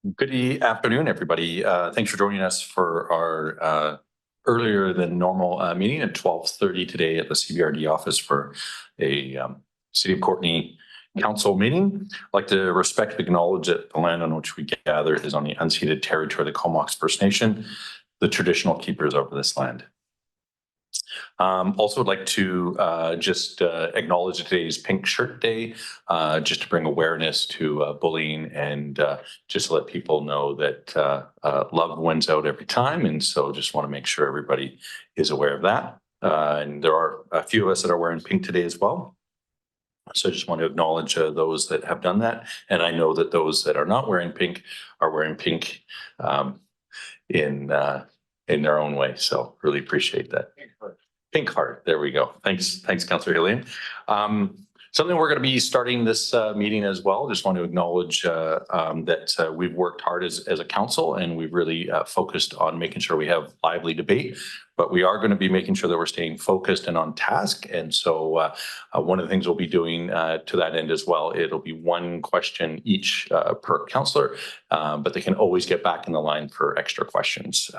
Good afternoon, everybody. Thanks for joining us for our earlier than normal meeting at 12:30 today at the CBRD office for a City of Courtenay Council meeting. I'd like to respectfully acknowledge that the land on which we gather is on the unceded territory of the Comox First Nation, the traditional keepers over this land. Also, I'd like to just acknowledge today's Pink Shirt Day, just to bring awareness to bullying and just to let people know that love wins out every time. And so just want to make sure everybody is aware of that. And there are a few of us that are wearing pink today as well. So I just want to acknowledge those that have done that. And I know that those that are not wearing pink are wearing pink in their own way. So really appreciate that. Pink heart. There we go. Thanks, Councillor Hillian. Something we're going to be starting this meeting as well. Just want to acknowledge that we've worked hard as a council, and we've really focused on making sure we have lively debate. But we are going to be making sure that we're staying focused and on task. And so one of the things we'll be doing to that end as well, it'll be one question each per councillor, but they can always get back in the line for extra questions.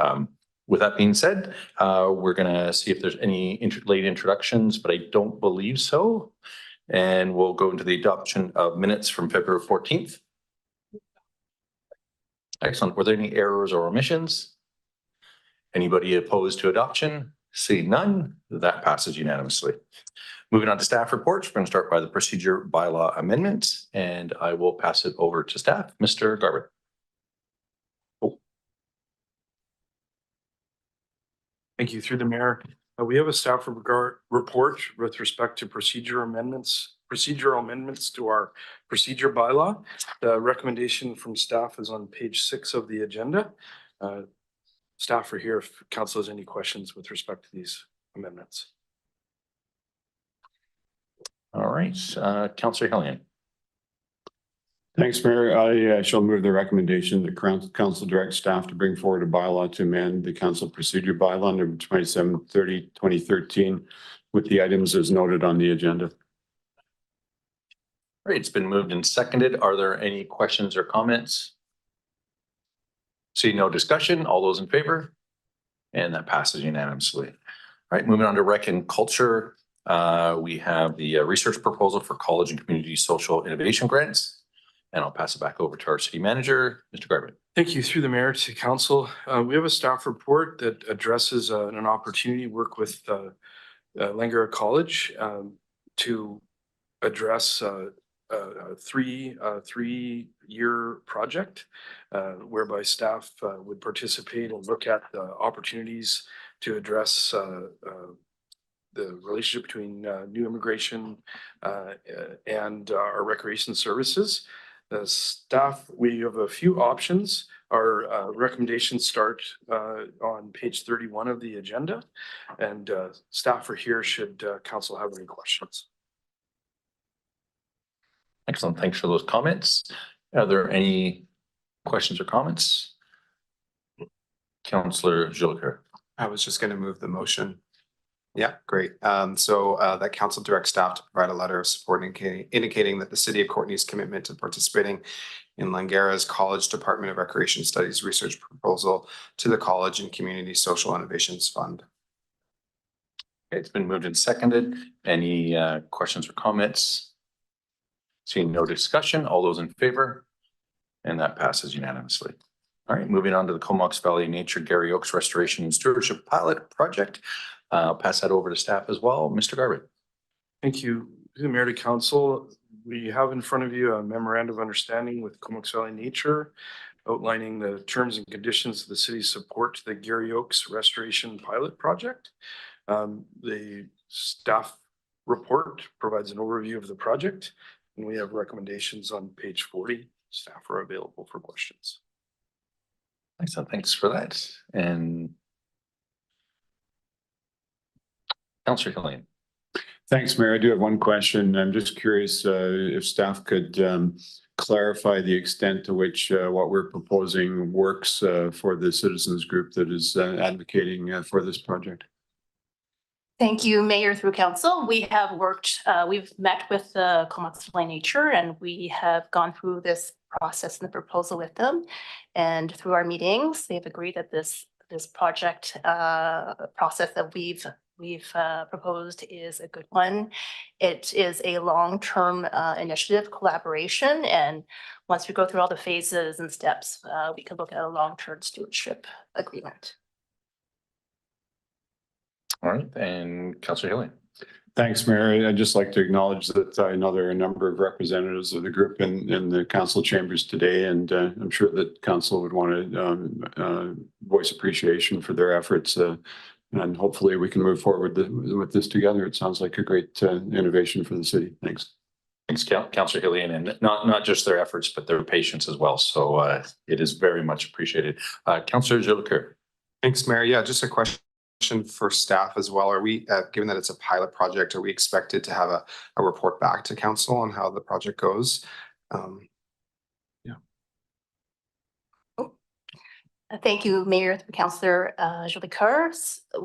With that being said, we're going to see if there's any late introductions, but I don't believe so. And we'll go into the adoption of minutes from February 14th. Excellent. Were there any errors or omissions? Anybody opposed to adoption? See none. That passes unanimously. Moving on to staff reports, we're going to start by the procedure bylaw amendments, and I will pass it over to staff. Mr. Garber. Thank you. Through the mayor, we have a staff report with respect to procedural amendments to our procedure bylaw. The recommendation from staff is on page 6 of the agenda. Staff are here if council has any questions with respect to these amendments. All right, Councillor Hillian. Thanks, Mayor. I shall move the recommendation that council direct staff to bring forward a bylaw to amend the council procedure bylaw number 2730/2013 with the items as noted on the agenda. All right, it's been moved and seconded. Are there any questions or comments? See no discussion. All those in favor? And that passes unanimously. All right, moving on to rec and culture. We have the research proposal for college and community social innovation grants. And I'll pass it back over to our city manager, Mr. Garvin. Thank you. Through the mayor to council. We have a staff report that addresses an opportunity to work with Langara College to address a three-year project whereby staff would participate and look at the opportunities to address the relationship between new immigration and our recreation services. The staff, we have a few options. Our recommendations start on page 31 of the agenda, and staff are here should council have any questions. Excellent. Thanks for those comments. Are there any questions or comments? Councillor Jolicoeur. I was just going to move the motion. Yeah, great. So that council directs staff to provide a letter of support indicating that the City of Courtenay's commitment to participating in Langara's College Department of Recreation Studies research proposal to the College and Community Social Innovations Fund. Okay, it's been moved and seconded. Any questions or comments? Seeing no discussion, all those in favor? And that passes unanimously. All right, moving on to the Comox Valley Nature Garry Oaks Restoration and Stewardship Pilot Project. I'll pass that over to staff as well. Mr. Garber. Thank you. To the mayor to council, we have in front of you a memorandum of understanding with Comox Valley Nature outlining the terms and conditions of the city's support to the Garry Oaks Restoration Pilot Project. The staff report provides an overview of the project, and we have recommendations on page 40. Staff are available for questions. Excellent. Thanks for that. And Councillor Hillian. Thanks, Mayor. I do have one question. I'm just curious if staff could clarify the extent to which what we're proposing works for the citizens group that is advocating for this project. Thank you, Mayor, through council. We have worked, we've met with the Comox Valley Nature, and we have gone through this process and the proposal with them. And through our meetings, they've agreed that this project process that we've proposed is a good one. It is a long-term initiative collaboration, and once we go through all the phases and steps, we can look at a long-term stewardship agreement. All right, and Councillor Hillian. Thanks, Mayor. I'd just like to acknowledge that I know there are a number of representatives of the group in the council chambers today, and I'm sure that council would want to voice appreciation for their efforts. And hopefully we can move forward with this together. It sounds like a great innovation for the city. Thanks. Thanks, Councillor Hillian, and not just their efforts, but their patience as well. So it is very much appreciated. Councillor Jolicoeur. Thanks, Mayor. Yeah, just a question for staff as well. Are we, given that it's a pilot project, are we expected to have a report back to council on how the project goes? Thank you, Mayor, Councillor Jolicoeur.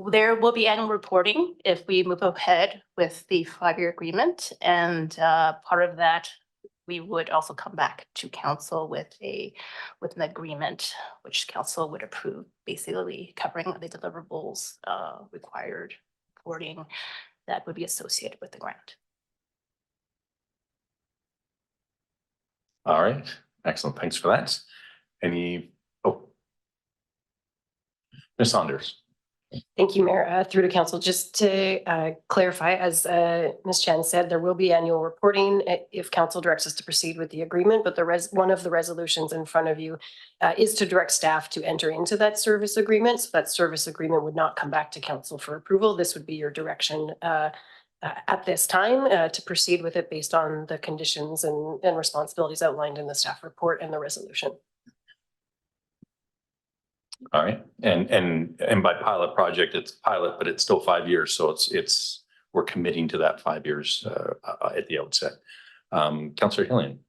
There will be annual reporting if we move ahead with the 5-year agreement. And part of that, we would also come back to council with an agreement, which council would approve, basically covering the deliverables required reporting that would be associated with the grant. All right, excellent. Thanks for that. Ms. Saunders. Thank you, Mayor. Through to council, just to clarify, as Ms. Chan said, there will be annual reporting if council directs us to proceed with the agreement, but one of the resolutions in front of you is to direct staff to enter into that service agreement. So that service agreement would not come back to council for approval. This would be your direction at this time to proceed with it based on the conditions and responsibilities outlined in the staff report and the resolution. All right, and by pilot project, it's pilot, but it's still 5 years, so we're committing to that 5 years at the outset. Councillor Hillian.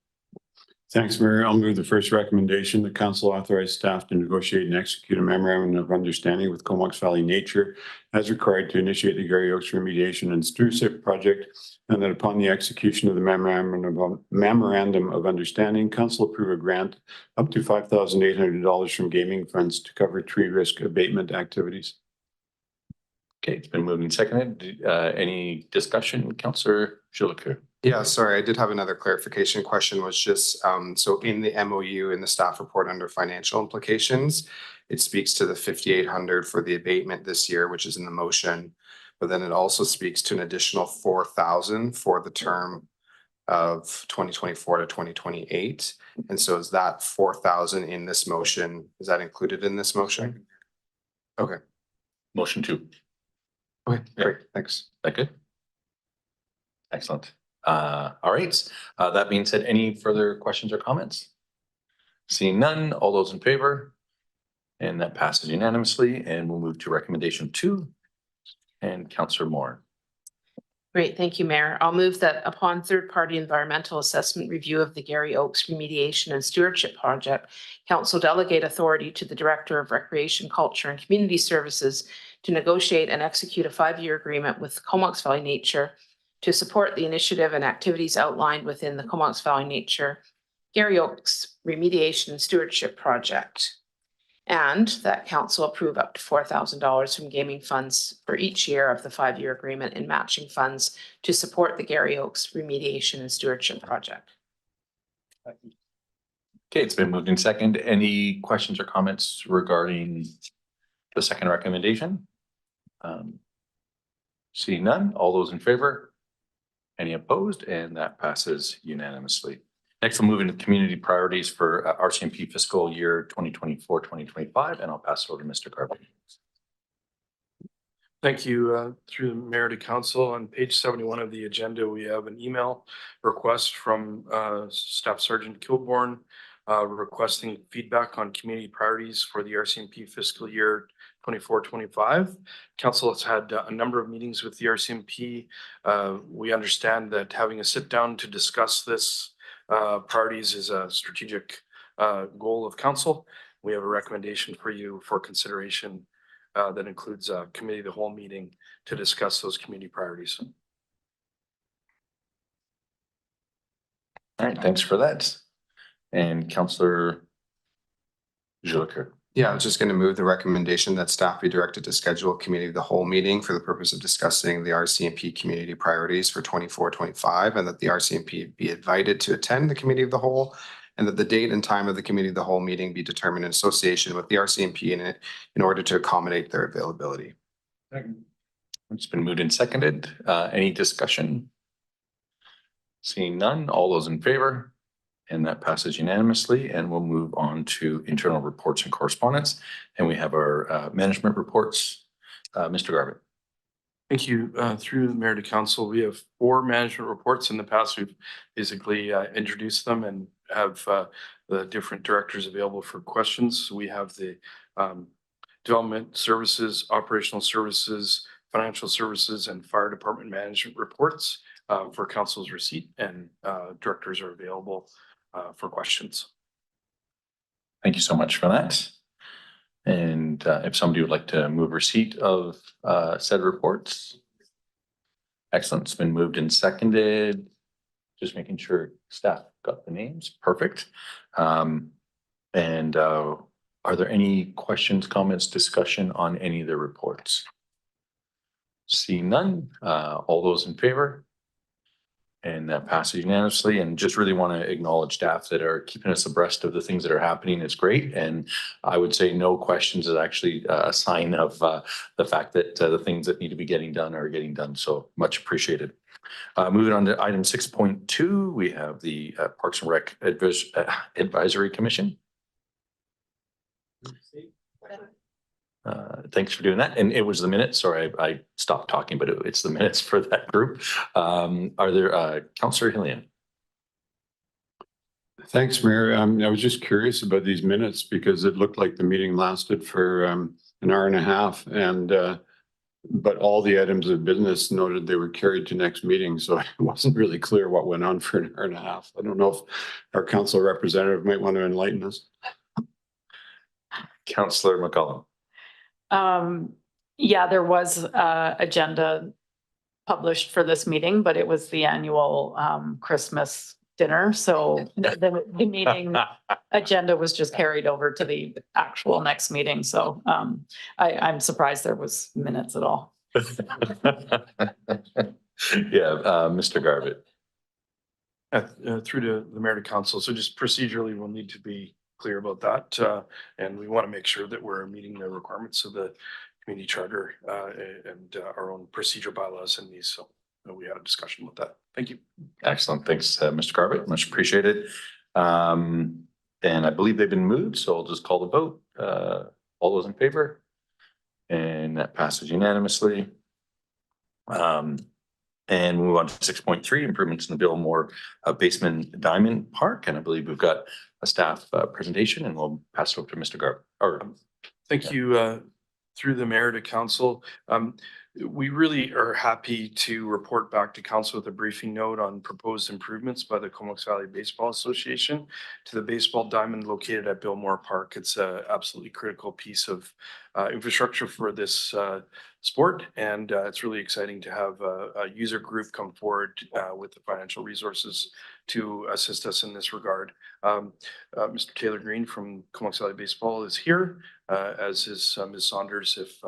Thanks, Mayor. I'll move the first recommendation. The council authorize staff to negotiate and execute a memorandum of understanding with Comox Valley Nature as required to initiate the Garry Oaks Remediation and Stewardship Project, and that upon the execution of the memorandum of understanding, council approve a grant up to $5,800 from gaming funds to cover tree risk abatement activities. Okay, it's been moved and seconded. Any discussion, Councillor Jolicoeur? Yeah, sorry, I did have another clarification question, was just, so in the MOU, in the staff report under financial implications, it speaks to the 5,800 for the abatement this year, which is in the motion, but then it also speaks to an additional 4,000 for the term of 2024 to 2028. And so is that 4,000 in this motion, is that included in this motion? Okay. Motion 2. Okay, great, thanks. That good? Excellent. All right. That being said, any further questions or comments? Seeing none, all those in favor? And that passes unanimously, and we'll move to recommendation 2. And Councillor Moore. Great, thank you, Mayor. I'll move that upon third-party environmental assessment review of the Garry Oaks Remediation and Stewardship Project, council delegate authority to the Director of Recreation, Culture and Community Services to negotiate and execute a 5-year agreement with Comox Valley Nature to support the initiative and activities outlined within the Comox Valley Nature Garry Oaks Remediation and Stewardship Project. And that council approve up to $4,000 from gaming funds for each year of the 5-year agreement in matching funds to support the Garry Oaks Remediation and Stewardship Project. Okay, it's been moved in second. Any questions or comments regarding the second recommendation? Seeing none, all those in favor? Any opposed? And that passes unanimously. Next, we'll move into community priorities for RCMP fiscal year 2024-2025, and I'll pass it over to Mr. Garvey. Thank you. Through the mayor to council, on page 71 of the agenda, we have an email request from Staff Sergeant Kilbourne requesting feedback on community priorities for the RCMP fiscal year 24-25. Council has had a number of meetings with the RCMP. We understand that having a sit down to discuss this priorities is a strategic goal of council. We have a recommendation for you for consideration that includes a committee of the whole meeting to discuss those community priorities. All right, thanks for that. And Councillor Jolicoeur. Yeah, I was just going to move the recommendation that staff be directed to schedule a committee of the whole meeting for the purpose of discussing the RCMP community priorities for 24-25, and that the RCMP be invited to attend the committee of the whole, and that the date and time of the committee of the whole meeting be determined in association with the RCMP in order to accommodate their availability. It's been moved and seconded. Any discussion? Seeing none, all those in favor? And that passes unanimously, and we'll move on to internal reports and correspondence. And we have our management reports. Mr. Garbutt. Thank you. Through the mayor to council, we have 4 management reports. In the past, we've basically introduced them and have the different directors available for questions. We have the development services, operational services, financial services, and fire department management reports for council's receipt, and directors are available for questions. Thank you so much for that. And if somebody would like to move receipt of said reports. Excellent. It's been moved and seconded. Just making sure staff got the names. Perfect. And are there any questions, comments, discussion on any of the reports? See none. All those in favor? And that passes unanimously, and just really want to acknowledge staff that are keeping us abreast of the things that are happening. It's great. And I would say no questions is actually a sign of the fact that the things that need to be getting done are getting done. So much appreciated. Moving on to item 6.2, we have the Parks and Rec Advisory Commission. Thanks for doing that. And it was the minutes. Sorry, I stopped talking, but it's the minutes for that group. Are there Councillor Hillian? Thanks, Mayor. I was just curious about these minutes because it looked like the meeting lasted for an hour and a half, and but all the items of business noted they were carried to next meeting, so it wasn't really clear what went on for an hour and a half. I don't know if our council representative might want to enlighten us. Councillor McCollum. Yeah, there was agenda published for this meeting, but it was the annual Christmas dinner. So the meeting agenda was just carried over to the actual next meeting. So I'm surprised there was minutes at all. Yeah, Mr. Garbutt. Through to the mayor to council. So just procedurally, we'll need to be clear about that. And we want to make sure that we're meeting the requirements of the community charter and our own procedure bylaws in these. So we had a discussion about that. Thank you. Excellent. Thanks, Mr. Garbutt. Much appreciated. And I believe they've been moved, so I'll just call the vote. All those in favor? And that passes unanimously. And move on to 6.3, improvements in the Billmore Basement Diamond Park. And I believe we've got a staff presentation, and we'll pass it over to Mr. Garbutt. Thank you. Through the mayor to council. We really are happy to report back to council with a briefing note on proposed improvements by the Comox Valley Baseball Association to the baseball diamond located at Billmore Park. It's a absolutely critical piece of infrastructure for this sport, and it's really exciting to have a user group come forward with the financial resources to assist us in this regard. Mr. Taylor Green from Comox Valley Baseball is here, as is Ms. Saunders, if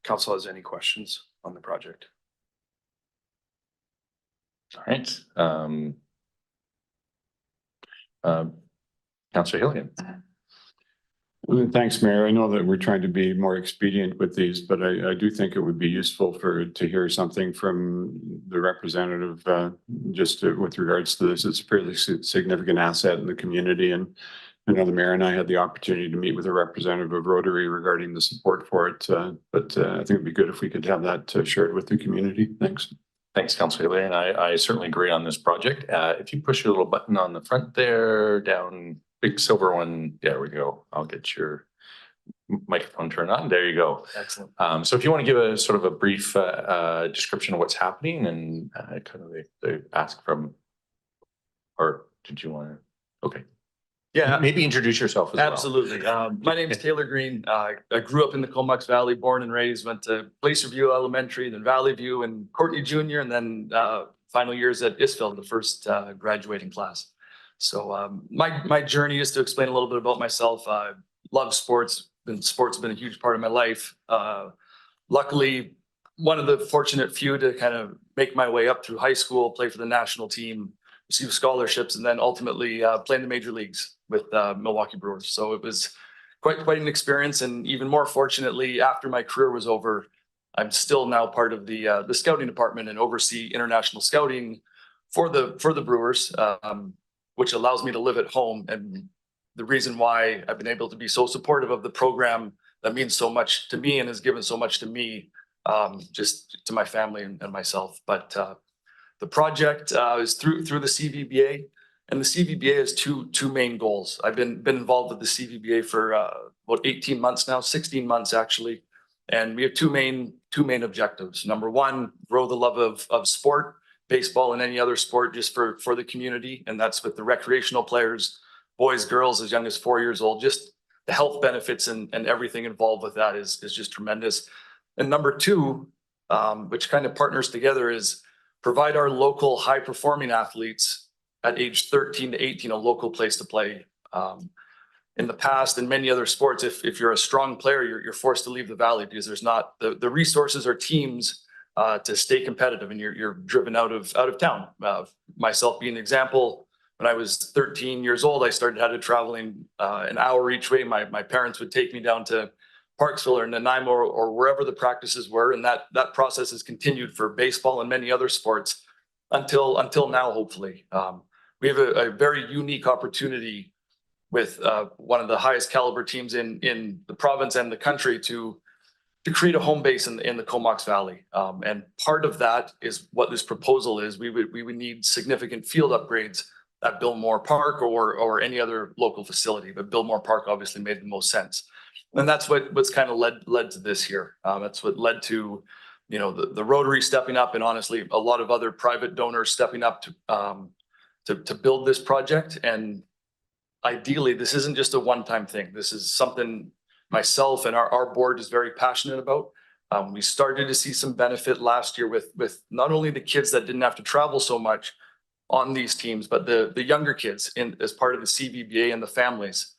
council has any questions on the project. All right. Councillor Hillian. Thanks, Mayor. I know that we're trying to be more expedient with these, but I do think it would be useful to hear something from the representative with regards to this. It's a fairly significant asset in the community, and I know the mayor and I had the opportunity to meet with a representative of Rotary regarding the support for it. But I think it'd be good if we could have that shared with the community. Thanks. Thanks, Councillor Hillian. I certainly agree on this project. If you push your little button on the front there, down, big silver one, there we go. I'll get your microphone turned on. There you go. Excellent. So if you want to give a sort of a brief description of what's happening and kind of the ask from, or did you want to? Okay. Yeah, Maybe introduce yourself as well. absolutely. My name is Taylor Green. I grew up in the Comox Valley, born and raised, went to Placerview Elementary, then Valley View and Courtney Junior, and then final years at Isfeld, the first graduating class. So my journey is to explain a little bit about myself. I love sports. Sports has been a huge part of my life. Luckily, one of the fortunate few to kind of make my way up through high school, play for the national team, receive scholarships, and then ultimately play in the major leagues with Milwaukee Brewers. So it was quite an experience. And even more fortunately, after my career was over, I'm still now part of the scouting department and oversee international scouting for the Brewers, which allows me to live at home. And the reason why I've been able to be so supportive of the program that means so much to me and has given so much to me, just to my family and myself. But the project is through the CVBA, and the CVBA has two main goals. I've been involved with the CVBA for about 18 months now, 16 months actually, and we have two main objectives. Number one, grow the love of sport, baseball and any other sport, just for the community, and that's with the recreational players, boys, girls as young as 4 years old. Just the health benefits and everything involved with that is just tremendous. And number two, which kind of partners together, is provide our local high performing athletes at age 13 to 18 a local place to play. In the past, in many other sports, if you're a strong player, you're forced to leave the valley because there's not the resources or teams to stay competitive, and you're driven out of town. Myself being an example, when I was 13 years old, I started had to traveling an hour each way. My parents would take me down to Parksville or Nanaimo or wherever the practices were, and that process has continued for baseball and many other sports until now. Hopefully, we have a very unique opportunity with one of the highest caliber teams in the province and the country to create a home base in the Comox Valley. And part of that is what this proposal is. We would need significant field upgrades at Billmore Park or any other local facility, but Billmore Park obviously made the most sense. And that's what's kind of led to this here. That's what led to, the Rotary stepping up, and honestly, a lot of other private donors stepping up to build this project. And ideally, this isn't just a one-time thing. This is something myself and our board is very passionate about. We started to see some benefit last year with not only the kids that didn't have to travel so much on these teams, but the younger kids as part of the CVBA and the families.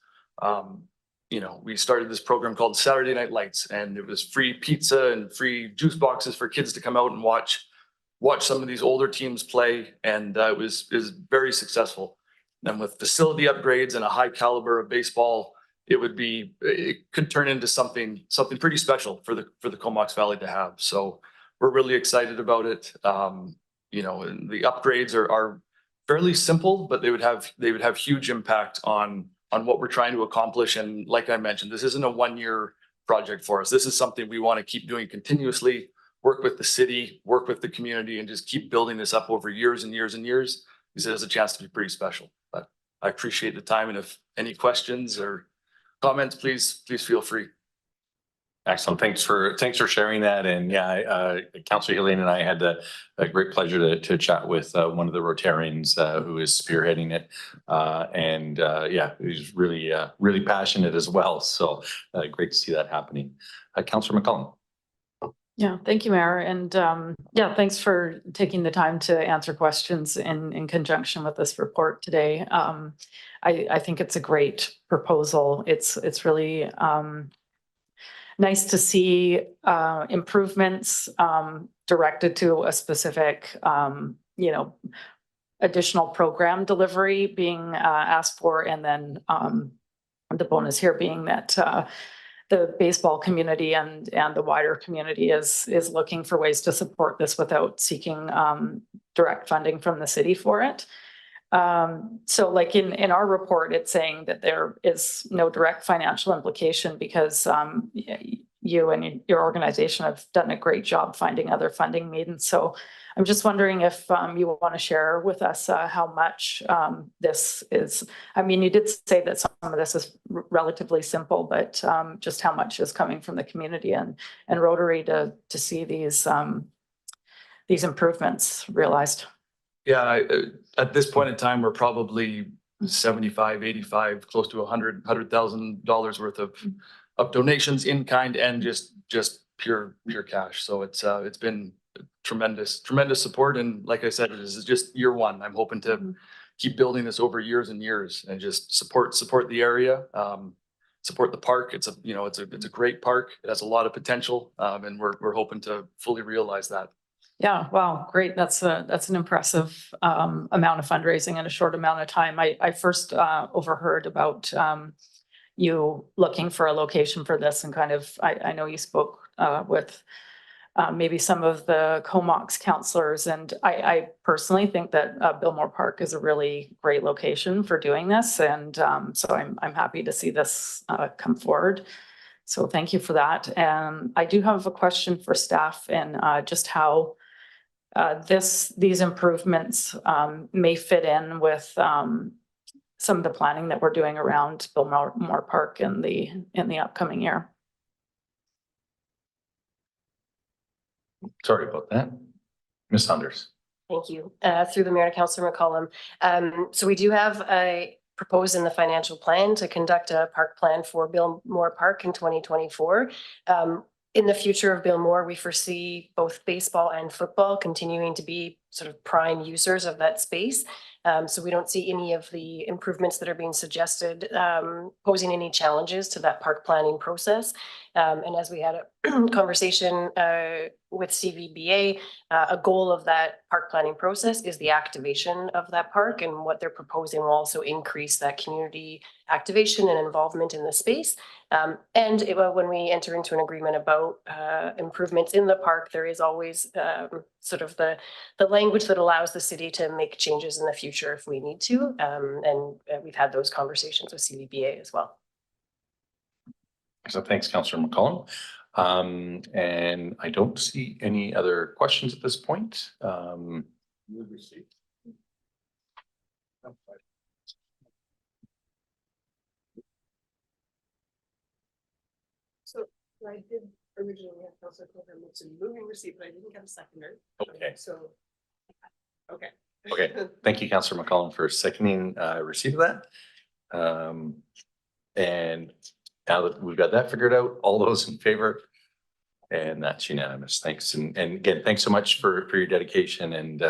We started this program called Saturday Night Lights, and it was free pizza and free juice boxes for kids to come out and watch some of these older teams play. And it was very successful. And with facility upgrades and a high caliber of baseball, it could turn into something pretty special for the Comox Valley to have. So we're really excited about it. And the upgrades are fairly simple, but they would have huge impact on what we're trying to accomplish. And like I mentioned, this isn't a 1-year project for us. This is something we want to keep doing continuously, work with the city, work with the community, and just keep building this up over years and years and years, because it has a chance to be pretty special. But I appreciate the time, and if any questions or comments, please feel free. Excellent. Thanks for sharing that. And yeah, Councillor Helene and I had a great pleasure to chat with one of the Rotarians who is spearheading it. Yeah, he's really passionate as well. So great to see that happening. Councillor McCollum. Yeah, thank you, Mayor. And yeah, thanks for taking the time to answer questions in conjunction with this report today. I think it's a great proposal. It's really nice to see improvements directed to a specific, additional program delivery being asked for. And then the bonus here being that the baseball community and the wider community is looking for ways to support this without seeking direct funding from the city for it. So like in our report, it's saying that there is no direct financial implication because you and your organization have done a great job finding other funding means. So I'm just wondering if you want to share with us how much this is. I mean, you did say that some of this is relatively simple, but just how much is coming from the community and Rotary to see these improvements realized. Yeah, at this point in time, we're probably 75, 85, close to $100,000 worth of donations in kind and just pure cash. So it's been tremendous support. And like I said, this is just year one. I'm hoping to keep building this over years and years and just support the area. Support the park. It's a great park. It has a lot of potential. And we're hoping to fully realize that. Yeah, wow, great. That's an impressive amount of fundraising in a short amount of time. I first overheard about you looking for a location for this and kind of, I know you spoke with maybe some of the Comox counselors, and I personally think that Billmore Park is a really great location for doing this, and so I'm happy to see this come forward. So thank you for that. And I do have a question for staff and just how these improvements may fit in with some of the planning that we're doing around Billmore Park in the upcoming year. Sorry about that. Ms. Saunders. Thank you. Through the mayor to Councillor McCollum. So we do have proposed in the financial plan to conduct a park plan for Billmore Park in 2024. In the future of Billmore, we foresee both baseball and football continuing to be sort of prime users of that space. So we don't see any of the improvements that are being suggested posing any challenges to that park planning process. And as we had a conversation with CVBA, a goal of that park planning process is the activation of that park, and what they're proposing will also increase that community activation and involvement in the space. And when we enter into an agreement about improvements in the park, there is always sort of the language that allows the city to make changes in the future if we need to. And we've had those conversations with CVBA as well. So thanks, Councillor McCollum. And I don't see any other questions at this point. So I did originally have Councillor Coburn moving receipt, but I didn't get a seconder. Okay. So, okay. Okay, thank you, Councillor McCollum, for seconding receipt of that. And now that we've got that figured out, all those in favor? And that's unanimous. Thanks. And again, thanks so much for your dedication. And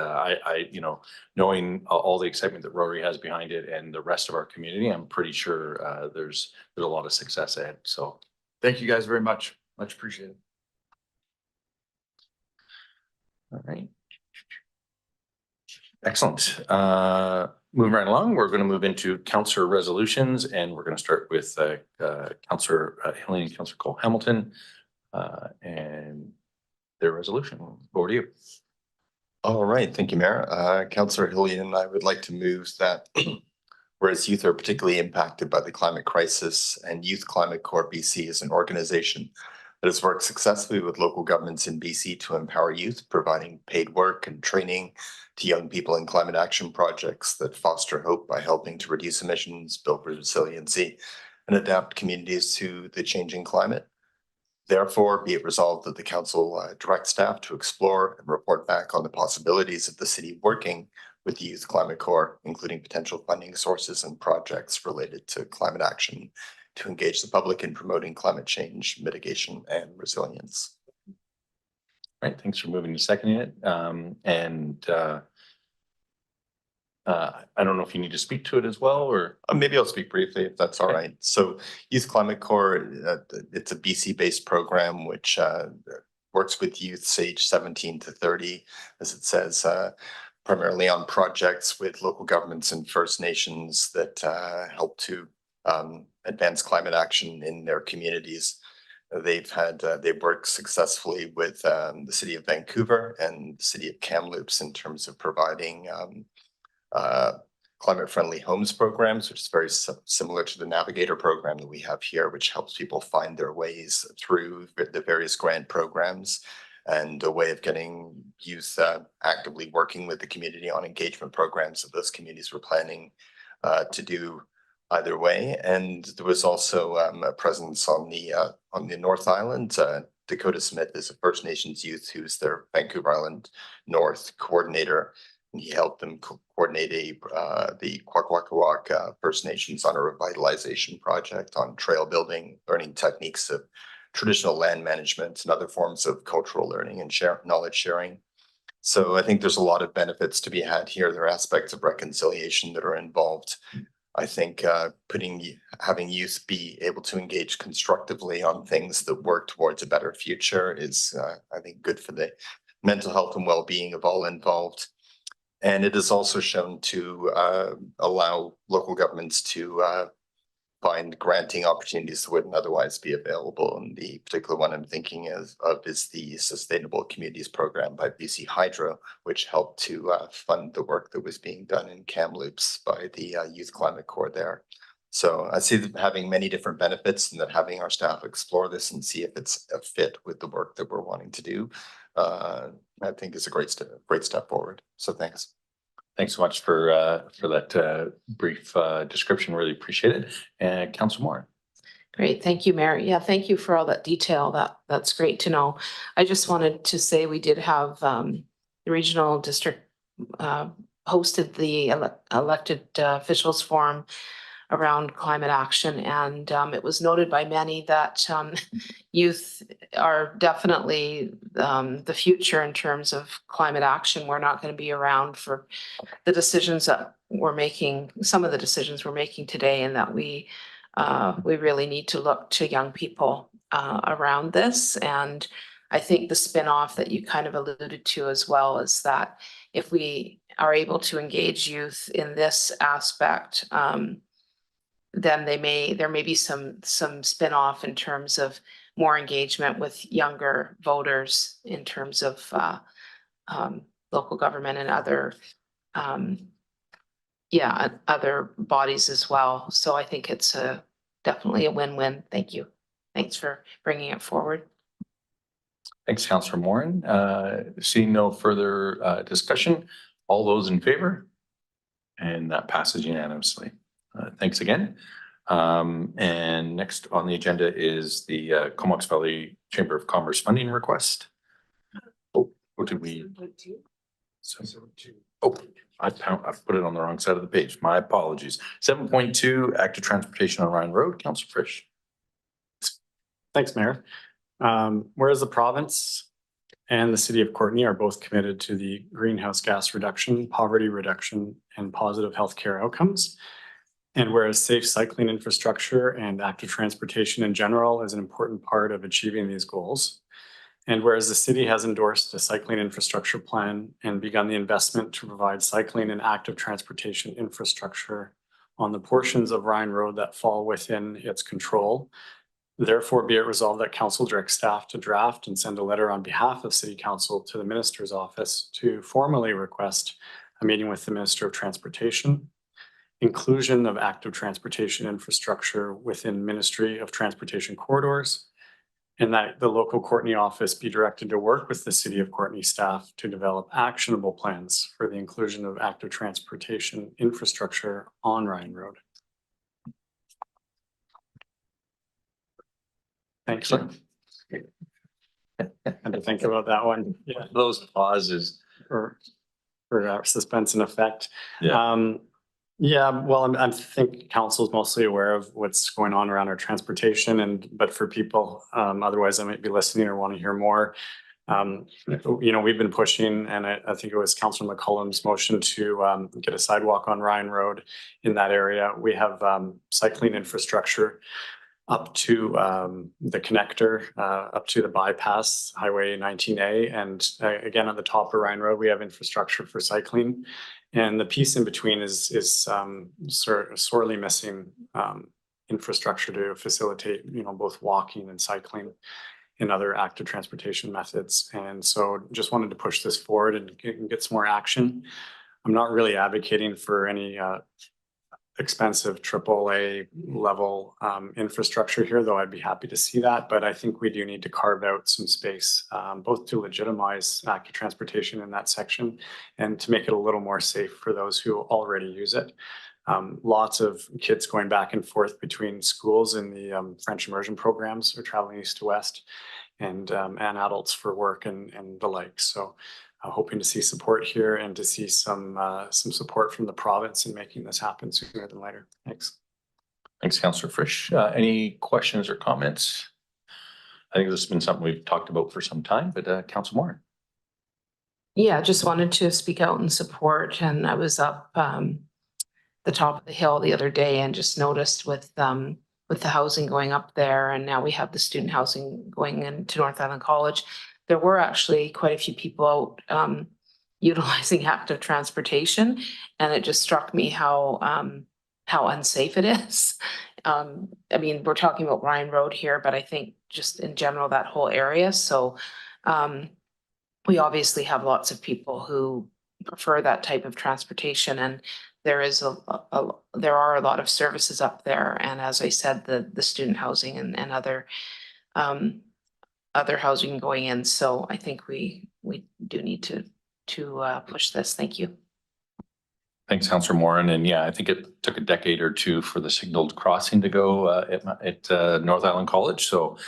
knowing all the excitement that Rotary has behind it and the rest of our community, I'm pretty sure there's a lot of success ahead. So Thank you guys very much. Much appreciated. all right. Excellent. Moving right along, we're going to move into councillor resolutions, and we're going to start with Councillor Hillian and Councillor Cole Hamilton and their resolution. Over to you. All right, thank you, Mayor. Councillor Hillian and I would like to move that whereas youth are particularly impacted by the climate crisis, and Youth Climate Corps BC is an organization that has worked successfully with local governments in BC to empower youth, providing paid work and training to young people in climate action projects that foster hope by helping to reduce emissions, build resiliency, and adapt communities to the changing climate. Therefore, be it resolved that the council direct staff to explore and report back on the possibilities of the city working with the Youth Climate Corps, including potential funding sources and projects related to climate action to engage the public in promoting climate change, mitigation, and resilience. All right, thanks for moving to seconding it. I don't know if you need to speak to it as well, or maybe I'll speak briefly if that's all right. So Youth Climate Corps, it's a BC-based program which works with youths age 17 to 30, as it says, primarily on projects with local governments and First Nations that help to advance climate action in their communities. They've worked successfully with the City of Vancouver and the City of Kamloops in terms of providing climate-friendly homes programs, which is very similar to the Navigator program that we have here, which helps people find their ways through the various grant programs, and a way of getting youth actively working with the community on engagement programs that those communities were planning to do either way. And there was also a presence on the North Island. Dakota Smith is a First Nations youth who's their Vancouver Island North coordinator, and he helped them coordinate the Kwakwaka'wakw First Nations on a revitalization project on trail building, learning techniques of traditional land management and other forms of cultural learning and knowledge sharing. So I think there's a lot of benefits to be had here. There are aspects of reconciliation that are involved. I think having youth be able to engage constructively on things that work towards a better future is, I think, good for the mental health and well-being of all involved. And it is also shown to allow local governments to find granting opportunities that wouldn't otherwise be available. And the particular one I'm thinking of is the Sustainable Communities Program by BC Hydro, which helped to fund the work that was being done in Kamloops by the Youth Climate Corps there. So I see them having many different benefits, and that having our staff explore this and see if it's a fit with the work that we're wanting to do, I think is a great step forward. So thanks. Thanks so much for that brief description. Really appreciate it. And Councillor Moore. Great, thank you, Mayor. Yeah, thank you for all that detail. That's great to know. I just wanted to say we did have the regional district hosted the elected officials forum around climate action, and it was noted by many that youth are definitely the future in terms of climate action. We're not going to be around for the decisions that we're making, some of the decisions we're making today, and that we really need to look to young people around this. And I think the spin-off that you kind of alluded to as well is that if we are able to engage youth in this aspect, then there may be some spin-off in terms of more engagement with younger voters in terms of local government and other other bodies as well. So I think it's definitely a win-win. Thank you. Thanks for bringing it forward. Thanks, Councillor Morin. Seeing no further discussion, all those in favor? And that passes unanimously. Thanks again. And next on the agenda is the Comox Valley Chamber of Commerce funding request. Oh, what did we? Oh, I put it on the wrong side of the page. My apologies. 7.2 active transportation on Ryan Road. Councillor Frisch. Thanks, Mayor. Whereas the province and the city of Courtenay are both committed to the greenhouse gas reduction, poverty reduction, and positive healthcare outcomes. And whereas safe cycling infrastructure and active transportation in general is an important part of achieving these goals. And whereas the city has endorsed a cycling infrastructure plan and begun the investment to provide cycling and active transportation infrastructure on the portions of Ryan Road that fall within its control. Therefore, be it resolved that council directs staff to draft and send a letter on behalf of City Council to the Minister's office to formally request a meeting with the Minister of Transportation, inclusion of active transportation infrastructure within Ministry of Transportation corridors, and that the local Courtenay office be directed to work with the City of Courtenay staff to develop actionable plans for the inclusion of active transportation infrastructure on Ryan Road. Thanks. And to think about that one. Yeah. Those pauses. For suspense and effect. Yeah. Yeah, well, I think council is mostly aware of what's going on around our transportation, but for people otherwise I might be listening or want to hear more. We've been pushing, and I think it was Councillor McCollum's motion to get a sidewalk on Ryan Road in that area. We have cycling infrastructure up to the connector, up to the bypass, Highway 19A. And again, at the top of Ryan Road, we have infrastructure for cycling. And the piece in between is sorely missing infrastructure to facilitate, both walking and cycling and other active transportation methods. And so just wanted to push this forward and get some more action. I'm not really advocating for any expensive AAA level infrastructure here, though I'd be happy to see that. But I think we do need to carve out some space, both to legitimize active transportation in that section and to make it a little more safe for those who already use it. Lots of kids going back and forth between schools in the French immersion programs are traveling east to west, and adults for work and the like. So hoping to see support here and to see some support from the province in making this happen sooner than later. Thanks. Thanks, Councillor Frisch. Any questions or comments? I think this has been something we've talked about for some time, but Councillor Moore. Yeah, just wanted to speak out in support, and I was up the top of the hill the other day and just noticed with the housing going up there, and now we have the student housing going into North Island College. There were actually quite a few people out utilizing active transportation, and it just struck me how unsafe it is. I mean, we're talking about Ryan Road here, but I think just in general, that whole area. So we obviously have lots of people who prefer that type of transportation, and there is there are a lot of services up there. And as I said, the student housing and other housing going in. So I think we do need to push this. Thank you. Thanks, Councillor Moran. And yeah, I think it took a decade or two for the signaled crossing to go at North Island College. So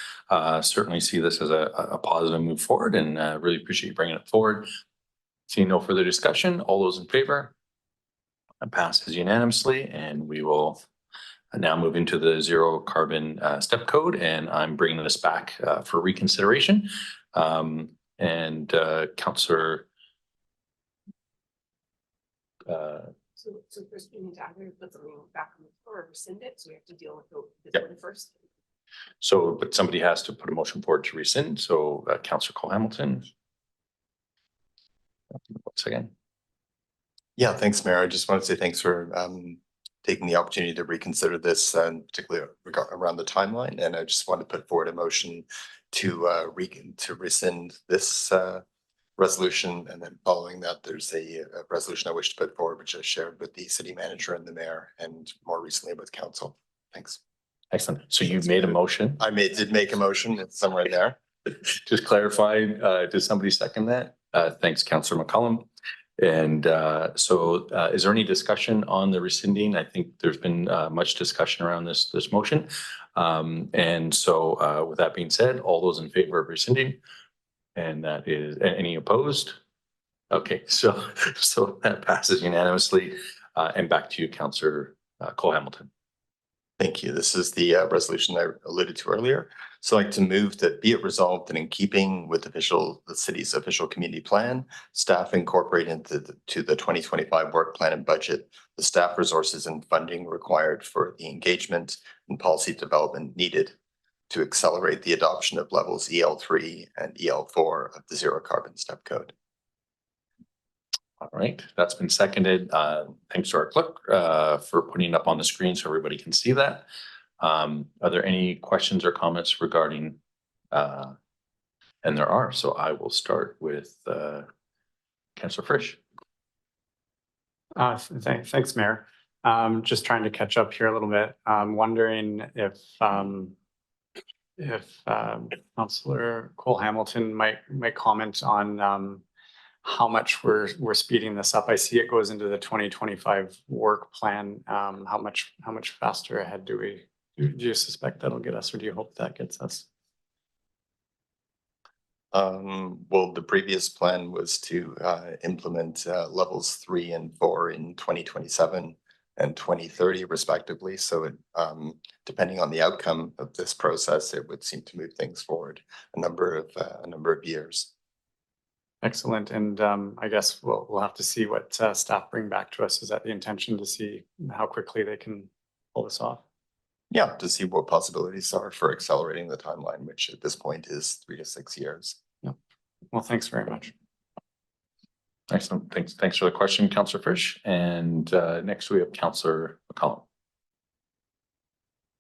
certainly see this as a positive move forward, and really appreciate you bringing it forward. Seeing no further discussion, all those in favor? It passes unanimously, and we will now move into the zero carbon step code, and I'm bringing this back for reconsideration. Councillor So first we need to either put something back on the floor or rescind it, so we have to deal with this one first. So, but somebody has to put a motion forward to rescind. So Councillor Cole Hamilton. Once again. Yeah, thanks, Mayor. I just want to say thanks for taking the opportunity to reconsider this, and particularly around the timeline. And I just want to put forward a motion to rescind this resolution, and then following that, there's a resolution I wish to put forward, which I shared with the city manager and the mayor, and more recently with council. Thanks. Excellent. So you've made a motion. I did make a motion. It's somewhere there. Just clarifying, does somebody second that? Thanks, Councillor McCollum. And is there any discussion on the rescinding? I think there's been much discussion around this motion. With that being said, all those in favor of rescinding? And that is, any opposed? Okay, so that passes unanimously. And back to you, Councillor Cole Hamilton. Thank you. This is the resolution I alluded to earlier. So I'd like to move that be it resolved that in keeping with the city's official community plan, staff incorporate into the 2025 work plan and budget the staff resources and funding required for the engagement and policy development needed to accelerate the adoption of levels EL3 and EL4 of the zero carbon step code. All right, that's been seconded. Thanks to our clerk for putting it up on the screen so everybody can see that. Are there any questions or comments regarding, and there are, so I will start with Councillor Frisch. Thanks, Mayor. Just trying to catch up here a little bit. I'm wondering if Councillor Cole Hamilton might comment on how much we're speeding this up. I see it goes into the 2025 work plan. How much faster ahead do you suspect that'll get us, or do you hope that gets us? Well, the previous plan was to implement levels 3 and 4 in 2027 and 2030 respectively. So it, depending on the outcome of this process, it would seem to move things forward a number of years. Excellent. And I guess we'll have to see what staff bring back to us. Is that the intention, to see how quickly they can pull this off? Yeah, to see what possibilities are for accelerating the timeline, which at this point is 3 to 6 years. Yeah. Well, thanks very much. Excellent. Thanks for the question, Councillor Frisch. And next we have Councillor McCollum.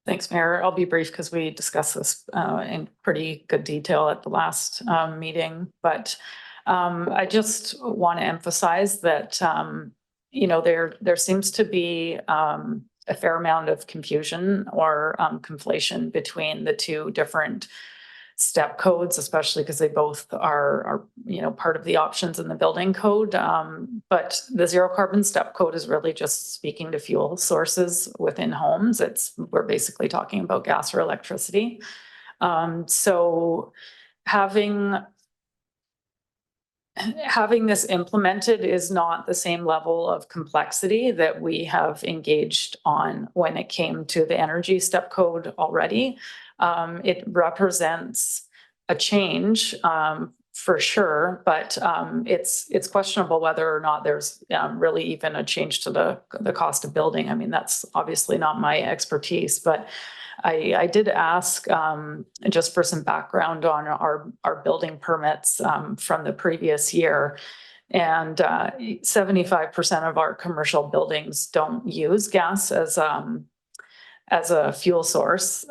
Thanks, Mayor. I'll be brief because we discussed this in pretty good detail at the last meeting, but I just want to emphasize that, there seems to be a fair amount of confusion or conflation between the two different step codes, especially because they both are part of the options in the building code. But the zero carbon step code is really just speaking to fuel sources within homes. We're basically talking about gas or electricity. So having this implemented is not the same level of complexity that we have engaged on when it came to the energy step code already. It represents a change for sure, but it's questionable whether or not there's really even a change to the cost of building. I mean, that's obviously not my expertise, but I did ask just for some background on our building permits from the previous year. And 75% of our commercial buildings don't use gas as a fuel source.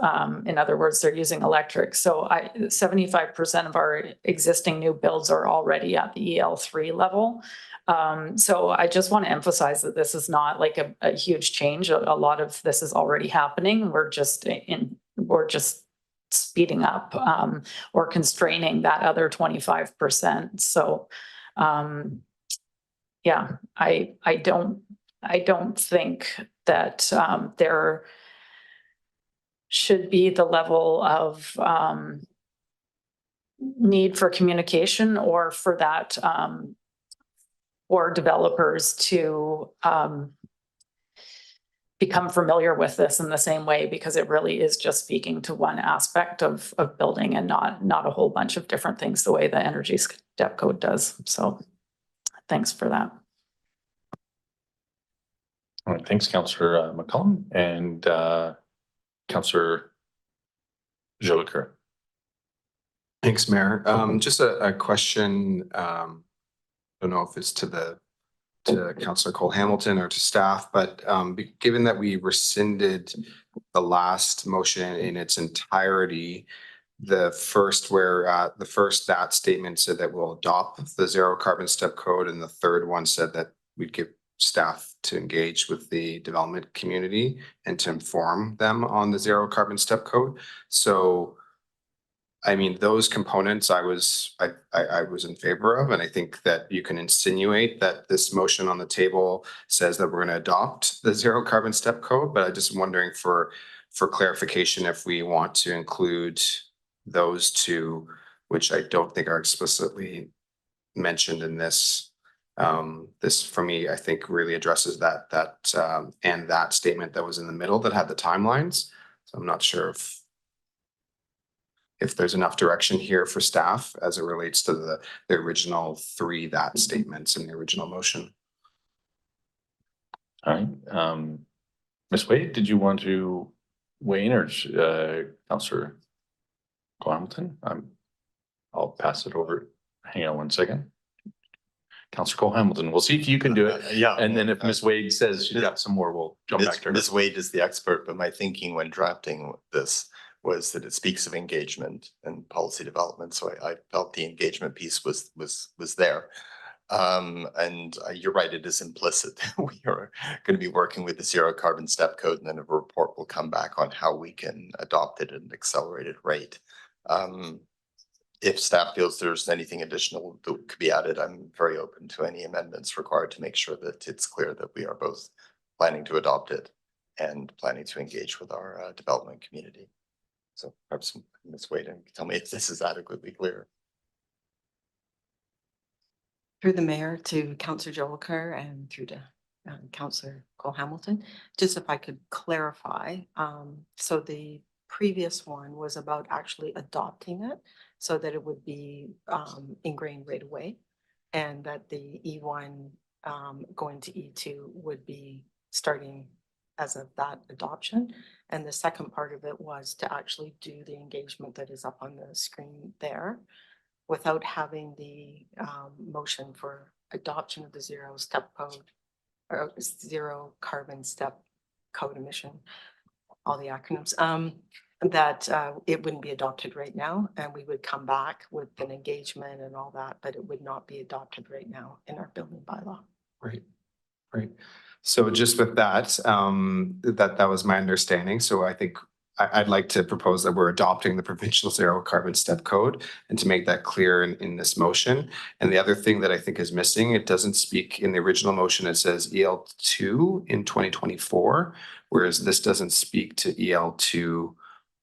In other words, they're using electric. So 75% of our existing new builds are already at the EL3 level. So I just want to emphasize that this is not like a huge change. A lot of this is already happening. We're just speeding up or constraining that other 25%. So yeah, I don't think that there should be the level of need for communication or for that or developers to become familiar with this in the same way, because it really is just speaking to one aspect of building and not a whole bunch of different things the way the energy step code does. So thanks for that. All right, thanks, Councillor McCollum and Councillor Jolicoeur. Thanks, Mayor. Just a question. I don't know if it's to Councillor Cole Hamilton or to staff, but given that we rescinded the last motion in its entirety, the first that statement said that we'll adopt the zero carbon step code, and the third one said that we'd give staff to engage with the development community and to inform them on the zero carbon step code. So I mean, those components I was in favor of, and I think that you can insinuate that this motion on the table says that we're going to adopt the zero carbon step code, but I'm just wondering for clarification if we want to include those two, which I don't think are explicitly mentioned in this. This for me, I think really addresses that and that statement that was in the middle that had the timelines. So I'm not sure if there's enough direction here for staff as it relates to the original three that statements in the original motion. All right. Ms. Wade, did you want to weigh in, or Councillor Hamilton? I'll pass it over. Hang on one second. Councillor Cole Hamilton, we'll see if you can do it. Yeah. And then if Ms. Wade says she's got some more, we'll jump back to her. Ms. Wade is the expert, but my thinking when drafting this was that it speaks of engagement and policy development. So I felt the engagement piece was there. And you're right, it is implicit. We are going to be working with the zero carbon step code, and then a report will come back on how we can adopt it at an accelerated rate. If staff feels there's anything additional that could be added, I'm very open to any amendments required to make sure that it's clear that we are both planning to adopt it and planning to engage with our development community. So perhaps Ms. Wade, tell me if this is adequately clear. Through the mayor to Councillor Jolicoeur and through to Councillor Cole Hamilton, just if I could clarify. So the previous one was about actually adopting it so that it would be ingrained right away, and that the E1 going to E2 would be starting as of that adoption. And the second part of it was to actually do the engagement that is up on the screen there without having the motion for adoption of the zero step code or zero carbon step code emission, all the acronyms, that it wouldn't be adopted right now, and we would come back with an engagement and all that, but it would not be adopted right now in our building bylaw. Right, right. So just with that, that was my understanding. So I think I'd like to propose that we're adopting the provincial zero carbon step code, and to make that clear in this motion. And the other thing that I think is missing, it doesn't speak in the original motion. It says EL2 in 2024, whereas this doesn't speak to EL2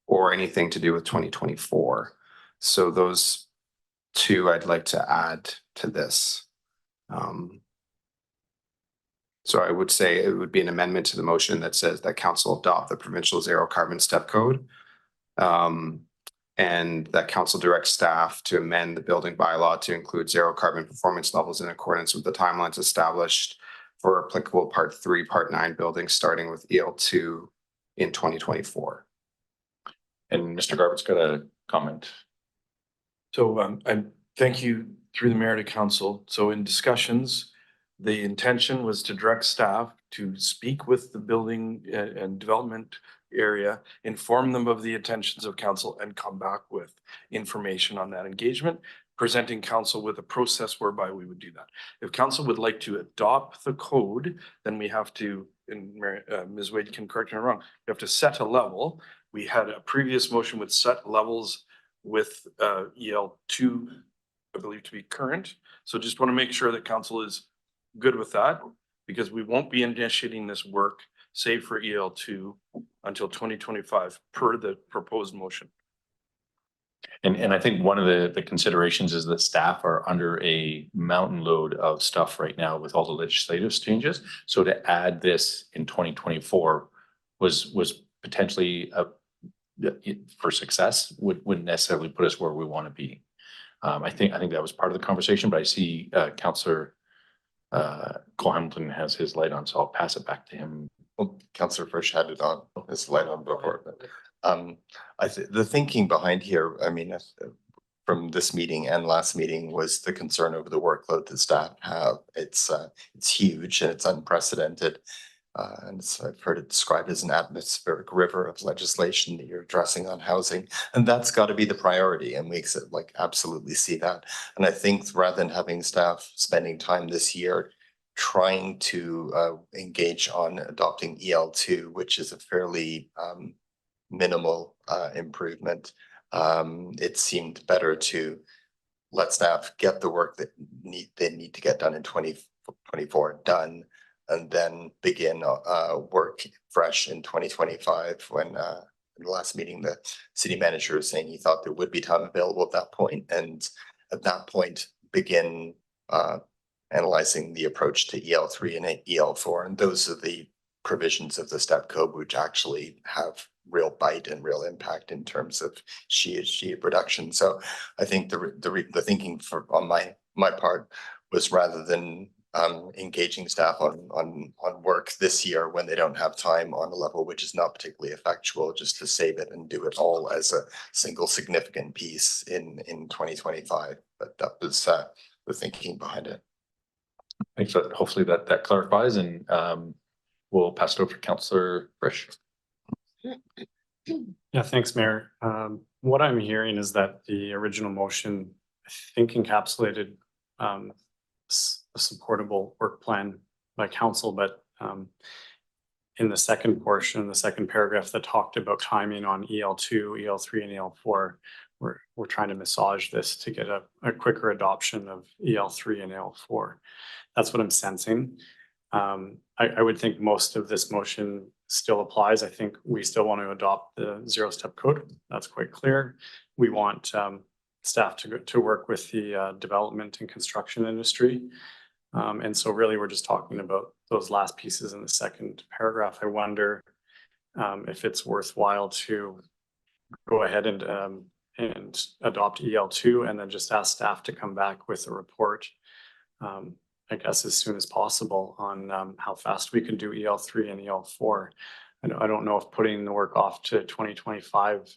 or anything to do with 2024. So those two I'd like to add to this. So I would say it would be an amendment to the motion that says that council adopt the provincial zero carbon step code. And that council directs staff to amend the building bylaw to include zero carbon performance levels in accordance with the timelines established for applicable Part 3, Part 9 buildings, starting with EL2 in 2024. And Mr. Garbutt's got a comment. So I thank you through the mayor to council. So in discussions, the intention was to direct staff to speak with the building and development area, inform them of the intentions of council, and come back with information on that engagement, presenting council with a process whereby we would do that. If council would like to adopt the code, then we have to, and Ms. Wade can correct me if I'm wrong, we have to set a level. We had a previous motion with set levels with EL2, I believe, to be current. So just want to make sure that council is good with that, because we won't be initiating this work, save for EL2, until 2025 per the proposed motion. And I think one of the considerations is that staff are under a mountain load of stuff right now with all the legislative changes. So to add this in 2024 was potentially for success wouldn't necessarily put us where we want to be. I think that was part of the conversation, but I see Councillor Cole Hamilton has his light on, so I'll pass it back to him. Well, Councillor Frisch had it on, his light on before, but the thinking behind here, I mean, from this meeting and last meeting, was the concern over the workload that staff have. It's huge and it's unprecedented. And so I've heard it described as an atmospheric river of legislation that you're addressing on housing, and that's got to be the priority, and we absolutely see that. And I think rather than having staff spending time this year trying to engage on adopting EL2, which is a fairly minimal improvement, it seemed better to let staff get the work that they need to get done in 2024 done, and then begin work fresh in 2025 when in the last meeting, the city manager was saying he thought there would be time available at that point. And at that point, begin analyzing the approach to EL3 and EL4. And those are the provisions of the STEP code, which actually have real bite and real impact in terms of sheet reduction. So I think the thinking on my part was, rather than engaging staff on work this year when they don't have time on a level which is not particularly effectual, just to save it and do it all as a single significant piece in 2025. But that was the thinking behind it. Thanks. Hopefully that clarifies, and we'll pass it over to Councillor Frisch. Yeah, thanks, Mayor. What I'm hearing is that the original motion, I think, encapsulated a supportable work plan by council, but in the second portion, the second paragraph that talked about timing on EL2, EL3, and EL4, we're trying to massage this to get a quicker adoption of EL3 and EL4. That's what I'm sensing. I would think most of this motion still applies. I think we still want to adopt the zero-step code. That's quite clear. We want staff to work with the development and construction industry. And so really, we're just talking about those last pieces in the second paragraph. I wonder if it's worthwhile to go ahead and adopt EL2 and then just ask staff to come back with a report, I guess, as soon as possible on how fast we can do EL3 and EL4. I don't know if putting the work off to 2025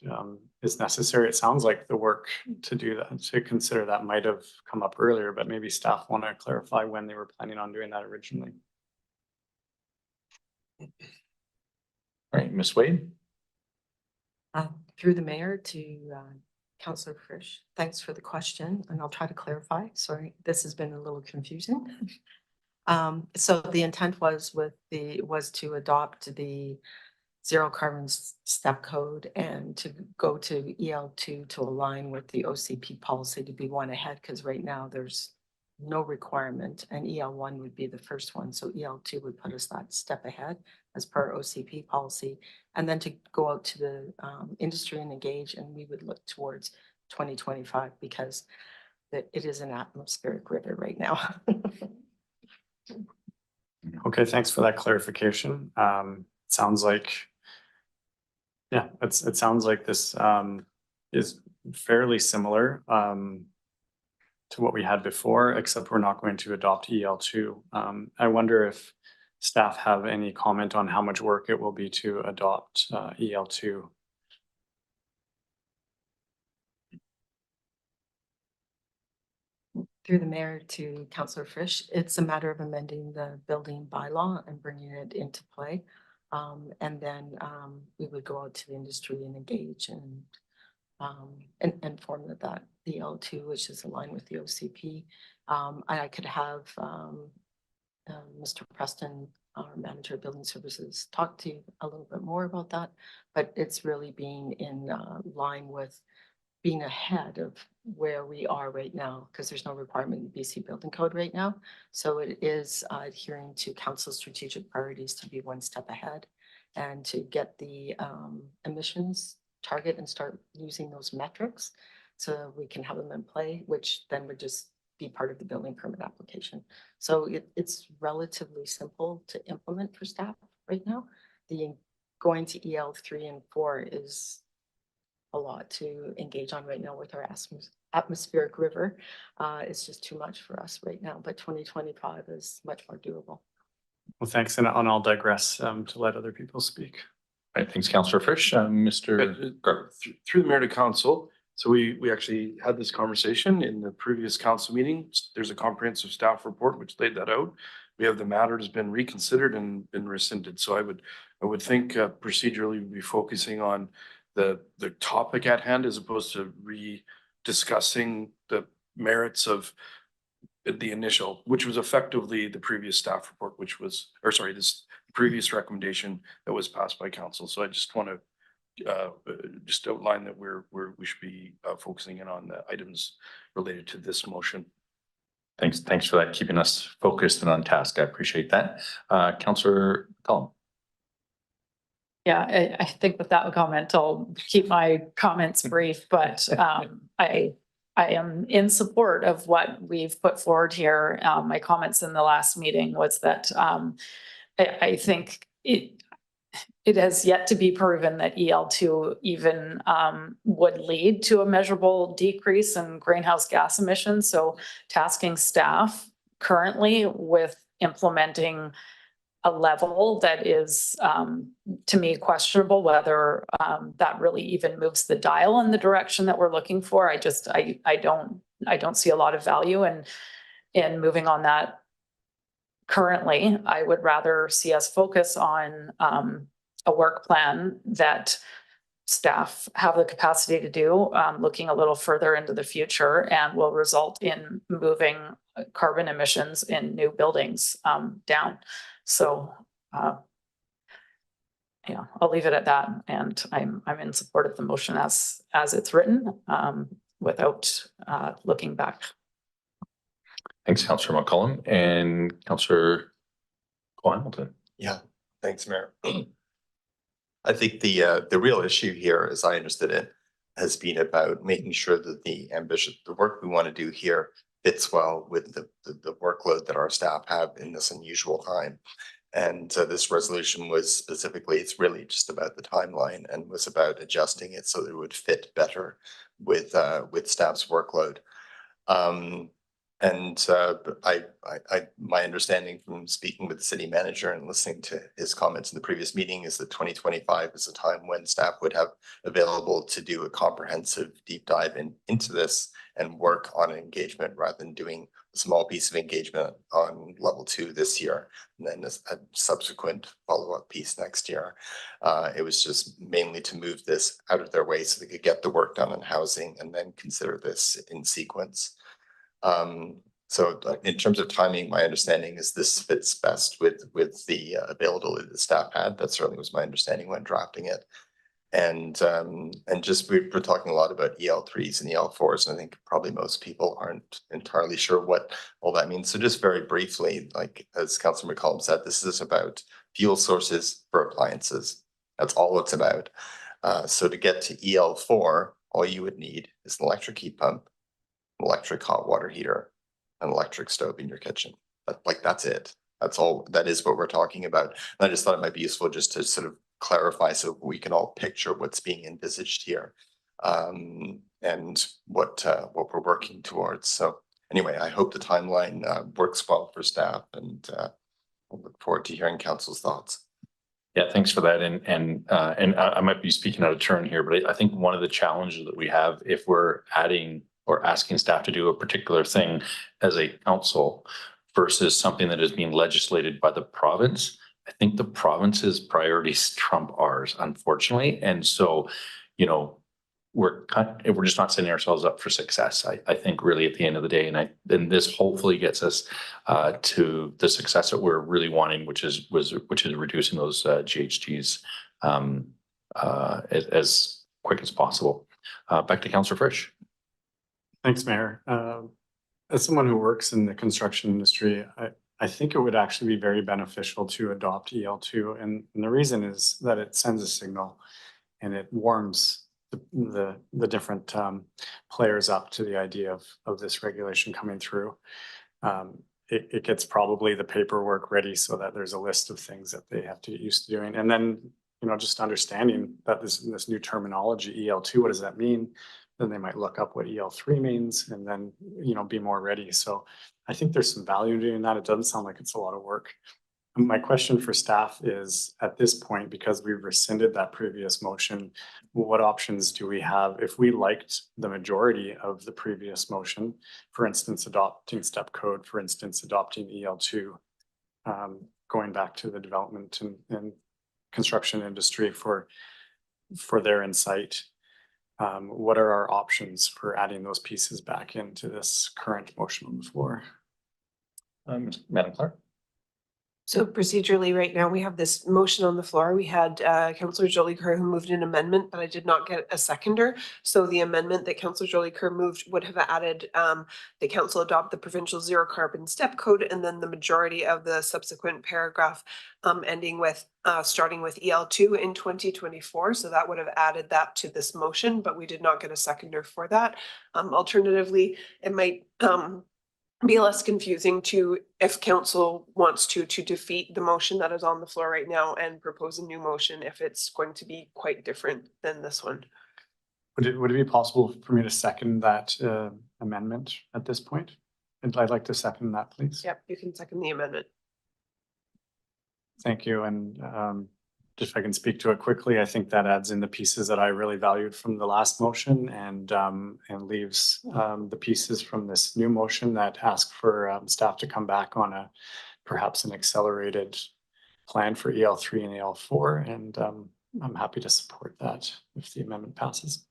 is necessary. It sounds like the work to do that, to consider that, might have come up earlier, but maybe staff want to clarify when they were planning on doing that originally. All right, Ms. Wade. Through the mayor to Councillor Frisch, thanks for the question, and I'll try to clarify. Sorry, this has been a little confusing. So the intent was to adopt the zero carbon step code and to go to EL2 to align with the OCP policy to be one ahead, because right now there's no requirement, and EL1 would be the first one. So EL2 would put us that step ahead as per OCP policy, and then to go out to the industry and engage, and we would look towards 2025 because it is an atmospheric river right now. Okay, thanks for that clarification. Sounds like, yeah, it sounds like this is fairly similar to what we had before, except we're not going to adopt EL2. I wonder if staff have any comment on how much work it will be to adopt EL2. Through the mayor to Councillor Frisch, it's a matter of amending the building bylaw and bringing it into play. And then we would go out to the industry and engage and form that the L2, which is aligned with the OCP. I could have Mr. Preston, our manager of building services, talk to you a little bit more about that, but it's really being in line with being ahead of where we are right now, because there's no requirement in the BC Building Code right now. So it is adhering to council's strategic priorities to be one step ahead and to get the emissions target and start using those metrics so we can have them in play, which then would just be part of the building permit application. So it's relatively simple to implement for staff right now. The going to EL3 and 4 is a lot to engage on right now with our atmospheric river. It's just too much for us right now, but 2025 is much more doable. Well, thanks, and I'll digress to let other people speak. All right, thanks, Councillor Frisch. Mr. Garber. Through the mayor to council. So we actually had this conversation in the previous council meeting. There's a comprehensive staff report which laid that out. We have the matter has been reconsidered and been rescinded. So I would think procedurally we'd be focusing on the topic at hand as opposed to discussing the merits of the initial, which was effectively the previous staff report, which was, or sorry, this previous recommendation that was passed by council. So I just want to just outline that we should be focusing in on the items related to this motion. Thanks for that, keeping us focused and on task. I appreciate that. Councillor McCollum. Yeah, I think with that comment, I'll keep my comments brief, but I am in support of what we've put forward here. My comments in the last meeting was that I think it has yet to be proven that EL2 even would lead to a measurable decrease in greenhouse gas emissions. So tasking staff currently with implementing a level that is, to me, questionable whether that really even moves the dial in the direction that we're looking for. I don't see a lot of value in moving on that currently. I would rather see us focus on a work plan that staff have the capacity to do, looking a little further into the future, and will result in moving carbon emissions in new buildings down. So, yeah, I'll leave it at that. And I'm in support of the motion as it's written, without looking back. Thanks, Councillor McCollum and Councillor Hamilton. Yeah, thanks, Mayor. I think the real issue here, as I understood it, has been about making sure that the work we want to do here fits well with the workload that our staff have in this unusual time. And this resolution was specifically, it's really just about the timeline and was about adjusting it so that it would fit better with staff's workload. My understanding from speaking with the city manager and listening to his comments in the previous meeting is that 2025 is a time when staff would have available to do a comprehensive deep dive into this and work on an engagement rather than doing a small piece of engagement on level 2 this year and then a subsequent follow-up piece next year. It was just mainly to move this out of their way so they could get the work done on housing and then consider this in sequence. So in terms of timing, my understanding is this fits best with the availability the staff had. That certainly was my understanding when drafting it. And just we're talking a lot about EL3s and EL4s, and I think probably most people aren't entirely sure what all that means. So just very briefly, like as Councillor McCollum said, this is about fuel sources for appliances. That's all it's about. So to get to EL4, all you would need is an electric heat pump, an electric hot water heater, an electric stove in your kitchen. That's it. That's all. That is what we're talking about. And I just thought it might be useful just to sort of clarify so we can all picture what's being envisaged here. and what we're working towards. So anyway, I hope the timeline works well for staff, and I look forward to hearing council's thoughts. Yeah, thanks for that. And I might be speaking out of turn here, but I think one of the challenges that we have if we're adding or asking staff to do a particular thing as a council versus something that is being legislated by the province, I think the province's priorities trump ours, unfortunately. And so, you know, we're just not setting ourselves up for success. I think really at the end of the day, and this hopefully gets us to the success that we're really wanting, which is reducing those GHGs as quick as possible. Back to Councillor Frisch. Thanks, Mayor. As someone who works in the construction industry, I think it would actually be very beneficial to adopt EL2. And the reason is that it sends a signal and it warms the different players up to the idea of this regulation coming through. It gets probably the paperwork ready so that there's a list of things that they have to get used to doing. And then, you know, just understanding that this new terminology, EL2, what does that mean? Then they might look up what EL3 means and then, you know, be more ready. So I think there's some value in doing that. It doesn't sound like it's a lot of work. My question for staff is, at this point, because we've rescinded that previous motion, what options do we have if we liked the majority of the previous motion, for instance, adopting step code, for instance, adopting EL2, going back to the development and construction industry for their insight. What are our options for adding those pieces back into this current motion on the floor? Madam Clerk. So procedurally, right now, we have this motion on the floor. We had Councillor Jolicoeur who moved an amendment, but I did not get a seconder. So the amendment that Councillor Jolicoeur moved would have added the council adopt the provincial zero carbon step code, and then the majority of the subsequent paragraph ending with starting with EL2 in 2024. So that would have added that to this motion, but we did not get a seconder for that. Alternatively, it might be less confusing to, if council wants to defeat the motion that is on the floor right now and propose a new motion if it's going to be quite different than this one. Would it be possible for me to second that amendment at this point? And I'd like to second that, please. Yep, you can second the amendment. Thank you. And just if I can speak to it quickly, I think that adds in the pieces that I really valued from the last motion and leaves the pieces from this new motion that ask for staff to come back on perhaps an accelerated plan for EL3 and EL4. And I'm happy to support that if the amendment passes.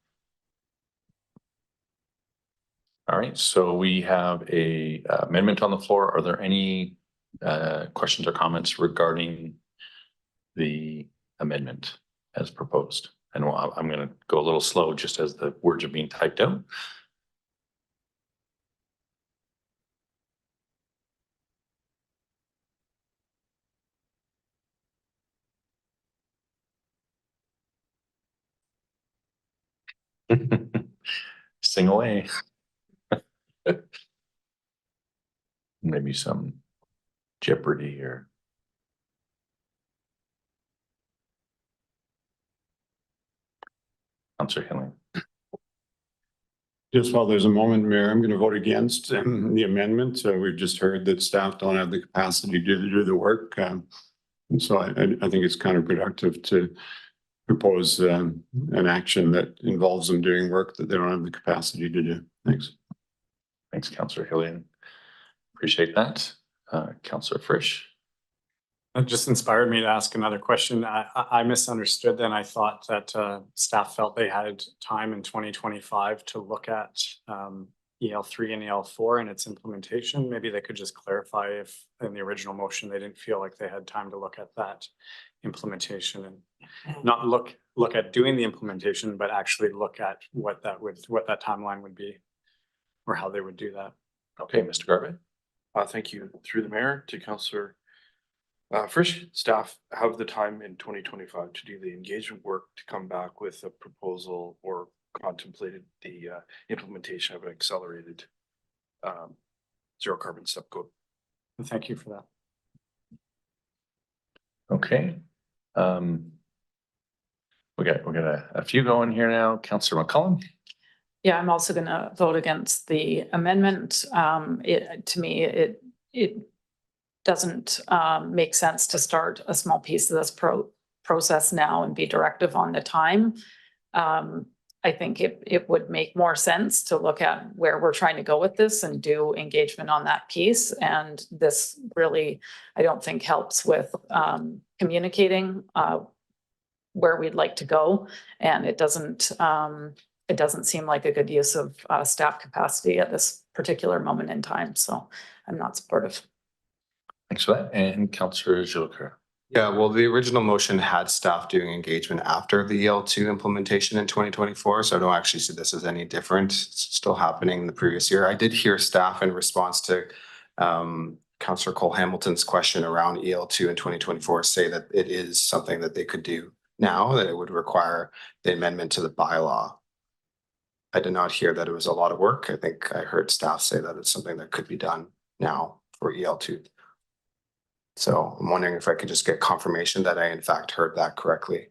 All right, so we have a amendment on the floor. Are there any questions or comments regarding the amendment as proposed? And I'm going to go a little slow just as the words are being typed out. Sing away. Maybe some Jeopardy here. Councillor Hillian. Just while there's a moment, Mayor, I'm going to vote against the amendment. We've just heard that staff don't have the capacity to do the work. And so I think it's counterproductive to propose an action that involves them doing work that they don't have the capacity to do. Thanks. Thanks, Councillor Hillian. Appreciate that. Councillor Frisch. It just inspired me to ask another question. I misunderstood then. I thought that staff felt they had time in 2025 to look at EL3 and EL4 and its implementation. Maybe they could just clarify if in the original motion they didn't feel like they had time to look at that implementation and not look at doing the implementation, but actually look at what that timeline would be or how they would do that. Okay, Mr. Garvey. Thank you. Through the mayor to Councillor Frisch, staff have the time in 2025 to do the engagement work to come back with a proposal or contemplated the implementation of an accelerated zero carbon step code. Thank you for that. Okay. We got a few going here now. Councillor McCullum. Yeah, I'm also gonna vote against the amendment. To me, it doesn't make sense to start a small piece of this process now and be directive on the time. I think it would make more sense to look at where we're trying to go with this and do engagement on that piece. And this really, I don't think helps with communicating where we'd like to go. And it doesn't seem like a good use of staff capacity at this particular moment in time. So I'm not supportive. Thanks for that. And Councillor Joker. Yeah, well, the original motion had staff doing engagement after the EL2 implementation in 2024. So I don't actually see this as any different. It's still happening in the previous year. I did hear staff in response to Councillor Cole Hamilton's question around EL2 in 2024 say that it is something that they could do now, that it would require the amendment to the bylaw. I did not hear that it was a lot of work. I think I heard staff say that it's something that could be done now for EL2. So I'm wondering if I could just get confirmation that I in fact heard that correctly.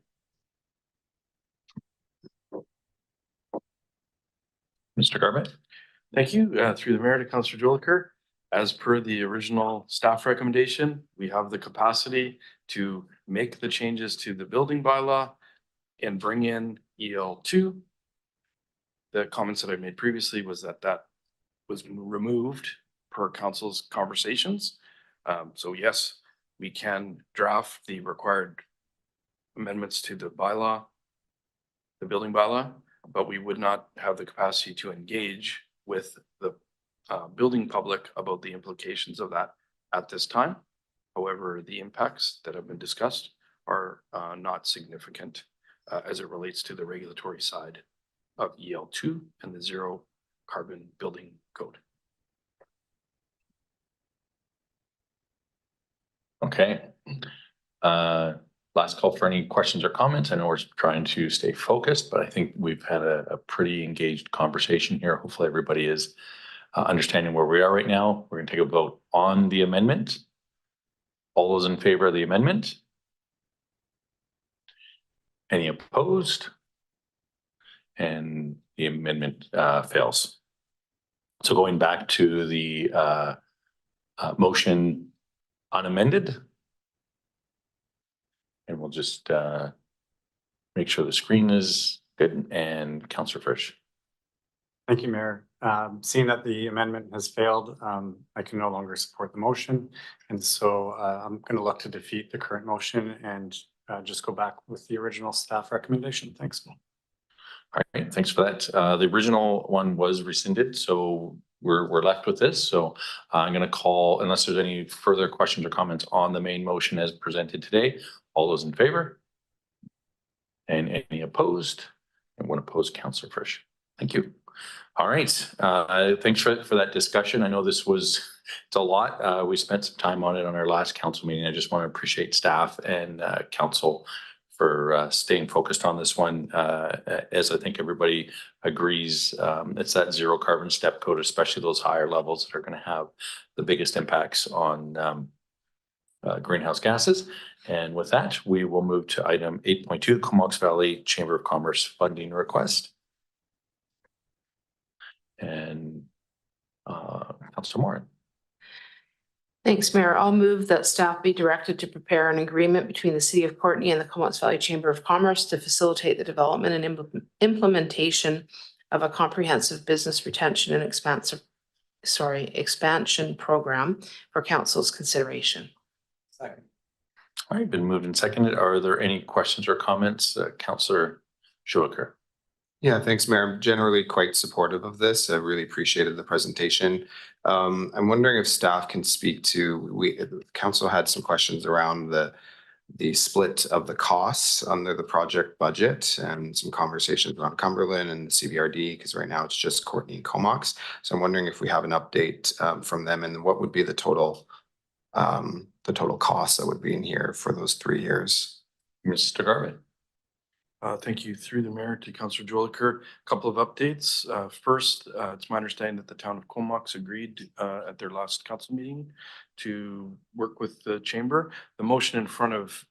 Mr. Garbutt. Thank you. Through the mayor to Councillor Jolicoeur. As per the original staff recommendation, we have the capacity to make the changes to the building bylaw and bring in EL2. The comments that I made previously was that that was removed per council's conversations. So yes, we can draft the required amendments to the bylaw, the building bylaw, but we would not have the capacity to engage with the building public about the implications of that at this time. However, the impacts that have been discussed are not significant as it relates to the regulatory side of EL2 and the zero carbon building code. Okay. Last call for any questions or comments. I know we're trying to stay focused, but I think we've had a pretty engaged conversation here. Hopefully everybody is understanding where we are right now. We're going to take a vote on the amendment. All those in favor of the amendment? Any opposed? And the amendment fails. So going back to the motion unamended. And we'll just make sure the screen is good. And Councillor Frisch. Thank you, Mayor. Seeing that the amendment has failed, I can no longer support the motion. And so I'm going to look to defeat the current motion and just go back with the original staff recommendation. Thanks. All right, thanks for that. The original one was rescinded, so we're left with this. So I'm going to call, unless there's any further questions or comments on the main motion as presented today. All those in favor? And any opposed? And one opposed, Councillor Frisch. Thank you. All right, thanks for that discussion. I know it's a lot. We spent some time on it on our last council meeting. I just want to appreciate staff and council for staying focused on this one. As I think everybody agrees, it's that zero carbon step code, especially those higher levels that are going to have the biggest impacts on greenhouse gases. And with that, we will move to item 8.2, Comox Valley Chamber of Commerce funding request. And Councillor Morin. Thanks, Mayor. I'll move that staff be directed to prepare an agreement between the City of Courtenay and the Comox Valley Chamber of Commerce to facilitate the development and implementation of a comprehensive business retention and expansion program for council's consideration. Second. All right, been moved and seconded. Are there any questions or comments? Councillor Joker. Yeah, thanks, Mayor. I'm generally quite supportive of this. I really appreciated the presentation. I'm wondering if staff can speak to, council had some questions around the split of the costs under the project budget and some conversations around Cumberland and the CBRD, because right now it's just Courtenay and Comox. So I'm wondering if we have an update from them and what would be the total cost that would be in here for those 3 years. Mr. Garbutt. Thank you. Through the mayor to Councillor Jolicoeur. A couple of updates. First, it's my understanding that the town of Comox agreed at their last council meeting to work with the chamber. The motion in front of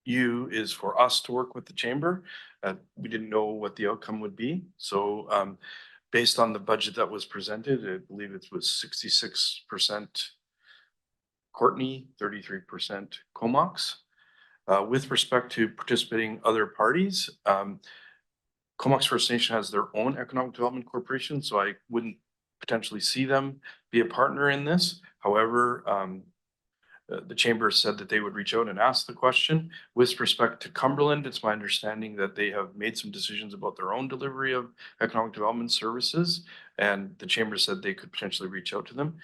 you is for us to work with the chamber. We didn't know what the outcome would be. So based on the budget that was presented, I believe it was 66% Courtney, 33% Comox. With respect to participating other parties, Comox First Nation has their own economic development corporation, so I wouldn't potentially see them be a partner in this. However, the chamber said that they would reach out and ask the question. With respect to Cumberland, it's my understanding that they have made some decisions about their own delivery of economic development services, and the chamber said they could potentially reach out to them.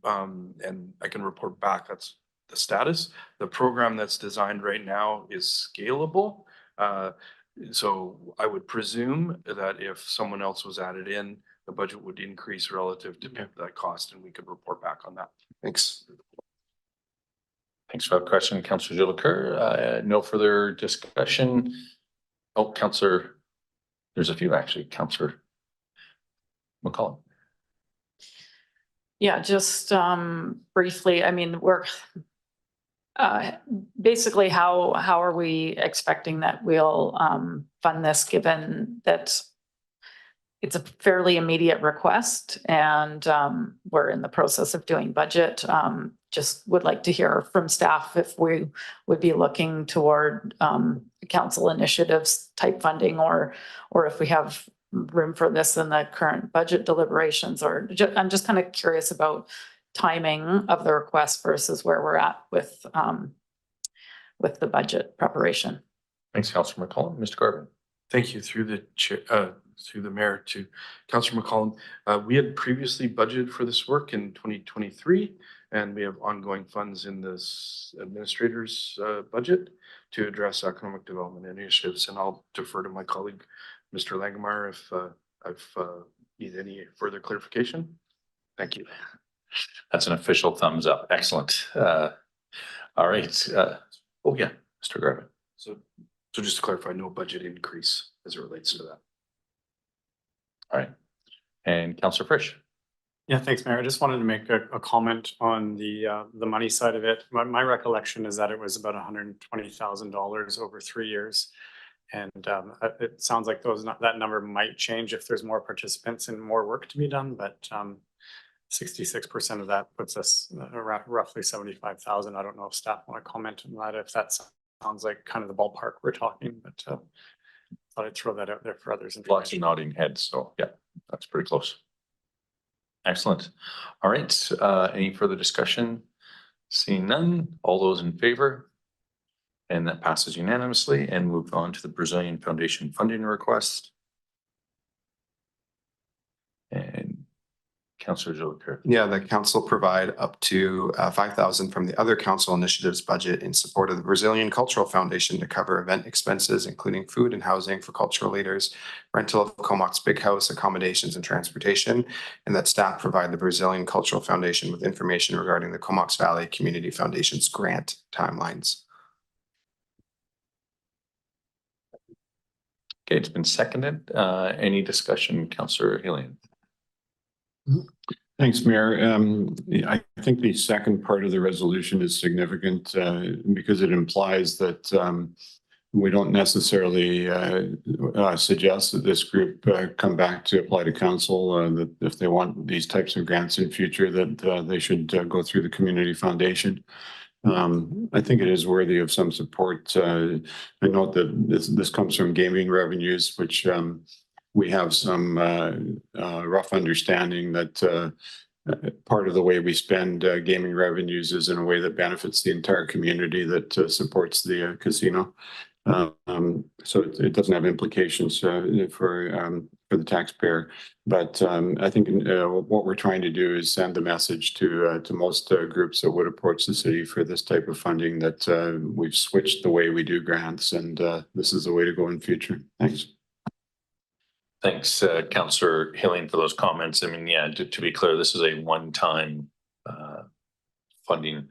And I can report back, that's the status. The program that's designed right now is scalable. So I would presume that if someone else was added in, the budget would increase relative to that cost, and we could report back on that. Thanks. Thanks for that question, Councillor Jolicoeur. No further discussion. Oh, Councillor, there's a few actually. Councillor McCollum. Yeah, just briefly, I mean, we're basically how are we expecting that we'll fund this, given that it's a fairly immediate request and we're in the process of doing budget. Just would like to hear from staff if we would be looking toward council initiatives type funding, or if we have room for this in the current budget deliberations, or I'm just kind of curious about timing of the request versus where we're at with the budget preparation. Thanks, Councillor McCollum. Mr. Garvin. Thank you. Through the chair, through the mayor to Councillor McCollum. We had previously budgeted for this work in 2023, and we have ongoing funds in this administrator's budget to address economic development initiatives. And I'll defer to my colleague, Mr. Langemeier, if I've need any further clarification. Thank you. That's an official thumbs up. Excellent. All right. Oh yeah, Mr. Garvin. So just to clarify, no budget increase as it relates to that. All right. And Councillor Frisch. Yeah, thanks, Mayor. I just wanted to make a comment on the money side of it. My recollection is that it was about $120,000 over 3 years. And it sounds like that number might change if there's more participants and more work to be done, but 66% of that puts us around roughly 75,000. I don't know if staff want to comment on that, if that sounds like kind of the ballpark we're talking, but thought I'd throw that out there for others. Lots of nodding heads. So yeah, that's pretty close. Excellent. All right. Any further discussion? Seeing none, all those in favor? And that passes unanimously, and move on to the Brazilian Foundation funding request. And Councillor Jolicoeur. Yeah, the council provide up to 5,000 from the other council initiatives budget in support of the Brazilian Cultural Foundation to cover event expenses, including food and housing for cultural leaders, rental of Comox Big House, accommodations and transportation, and that staff provide the Brazilian Cultural Foundation with information regarding the Comox Valley Community Foundation's grant timelines. Okay, it's been seconded. Any discussion, Councillor Hillian? Thanks, Mayor. I think the second part of the resolution is significant because it implies that we don't necessarily suggest that this group come back to apply to council, that if they want these types of grants in future, that they should go through the community foundation. I think it is worthy of some support. I note that this comes from gaming revenues, which we have some rough understanding that part of the way we spend gaming revenues is in a way that benefits the entire community that supports the casino. So it doesn't have implications for the taxpayer. But I think what we're trying to do is send a message to most groups that would approach the city for this type of funding that we've switched the way we do grants, and this is the way to go in future. Thanks. Thanks, Councillor Hillian, for those comments. I mean, yeah, to be clear, this is a one-time funding.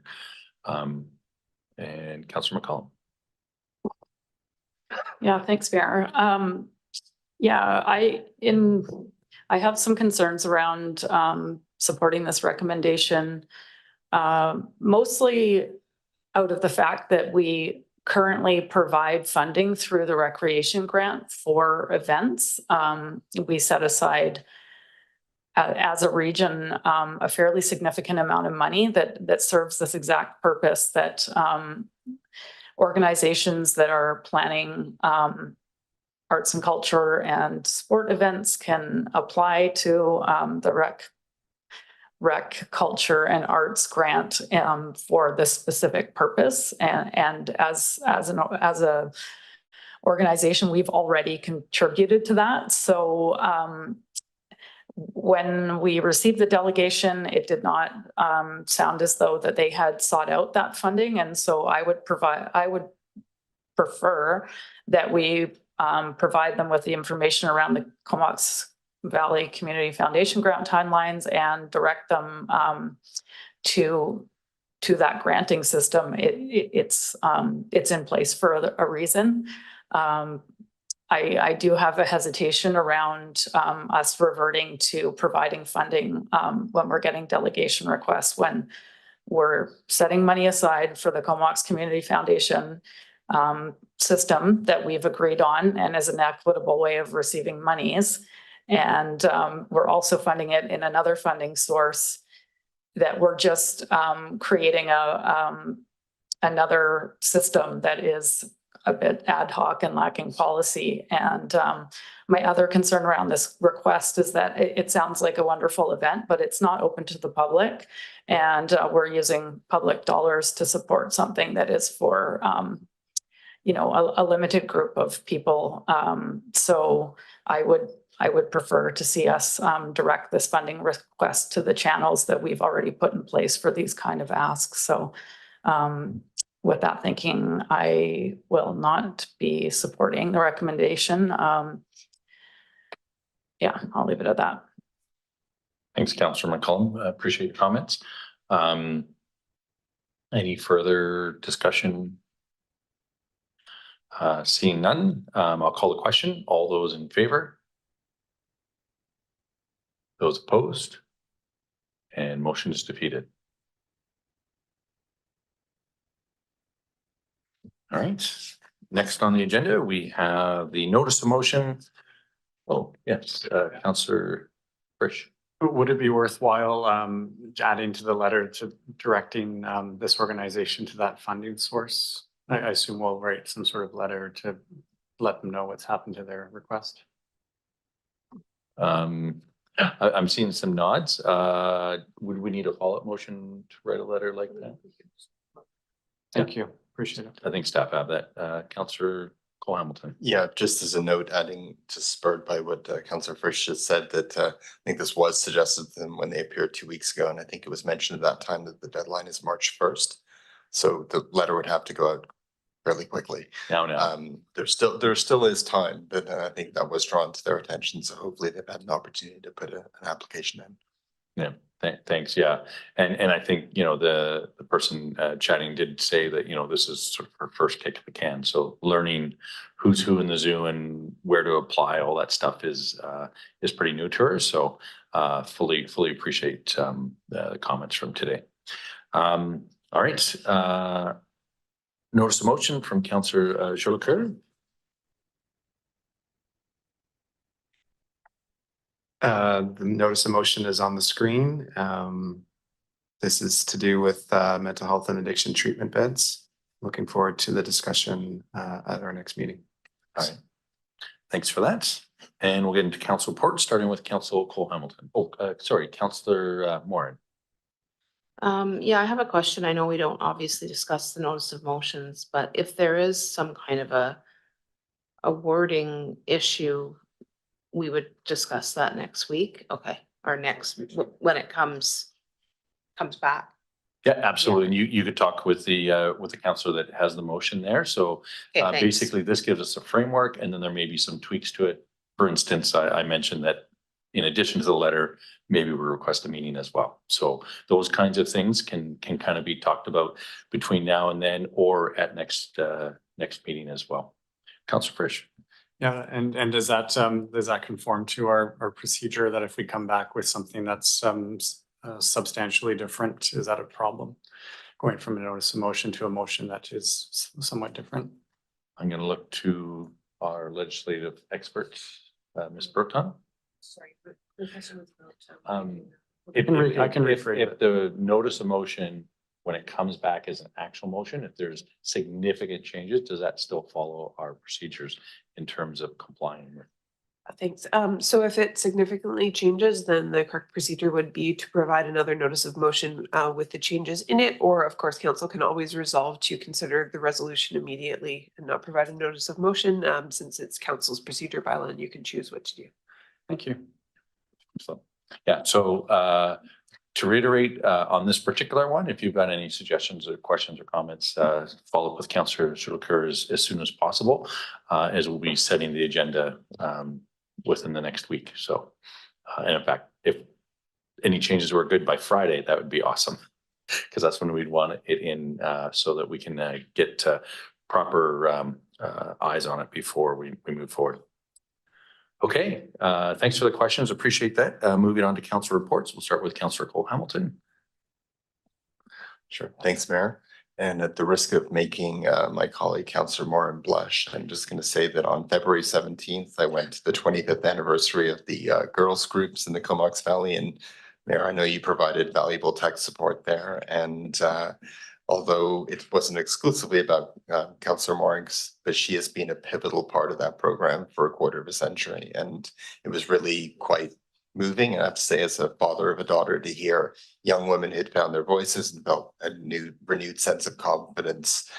And Councillor McCollum. Yeah, thanks, Mayor. Yeah, I have some concerns around supporting this recommendation, mostly out of the fact that we currently provide funding through the recreation grant for events. We set aside as a region, a fairly significant amount of money that serves this exact purpose, that organizations that are planning arts and culture and sport events can apply to the rec culture and arts grant for this specific purpose. And as a organization, we've already contributed to that. So when we received the delegation, it did not sound as though that they had sought out that funding. And so I would prefer that we provide them with the information around the Comox Valley Community Foundation grant timelines and direct them to that granting system. It's in place for a reason. I do have a hesitation around us reverting to providing funding when we're getting delegation requests, when we're setting money aside for the Comox Community Foundation system that we've agreed on and as an equitable way of receiving monies. And we're also funding it in another funding source that we're just creating another system that is a bit ad hoc and lacking policy. And my other concern around this request is that it sounds like a wonderful event, but it's not open to the public. And we're using public dollars to support something that is for, a limited group of people. So I would prefer to see us direct this funding request to the channels that we've already put in place for these kind of asks. So with that thinking, I will not be supporting the recommendation. Yeah, I'll leave it at that. Thanks, Councillor McCollum. Appreciate your comments. Any further discussion? Seeing none, I'll call the question. All those in favor? Those opposed? And motion is defeated. All right. Next on the agenda, we have the notice of motion. Oh, yes, Councillor Frisch. Would it be worthwhile adding to the letter to directing this organization to that funding source? I assume we'll write some sort of letter to let them know what's happened to their request. I'm seeing some nods. Would we need a follow-up motion to write a letter like that? Thank you. Appreciate it. I think staff have that. Councillor Cole Hamilton. Yeah, just as a note, adding to spurred by what Councillor Frisch just said, that I think this was suggested to them when they appeared 2 weeks ago, and I think it was mentioned at that time that the deadline is March 1st. So the letter would have to go out fairly quickly. Now. There still is time, but I think that was drawn to their attention. So hopefully they've had an opportunity to put an application in. Yeah, thanks. Yeah. And I think, the person chatting did say that, this is sort of her first kick at the can. So learning who's who in the zoo and where to apply, all that stuff is pretty new to her. So fully appreciate the comments from today. All right. Notice of motion from Councillor Jolicoeur. The notice of motion is on the screen. This is to do with mental health and addiction treatment beds. Looking forward to the discussion at our next meeting. All right. Thanks for that. And we'll get into council reports, starting with Councillor Cole Hamilton. Councillor Morin. Yeah, I have a question. I know we don't obviously discuss the notice of motions, but if there is some kind of a wording issue, we would discuss that next week. Okay, or next, when it comes back. Yeah, absolutely. And you could talk with the councillor that has the motion there. So Okay, thanks. basically this gives us a framework, and then there may be some tweaks to it. For instance, I mentioned that in addition to the letter, maybe we request a meeting as well. So those kinds of things can kind of be talked about between now and then, or at next meeting as well. Councillor Frisch. Yeah, and does that conform to our procedure, that if we come back with something that's substantially different, is that a problem? Going from a notice of motion to a motion that is somewhat different? I'm going to look to our legislative expert, Ms. Broton. Sorry, If, I can rephrase if the notice of motion, when it comes back as an actual motion, if there's significant changes, does that still follow our procedures in terms of complying with? Thanks. So if it significantly changes, then the correct procedure would be to provide another notice of motion with the changes in it. Or of course, council can always resolve to consider the resolution immediately and not provide a notice of motion since it's council's procedure bylaw and you can choose what to do. Thank you. So, yeah, so to reiterate on this particular one, if you've got any suggestions or questions or comments, follow up with Councillor Jolicur as soon as possible, as we'll be setting the agenda within the next week. So, and in fact, if any changes were good by Friday, that would be awesome, because that's when we'd want it in so that we can get proper eyes on it before we move forward. Okay, thanks for the questions. Appreciate that. Moving on to council reports. We'll start with Councillor Cole Hamilton. Sure. Thanks, Mayor. And at the risk of making my colleague Councillor Morin blush, I'm just going to say that on February 17th, I went to the 25th anniversary of the girls groups in the Comox Valley. And Mayor, I know you provided valuable tech support there. And although it wasn't exclusively about Councillor Morin's, but she has been a pivotal part of that program for a quarter of a century. And it was really quite moving, and I have to say, as a father of a daughter, to hear young women who'd found their voices and felt a renewed sense of confidence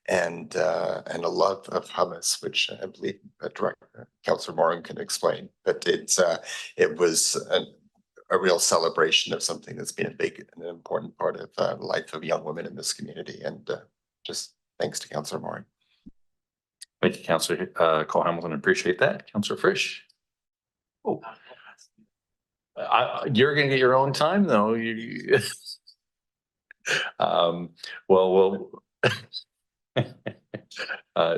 and a love of hummus, which I believe Director Councillor Morin can explain. But it was a real celebration of something that's been a big and an important part of the life of young women in this community. And just thanks to Councillor Morin. Thank you, Councillor Cole Hamilton. Appreciate that. Councillor Frisch. Oh. You're going to get your own time, though. Well,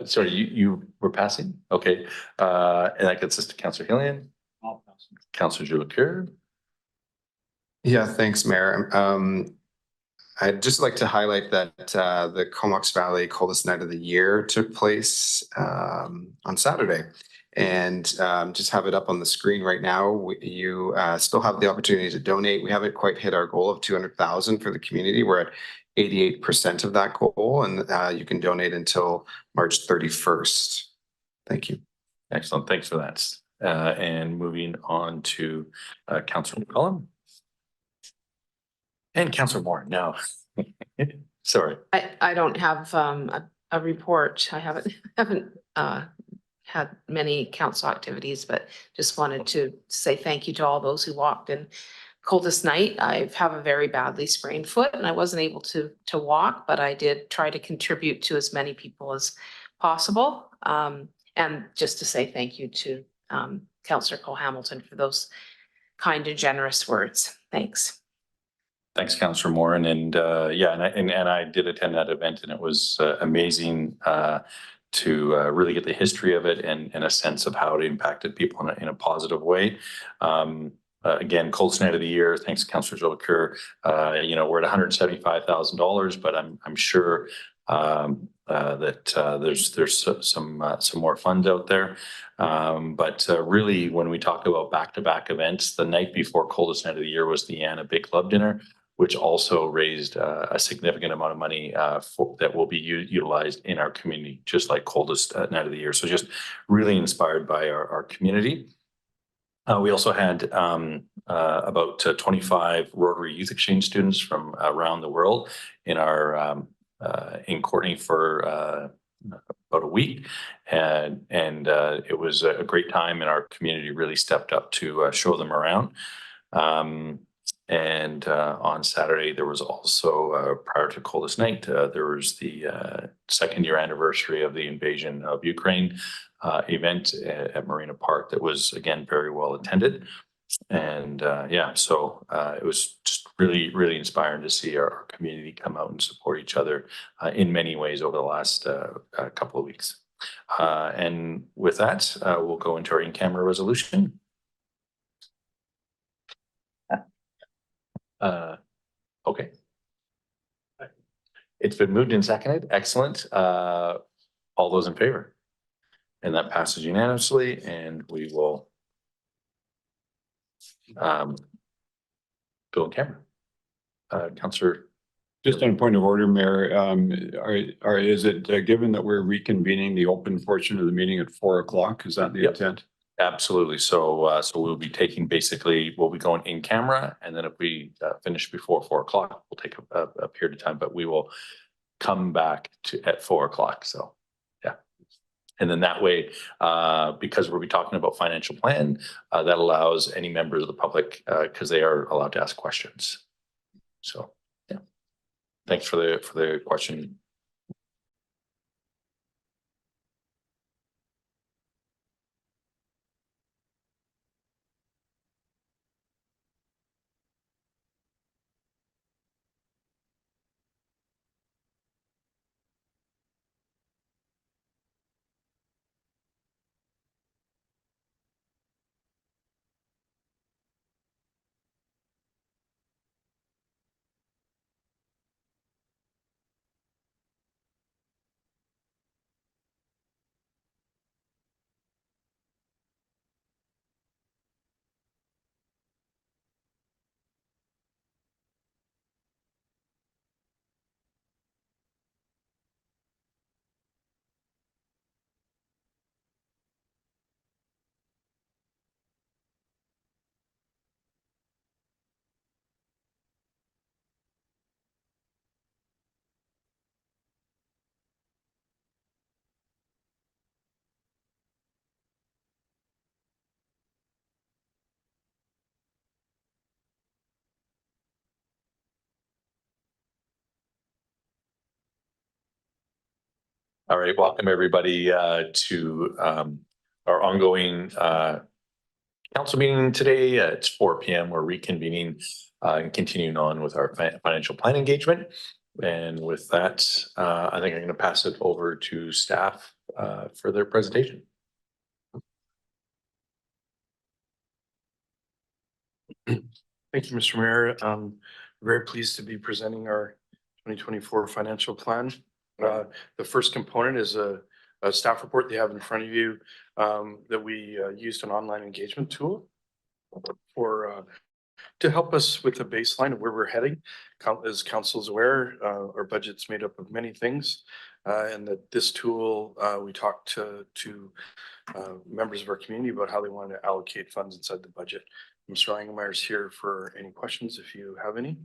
sorry, you were passing? Okay. And that gets us to Councillor Hillian. Councillor Jolicur. Yeah, thanks, Mayor. I'd just like to highlight that the Comox Valley Coldest Night of the Year took place on Saturday. And just have it up on the screen right now. You still have the opportunity to donate. We haven't quite hit our goal of 200,000 for the community. We're at 88% of that goal, and you can donate until March 31st. Thank you. Excellent. Thanks for that. And moving on to Councillor McCollum. And Councillor Moore now. Sorry. I don't have a report. I haven't had many council activities, but just wanted to say thank you to all those who walked. And coldest night, I have a very badly sprained foot and I wasn't able to walk, but I did try to contribute to as many people as possible. And just to say thank you to Councillor Cole Hamilton for those kind and generous words. Thanks. Thanks, Councillor Morin. And yeah, and I did attend that event, and it was amazing to really get the history of it and a sense of how it impacted people in a positive way. Again, coldest night of the year. Thanks, Councillor Jolicur. We're at $175,000, but I'm sure that there's some more funds out there. But really, when we talk about back-to-back events, the night before coldest night of the year was the Anna Big Club dinner, which also raised a significant amount of money that will be utilized in our community, just like coldest night of the year. So just really inspired by our community. We also had about 25 Rotary Youth Exchange students from around the world in our in Courtenay for about a week, and it was a great time, and our community really stepped up to show them around. And on Saturday, there was also, prior to coldest night, there was the second year anniversary of the invasion of Ukraine event at Marina Park that was, again, very well attended. And yeah, so it was just really, really inspiring to see our community come out and support each other in many ways over the last couple of weeks. And with that, we'll go into our in-camera resolution. Okay. It's been moved and seconded. Excellent. All those in favor? And that passes unanimously, and we will Bill and Cameron. Counselor. Just on a point of order, Mayor, is it given that we're reconvening the open portion of the meeting at 4 o'clock? Is that the Yep. intent? Absolutely. So we'll be taking we'll be going in camera, and then if we finish before 4 o'clock, we'll take a period of time, but we will come back at 4 o'clock. So, yeah. And then that way, because we'll be talking about financial plan, that allows any members of the public, because they are allowed to ask questions. So, yeah. Thanks for the question. All right, welcome everybody to our ongoing council meeting today. It's 4 p.m. We're reconvening and continuing on with our financial plan engagement. And with that, I think I'm going to pass it over to staff for their presentation. Thank you, Mr. Mayor. Very pleased to be presenting our 2024 financial plan. The first component is a staff report they have in front of you that we used an online engagement tool to help us with the baseline of where we're heading. As council's aware, our budget's made up of many things, and that this tool, we talked to members of our community about how they want to allocate funds inside the budget. Mr. Langemeyer's here for any questions if you have any.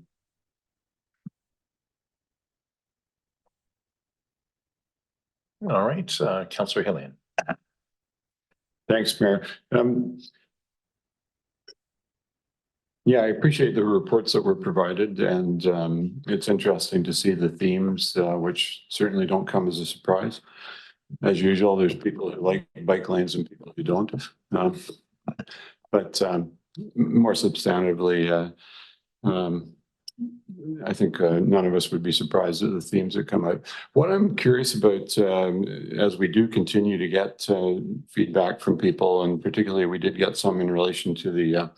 All right, Councillor Hillian. Thanks, Mayor. Yeah, I appreciate the reports that were provided, and it's interesting to see the themes, which certainly don't come as a surprise. As usual, there's people who like bike lanes and people who don't. But more substantively, I think none of us would be surprised at the themes that come out. What I'm curious about, as we do continue to get feedback from people, and particularly we did get some in relation to the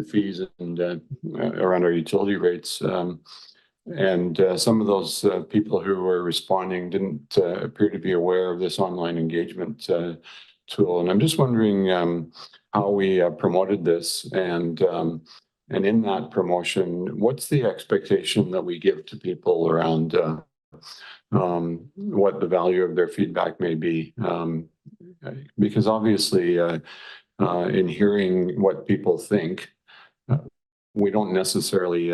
fees and around our utility rates. And some of those people who were responding didn't appear to be aware of this online engagement tool. And I'm just wondering how we promoted this, and in that promotion, what's the expectation that we give to people around what the value of their feedback may be? Because obviously, in hearing what people think, we don't necessarily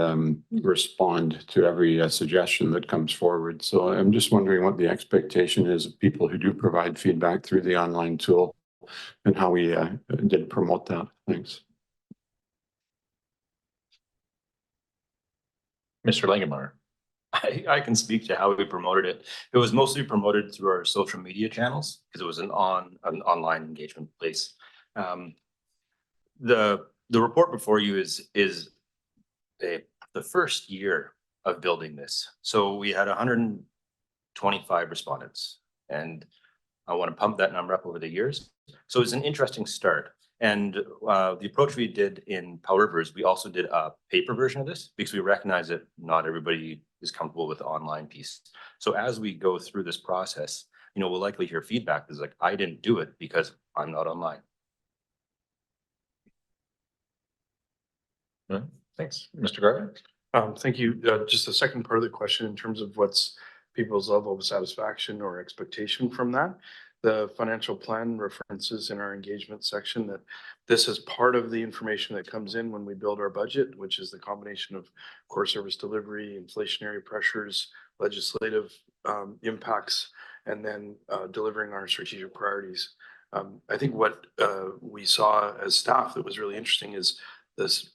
respond to every suggestion that comes forward. So I'm just wondering what the expectation is of people who do provide feedback through the online tool and how we did promote that. Thanks. Mr. Langemeyer. I can speak to how we promoted it. It was mostly promoted through our social media channels because it was an online engagement place. The report before you is the first year of building this. So we had 125 respondents, and I want to pump that number up over the years. So it's an interesting start. And the approach we did in Powell River is we also did a paper version of this because we recognize that not everybody is comfortable with the online piece. So as we go through this process, we'll likely hear feedback that's like, I didn't do it because I'm not online. Thanks. Mr. Garvin? Thank you. Just the second part of the question in terms of what's people's level of satisfaction or expectation from that. The financial plan references in our engagement section that this is part of the information that comes in when we build our budget, which is the combination of core service delivery, inflationary pressures, legislative impacts, and then delivering our strategic priorities. I think what we saw as staff that was really interesting is this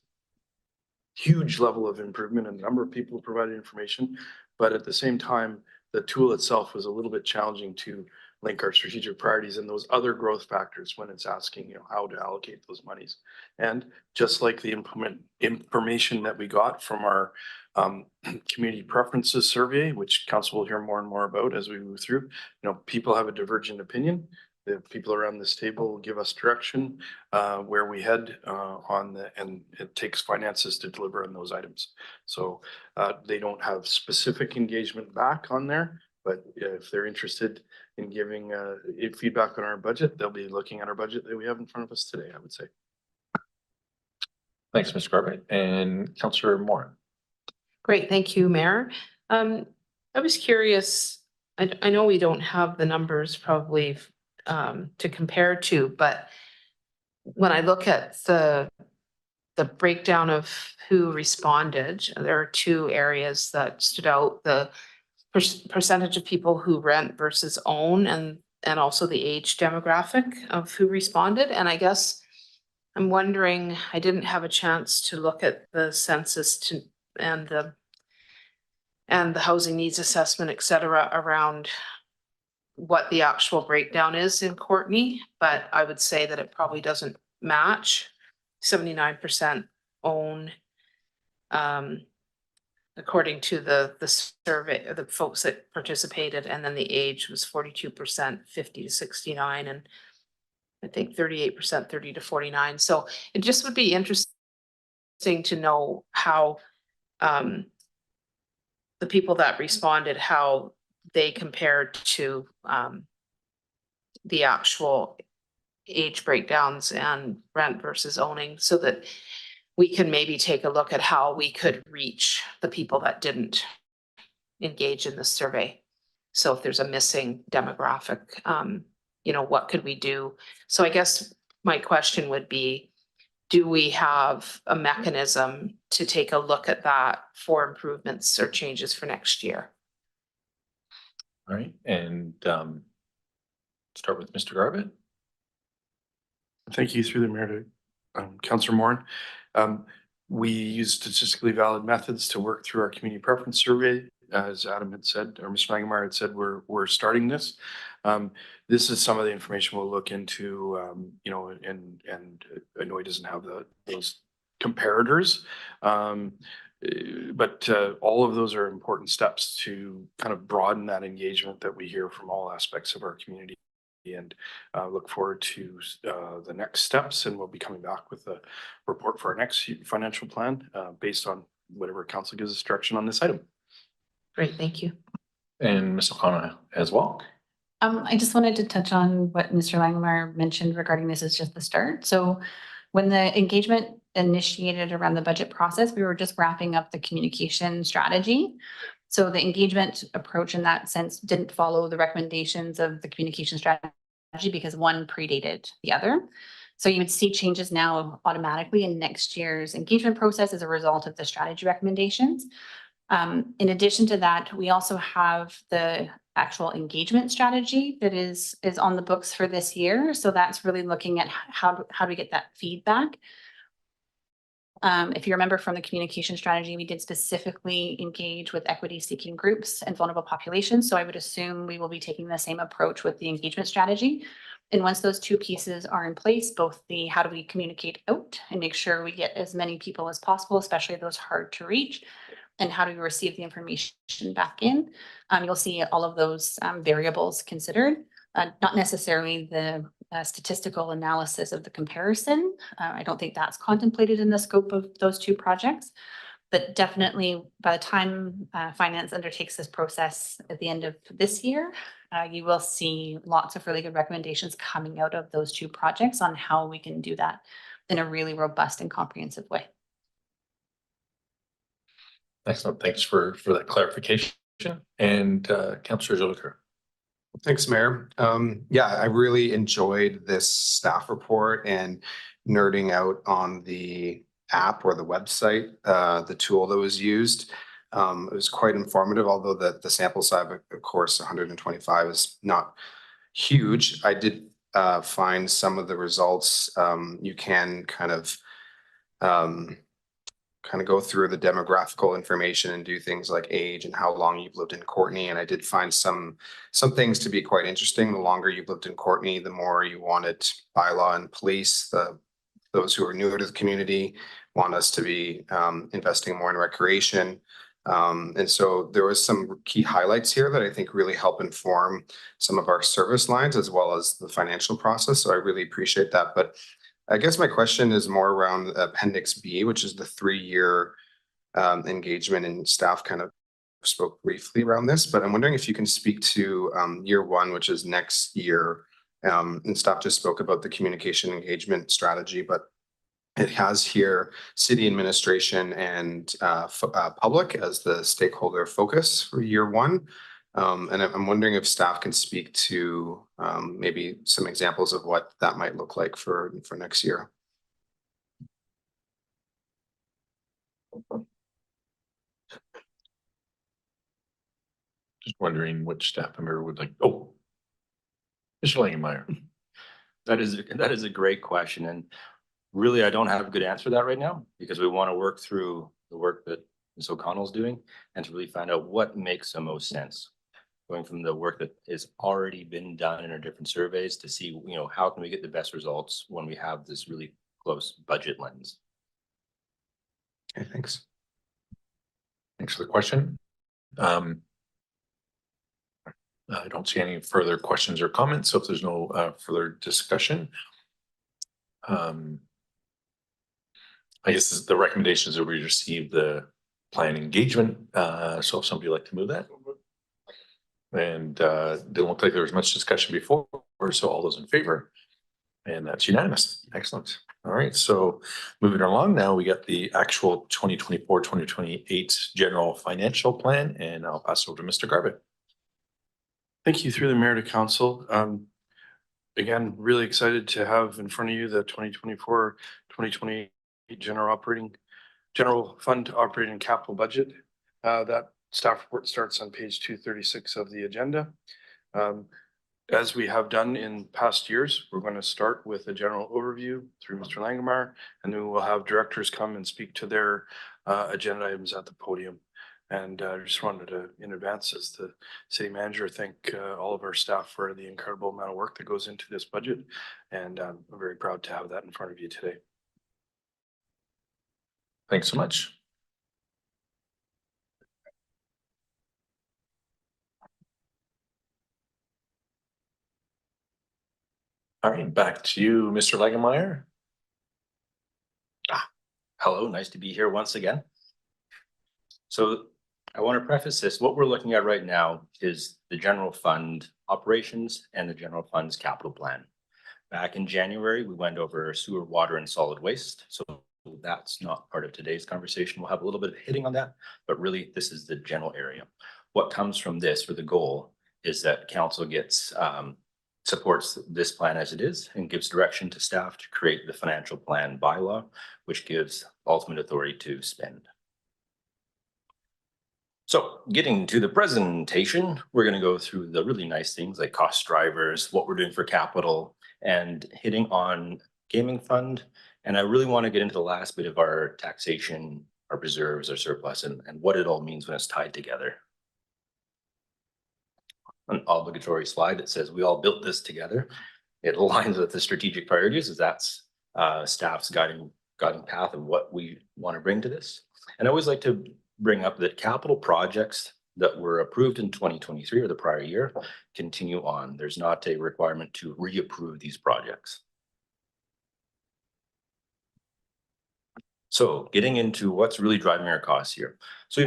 huge level of improvement and number of people who provided information, but at the same time, the tool itself was a little bit challenging to link our strategic priorities and those other growth factors when it's asking, how to allocate those monies. And just like the information that we got from our community preferences survey, which council will hear more and more about as we move through, people have a divergent opinion. The people around this table give us direction where we head and it takes finances to deliver on those items. So they don't have specific engagement back on there, but if they're interested in giving feedback on our budget, they'll be looking at our budget that we have in front of us today, I would say. Thanks, Mr. Garvin. And Councillor Moore. Great, thank you, Mayor. I was curious, I know we don't have the numbers probably to compare to, but when I look at the breakdown of who responded, there are two areas that stood out: the percentage of people who rent versus own, and also the age demographic of who responded. And I guess I'm wondering, I didn't have a chance to look at the census and the housing needs assessment, et cetera, around what the actual breakdown is in Courtenay, but I would say that it probably doesn't match. 79% own, according to the survey, the folks that participated, and then the age was 42%, 50 to 69, and I think 38%, 30 to 49. So it just would be interesting to know how the people that responded, how they compared to the actual age breakdowns and rent versus owning, so that we can maybe take a look at how we could reach the people that didn't engage in the survey. So if there's a missing demographic, what could we do? So I guess my question would be, do we have a mechanism to take a look at that for improvements or changes for next year? All right, and start with Mr. Garvin. Thank you through the mayor to Councillor Moore. We use statistically valid methods to work through our community preference survey. As Adam had said, or Mr. Langemeier had said, we're starting this. This is some of the information we'll look into, and I know he doesn't have those comparators, but all of those are important steps to kind of broaden that engagement that we hear from all aspects of our community. And look forward to the next steps, and we'll be coming back with a report for our next financial plan based on whatever council gives us direction on this item. Great, thank you. And Ms. O'Connor as well. I just wanted to touch on what Mr. Langemeier mentioned regarding this is just the start. So when the engagement initiated around the budget process, we were just wrapping up the communication strategy. So the engagement approach in that sense didn't follow the recommendations of the communication strategy because one predated the other. So you would see changes now automatically in next year's engagement process as a result of the strategy recommendations. In addition to that, we also have the actual engagement strategy that is on the books for this year. So that's really looking at how do we get that feedback. If you remember from the communication strategy, we did specifically engage with equity seeking groups and vulnerable populations. So I would assume we will be taking the same approach with the engagement strategy. And once those two pieces are in place, both the how do we communicate out and make sure we get as many people as possible, especially those hard to reach, and how do we receive the information back in, you'll see all of those variables considered, not necessarily the statistical analysis of the comparison. I don't think that's contemplated in the scope of those two projects, but definitely by the time finance undertakes this process at the end of this year, you will see lots of really good recommendations coming out of those two projects on how we can do that in a really robust and comprehensive way. Excellent. Thanks for that clarification. And Councillor Zolliker. Thanks, Mayor. Yeah, I really enjoyed this staff report and nerding out on the app or the website, the tool that was used. It was quite informative, although the sample size, of course, 125 is not huge. I did find some of the results. You can kind of go through the demographical information and do things like age and how long you've lived in Courtenay. And I did find some things to be quite interesting. The longer you've lived in Courtenay, the more you wanted bylaw and police. Those who are newer to the community want us to be investing more in recreation. And so there was some key highlights here that I think really help inform some of our service lines as well as the financial process. So I really appreciate that. But I guess my question is more around Appendix B, which is the 3-year engagement, and staff kind of spoke briefly around this, but I'm wondering if you can speak to year 1, which is next year. And staff just spoke about the communication engagement strategy, but it has here city administration and public as the stakeholder focus for year 1. And I'm wondering if staff can speak to maybe some examples of what that might look like for next year. Just wondering which staff member would like, oh, Mr. Langenmeyer. That is a great question. And really, I don't have a good answer to that right now because we want to work through the work that Ms. O'Connell's doing and to really find out what makes the most sense. Going from the work that has already been done in our different surveys to see, how can we get the best results when we have this really close budget lens. Okay, thanks. Thanks for the question. I don't see any further questions or comments, so if there's no further discussion, I guess the recommendations that we receive the plan engagement. So if somebody would like to move that. And didn't look like there was much discussion before, so all those in favor, and that's unanimous. Excellent. All right, so moving along now, we got the actual 2024-2028 general financial plan, and I'll pass over to Mr. Garvin. Thank you, through the mayor to council. Again, really excited to have in front of you the 2024-2028 general fund operating capital budget. That staff report starts on page 236 of the agenda. As we have done in past years, we're going to start with a general overview through Mr. Langemeier, and then we'll have directors come and speak to their agenda items at the podium. And I just wanted to, in advance, as the city manager, thank all of our staff for the incredible amount of work that goes into this budget. And I'm very proud to have that in front of you today. Thanks so much. All right, back to you, Mr. Langemeier. Hello, nice to be here once again. So I want to preface this. What we're looking at right now is the general fund operations and the general fund's capital plan. Back in January, we went over sewer, water, and solid waste. So that's not part of today's conversation. We'll have a little bit of hitting on that, but really this is the general area. What comes from this, for the goal, is that council gets supports this plan as it is and gives direction to staff to create the financial plan bylaw, which gives ultimate authority to spend. So getting to the presentation, we're going to go through the really nice things like cost drivers, what we're doing for capital, and hitting on gaming fund. And I really want to get into the last bit of our taxation, our reserves, our surplus, and what it all means when it's tied together. An obligatory slide that says we all built this together. It aligns with the strategic priorities, as that's staff's guiding path of what we want to bring to this. And I always like to bring up that capital projects that were approved in 2023 or the prior year continue on. There's not a requirement to reapprove these projects. So getting into what's really driving our costs here. So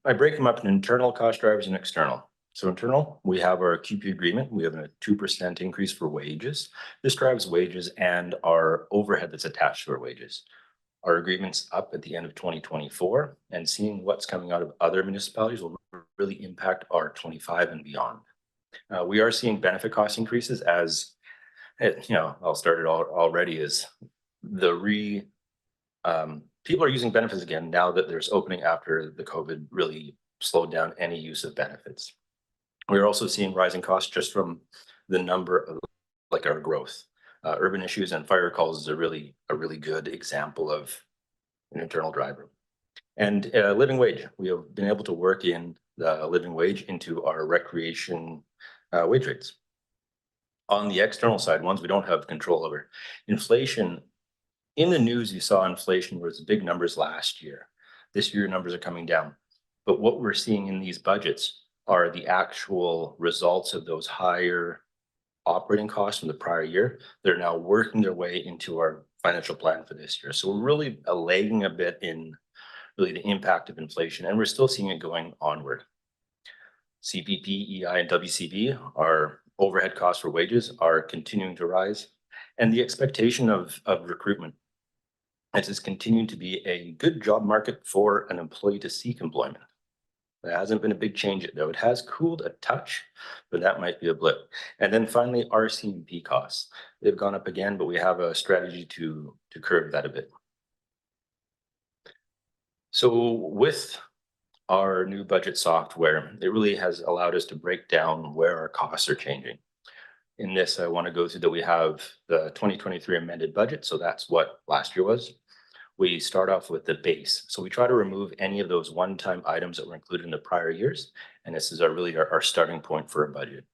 I break them up in internal cost drivers and external. So internal, we have our QP agreement. We have a 2% increase for wages. This drives wages and our overhead that's attached to our wages. our agreements up at the end of 2024, and seeing what's coming out of other municipalities will really impact our 25 and beyond. We are seeing benefit cost increases as, I'll start it already is people are using benefits again now that there's opening after the COVID really slowed down any use of benefits. We're also seeing rising costs just from the number of our growth. Urban issues and fire calls is a really good example of an internal driver. And living wage, we have been able to work in the living wage into our recreation wage rates. On the external side, ones we don't have control over, inflation. In the news, you saw inflation was big numbers last year. This year, numbers are coming down. But what we're seeing in these budgets are the actual results of those higher operating costs from the prior year. They're now working their way into our financial plan for this year. So we're really lagging a bit in really the impact of inflation, and we're still seeing it going onward. CPP, EI, and WCB, our overhead costs for wages, are continuing to rise. And the expectation of recruitment. It is continuing to be a good job market for an employee to seek employment. There hasn't been a big change yet, though. It has cooled a touch, but that might be a blip. And then finally, RCMP costs. They've gone up again, but we have a strategy to curb that a bit. So with our new budget software, it really has allowed us to break down where our costs are changing. In this, I want to go through that we have the 2023 amended budget. So that's what last year was. We start off with the base. So we try to remove any of those one-time items that were included in the prior years. And this is our starting point for a budget.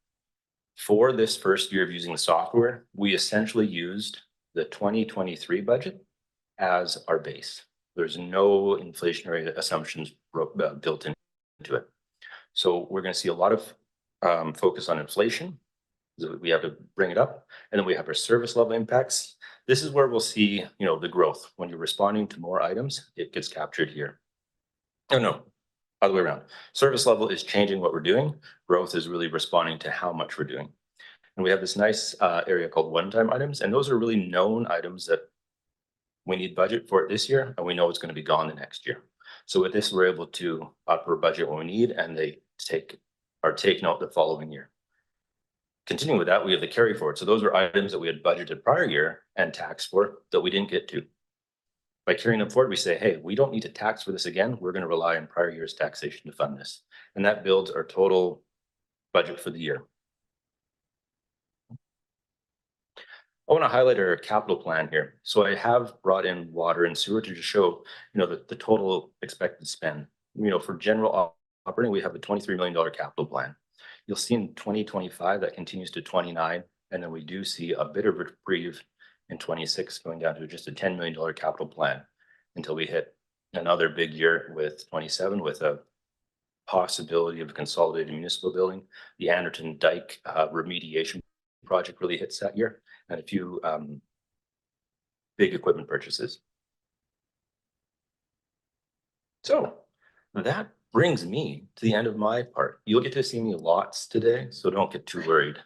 For this first year of using the software, we essentially used the 2023 budget as our base. There's no inflationary assumptions built into it. So we're going to see a lot of focus on inflation. We have to bring it up. And then we have our service level impacts. This is where we'll see, the growth. When you're responding to more items, it gets captured here. Oh, no, other way around. Service level is changing what we're doing. Growth is really responding to how much we're doing. And we have this nice area called one-time items. And those are really known items that we need budget for it this year, and we know it's going to be gone the next year. So with this, we're able to upper budget when we need, and they are taken out the following year. Continuing with that, we have the carry forward. So those are items that we had budgeted prior year and taxed for that we didn't get to. By carrying them forward, we say, hey, we don't need to tax for this again. We're going to rely on prior year's taxation to fund this. And that builds our total budget for the year. I want to highlight our capital plan here. So I have brought in water and sewer to just show, the total expected spend. For general operating, we have a $23 million capital plan. You'll see in 2025 that continues to 29, and then we do see a bit of reprieve in 26 going down to just a $10 million capital plan until we hit another big year with 27 with a possibility of consolidated municipal building. The Anderton Dike remediation project really hits that year, and a few big equipment purchases. So that brings me to the end of my part. You'll get to see me lots today, so don't get too worried.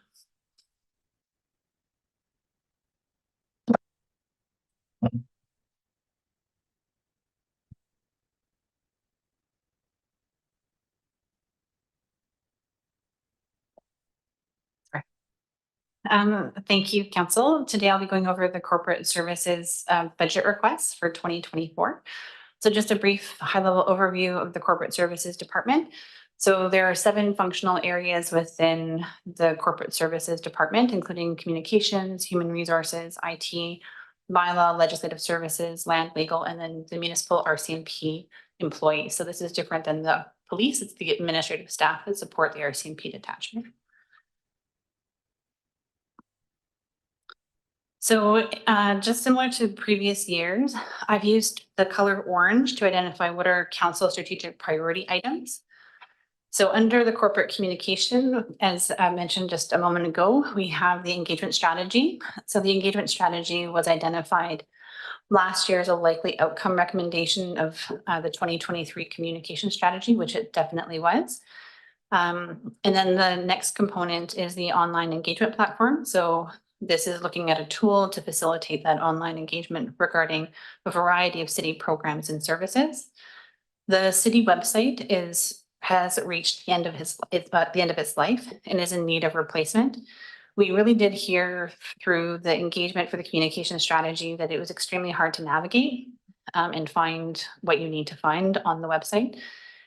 Thank you, Council. Today I'll be going over the corporate services budget requests for 2024. So just a brief high-level overview of the corporate services department. So there are 7 functional areas within the corporate services department, including communications, human resources, IT, bylaw, legislative services, land, legal, and then the municipal RCMP employees. So this is different than the police. It's the administrative staff that support the RCMP detachment. So just similar to previous years, I've used the color orange to identify what are council strategic priority items. So under the corporate communication, as I mentioned just a moment ago, we have the engagement strategy. So the engagement strategy was identified last year as a likely outcome recommendation of the 2023 communication strategy, which it definitely was. And then the next component is the online engagement platform. So This is looking at a tool to facilitate that online engagement regarding a variety of city programs and services. The city website has reached the end of it's about the end of its life and is in need of replacement. We really did hear through the engagement for the communication strategy that it was extremely hard to navigate and find what you need to find on the website.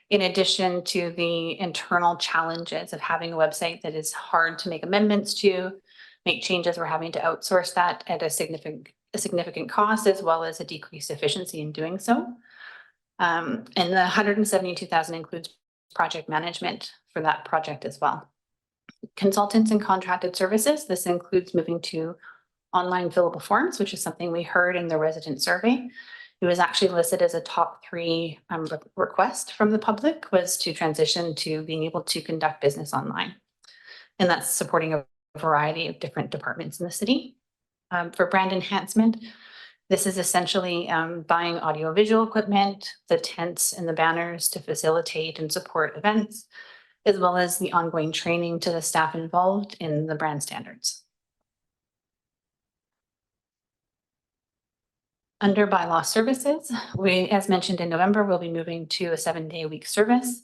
In addition to the internal challenges of having a website that is hard to make amendments to, make changes, we're having to outsource that at a significant cost, as well as a decreased efficiency in doing so. And the 172,000 includes project management for that project as well. Consultants and contracted services, this includes moving to online fillable forms, which is something we heard in the resident survey. It was actually listed as a top 3 request from the public, was to transition to being able to conduct business online. And that's supporting a variety of different departments in the city. For brand enhancement, this is essentially buying audiovisual equipment, the tents and the banners to facilitate and support events, as well as the ongoing training to the staff involved in the brand standards. Under bylaw services, as mentioned in November, we'll be moving to a 7-day-a-week service.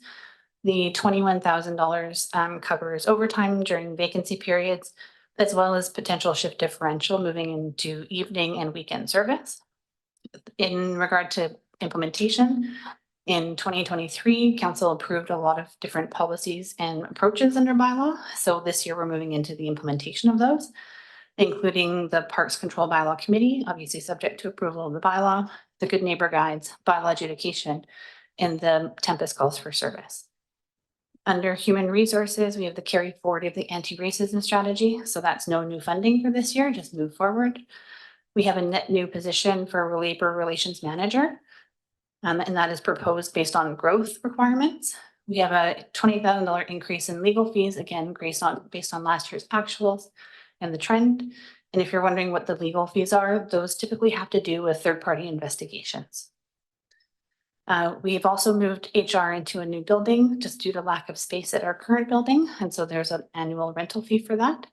The $21,000 covers overtime during vacancy periods, as well as potential shift differential moving into evening and weekend service. In regard to implementation, in 2023, council approved a lot of different policies and approaches under bylaw. So this year we're moving into the implementation of those, including the Parks Control Bylaw Committee, obviously subject to approval of the bylaw, the Good Neighbor Guides, bylaw adjudication, and the Tempest Calls for Service. Under human resources, we have the carry forward of the anti-racism strategy. So that's no new funding for this year, just move forward. We have a net new position for a labor relations manager, and that is proposed based on growth requirements. We have a $20,000 increase in legal fees, again, based on last year's actuals and the trend. And if you're wondering what the legal fees are, those typically have to do with third-party investigations. We've also moved HR into a new building just due to lack of space at our current building. And so there's an annual rental fee for that.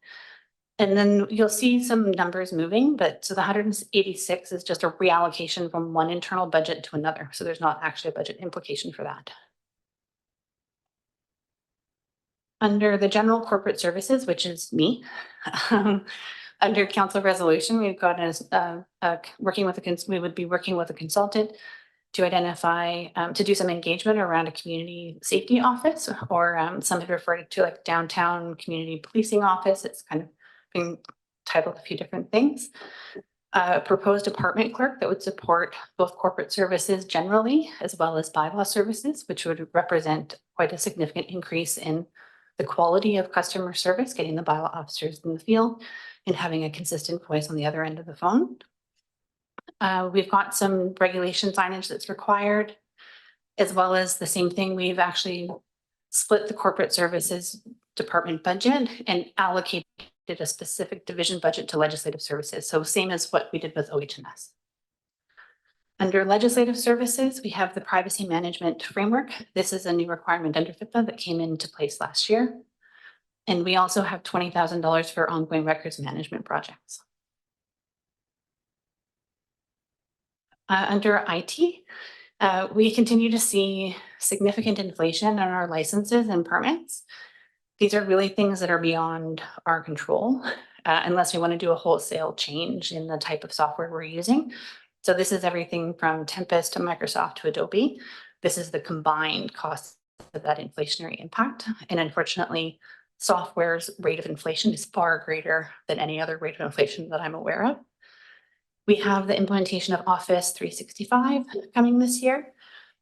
And then you'll see some numbers moving, but so the 186 is just a reallocation from one internal budget to another. So there's not actually a budget implication for that. Under the general corporate services, which is me, under council resolution, we've got we would be working with a consultant to identify, to do some engagement around a community safety office, or some have referred to like downtown community policing office. It's kind of been titled a few different things. Proposed department clerk that would support both corporate services generally, as well as bylaw services, which would represent quite a significant increase in the quality of customer service, getting the bylaw officers in the field and having a consistent voice on the other end of the phone. We've got some regulation signage that's required, as well as the same thing. We've actually split the corporate services department budget and allocated a specific division budget to legislative services. So same as what we did with OHS. Under legislative services, we have the privacy management framework. This is a new requirement under FIPPA that came into place last year. And we also have $20,000 for ongoing records management projects. Under IT, we continue to see significant inflation on our licenses and permits. These are really things that are beyond our control, unless we want to do a wholesale change in the type of software we're using. So this is everything from Tempest to Microsoft to Adobe. This is the combined cost of that inflationary impact. And unfortunately, software's rate of inflation is far greater than any other rate of inflation that I'm aware of. We have the implementation of Office 365 coming this year,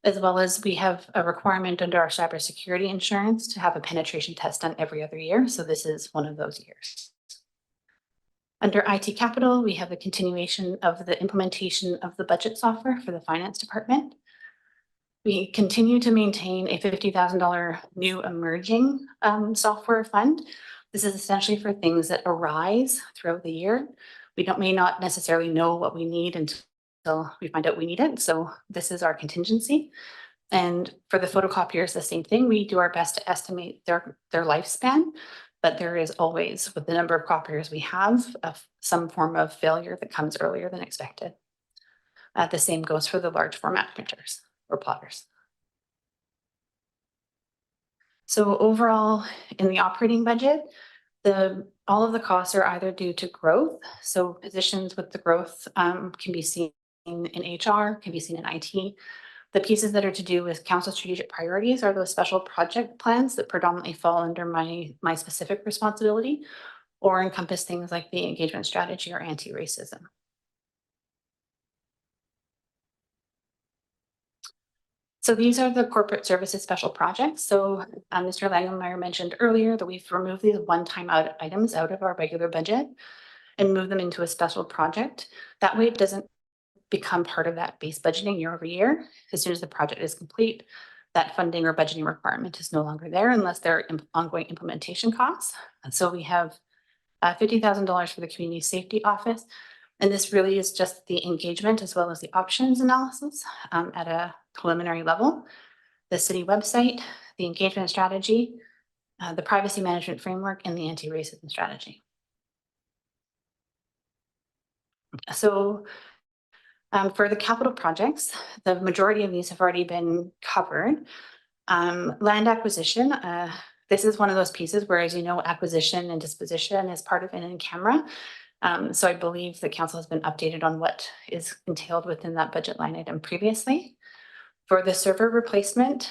as well as we have a requirement under our cybersecurity insurance to have a penetration test done every other year. So this is one of those years. Under IT capital, we have the continuation of the implementation of the budget software for the finance department. We continue to maintain a $50,000 new emerging software fund. This is essentially for things that arise throughout the year. We may not necessarily know what we need until we find out we need it. So this is our contingency. And for the photocopiers, the same thing. We do our best to estimate their lifespan. But there is always, with the number of copiers we have, some form of failure that comes earlier than expected. The same goes for the large format printers or plotters. So overall, in the operating budget, all of the costs are either due to growth. So positions with the growth can be seen in HR, can be seen in IT. The pieces that are to do with council strategic priorities are those special project plans that predominantly fall under my specific responsibility, or encompass things like the engagement strategy or anti-racism. So these are the corporate services special projects. So Mr. Langenmeyer mentioned earlier that we've removed these one-time items out of our regular budget and moved them into a special project. That way it doesn't become part of that base budgeting year over year. As soon as the project is complete, that funding or budgeting requirement is no longer there unless there are ongoing implementation costs. And so we have $50,000 for the community safety office. And this really is just the engagement as well as the options analysis at a preliminary level. The city website, the engagement strategy, the privacy management framework, and the anti-racism strategy. So for the capital projects, the majority of these have already been covered. Land acquisition, this is one of those pieces where, as you know, acquisition and disposition is part of an in-camera. So I believe the council has been updated on what is entailed within that budget line item previously. For the server replacement,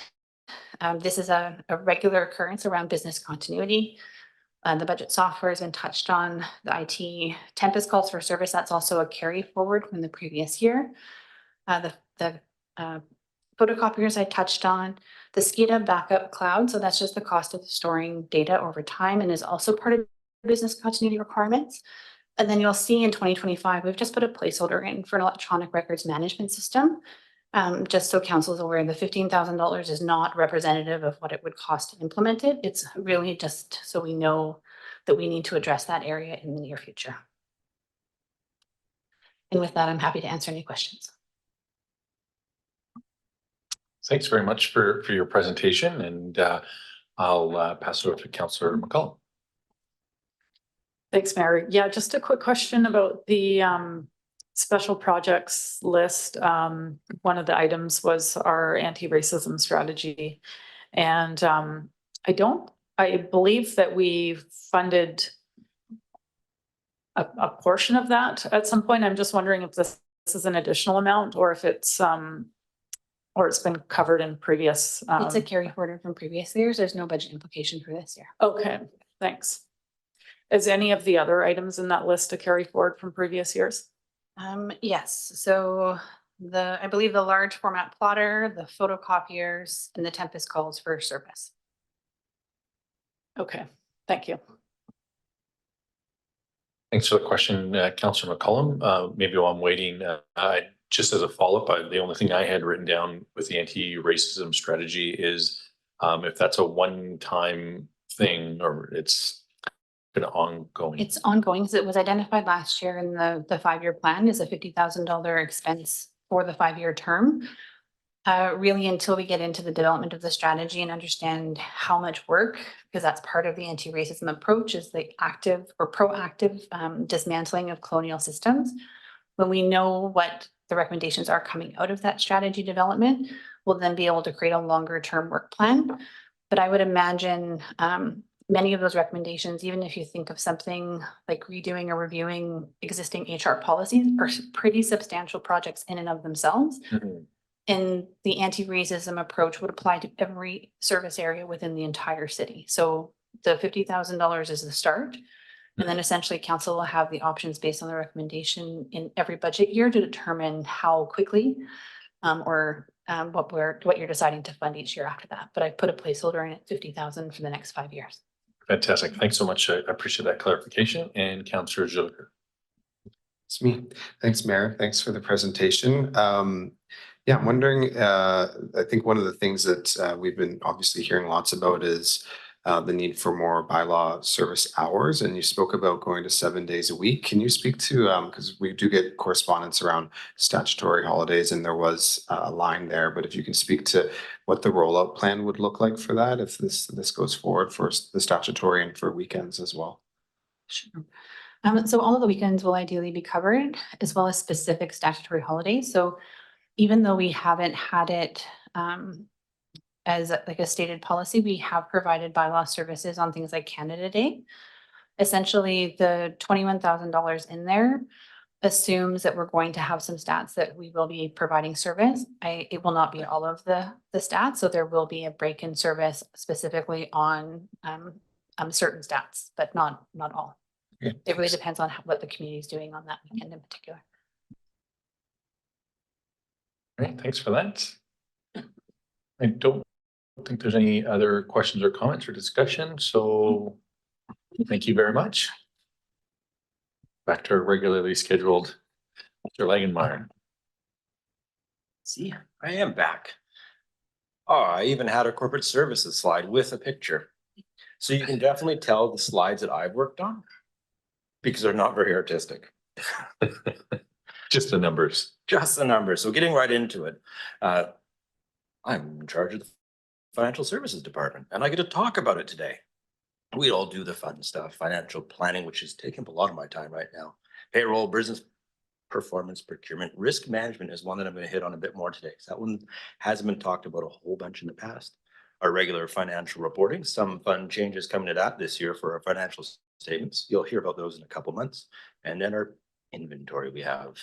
this is a regular occurrence around business continuity. The budget software has been touched on. The IT Tempest calls for service. That's also a carry forward from the previous year. The photocopiers I touched on. The SCADA backup cloud. So that's just the cost of storing data over time and is also part of business continuity requirements. And then you'll see in 2025, we've just put a placeholder in for an electronic records management system. Just so council is aware, the $15,000 is not representative of what it would cost to implement it. It's really just so we know that we need to address that area in the near future. And with that, I'm happy to answer any questions. Thanks very much for your presentation, and I'll pass it over to Councillor McCollum. Thanks, Mayor. Yeah, just a quick question about the special projects list. One of the items was our anti-racism strategy. And I believe that we funded a portion of that at some point. I'm just wondering if this is an additional amount or if it's been covered in previous. It's a carry forward from previous years. There's no budget implication for this year. Okay, thanks. Is any of the other items in that list a carry forward from previous years? Yes, so I believe the large format plotter, the photocopiers, and the Tempest calls for service. Okay, thank you. Thanks for the question, Councillor McCollum. Maybe while I'm waiting, just as a follow-up, the only thing I had written down with the anti-racism strategy is if that's a one-time thing or it's been ongoing. It's ongoing because it was identified last year in the 5-year plan as a $50,000 expense for the 5-year term. Really until we get into the development of the strategy and understand how much work, because that's part of the anti-racism approach, is the active or proactive dismantling of colonial systems. When we know what the recommendations are coming out of that strategy development, we'll then be able to create a longer term work plan. But I would imagine many of those recommendations, even if you think of something like redoing or reviewing existing HR policies, are pretty substantial projects in and of themselves. Mm-hmm. And the anti-racism approach would apply to every service area within the entire city. So the $50,000 is the start. And then essentially council will have the options based on the recommendation in every budget year to determine how quickly or what you're deciding to fund each year after that. But I put a placeholder in at $50,000 for the next 5 years. Fantastic. Thanks so much. I appreciate that clarification. And Councillor Jolicoeur. It's me. Thanks, Mayor. Thanks for the presentation. Yeah, I'm wondering, I think one of the things that we've been obviously hearing lots about is the need for more bylaw service hours, and you spoke about going to 7 days a week. Can you speak to, because we do get correspondence around statutory holidays and there was a line there, but if you can speak to what the rollout plan would look like for that, if this goes forward for the statutory and for weekends as well? Sure. So all of the weekends will ideally be covered, as well as specific statutory holidays. So even though we haven't had it as like a stated policy, we have provided bylaw services on things like Canada Day. Essentially, the $21,000 in there assumes that we're going to have some stats that we will be providing service. It will not be all of the stats, so there will be a break in service specifically on certain stats, but not all. Okay, It really depends on what the community is doing on that weekend in particular. Great, thanks for that. I don't think there's any other questions or comments or discussion, so thank you very much. Back to our regularly scheduled Mr. Langenmeyer. See, I am back. Oh, I even had a corporate services slide with a picture. So you can definitely tell the slides that I've worked on because they're not very artistic. Just the numbers. Just the numbers. So getting right into it. I'm in charge of the financial services department and I get to talk about it today. We all do the fun stuff, financial planning, which is taking up a lot of my time right now. Payroll, business performance, procurement, risk management is one that I'm going to hit on a bit more today, because that one hasn't been talked about a whole bunch in the past. Our regular financial reporting, some fun changes coming to that this year for our financial statements. You'll hear about those in a couple months. And then our inventory we have.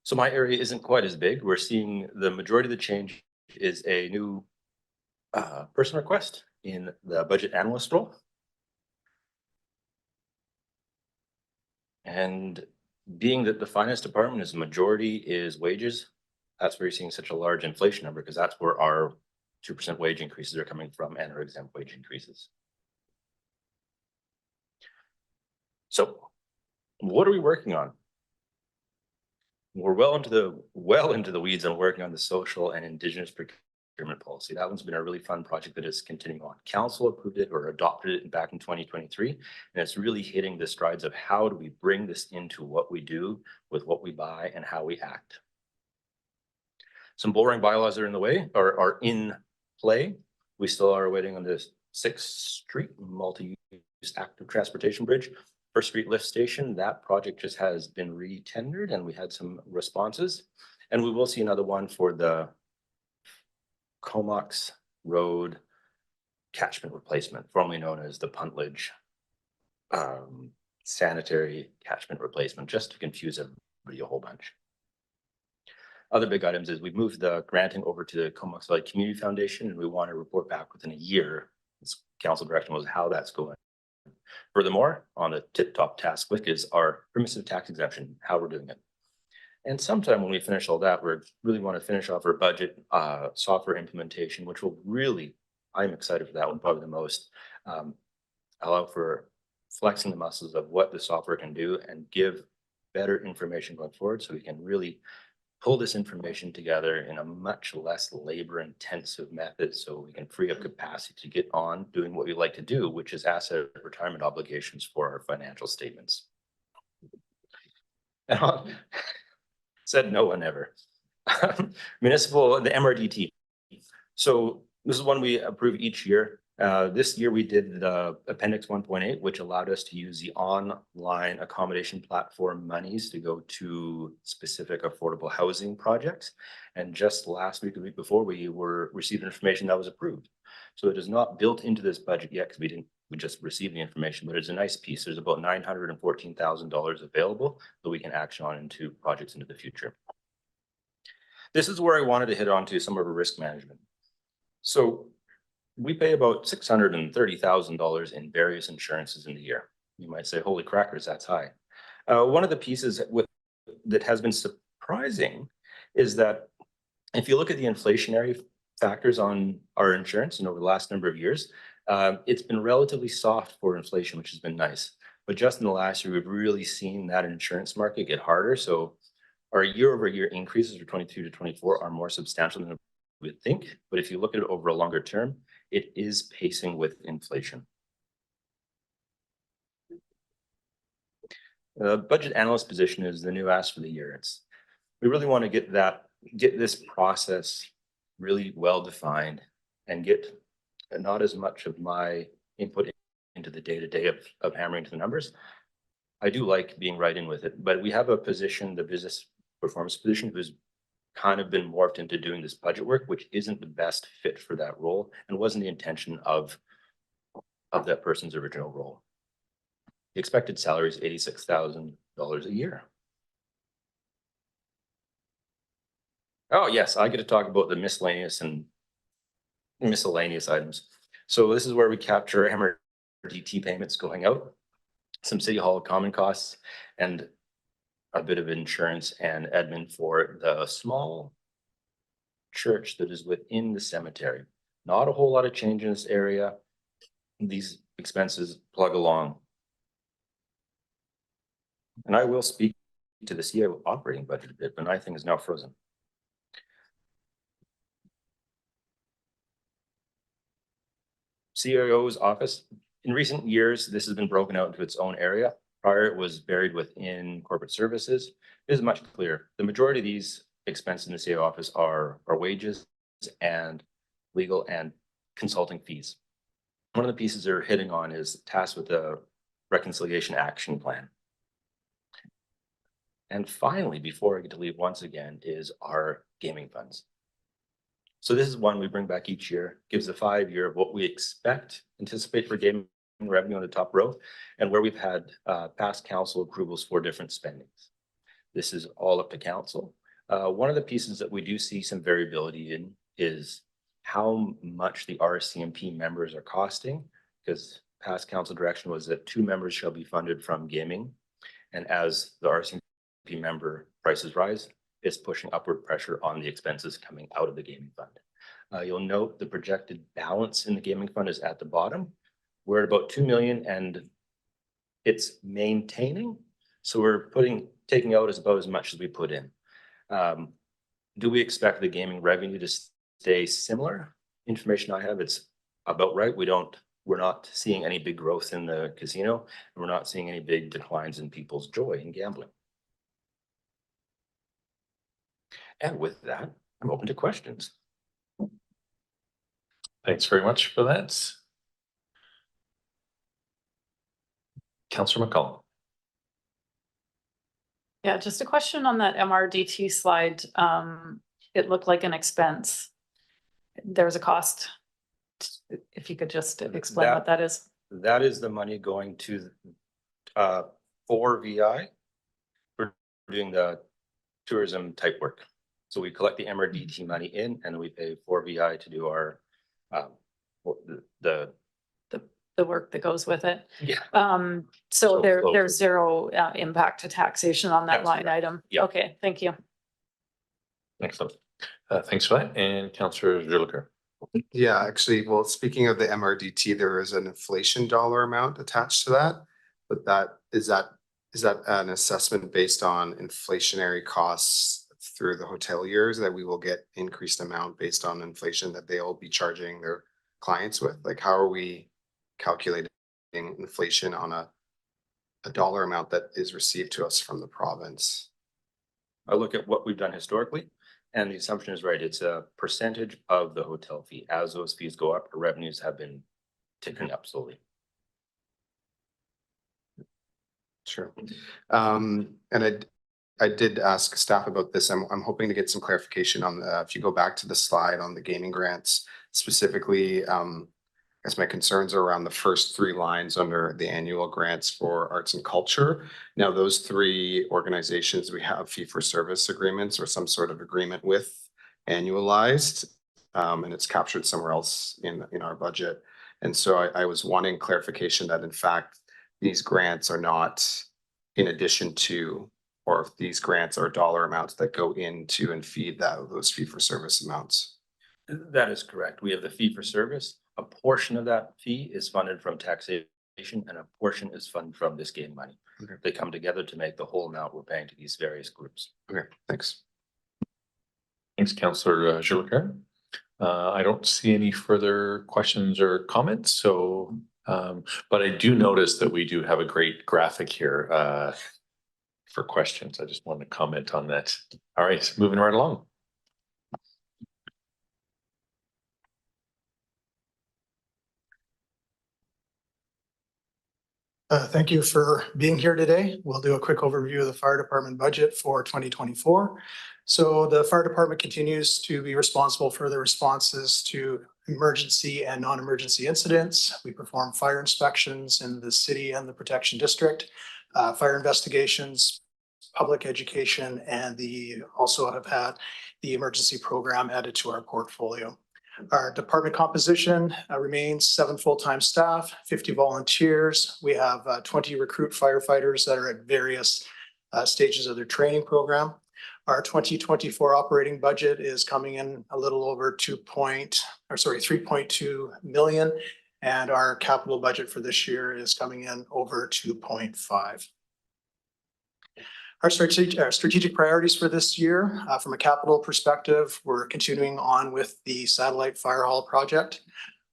So my area isn't quite as big. We're seeing the majority of the change is a new person request in the budget analyst role. And being that the finance department is majority is wages, that's where you're seeing such a large inflation number, because that's where our 2% wage increases are coming from and our exempt wage increases. So what are we working on? We're well into the weeds on working on the social and Indigenous procurement policy. That one's been a really fun project that is continuing on. Council approved it or adopted it back in 2023, and it's really hitting the strides of how do we bring this into what we do with what we buy and how we act. Some boring bylaws are in the way or are in play. We still are waiting on the 6th Street multi-use active transportation bridge. First Street lift station, that project just has been re-tendered and we had some responses. And we will see another one for the Comox Road catchment replacement, formerly known as the Puntledge sanitary catchment replacement, just to confuse everybody a whole bunch. Other big items is we've moved the granting over to the Comox Valley Community Foundation, and we want to report back within a year. This council direction was how that's going. Furthermore, on the tip-top task list is our permissive tax exemption, how we're doing it. And sometime when we finish all that, we really want to finish off our budget software implementation, which will really, I'm excited for that one probably the most, allow for flexing the muscles of what the software can do and give better information going forward, so we can really pull this information together in a much less labor intensive method, so we can free up capacity to get on doing what we like to do, which is asset retirement obligations for our financial statements. Said no one ever. Municipal, the MRDT. So this is one we approve each year. This year we did the Appendix 1.8, which allowed us to use the online accommodation platform monies to go to specific affordable housing projects. And just last week, the week before, we were receiving information that was approved. So it is not built into this budget yet because we just received the information, but it's a nice piece. There's about $914,000 available that we can action on into projects into the future. This is where I wanted to hit on to some of our risk management. So we pay about $630,000 in various insurances in the year. You might say, holy crackers, that's high. One of the pieces that has been surprising is that if you look at the inflationary factors on our insurance and over the last number of years, it's been relatively soft for inflation, which has been nice. But just in the last year, we've really seen that insurance market get harder. So our year-over-year increases for 22 to 24 are more substantial than we would think. But if you look at it over a longer term, it is pacing with inflation. The budget analyst position is the new ask for the year. We really want to get this process really well defined and get not as much of my input into the day-to-day of hammering to the numbers. I do like being right in with it, but we have a position, the business performance position, who's kind of been morphed into doing this budget work, which isn't the best fit for that role and wasn't the intention of that person's original role. The expected salary is $86,000 a year. Oh, yes, I get to talk about the miscellaneous items. So this is where we capture MRDT payments going out, some city hall common costs, and a bit of insurance and admin for the small church that is within the cemetery. Not a whole lot of change in this area. These expenses plug along. And I will speak to the CIO operating budget a bit, but my thing is now frozen. CIO's office. In recent years, this has been broken out into its own area. Prior, it was buried within corporate services. It is much clearer. The majority of these expenses in the CIO office are wages and legal and consulting fees. One of the pieces they're hitting on is tasked with the reconciliation action plan. And finally, before I get to leave once again, is our gaming funds. So this is one we bring back each year, gives a 5-year of what we anticipate for gaming revenue on the top row, and where we've had past council approvals for different spendings. This is all up to council. One of the pieces that we do see some variability in is how much the RCMP members are costing, because past council direction was that 2 members shall be funded from gaming. And as the RCMP member prices rise, it's pushing upward pressure on the expenses coming out of the gaming fund. You'll note the projected balance in the gaming fund is at the bottom. We're at about 2 million and it's maintaining. So we're taking out about as much as we put in. Do we expect the gaming revenue to stay similar? Information I have, it's about right. We're not seeing any big growth in the casino, and we're not seeing any big declines in people's joy in gambling. And with that, I'm open to questions. Thanks very much for that. Councillor McCollum. Yeah, just a question on that MRDT slide. It looked like an expense. There's a cost. If you could just explain what that is. That is the money going to for VI for doing the tourism type work. So we collect the MRDT money in, and we pay for VI to do our the work that goes with it. Yeah. So there's zero impact to taxation on that That's line correct. item. Yeah. Okay, thank you. Excellent. Thanks for that. And Councillor Jolicoeur. Yeah, actually, well, speaking of the MRDT, there is an inflation dollar amount attached to that. But is that an assessment based on inflationary costs through the hoteliers that we will get increased amount based on inflation that they'll be charging their clients with? Like, how are we calculating inflation on a dollar amount that is received to us from the province? I look at what we've done historically, and the assumption is right. It's a percentage of the hotel fee. As those fees go up, our revenues have been ticking up slowly. Sure. And I did ask staff about this. I'm hoping to get some clarification on if you go back to the slide on the gaming grants, specifically, as my concerns are around the first 3 lines under the annual grants for arts and culture. Now, those 3 organizations we have fee-for-service agreements or some sort of agreement with annualized, and it's captured somewhere else in our budget. And so I was wanting clarification that in fact, these grants are not in addition to, or if these grants are dollar amounts that go into and feed those fee-for-service amounts. That is correct. We have the fee for service. A portion of that fee is funded from taxation and a portion is funded from this game money. Okay. They come together to make the whole amount we're paying to these various groups. Okay, thanks. Thanks, Councillor Jolicoeur. I don't see any further questions or comments, so, but I do notice that we do have a great graphic here, for questions. I just wanted to comment on that. All right, moving right along. Thank you for being here today. We'll do a quick overview of the fire department budget for 2024. So the fire department continues to be responsible for the responses to emergency and non-emergency incidents. We perform fire inspections in the city and the protection district, fire investigations, public education, and also have had the emergency program added to our portfolio. Our department composition remains 7 full-time staff, 50 volunteers. We have 20 recruit firefighters that are at various stages of their training program. Our 2024 operating budget is coming in a little over 3.2 million, and our capital budget for this year is coming in over 2.5. Our strategic priorities for this year, from a capital perspective, we're continuing on with the satellite fire hall project.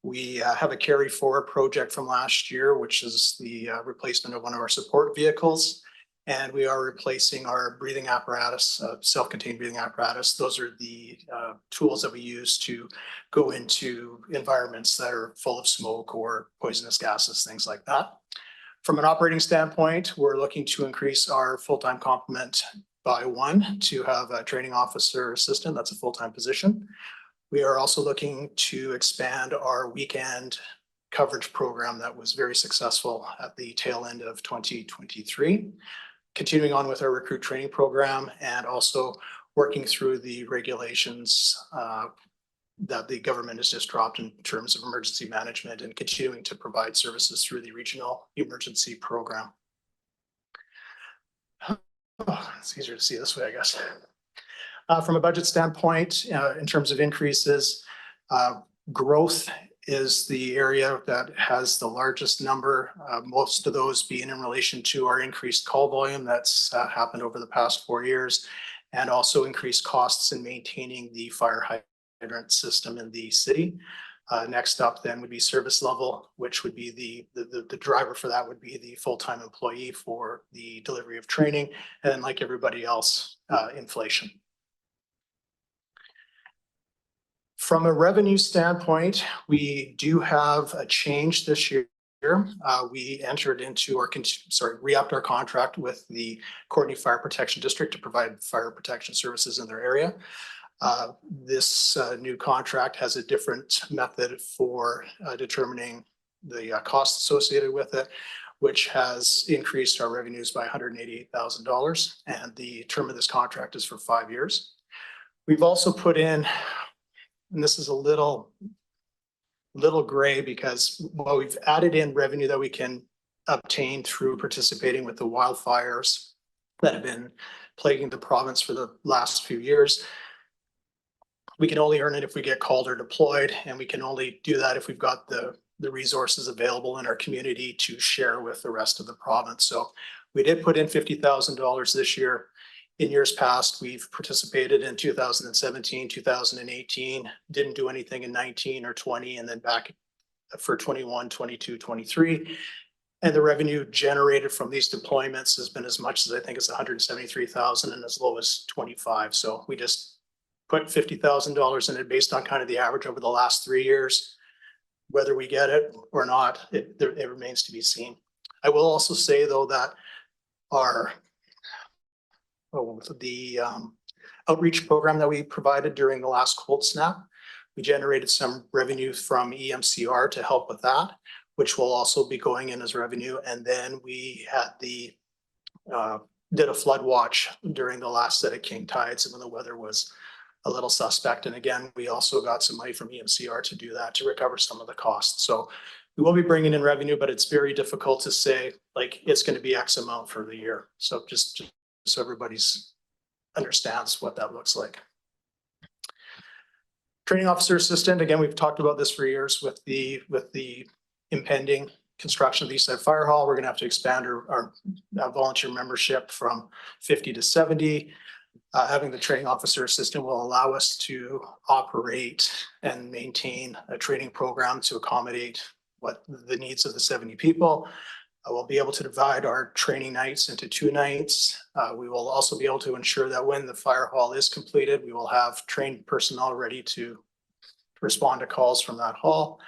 We have a carry forward project from last year, which is the replacement of one of our support vehicles. And we are replacing our breathing apparatus, self-contained breathing apparatus. Those are the tools that we use to go into environments that are full of smoke or poisonous gases, things like that. From an operating standpoint, we're looking to increase our full-time complement by 1 to have a training officer assistant. That's a full-time position. We are also looking to expand our weekend coverage program that was very successful at the tail end of 2023. Continuing on with our recruit training program and also working through the regulations that the government has just dropped in terms of emergency management and continuing to provide services through the regional emergency program. Oh, it's easier to see this way, I guess. From a budget standpoint, in terms of increases, growth is the area that has the largest number, most of those being in relation to our increased call volume that's happened over the past 4 years, and also increased costs in maintaining the fire hydrant system in the city. Next up then would be service level, which would be the driver for that would be the full-time employee for the delivery of training, and then like everybody else, inflation. From a revenue standpoint, we do have a change this year. We entered into re-upped our contract with the Courtenay Fire Protection District to provide fire protection services in their area. This new contract has a different method for determining the costs associated with it, which has increased our revenues by $188,000. And the term of this contract is for 5 years. We've also put in, and this is a little gray because while we've added in revenue that we can obtain through participating with the wildfires that have been plaguing the province for the last few years, we can only earn it if we get called or deployed, and we can only do that if we've got the resources available in our community to share with the rest of the province. So we did put in $50,000 this year. In years past, we've participated in 2017, 2018, didn't do anything in 19 or 20, and then back for 21, 22, 23. And the revenue generated from these deployments has been as much as I think it's 173,000 and as low as 25. So we just put $50,000 in it based on kind of the average over the last 3 years. Whether we get it or not, it remains to be seen. I will also say though that our outreach program that we provided during the last cold snap, we generated some revenue from EMCR to help with that, which will also be going in as revenue. And then we had did a flood watch during the last set of king tides and when the weather was a little suspect. And again, we also got some money from EMCR to do that, to recover some of the costs. So we will be bringing in revenue, but it's very difficult to say like it's going to be X amount for the year. So just so everybody's understands what that looks like. Training officer assistant, again, we've talked about this for years with the impending construction of the Eastside Fire Hall. We're going to have to expand our volunteer membership from 50 to 70. Having the training officer assistant will allow us to operate and maintain a training program to accommodate what the needs of the 70 people. We'll be able to divide our training nights into 2 nights. We will also be able to ensure that when the fire hall is completed, we will have trained personnel ready to respond to calls from that hall.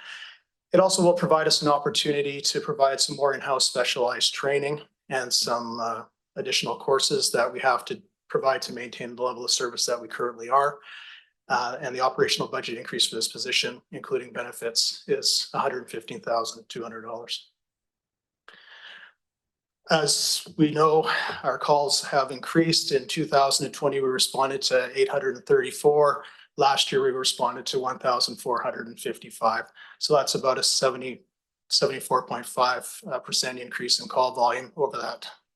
It also will provide us an opportunity to provide some more in-house specialized training and some additional courses that we have to provide to maintain the level of service that we currently are. And the operational budget increase for this position, including benefits, is $115,200. As we know, our calls have increased. In 2020, we responded to 834. Last year, we responded to 1,455. So that's about a 74.5% increase in call volume over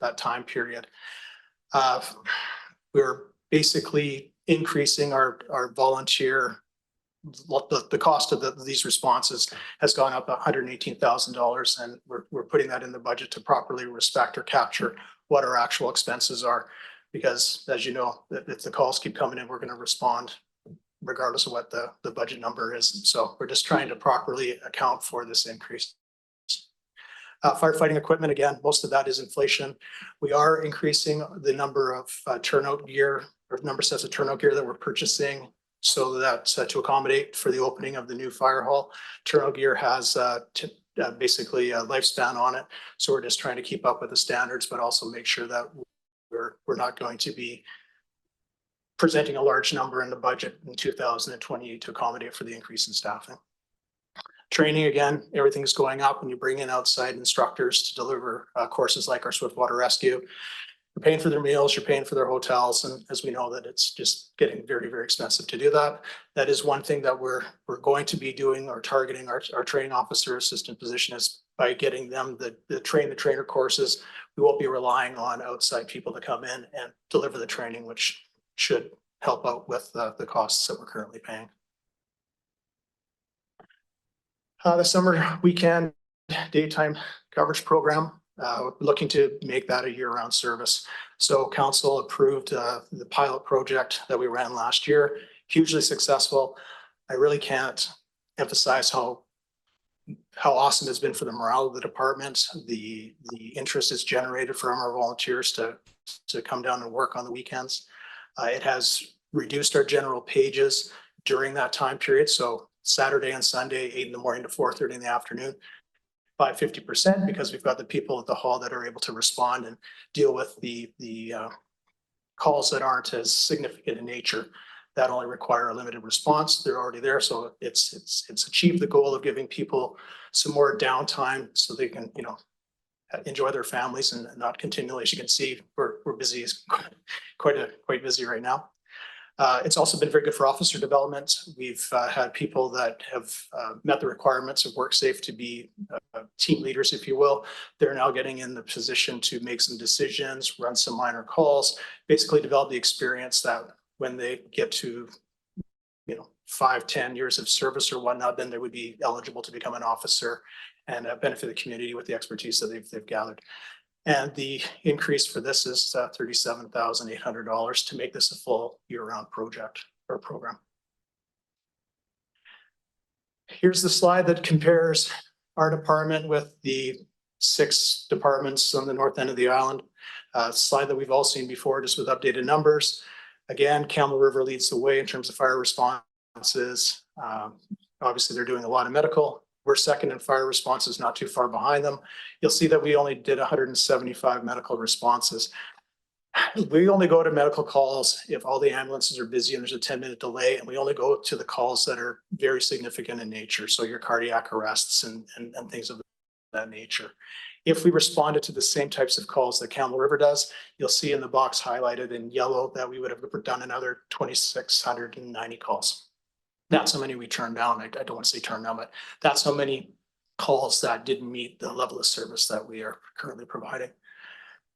that time period. We're basically increasing our volunteer. The cost of these responses has gone up $118,000, and we're putting that in the budget to properly respect or capture what our actual expenses are. Because as you know, if the calls keep coming in, we're going to respond regardless of what the budget number is. So we're just trying to properly account for this increase. Firefighting equipment, again, most of that is inflation. We are increasing the number of turnout gear or number of sets of turnout gear that we're purchasing so that to accommodate for the opening of the new fire hall. Turnout gear has basically a lifespan on it. So we're just trying to keep up with the standards, but also make sure that we're not going to be presenting a large number in the budget in 2028 to accommodate for the increase in staffing. Training, again, everything's going up when you bring in outside instructors to deliver courses like our Swiftwater Rescue. You're paying for their meals, you're paying for their hotels, and as we know that it's just getting very, very expensive to do that. That is one thing that we're going to be doing or targeting our training officer assistant position is by getting them the trainer courses. We won't be relying on outside people to come in and deliver the training, which should help out with the costs that we're currently paying. The summer weekend daytime coverage program, looking to make that a year-round service. So council approved the pilot project that we ran last year, hugely successful. I really can't emphasize how awesome it's been for the morale of the department, the interest it's generated from our volunteers to come down and work on the weekends. It has reduced our general pages during that time period. So Saturday and Sunday, 8 in the morning to 4:30 in the afternoon, by 50%, because we've got the people at the hall that are able to respond and deal with the calls that aren't as significant in nature, that only require a limited response. They're already there. So it's achieved the goal of giving people some more downtime so they can, enjoy their families and not continually, as you can see, we're busy, it's quite busy right now. It's also been very good for officer development. We've had people that have met the requirements of WorkSafe to be team leaders, if you will. They're now getting in the position to make some decisions, run some minor calls, basically develop the experience that when they get to 5-10 years of service or whatnot, then they would be eligible to become an officer and benefit the community with the expertise that they've gathered. And the increase for this is $37,800 to make this a full year-round project or program. Here's the slide that compares our department with the 6 departments on the north end of the island. Slide that we've all seen before, just with updated numbers. Again, Campbell River leads the way in terms of fire responses. Obviously, they're doing a lot of medical. We're second in fire responses, not too far behind them. You'll see that we only did 175 medical responses. We only go to medical calls if all the ambulances are busy and there's a 10-minute delay, and we only go to the calls that are very significant in nature. So your cardiac arrests and things of that nature. If we responded to the same types of calls that Campbell River does, you'll see in the box highlighted in yellow that we would have done another 2,690 calls. That's how many we turned down. I don't want to say turned down, but that's how many calls that didn't meet the level of service that we are currently providing.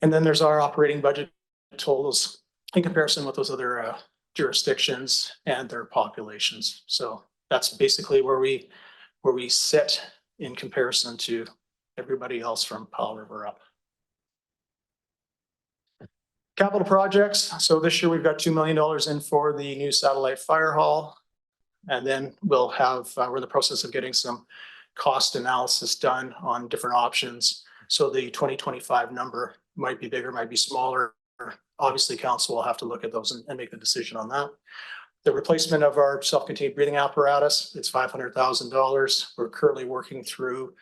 And then there's our operating budget totals in comparison with those other jurisdictions and their populations. So that's basically where we sit in comparison to everybody else from Powell River up. Capital projects. So this year we've got $2 million in for the new satellite fire hall. And then we'll have, we're in the process of getting some cost analysis done on different options. So the 2025 number might be bigger, might be smaller. Obviously, council will have to look at those and make the decision on that. The replacement of our self-contained breathing apparatus, it's $500,000. We're currently working through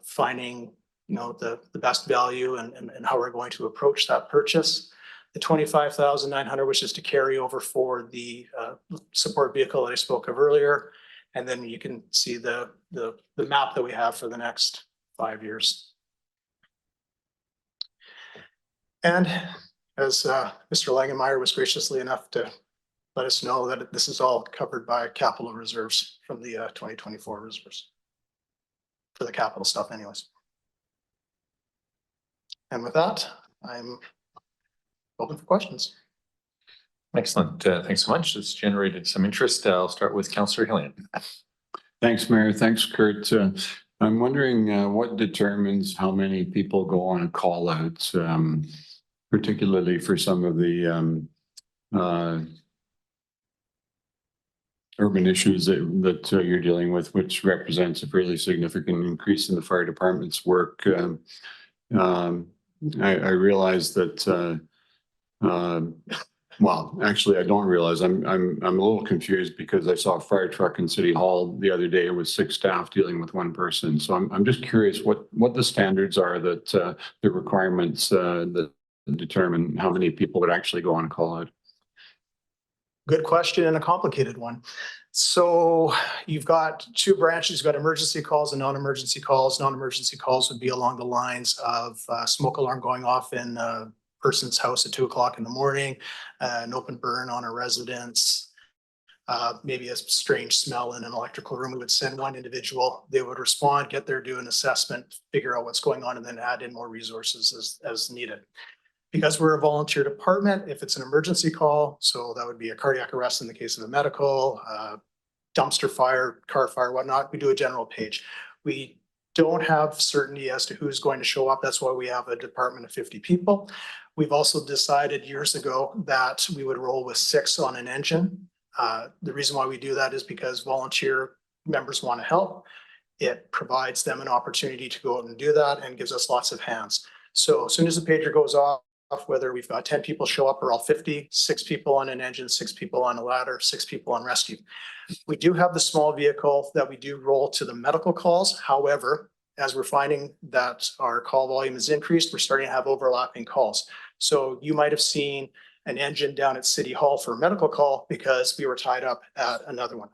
finding, the best value and how we're going to approach that purchase. The $25,900, which is to carry over for the support vehicle that I spoke of earlier. And then you can see the map that we have for the next 5 years. And as Mr. Langenmeyer was graciously enough to let us know that this is all covered by capital reserves from the 2024 reserves for the capital stuff anyways. And with that, I'm open for questions. Excellent. Thanks so much. It's generated some interest. I'll start with Councillor Hillian. Thanks, Mayor. Thanks, Kurt. I'm wondering what determines how many people go on call outs, particularly for some of the urban issues that you're dealing with, which represents a fairly significant increase in the fire department's work. I realize that, well, actually, I don't realize. I'm a little confused because I saw a fire truck in City Hall the other day with 6 staff dealing with 1 person. So I'm just curious what the standards are that the requirements that determine how many people would actually go on call out. Good question and a complicated one. So you've got 2 branches. You've got emergency calls and non-emergency calls. Non-emergency calls would be along the lines of smoke alarm going off in a person's house at 2 o'clock in the morning, an open burn on a residence, maybe a strange smell in an electrical room. We would send 1 individual. They would respond, get there, do an assessment, figure out what's going on, and then add in more resources as needed. Because we're a volunteer department, if it's an emergency call, so that would be a cardiac arrest in the case of a medical, dumpster fire, car fire, whatnot, we do a general page. We don't have certainty as to who's going to show up. That's why we have a department of 50 people. We've also decided years ago that we would roll with 6 on an engine. The reason why we do that is because volunteer members want to help. It provides them an opportunity to go out and do that and gives us lots of hands. So as soon as the pager goes off, whether we've got 10 people show up or all 50, 6 people on an engine, 6 people on a ladder, 6 people on rescue. We do have the small vehicle that we do roll to the medical calls. However, as we're finding that our call volume is increased, we're starting to have overlapping calls. So you might have seen an engine down at City Hall for a medical call because we were tied up at another one.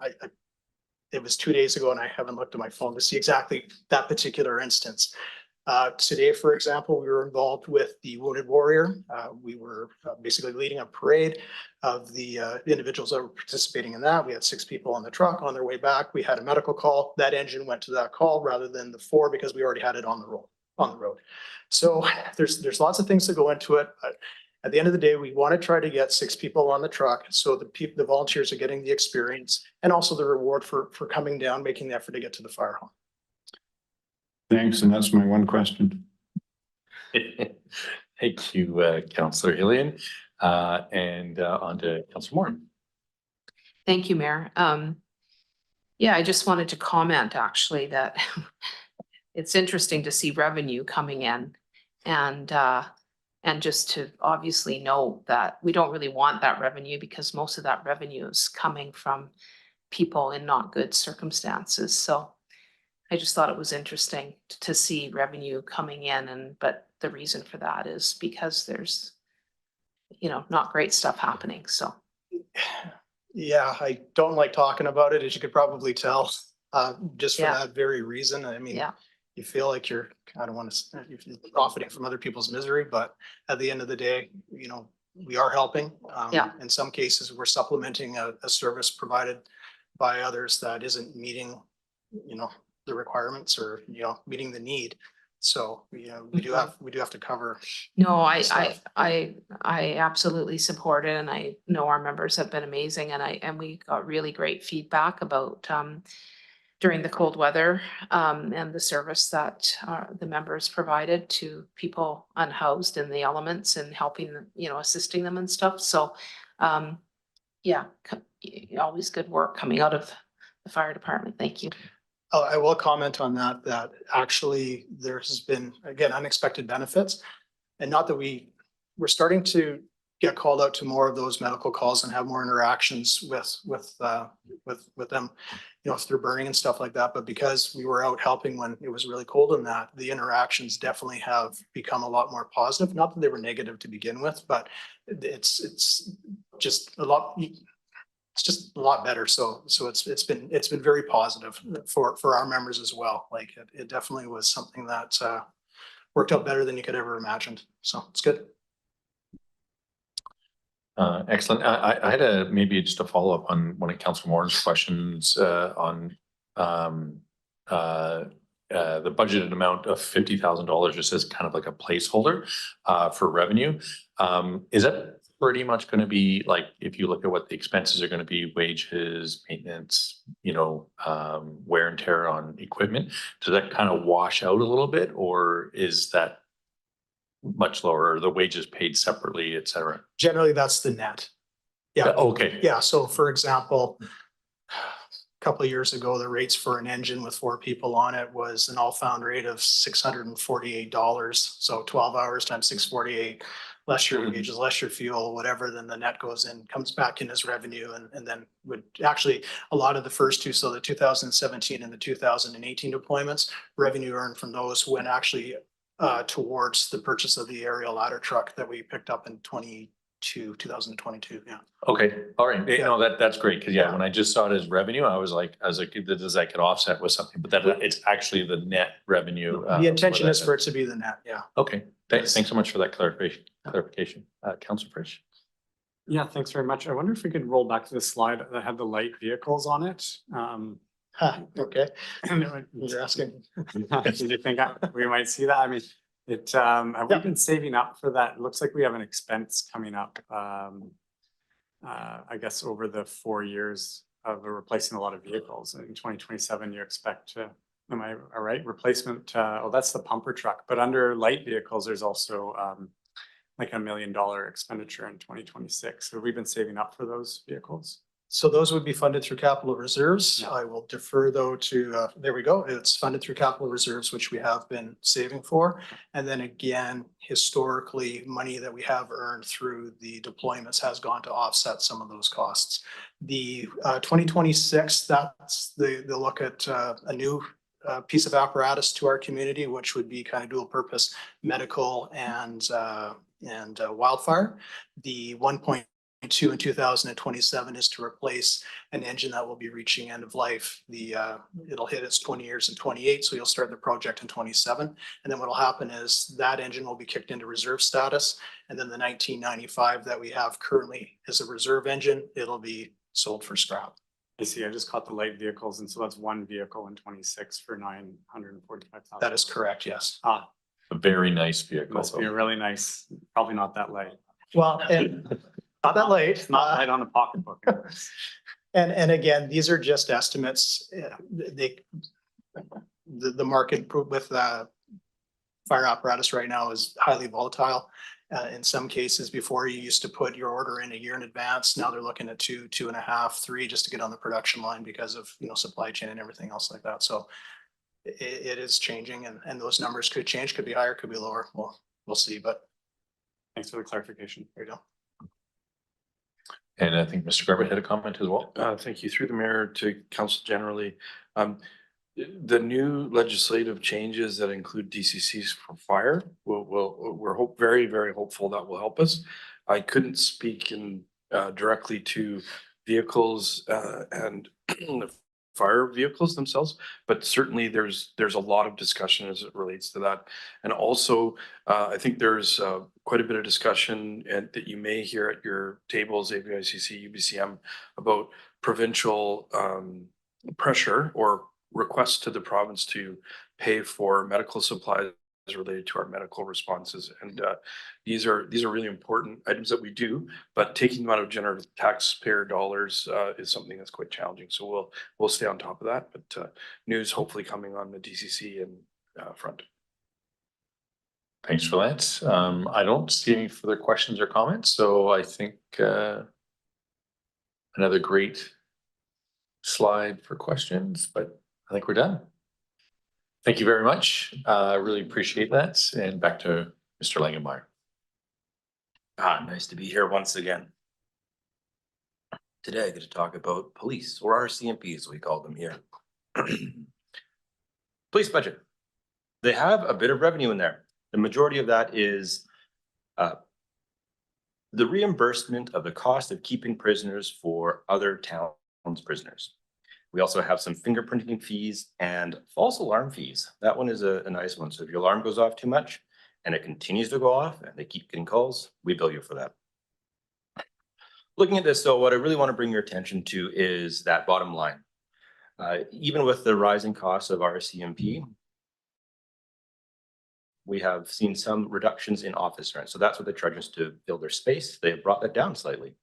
It was 2 days ago and I haven't looked at my phone to see exactly that particular instance. Today, for example, we were involved with the Wounded Warrior. We were basically leading a parade of the individuals that were participating in that. We had 6 people on the truck. On their way back, we had a medical call. That engine went to that call rather than the 4 because we already had it on the road. So there's lots of things that go into it. But at the end of the day, we want to try to get 6 people on the truck so the volunteers are getting the experience and also the reward for coming down, making the effort to get to the fire hall. Thanks, and that's my one question. Thank you, Councillor Hillian. And on to Councillor Moore. Thank you, Mayor. Yeah, I just wanted to comment actually that it's interesting to see revenue coming in and just to obviously know that we don't really want that revenue because most of that revenue is coming from people in not good circumstances. So I just thought it was interesting to see revenue coming in but the reason for that is because there's, not great stuff happening. So. Yeah, I don't like talking about it, as you could probably tell, just for that very reason. I mean, you feel like you're profiting from other people's misery, but at the end of the day, we are helping. In some cases, we're supplementing a service provided by others that isn't meeting, the requirements or, meeting the need. So, we do have to cover. No, I absolutely support it. And I know our members have been amazing and we got really great feedback about during the cold weather, and the service that the members provided to people unhoused in the elements and helping them, assisting them and stuff. So, yeah, always good work coming out of the fire department. Thank you. Oh, I will comment on that, that actually there has been, again, unexpected benefits. And not that we're starting to get called out to more of those medical calls and have more interactions with them, through burning and stuff like that. But because we were out helping when it was really cold and that, the interactions definitely have become a lot more positive. Not that they were negative to begin with, but it's just a lot, it's just a lot better. So it's been very positive for our members as well. Like it definitely was something that worked out better than you could ever imagined. So it's good. Excellent. I had maybe just a follow-up on one of Councilor Moore's questions on the budgeted amount of $50,000 just as kind of like a placeholder for revenue. Is that pretty much going to be like, if you look at what the expenses are going to be, wages, maintenance, wear and tear on equipment, does that kind of wash out a little bit, or is that much lower, or the wages paid separately, et cetera? Generally, that's the net. Yeah. Okay. Yeah. So for example, a couple of years ago, the rates for an engine with 4 people on it was an all found rate of $648. So 12 hours times 648, less your wages, less your fuel, whatever, then the net goes in, comes back in as revenue. And then would actually a lot of the first two, so the 2017 and the 2018 deployments, revenue earned from those went actually towards the purchase of the aerial ladder truck that we picked up in 2022. Yeah. Okay. All right. That's great. Cause when I just saw it as revenue, I was like, does that could offset with something, but that it's actually the net revenue. The intention is for it to be the net. Yeah. Okay. Thanks so much for that clarification. Councilor Frisch. Yeah, thanks very much. I wonder if we could roll back to the slide that had the light vehicles on it. Okay. You're asking. Did you think we might see that? I mean, have we been saving up for that? It looks like we have an expense coming up. I guess over the 4 years of replacing a lot of vehicles. In 2027, you expect to, am I all right? Replacement, that's the pumper truck. But under light vehicles, there's also like $1 million expenditure in 2026. Have we been saving up for those vehicles? So those would be funded through capital reserves. I will defer though to, there we go. It's funded through capital reserves, which we have been saving for. And then again, historically, money that we have earned through the deployments has gone to offset some of those costs. The 2026, that's the look at a new piece of apparatus to our community, which would be kind of dual purpose medical and wildfire. The 1.2 in 2027 is to replace an engine that will be reaching end of life. It'll hit its 20 years in 28, so you'll start the project in 27. And then what will happen is that engine will be kicked into reserve status. And then the 1995 that we have currently is a reserve engine. It'll be sold for scrap. I see. I just caught the light vehicles. And so that's one vehicle in 26 for $945,000. That is correct. Yes. A very nice vehicle. Must be a really nice, probably not that light. Well, and not that late. It's not light on a pocketbook. And again, these are just estimates. The market with fire apparatus right now is highly volatile. In some cases, before you used to put your order in a year in advance, now they're looking at 2.5, 3 just to get on the production line because of supply chain and everything else like that. So it is changing, and those numbers could change, could be higher, could be lower. We'll see. But thanks for the clarification. There you go. And I think Mr. Garbutt had a comment as well. Thank you. Through the mayor to council generally. The new legislative changes that include DCCs for fire we're very, very hopeful that will help us. I couldn't speak directly to vehicles and fire vehicles themselves, but certainly there's a lot of discussion as it relates to that. And also, I think there's quite a bit of discussion that you may hear at your tables, AVICC, UBCM, about provincial pressure or requests to the province to pay for medical supplies related to our medical responses. And these are really important items that we do, but taking them out of general taxpayer dollars is something that's quite challenging. So we'll stay on top of that, but news hopefully coming on the DCC and front. Thanks for that. I don't see any further questions or comments, so I think another great slide for questions, but I think we're done. Thank you very much. I really appreciate that. And back to Mr. Langenmeyer. Nice to be here once again. Today I get to talk about police, or RCMP as we call them here. Police budget. They have a bit of revenue in there. The majority of that is the reimbursement of the cost of keeping prisoners for other towns' prisoners. We also have some fingerprinting fees and false alarm fees. That one is a nice one. So if your alarm goes off too much and it continues to go off and they keep getting calls, we bill you for that. Looking at this, though, what I really want to bring your attention to is that bottom line. Even with the rising costs of RCMP, we have seen some reductions in office rent. So that's what they charge us to build their space. They have brought that down slightly.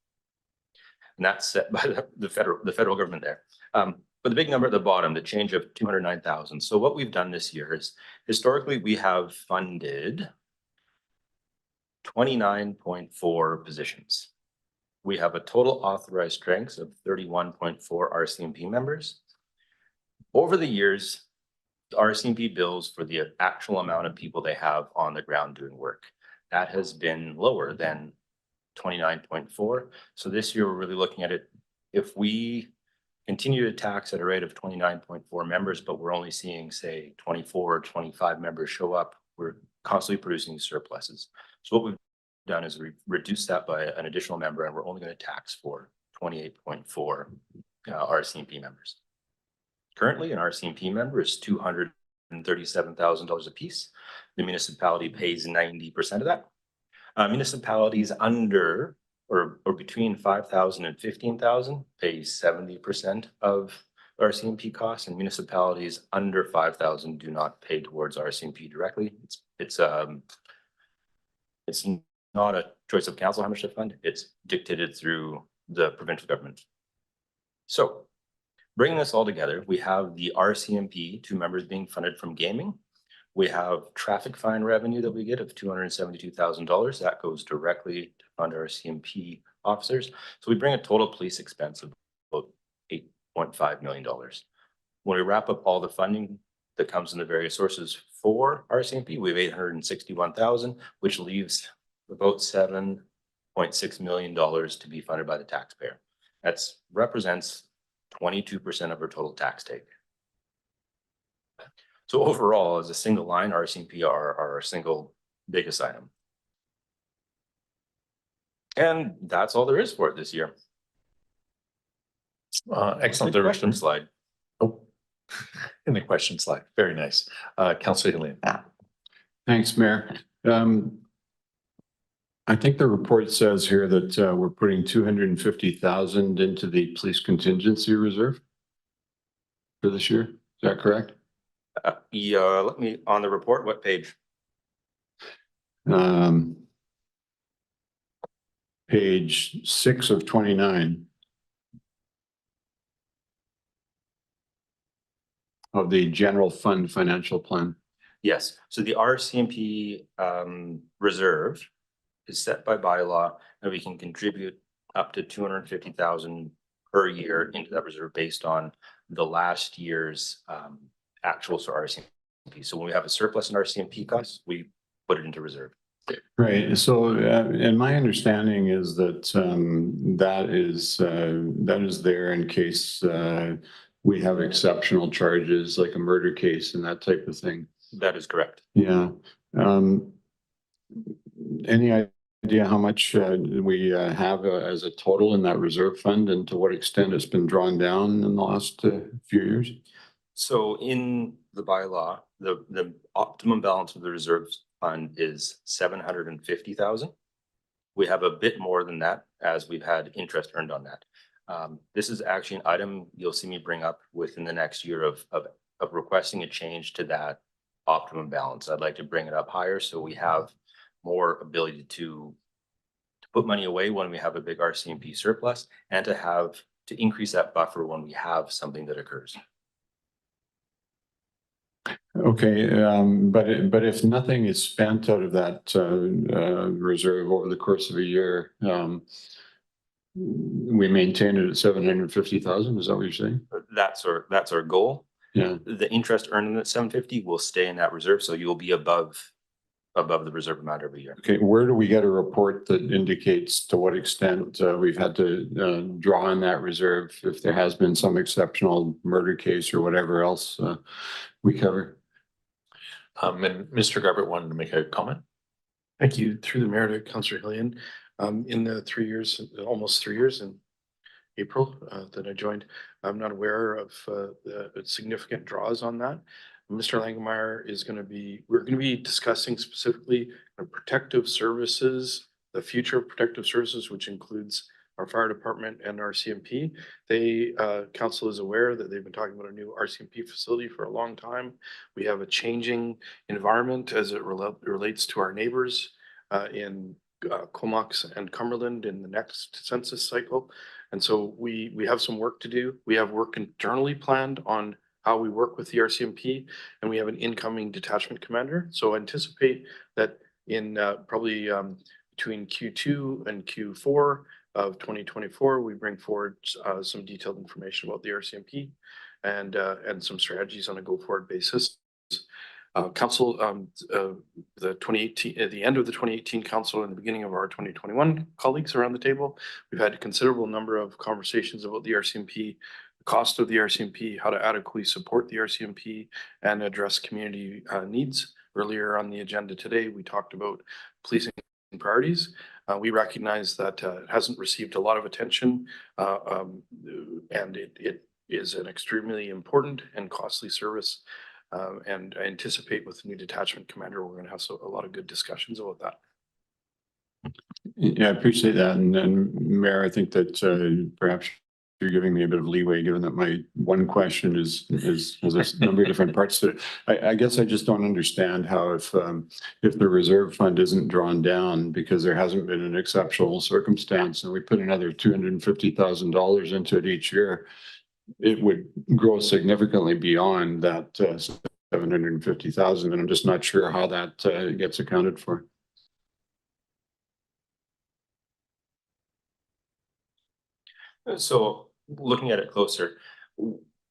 And that's set by the federal government there. But the big number at the bottom, the change of 209,000. So what we've done this year is historically we have funded 29.4 positions. We have a total authorized strength of 31.4 RCMP members. Over the years, RCMP bills for the actual amount of people they have on the ground doing work. That has been lower than 29.4. So this year we're really looking at it. If we continue to tax at a rate of 29.4 members, but we're only seeing, say, 24 or 25 members show up, we're constantly producing surpluses. So what we've done is we reduced that by an additional member, and we're only going to tax for 28.4 RCMP members. Currently, an RCMP member is $237,000 a piece. The municipality pays 90% of that. Municipalities under or between 5,000 and 15,000 pay 70% of RCMP costs, and municipalities under 5,000 do not pay towards RCMP directly. It's not a choice of council how much to fund. It's dictated through the provincial government. So bringing this all together, we have the RCMP, 2 members being funded from gaming. We have traffic fine revenue that we get of $272,000. That goes directly to fund our RCMP officers. So we bring a total police expense of about $8.5 million. When we wrap up all the funding that comes in the various sources for RCMP, we have $861,000, which leaves about $7.6 million to be funded by the taxpayer. That represents 22% of our total tax take. So overall, as a single line, RCMP are our single biggest item. And that's all there is for it this year. Excellent. The question slide. Oh, in the question slide. Very nice. Councillor Helene. Thanks, Mayor. I think the report says here that we're putting 250,000 into the police contingency reserve for this year. Is that correct? Yeah, let me, on the report, what page? Page 6 of 29 of the general fund financial plan. Yes, so the RCMP reserve is set by bylaw, and we can contribute up to 250,000 per year into that reserve based on the last year's actuals for RCMP. So when we have a surplus in RCMP costs, we put it into reserve. Right. So, and my understanding is that that is there in case we have exceptional charges like a murder case and that type of thing. That is correct. Yeah. Any idea how much we have as a total in that reserve fund, and to what extent it's been drawn down in the last few years? So in the bylaw, the optimum balance of the reserves fund is 750,000. We have a bit more than that as we've had interest earned on that. This is actually an item you'll see me bring up within the next year of requesting a change to that optimum balance. I'd like to bring it up higher so we have more ability to put money away when we have a big RCMP surplus and to increase that buffer when we have something that occurs. Okay, but if nothing is spent out of that reserve over the course of a year, we maintain it at 750,000, is that what you're saying? That's our goal. Yeah. The interest earned in that 750 will stay in that reserve, so you'll be above the reserve amount every year. Okay, where do we get a report that indicates to what extent we've had to draw on that reserve if there has been some exceptional murder case or whatever else we cover? And Mr. Garbett wanted to make a comment. Thank you. Through the mayor to Councillor Hillian. In the 3 years, almost 3 years in April that I joined, I'm not aware of significant draws on that. Mr. Langemeyer we're going to be discussing specifically protective services, the future of protective services, which includes our fire department and our RCMP. Council is aware that they've been talking about a new RCMP facility for a long time. We have a changing environment as it relates to our neighbors in Comox and Cumberland in the next census cycle. And so we have some work to do. We have work internally planned on how we work with the RCMP, and we have an incoming detachment commander. So anticipate that in probably between Q2 and Q4 of 2024, we bring forward some detailed information about the RCMP and some strategies on a go-forward basis. Council, the 2018, at the end of the 2018 council and the beginning of our 2021 colleagues around the table, we've had a considerable number of conversations about the RCMP, the cost of the RCMP, how to adequately support the RCMP and address community needs. Earlier on the agenda today, we talked about policing priorities. We recognize that it hasn't received a lot of attention and it is an extremely important and costly service. And I anticipate with the new detachment commander, we're going to have a lot of good discussions about that. Yeah, I appreciate that. And Mayor, I think that perhaps you're giving me a bit of leeway, given that my one question has a number of different parts to it. I guess I just don't understand how if the reserve fund isn't drawn down because there hasn't been an exceptional circumstance and we put another $250,000 into it each year, it would grow significantly beyond that 750,000, and I'm just not sure how that gets accounted for. So looking at it closer,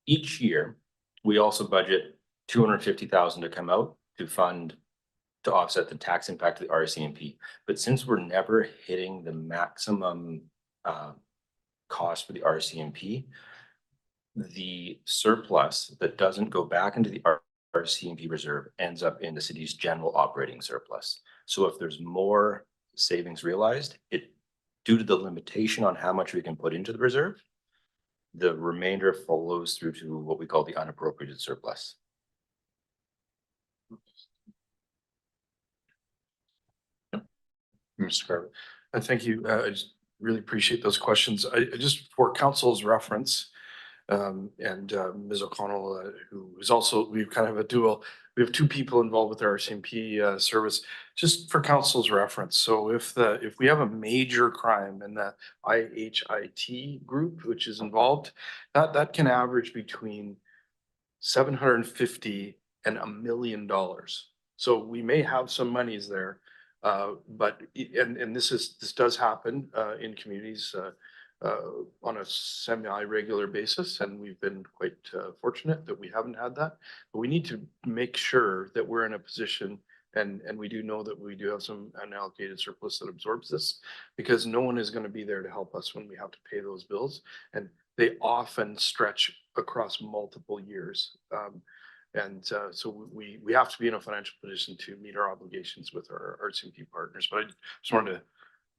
each year we also budget 250,000 to come out to offset the tax impact of the RCMP. But since we're never hitting the maximum cost for the RCMP, the surplus that doesn't go back into the RCMP reserve ends up in the city's general operating surplus. So if there's more savings realized, due to the limitation on how much we can put into the reserve, the remainder follows through to what we call the unappropriated surplus. Mr. Carver. Thank you. I just really appreciate those questions. I just for council's reference, and Ms. O'Connell, who is also, we've kind of a dual, we have two people involved with our RCMP service, just for council's reference. So if we have a major crime in the IHIT group, which is involved, that can average between 750 and $1 million. So we may have some monies there, but this does happen in communities on a semi-regular basis, and we've been quite fortunate that we haven't had that. But we need to make sure that we're in a position, and we do know that we do have some unallocated surplus that absorbs this, because no one is going to be there to help us when we have to pay those bills, and they often stretch across multiple years. So we have to be in a financial position to meet our obligations with our RCMP partners. But I just wanted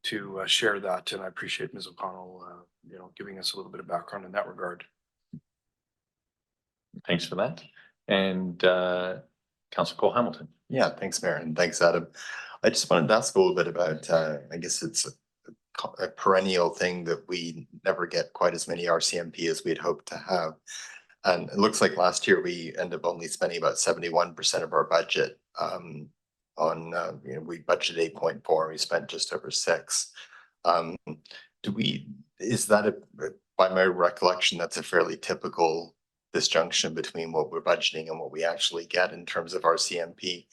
to share that, and I appreciate Ms. O'Connell, giving us a little bit of background in that regard. Thanks for that. And Councillor Cole Hamilton. Yeah, thanks, Mayor, and thanks, Adam. I just wanted to ask a little bit about, I guess it's a perennial thing that we never get quite as many RCMP as we'd hoped to have. And it looks like last year we ended up only spending about 71% of our budget on, we budgeted 8.4, we spent just over 6. Is that by my recollection, that's a fairly typical disjunction between what we're budgeting and what we actually get in terms of our CMP.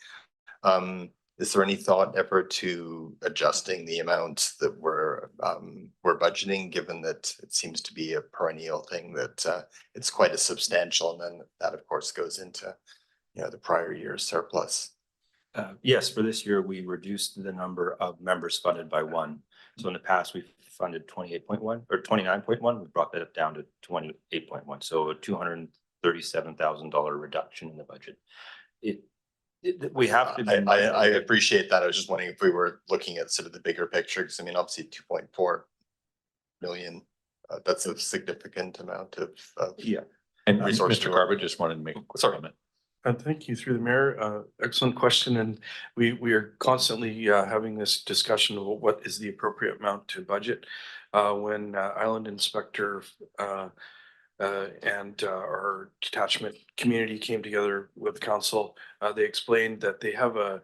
Is there any thought ever to adjusting the amount that we're budgeting, given that it seems to be a perennial thing that it's quite a substantial, and then that of course goes into, the prior year's surplus? Yes, for this year, we reduced the number of members funded by 1. So in the past, we funded 28.1 or 29.1. We brought that down to 28.1. So a $237,000 reduction in the budget. We have to. I appreciate that. I was just wondering if we were looking at sort of the bigger picture, because I mean, obviously 2.4 million, that's a significant amount of yeah. And resource. Mr. Garbutt just wanted to make a quick comment. Thank you through the mayor. Excellent question. And we are constantly having this discussion of what is the appropriate amount to budget. When Island Inspector and our detachment community came together with council, they explained that they have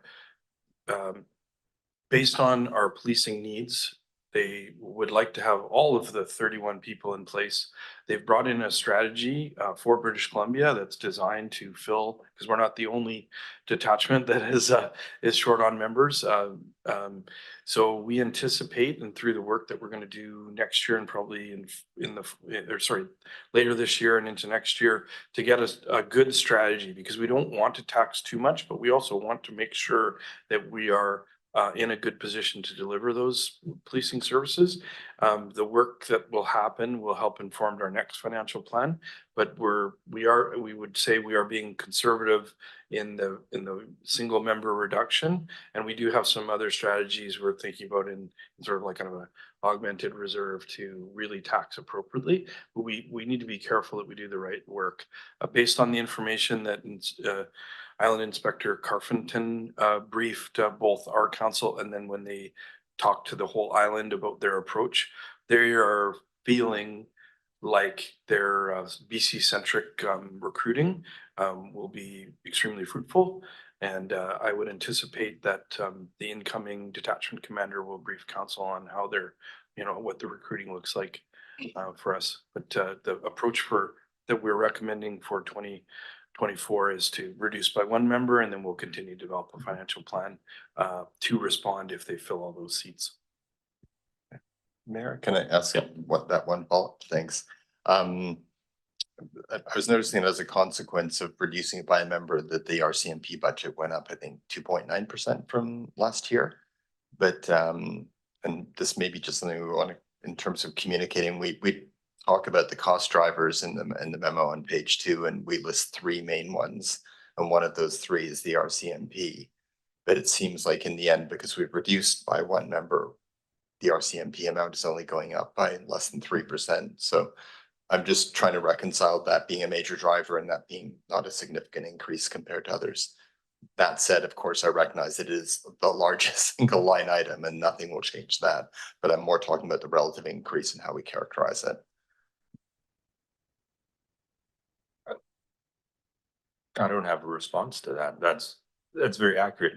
based on our policing needs, they would like to have all of the 31 people in place. They've brought in a strategy for British Columbia that's designed to fill, because we're not the only detachment that is short on members. So we anticipate, and through the work that we're going to do next year and probably later this year and into next year, to get a good strategy, because we don't want to tax too much, but we also want to make sure that we are in a good position to deliver those policing services. The work that will happen will help inform our next financial plan, but we would say we are being conservative in the single member reduction, and we do have some other strategies we're thinking about in sort of like kind of an augmented reserve to really tax appropriately. But we need to be careful that we do the right work based on the information that Island Inspector Carfenton briefed both our council, and then when they talked to the whole island about their approach, they are feeling like their BC-centric recruiting will be extremely fruitful. And I would anticipate that the incoming detachment commander will brief council on how they're, what the recruiting looks like for us. But the approach that we're recommending for 2024 is to reduce by 1 member, and then we'll continue to develop a financial plan to respond if they fill all those seats. Mayor, can I ask what that one follow-up? Thanks. I was noticing as a consequence of reducing it by a member that the RCMP budget went up, I think 2.9% from last year. But and this may be just something we want to, in terms of communicating, we talk about the cost drivers in the memo on page 2, and we list 3 main ones, and one of those 3 is the RCMP. But it seems like in the end, because we've reduced by 1 member, the RCMP amount is only going up by less than 3%. So I'm just trying to reconcile that being a major driver and that being not a significant increase compared to others. That said, of course, I recognize it is the largest single line item and nothing will change that. But I'm more talking about the relative increase and how we characterize it. I don't have a response to that. That's very accurate.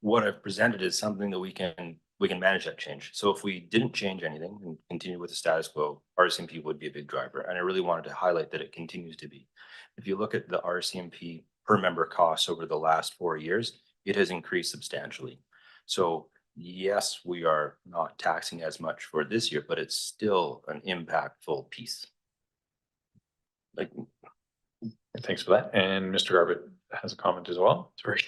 What I've presented is something that we can manage that change. So if we didn't change anything and continue with the status quo, RCMP would be a big driver. And I really wanted to highlight that it continues to be. If you look at the RCMP per member costs over the last 4 years, it has increased substantially. So yes, we are not taxing as much for this year, but it's still an impactful piece. Thanks for that. And Mr. Garbutt has a comment as well. Sorry.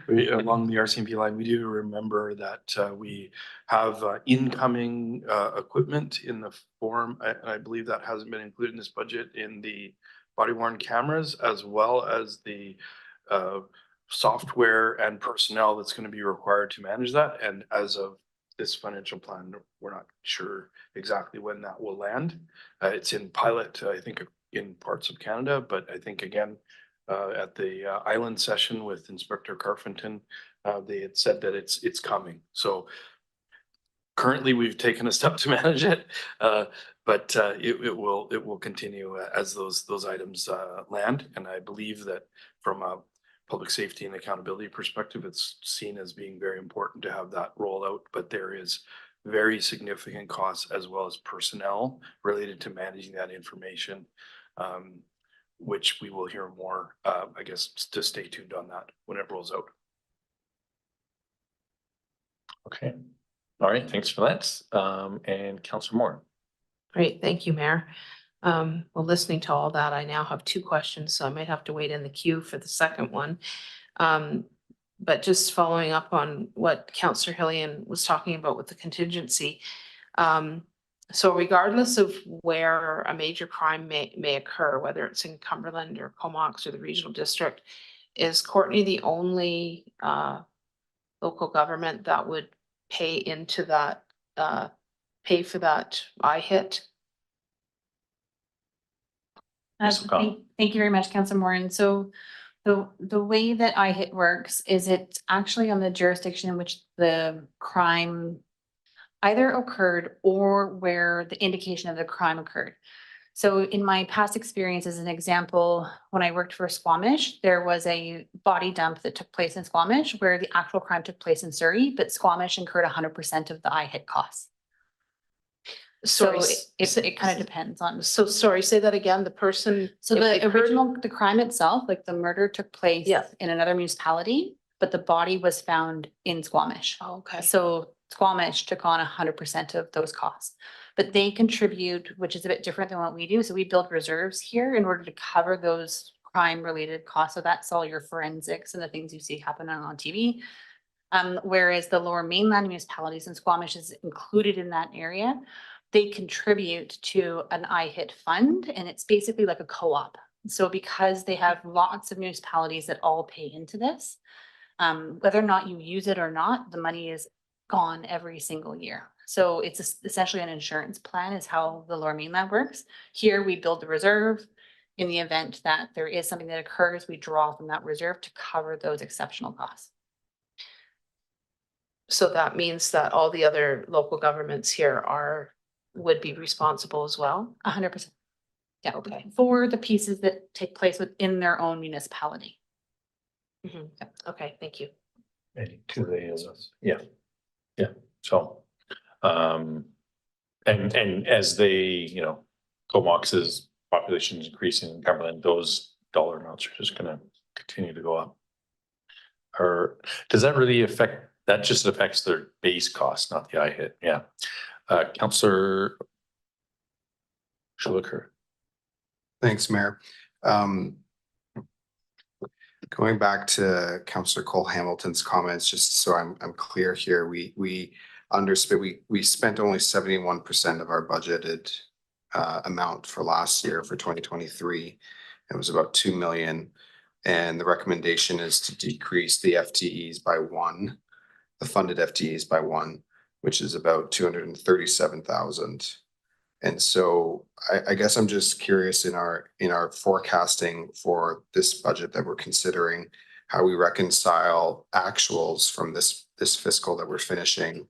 Along the RCMP line, we do remember that we have incoming equipment in the form, and I believe that hasn't been included in this budget, in the body-worn cameras, as well as the software and personnel that's going to be required to manage that. And as of this financial plan, we're not sure exactly when that will land. It's in pilot, I think, in parts of Canada, but I think again, at the island session with Inspector Carfenton, they had said that it's coming. So Currently, we've taken a step to manage it, but it will continue as those items land. And I believe that from a public safety and accountability perspective, it's seen as being very important to have that roll out. But there is very significant costs as well as personnel related to managing that information, which we will hear more, I guess, to stay tuned on that when it rolls out. Okay. All right, thanks for that. And Councillor Moore. Great, thank you, Mayor. Well, listening to all that, I now have two questions, so I might have to wait in the queue for the second one. But just following up on what Councillor Hillian was talking about with the contingency. So regardless of where a major crime may occur, whether it's in Cumberland or Comox or the regional district, is Courtenay the only local government that would pay into that, pay for that IHIT? Thank you very much, Councillor Moran. So the way that IHIT works is it's actually on the jurisdiction in which the crime either occurred or where the indication of the crime occurred. So in my past experience, as an example, when I worked for Squamish, there was a body dump that took place in Squamish where the actual crime took place in Surrey, but Squamish incurred 100% of the IHIT costs. So it kind of depends on. So sorry, say that again, the person. So the crime itself, like the murder took place in another municipality, but the body was found in Squamish. Oh, okay. So Squamish took on 100% of those costs, but they contribute, which is a bit different than what we do. So we build reserves here in order to cover those crime related costs. So that's all your forensics and the things you see happening on TV. Whereas the Lower Mainland municipalities and Squamish is included in that area, they contribute to an IHIT fund, and it's basically like a co-op. So because they have lots of municipalities that all pay into this, whether or not you use it or not, the money is gone every single year. So it's essentially an insurance plan is how the Lower Mainland works. Here we build the reserve. In the event that there is something that occurs, we draw from that reserve to cover those exceptional costs. So that means that all the other local governments here would be responsible as well? 100%. Yeah, okay. For the pieces that take place within their own municipality. Mm-hmm. Okay, thank you. Yeah. So, and as they, Comox's population is increasing in Cumberland, those dollar amounts are just gonna continue to go up. Or does that really affect, that just affects their base cost, not the IHIT? Yeah. Councillor Jolicoeur. Thanks, Mayor. Going back to Councillor Cole Hamilton's comments, just so I'm clear here, we spent only 71% of our budgeted amount for last year for 2023. It was about 2 million. And the recommendation is to decrease the FTEs by 1, the funded FTEs by 1, which is about 237,000. And so I guess I'm just curious in our forecasting for this budget that we're considering, how we reconcile actuals from this fiscal that we're finishing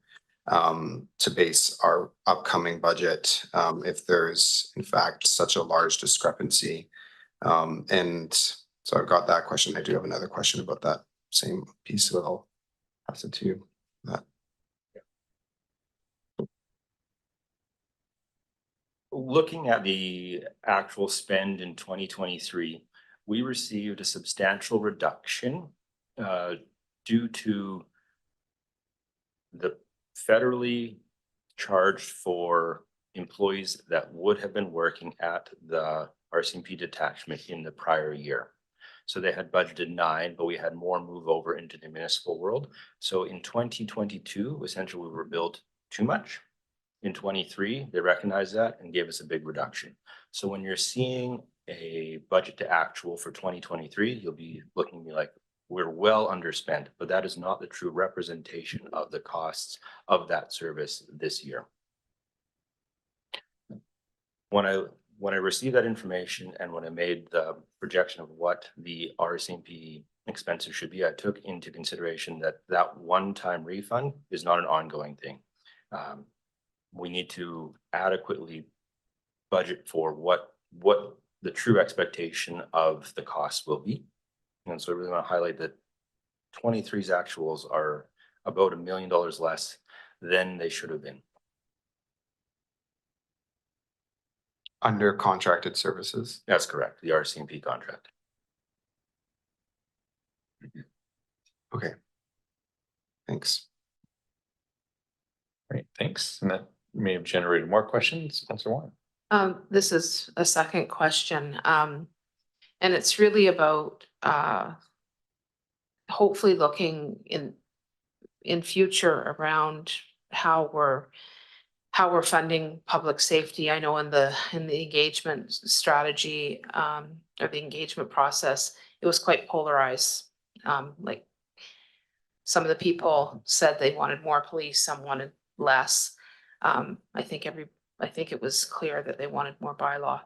to base our upcoming budget, if there's in fact such a large discrepancy. And so I've got that question. I do have another question about that same piece, so I'll pass it to you. Looking at the actual spend in 2023, we received a substantial reduction due to the federally charged for employees that would have been working at the RCMP detachment in the prior year. So they had budgeted 9, but we had more move over into the municipal world. So in 2022, essentially we were billed too much. In 23, they recognized that and gave us a big reduction. So when you're seeing a budget to actual for 2023, you'll be looking at me like, we're well underspent, but that is not the true representation of the costs of that service this year. When I received that information and when I made the projection of what the RCMP expenses should be, I took into consideration that one-time refund is not an ongoing thing. We need to adequately budget for what the true expectation of the cost will be. And so I really want to highlight that 23's actuals are about $1 million less than they should have been. Under contracted services. That's correct, the RCMP contract. Okay. Thanks. Great, thanks. And that may have generated more questions. Councilor Warren. This is a second question, and it's really about hopefully looking in future around how we're funding public safety. I know in the engagement strategy or the engagement process, it was quite polarized. Like some of the people said they wanted more police, some wanted less. I think it was clear that they wanted more bylaw.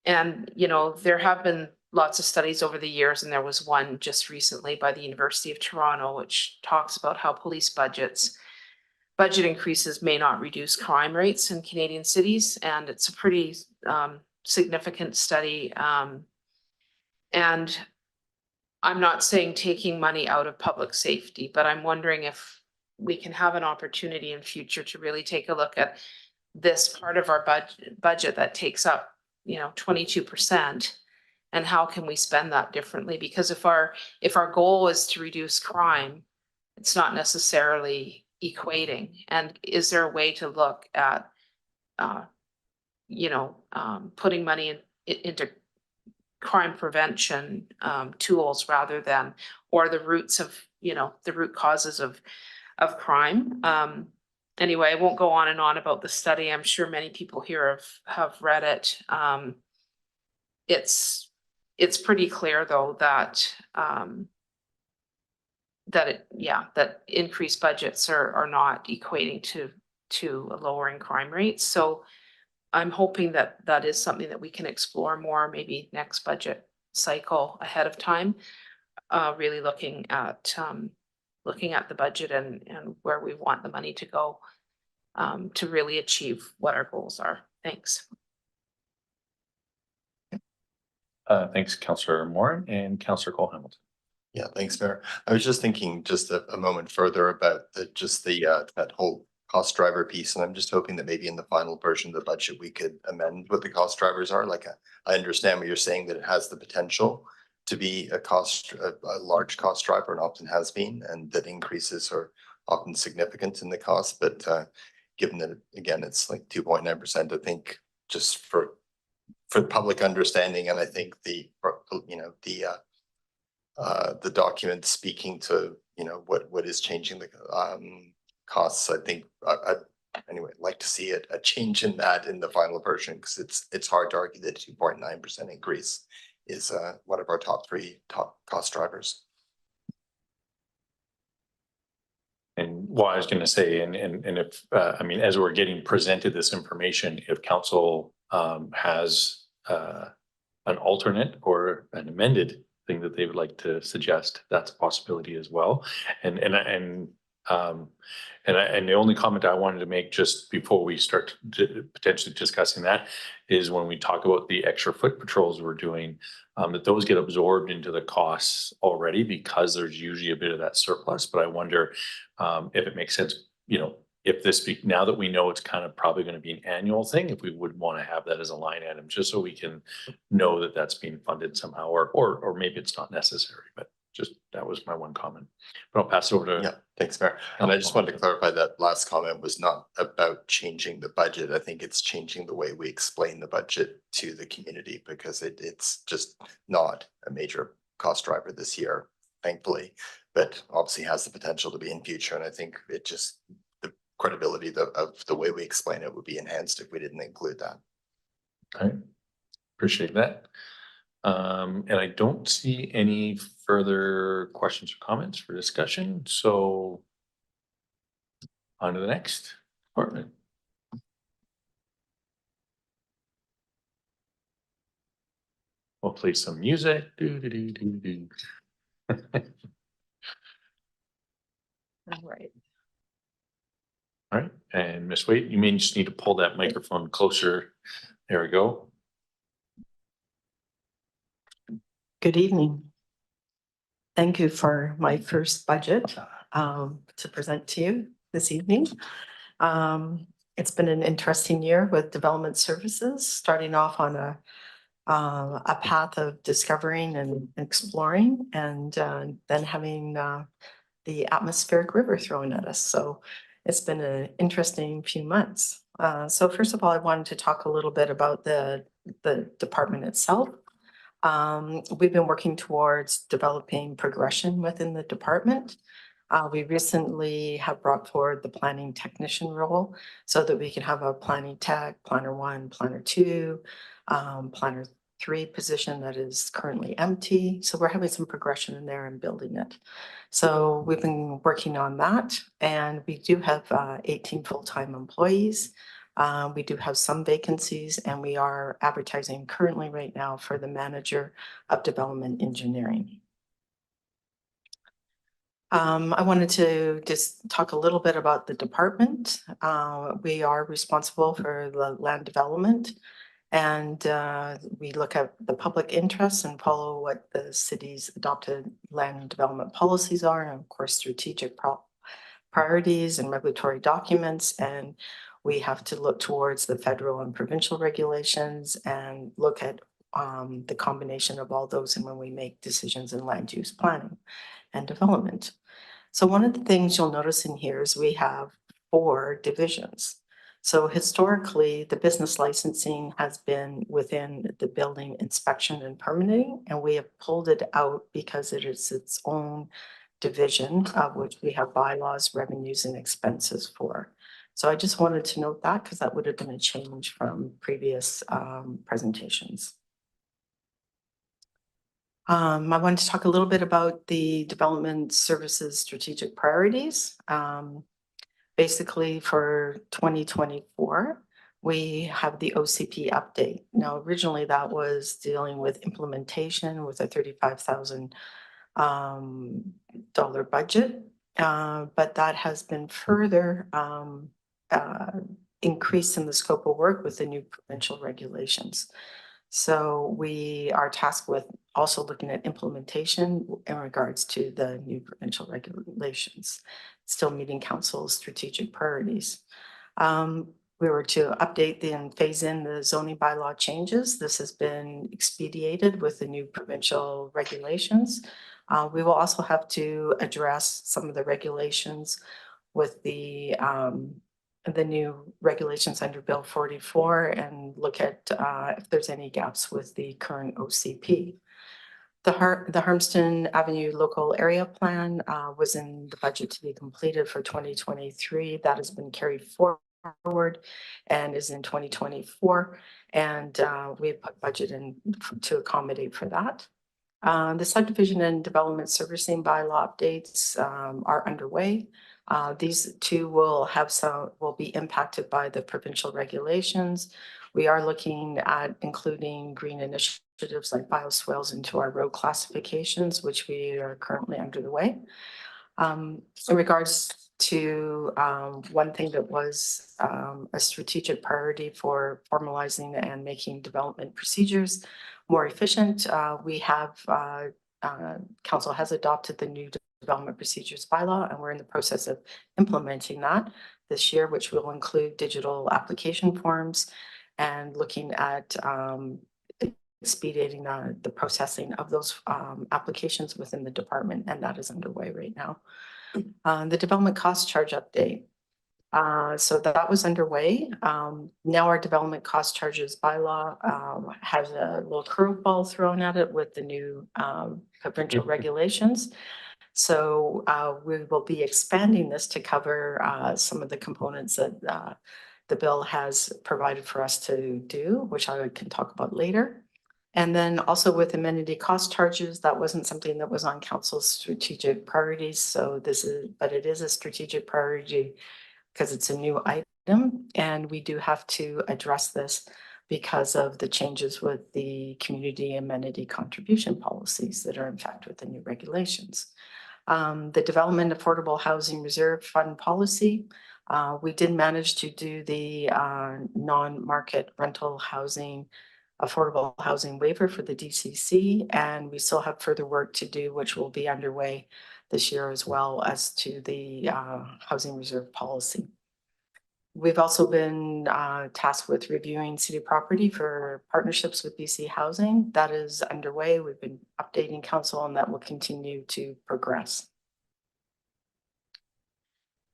And, you know, there have been lots of studies over the years, and there was one just recently by the University of Toronto, which talks about how police budget increases may not reduce crime rates in Canadian cities. And it's a pretty significant study. And I'm not saying taking money out of public safety, but I'm wondering if we can have an opportunity in future to really take a look at this part of our budget that takes up, 22%, and how can we spend that differently? Because if our goal is to reduce crime, it's not necessarily equating. And is there a way to look at, putting money into crime prevention tools rather than, or the roots of, the root causes of crime? Anyway, I won't go on and on about the study. I'm sure many people here have read it. It's pretty clear though that that increased budgets are not equating to lowering crime rates. So I'm hoping that is something that we can explore more, maybe next budget cycle ahead of time. Really looking at the budget and where we want the money to go to really achieve what our goals are. Thanks. Thanks, Councillor Moore and Councillor Cole Hamilton. Yeah, thanks, Mayor. I was just thinking just a moment further about that whole cost driver piece. And I'm just hoping that maybe in the final version of the budget, we could amend what the cost drivers are. Like, I understand what you're saying, that it has the potential to be a large cost driver, and often has been, and that increases are often significant in the cost. But given that, again, it's like 2.9%, I think just for the public understanding, and I think the document speaking to, what is changing the costs, I think anyway, I'd like to see a change in that in the final version, because it's hard to argue that 2.9% increase is one of our top cost drivers. And what I was going to say, and if as we're getting presented this information, if council has an alternate or an amended thing that they would like to suggest, that's a possibility as well. And the only comment I wanted to make just before we start potentially discussing that is when we talk about the extra foot patrols we're doing, that those get absorbed into the costs already, because there's usually a bit of that surplus. But I wonder if it makes sense, if now that we know it's kind of probably going to be an annual thing, if we would want to have that as a line item, just so we can know that that's being funded somehow, or maybe it's not necessary, but just that was my one comment. But I'll pass it over to. Yeah, thanks, Mayor. And I just wanted to clarify that last comment was not about changing the budget. I think it's changing the way we explain the budget to the community, because it's just not a major cost driver this year, thankfully, but obviously has the potential to be in future. And I think the credibility of the way we explain it would be enhanced if we didn't include that. Okay, appreciate that. And I don't see any further questions or comments for discussion. So on to the next department. We'll play some music. All right. And Ms. Wade, you may just need to pull that microphone closer. There we go. Good evening. Thank you for my first budget to present to you this evening. It's been an interesting year with development services, starting off on a path of discovering and exploring, and then having the atmospheric river thrown at us. So it's been an interesting few months. So first of all, I wanted to talk a little bit about the department itself. We've been working towards developing progression within the department. We recently have brought forward the planning technician role so that we can have a planning tech, planner 1, planner 2, planner 3 position that is currently empty. So we're having some progression in there and building it. So we've been working on that, and we do have 18 full-time employees. We do have some vacancies, and we are advertising currently right now for the manager of development engineering. I wanted to just talk a little bit about the department. We are responsible for the land development, and we look at the public interests and follow what the city's adopted land development policies are, and of course, strategic priorities and regulatory documents. And we have to look towards the federal and provincial regulations and look at the combination of all those and when we make decisions in land use planning and development. So one of the things you'll notice in here is we have 4 divisions. So historically, the business licensing has been within the building inspection and permitting, and we have pulled it out because it is its own division of which we have bylaws, revenues, and expenses for. So I just wanted to note that because that would have been a change from previous presentations. I wanted to talk a little bit about the development services strategic priorities. Basically for 2024, we have the OCP update. Now, originally that was dealing with implementation with a $35,000 budget, but that has been further increased in the scope of work with the new provincial regulations. So we are tasked with also looking at implementation in regards to the new provincial regulations, still meeting council's strategic priorities. We were to update and phase in the zoning bylaw changes. This has been expedited with the new provincial regulations. We will also have to address some of the regulations with the new regulations under Bill 44 and look at if there's any gaps with the current OCP. The Harmston Avenue Local Area Plan was in the budget to be completed for 2023. That has been carried forward and is in 2024. And we put budget in to accommodate for that. The subdivision and development servicing bylaw updates are underway. These 2 will be impacted by the provincial regulations. We are looking at including green initiatives like bioswales into our road classifications, which we are currently underway. In regards to one thing that was a strategic priority for formalizing and making development procedures more efficient, we have council has adopted the new development procedures bylaw, and we're in the process of implementing that this year, which will include digital application forms and looking at expediting the processing of those applications within the department, and that is underway right now. The development cost charge update. So that was underway. Now our development cost charges bylaw has a little curveball thrown at it with the new provincial regulations. So we will be expanding this to cover some of the components that the bill has provided for us to do, which I can talk about later. And then also with amenity cost charges, that wasn't something that was on council's strategic priorities. So but it is a strategic priority because it's a new item, and we do have to address this because of the changes with the community amenity contribution policies that are in fact with the new regulations. The Development Affordable Housing Reserve Fund Policy. We did manage to do the non-market rental housing, affordable housing waiver for the DCC, and we still have further work to do, which will be underway this year as well as to the housing reserve policy. We've also been tasked with reviewing city property for partnerships with BC Housing. That is underway. We've been updating council and that will continue to progress.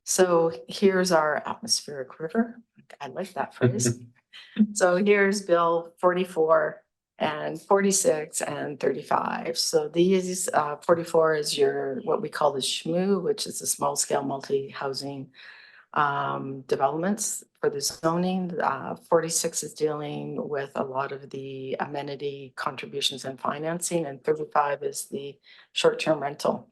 So here's our atmospheric river. I like that phrase. So here's Bill 44 and 46 and 35. So these 44 is your what we call the SHMU, which is the small scale multi-housing developments for the zoning. 46 is dealing with a lot of the amenity contributions and financing, and 35 is the short-term rental.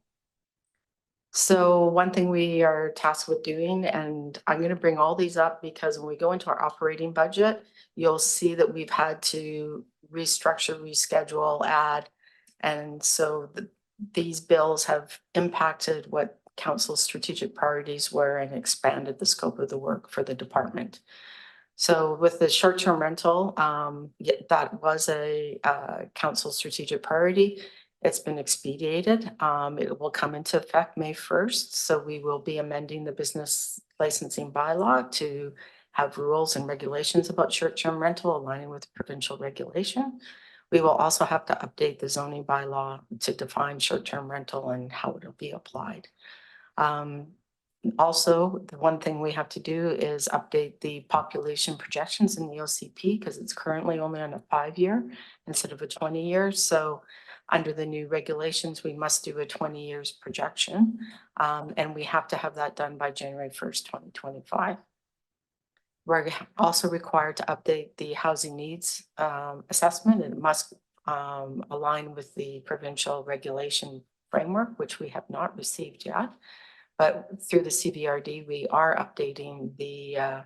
So one thing we are tasked with doing, and I'm going to bring all these up because when we go into our operating budget, you'll see that we've had to restructure, reschedule, add. And so these bills have impacted what council's strategic priorities were and expanded the scope of the work for the department. So with the short-term rental, that was a council strategic priority. It's been expedited. It will come into effect May 1st. So we will be amending the business licensing bylaw to have rules and regulations about short-term rental aligning with provincial regulation. We will also have to update the zoning bylaw to define short-term rental and how it'll be applied. Also, the one thing we have to do is update the population projections in the OCP because it's currently only on a 5-year instead of a 20-year. So under the new regulations, we must do a 20 years projection. And we have to have that done by January 1st, 2025. We're also required to update the housing needs assessment, and it must align with the provincial regulation framework, which we have not received yet. But through the CBRD, we are updating the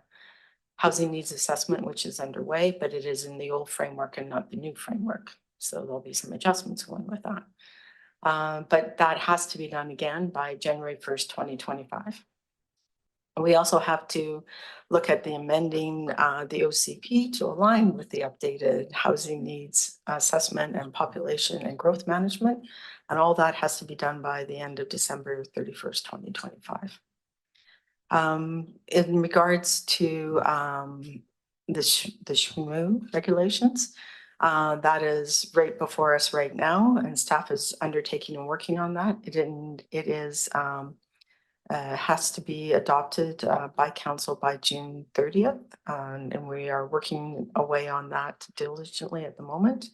housing needs assessment, which is underway, but it is in the old framework and not the new framework. So there'll be some adjustments going with that. But that has to be done again by January 1st, 2025. We also have to look at the amending the OCP to align with the updated housing needs assessment and population and growth management. And all that has to be done by the end of December 31st, 2025. In regards to the SHMU regulations, that is right before us right now, and staff is undertaking and working on that. It is has to be adopted by council by June 30th, and we are working away on that diligently at the moment.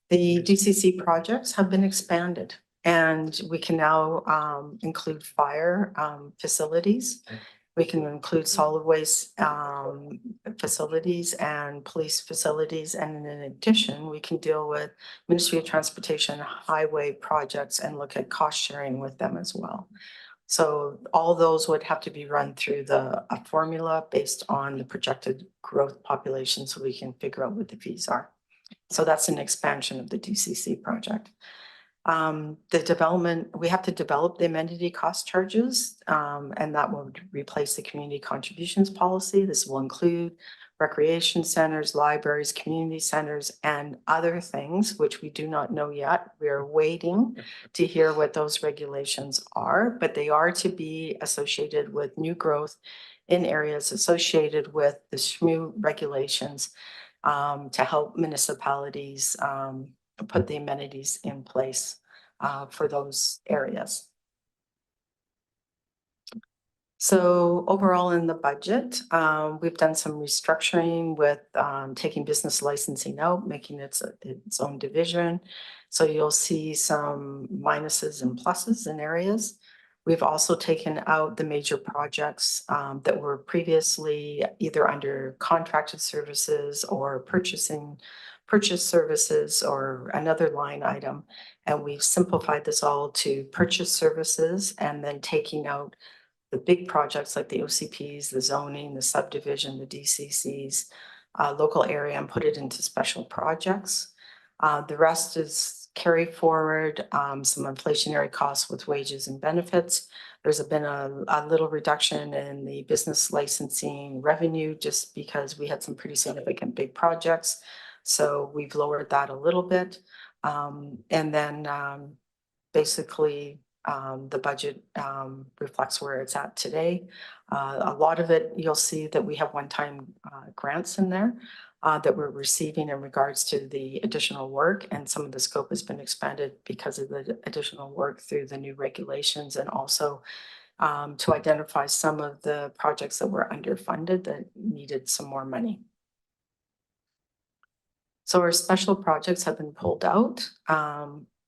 The DCC projects have been expanded, and we can now include fire facilities. We can include solid waste facilities and police facilities. And in addition, we can deal with Ministry of Transportation highway projects and look at cost sharing with them as well. So all those would have to be run through a formula based on the projected growth population so we can figure out what the fees are. So that's an expansion of the DCC project. The development, we have to develop the amenity cost charges, and that will replace the community contributions policy. This will include recreation centers, libraries, community centers, and other things, which we do not know yet. We are waiting to hear what those regulations are, but they are to be associated with new growth in areas associated with the SHMU regulations to help municipalities put the amenities in place for those areas. So overall in the budget, we've done some restructuring with taking business licensing out, making it its own division. So you'll see some minuses and pluses in areas. We've also taken out the major projects that were previously either under contracted services or purchase services or another line item. And we've simplified this all to purchase services and then taking out the big projects like the OCPs, the zoning, the subdivision, the DCCs, local area, and put it into special projects. The rest is carry forward some inflationary costs with wages and benefits. There's been a little reduction in the business licensing revenue just because we had some pretty significant big projects. So we've lowered that a little bit. And then basically the budget reflects where it's at today. A lot of it, you'll see that we have one-time grants in there that we're receiving in regards to the additional work, and some of the scope has been expanded because of the additional work through the new regulations, and also to identify some of the projects that were underfunded that needed some more money. So our special projects have been pulled out.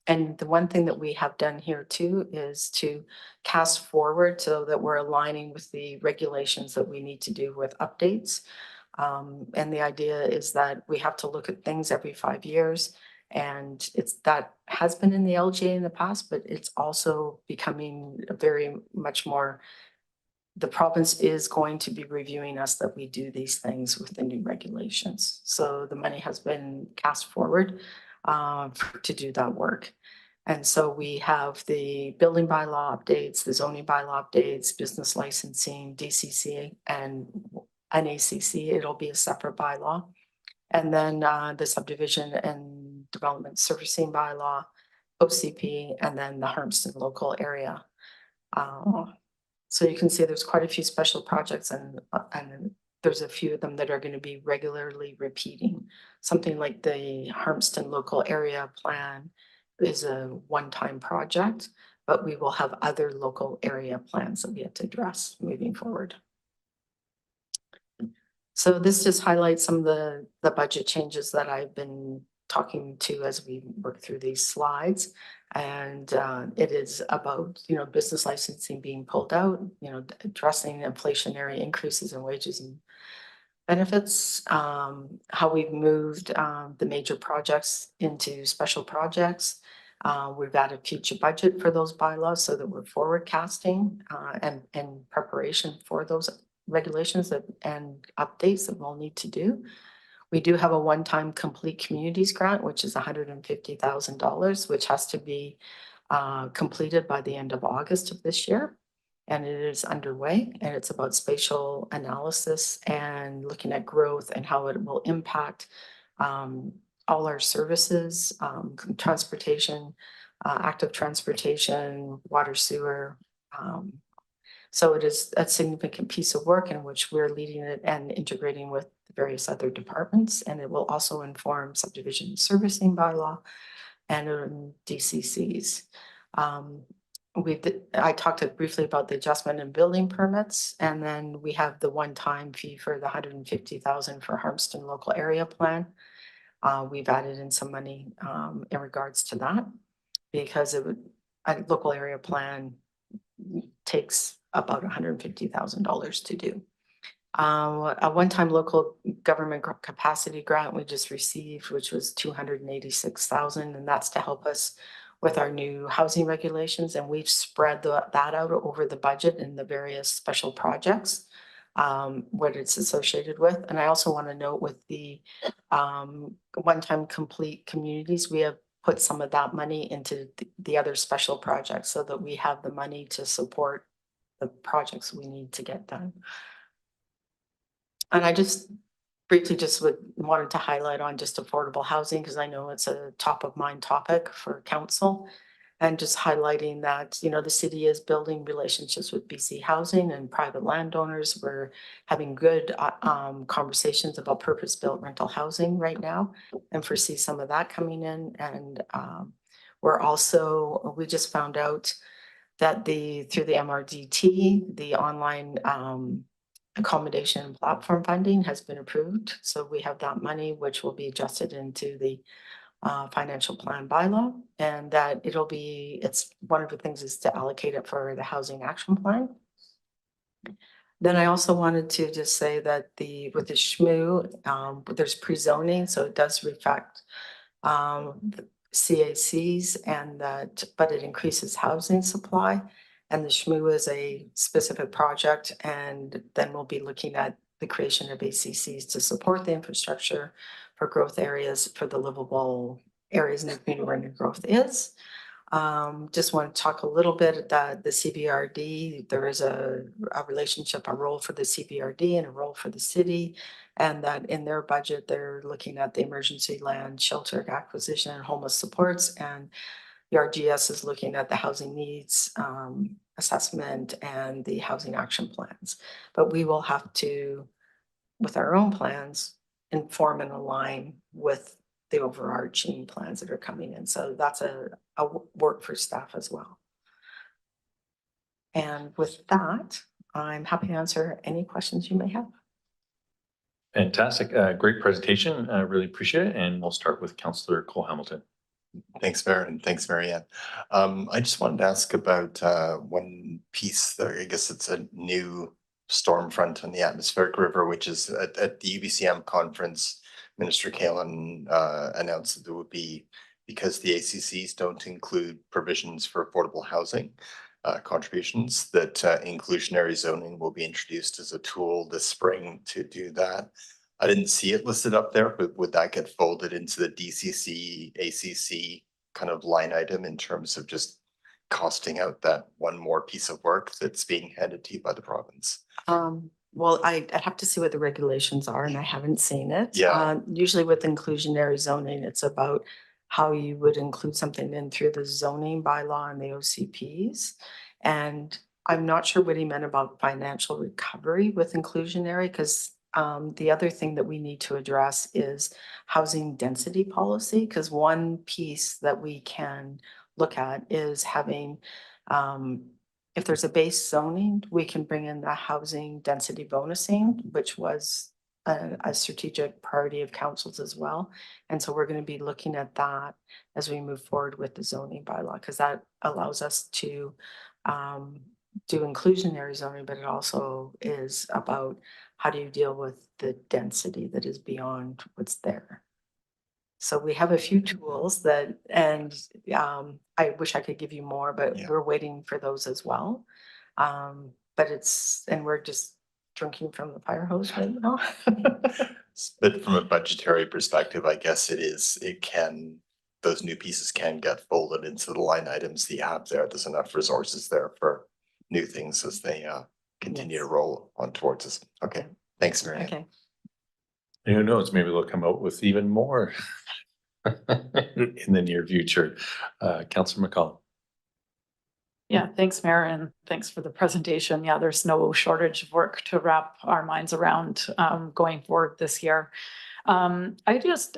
And the one thing that we have done here too is to cast forward so that we're aligning with the regulations that we need to do with updates. And the idea is that we have to look at things every 5 years. And that has been in the LGA in the past, but it's also becoming very much more, the province is going to be reviewing us that we do these things with the new regulations. So the money has been cast forward to do that work. And so we have the building bylaw updates, the zoning bylaw updates, business licensing, DCC, and NACC. It'll be a separate bylaw. And then the subdivision and development servicing bylaw, OCP, and then the Harmston local area. So you can see there's quite a few special projects, and there's a few of them that are going to be regularly repeating. Something like the Harmston local area plan is a one-time project, but we will have other local area plans that we have to address moving forward. So this just highlights some of the budget changes that I've been talking to as we work through these slides. And it is about, business licensing being pulled out, addressing inflationary increases in wages and benefits, how we've moved the major projects into special projects. We've added future budget for those bylaws so that we're forward casting and in preparation for those regulations and updates that we'll need to do. We do have a one-time complete communities grant, which is $150,000, which has to be completed by the end of August of this year. And it is underway, and it's about spatial analysis and looking at growth and how it will impact all our services, transportation, active transportation, water, sewer. So it is a significant piece of work in which we're leading it and integrating with various other departments. And it will also inform subdivision servicing bylaw and DCCs. I talked briefly about the adjustment in building permits, and then we have the one-time fee for the $150,000 for Harmston local area plan. We've added in some money in regards to that because a local area plan takes about $150,000 to do. A one-time local government capacity grant we just received, which was $286,000, and that's to help us with our new housing regulations. And we've spread that out over the budget in the various special projects, what it's associated with. And I also want to note with the one-time complete communities, we have put some of that money into the other special projects so that we have the money to support the projects we need to get done. And I just briefly wanted to highlight on just affordable housing, because I know it's a top of mind topic for council, and just highlighting that, the city is building relationships with BC Housing and private landowners. We're having good conversations about purpose-built rental housing right now and foresee some of that coming in. And we just found out that through the MRDT, the online accommodation and platform funding has been approved. So we have that money, which will be adjusted into the financial plan bylaw, and that it's one of the things is to allocate it for the housing action plan. Then I also wanted to just say that with the SHMU, there's pre-zoning, so it does reflect the CACs, but it increases housing supply. And the SHMU is a specific project, and then we'll be looking at the creation of ACCs to support the infrastructure for growth areas for the livable areas in the community where new growth is. Just want to talk a little bit that the CBRD, there is a relationship, a role for the CBRD and a role for the city. And that in their budget, they're looking at the emergency land shelter acquisition and homeless supports. And the RGS is looking at the housing needs assessment and the housing action plans. But we will have to, with our own plans, inform and align with the overarching plans that are coming in. So that's a work for staff as well. And with that, I'm happy to answer any questions you may have. Fantastic. Great presentation. I really appreciate it. And we'll start with Councillor Cole Hamilton. Thanks, Mayor, and thanks, Marianne. I just wanted to ask about one piece that I guess it's a new storm front on the atmospheric river, which is at the UBCM conference. Minister Kahlon announced that there would be, because the ACCs don't include provisions for affordable housing contributions, that inclusionary zoning will be introduced as a tool this spring to do that. I didn't see it listed up there, but would that get folded into the DCC, ACC kind of line item in terms of just costing out that one more piece of work that's being handed to you by the province? Well, I'd have to see what the regulations are, and I haven't seen it. Yeah. Usually with inclusionary zoning, it's about how you would include something in through the zoning bylaw and the OCPs. And I'm not sure what he meant about financial recovery with inclusionary, because the other thing that we need to address is housing density policy, because one piece that we can look at is having if there's a base zoning, we can bring in the housing density bonusing, which was a strategic priority of councils as well. And so we're going to be looking at that as we move forward with the zoning bylaw, because that allows us to do inclusionary zoning, but it also is about how do you deal with the density that is beyond what's there. So we have a few tools that, and I wish I could give you more, but we're waiting for those as well. But and we're just drinking from the fire hose right now. But from a budgetary perspective, I guess those new pieces can get folded into the line items that you have there. There's enough resources there for new things as they continue to roll on towards us. Okay, thanks, Marianne. Okay. Who knows, maybe they'll come out with even more in the near future. Councillor McCollum. Yeah, thanks, Mayor, and thanks for the presentation. Yeah, there's no shortage of work to wrap our minds around going forward this year. I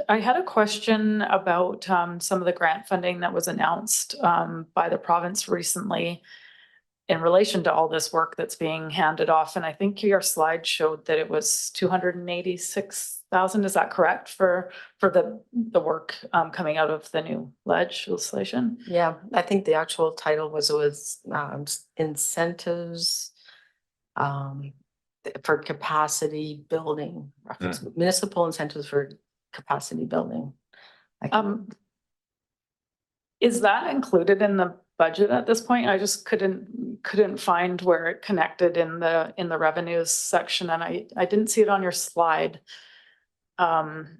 had a question about some of the grant funding that was announced by the province recently in relation to all this work that's being handed off. And I think your slide showed that it was 286,000. Is that correct for the work coming out of the new legislation? Yeah, I think the actual title was incentives for capacity building, municipal incentives for capacity building. Is that included in the budget at this point? I just couldn't find where it connected in the revenues section, and I didn't see it on your slide. And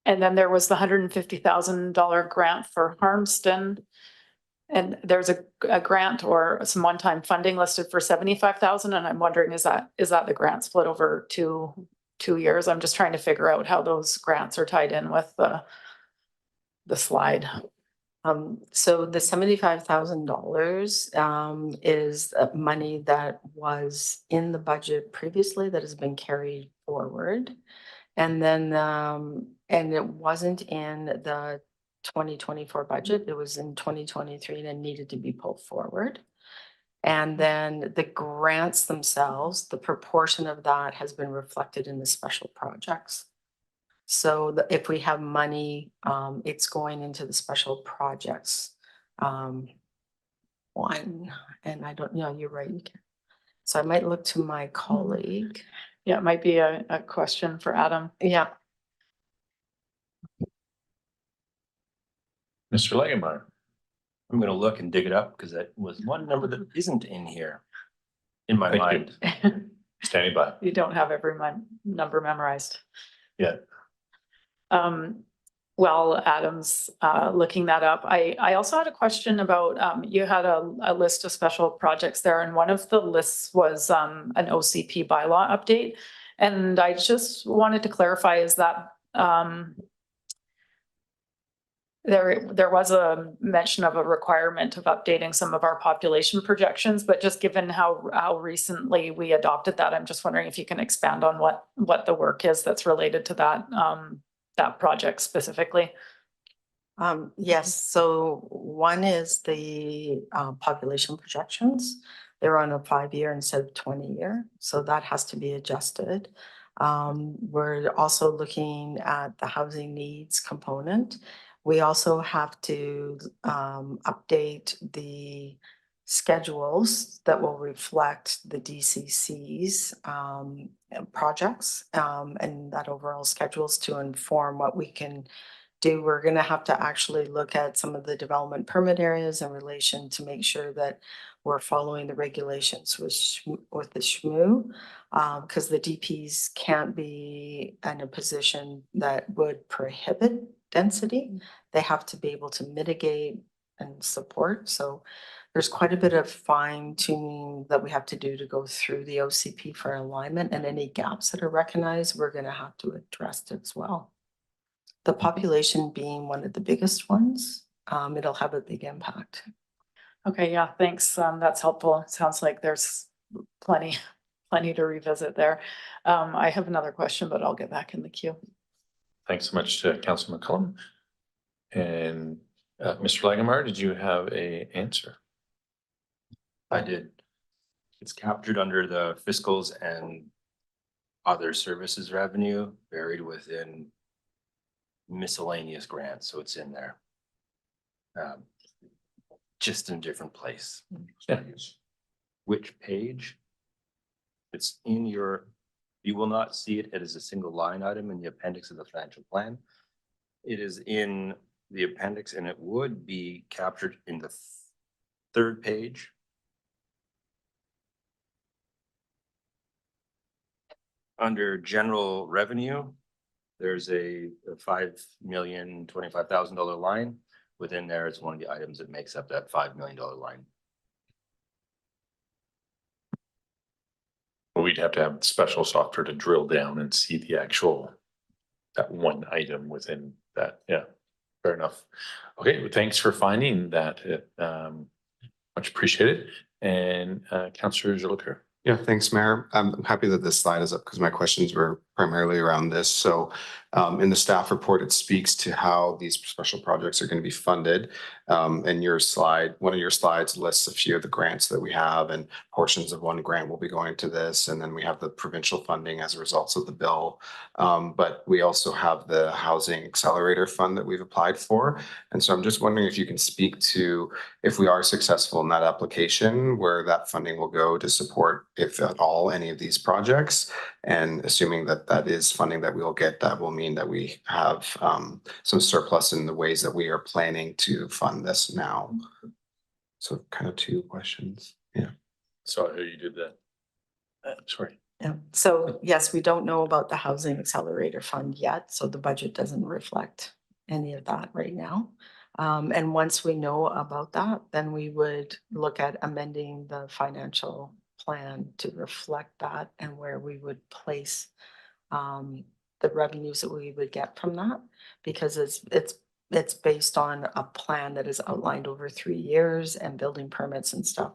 then there was the $150,000 grant for Harmston, and there's a grant or some one-time funding listed for 75,000. And I'm wondering, is that the grant split over two years? I'm just trying to figure out how those grants are tied in with the slide. So the $75,000 is money that was in the budget previously that has been carried forward. And then, and it wasn't in the 2024 budget, it was in 2023 and it needed to be pulled forward. And then the grants themselves, the proportion of that has been reflected in the special projects. So if we have money, it's going into the special projects. And I don't know, you're right. So I might look to my colleague. Yeah, it might be a question for Adam. Yeah. Mr. Legemeyer. I'm gonna look and dig it up because that was one number that isn't in here in my mind. Standing by. You don't have every number memorized. Yeah. while Adam's looking that up, I also had a question about, you had a list of special projects there, and one of the lists was an OCP bylaw update. And I just wanted to clarify, is that there was a mention of a requirement of updating some of our population projections, but just given how recently we adopted that, I'm just wondering if you can expand on what the work is that's related to that project specifically. Yes, so one is the population projections. They're on a 5-year instead of 20-year, so that has to be adjusted. We're also looking at the housing needs component. We also have to update the schedules that will reflect the DCC's projects and that overall schedules to inform what we can do. We're going to have to actually look at some of the development permit areas in relation to make sure that we're following the regulations with the SHMU, because the DPs can't be in a position that would prohibit density. They have to be able to mitigate and support. So there's quite a bit of fine tuning that we have to do to go through the OCP for alignment, and any gaps that are recognized, we're going to have to address it as well. The population being one of the biggest ones, it'll have a big impact. Okay, yeah, thanks. That's helpful. It sounds like there's plenty to revisit there. I have another question, but I'll get back in the queue. Thanks so much to Councilor McCullum. And Mr. Langemar, did you have an answer? I did. It's captured under the fiscals and other services revenue, buried within miscellaneous grants, so it's in there. Just in a different place. Yeah. Which page? It's in your, you will not see it as a single line item in the appendix of the financial plan. It is in the appendix, and it would be captured in the third page. Under general revenue, there's a $5,025,000 line. Within there, it's one of the items that makes up that $5 million line. We'd have to have special software to drill down and see the actual, that one item within that. Yeah, fair enough. Okay, well, thanks for finding that. Much appreciated. And Councillor Jolicoeur. Yeah, thanks, Mayor. I'm happy that this slide is up because my questions were primarily around this. So in the staff report, it speaks to how these special projects are going to be funded. And your slide, one of your slides lists a few of the grants that we have, and portions of one grant will be going to this. And then we have the provincial funding as a result of the bill. But we also have the Housing Accelerator Fund that we've applied for. And so I'm just wondering if you can speak to, if we are successful in that application, where that funding will go to support, if at all, any of these projects. And assuming that that is funding that we will get, that will mean that we have some surplus in the ways that we are planning to fund this now. So kind of two questions. Yeah. Sorry, you did that. Sorry. Yeah. So yes, we don't know about the Housing Accelerator Fund yet, so the budget doesn't reflect any of that right now. And once we know about that, then we would look at amending the financial plan to reflect that and where we would place the revenues that we would get from that, because it's based on a plan that is outlined over 3 years and building permits and stuff.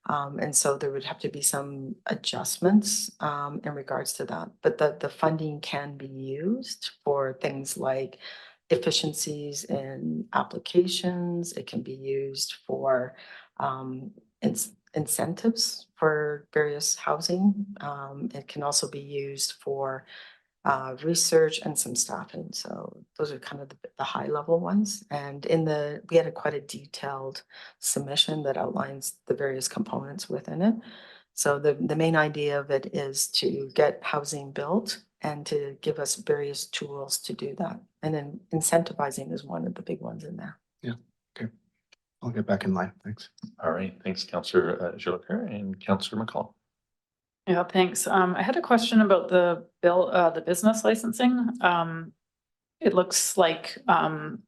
And so there would have to be some adjustments in regards to that. But the funding can be used for things like efficiencies in applications. It can be used for incentives for various housing. It can also be used for research and some staffing. So those are kind of the high level ones. And we had quite a detailed submission that outlines the various components within it. So the main idea of it is to get housing built and to give us various tools to do that. And then incentivizing is one of the big ones in there. Yeah. Okay. I'll get back in line. Thanks. All right. Thanks, Councillor Jolicoeur and Councillor McCall. Yeah, thanks. I had a question about the bill, the business licensing. it looks like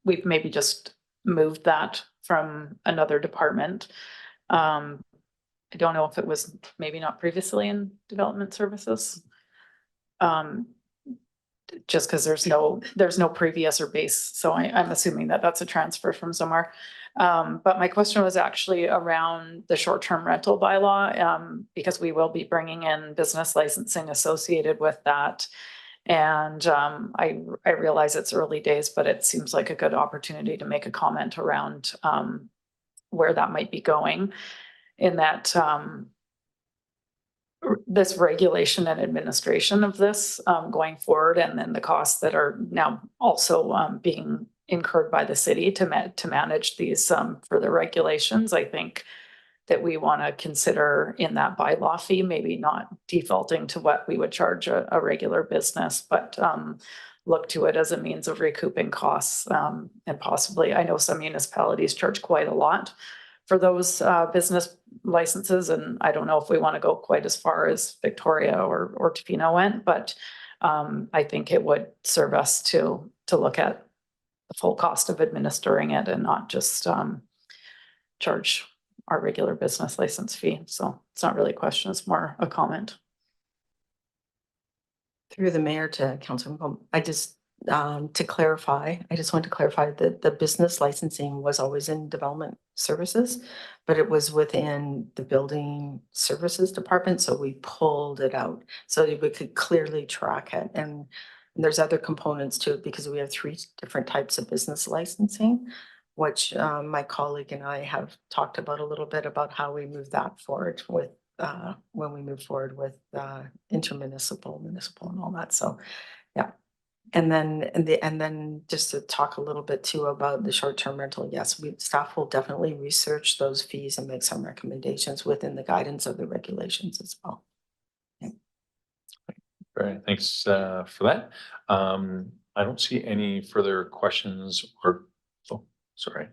we've maybe just moved that from another department. I don't know if it was maybe not previously in development services. Just because there's no previous or base, so I'm assuming that that's a transfer from somewhere. But my question was actually around the short-term rental bylaw, because we will be bringing in business licensing associated with that. And I realize it's early days, but it seems like a good opportunity to make a comment around where that might be going, in that this regulation and administration of this going forward, and then the costs that are now also being incurred by the city to manage these further regulations. I think that we want to consider in that bylaw fee, maybe not defaulting to what we would charge a regular business, but look to it as a means of recouping costs. And possibly, I know some municipalities charge quite a lot for those business licenses, and I don't know if we want to go quite as far as Victoria or Tofino went, but I think it would serve us to look at the full cost of administering it and not just charge our regular business license fee. So it's not really a question, it's more a comment. Through the mayor to Councilor McComb, I just to clarify, I just want to clarify that the business licensing was always in development services, but it was within the building services department, so we pulled it out so that we could clearly track it. And there's other components to it because we have 3 different types of business licensing, which my colleague and I have talked about a little bit about how we move that forward with when we move forward with intermunicipal, municipal and all that. So yeah. And then just to talk a little bit too about the short-term rental, yes, staff will definitely research those fees and make some recommendations within the guidance of the regulations as well. Yeah. Right, thanks for that. I don't see any further questions or, oh, sorry.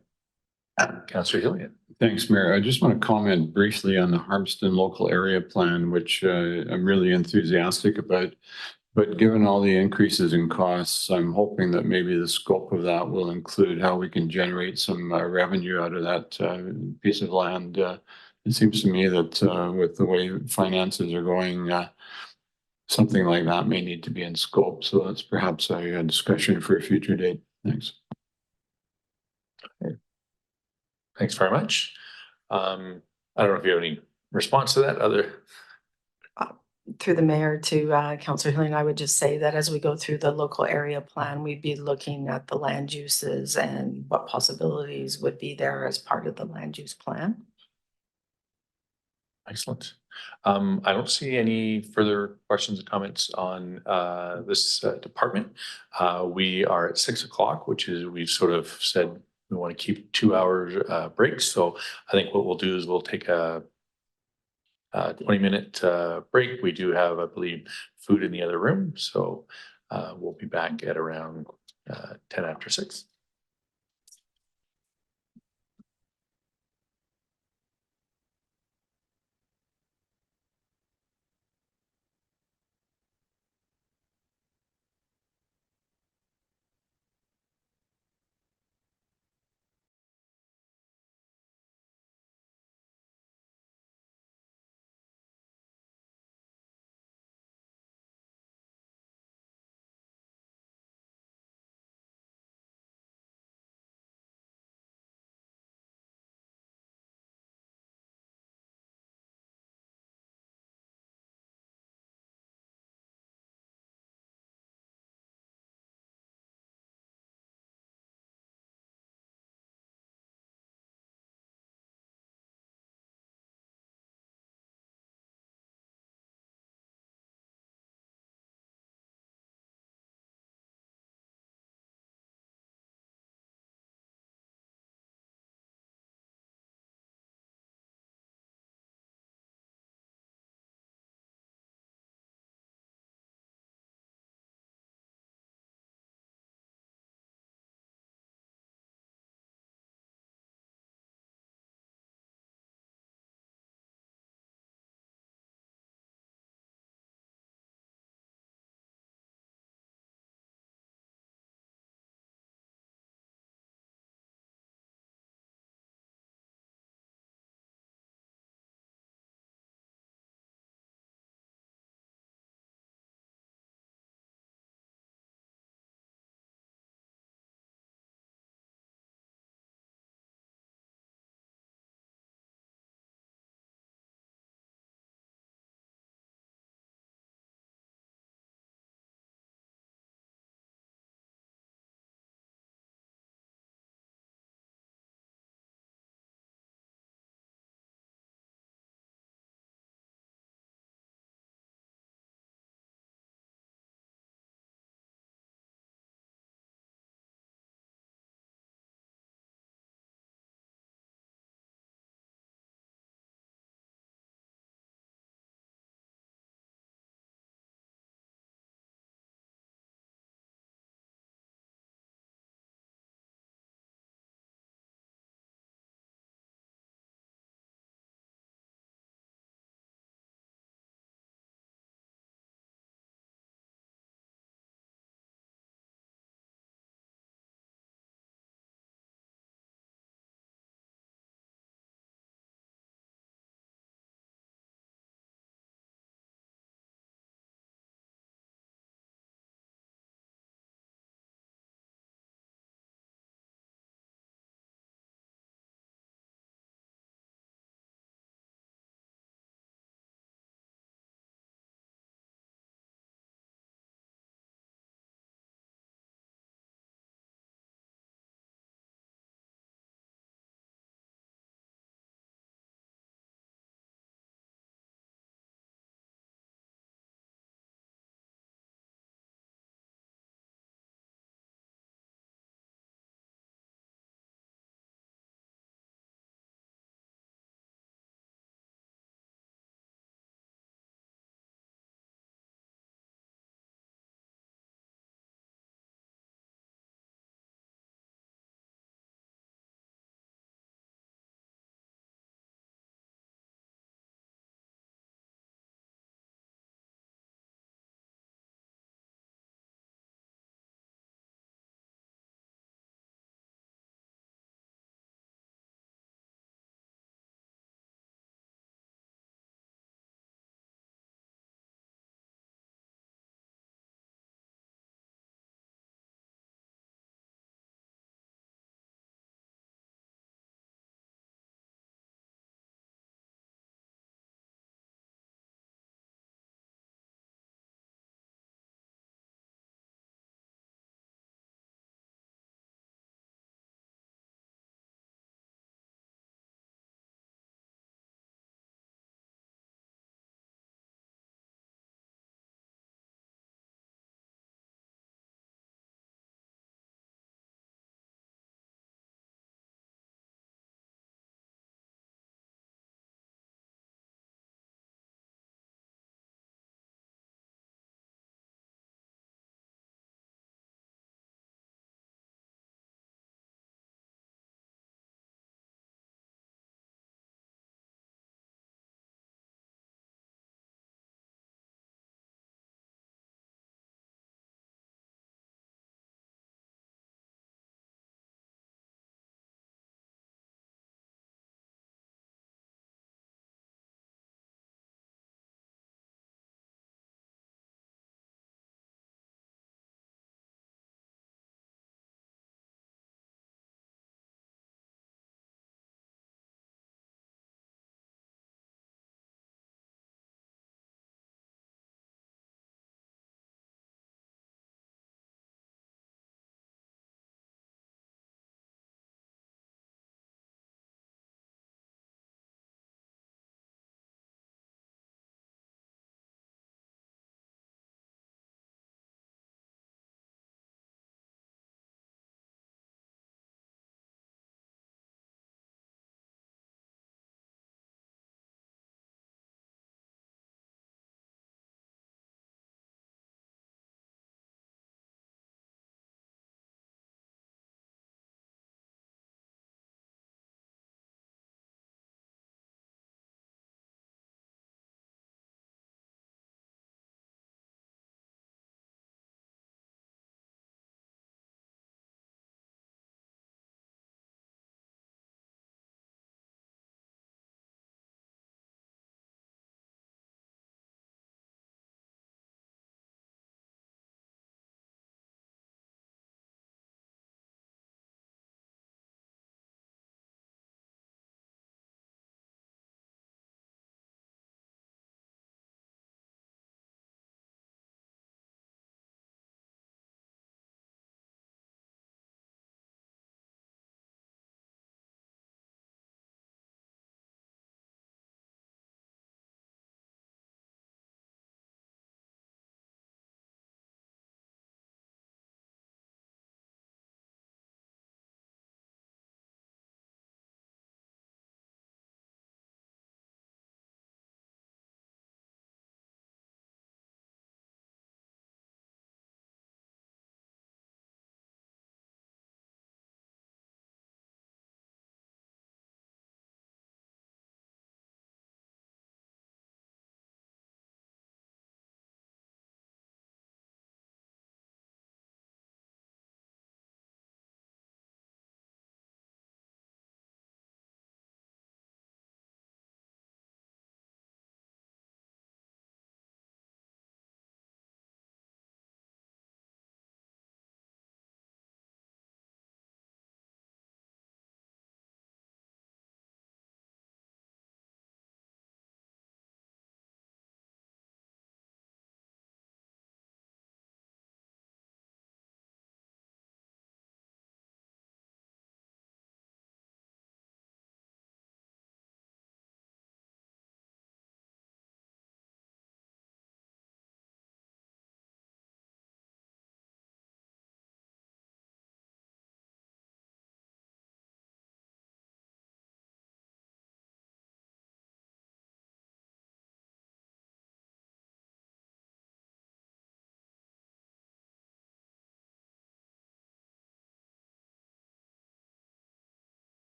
Councillor Hilliard. Thanks, Mayor. I just want to comment briefly on the Harmston Local Area Plan, which I'm really enthusiastic about. But given all the increases in costs, I'm hoping that maybe the scope of that will include how we can generate some revenue out of that piece of land. It seems to me that with the way finances are going, something like that may need to be in scope. So that's perhaps a discussion for a future date. Thanks. Okay. Thanks very much. I don't know if you have any response to that other. Through the mayor to Councillor Hillian, I would just say that as we go through the local area plan, we'd be looking at the land uses and what possibilities would be there as part of the land use plan. Excellent. I don't see any further questions or comments on this department. We are at 6 o'clock, which is, we've sort of said we want to keep 2 hours breaks. So I think what we'll do is we'll take a 20-minute break. We do have, I believe, food in the other room. So we'll be back at around 10 after 6.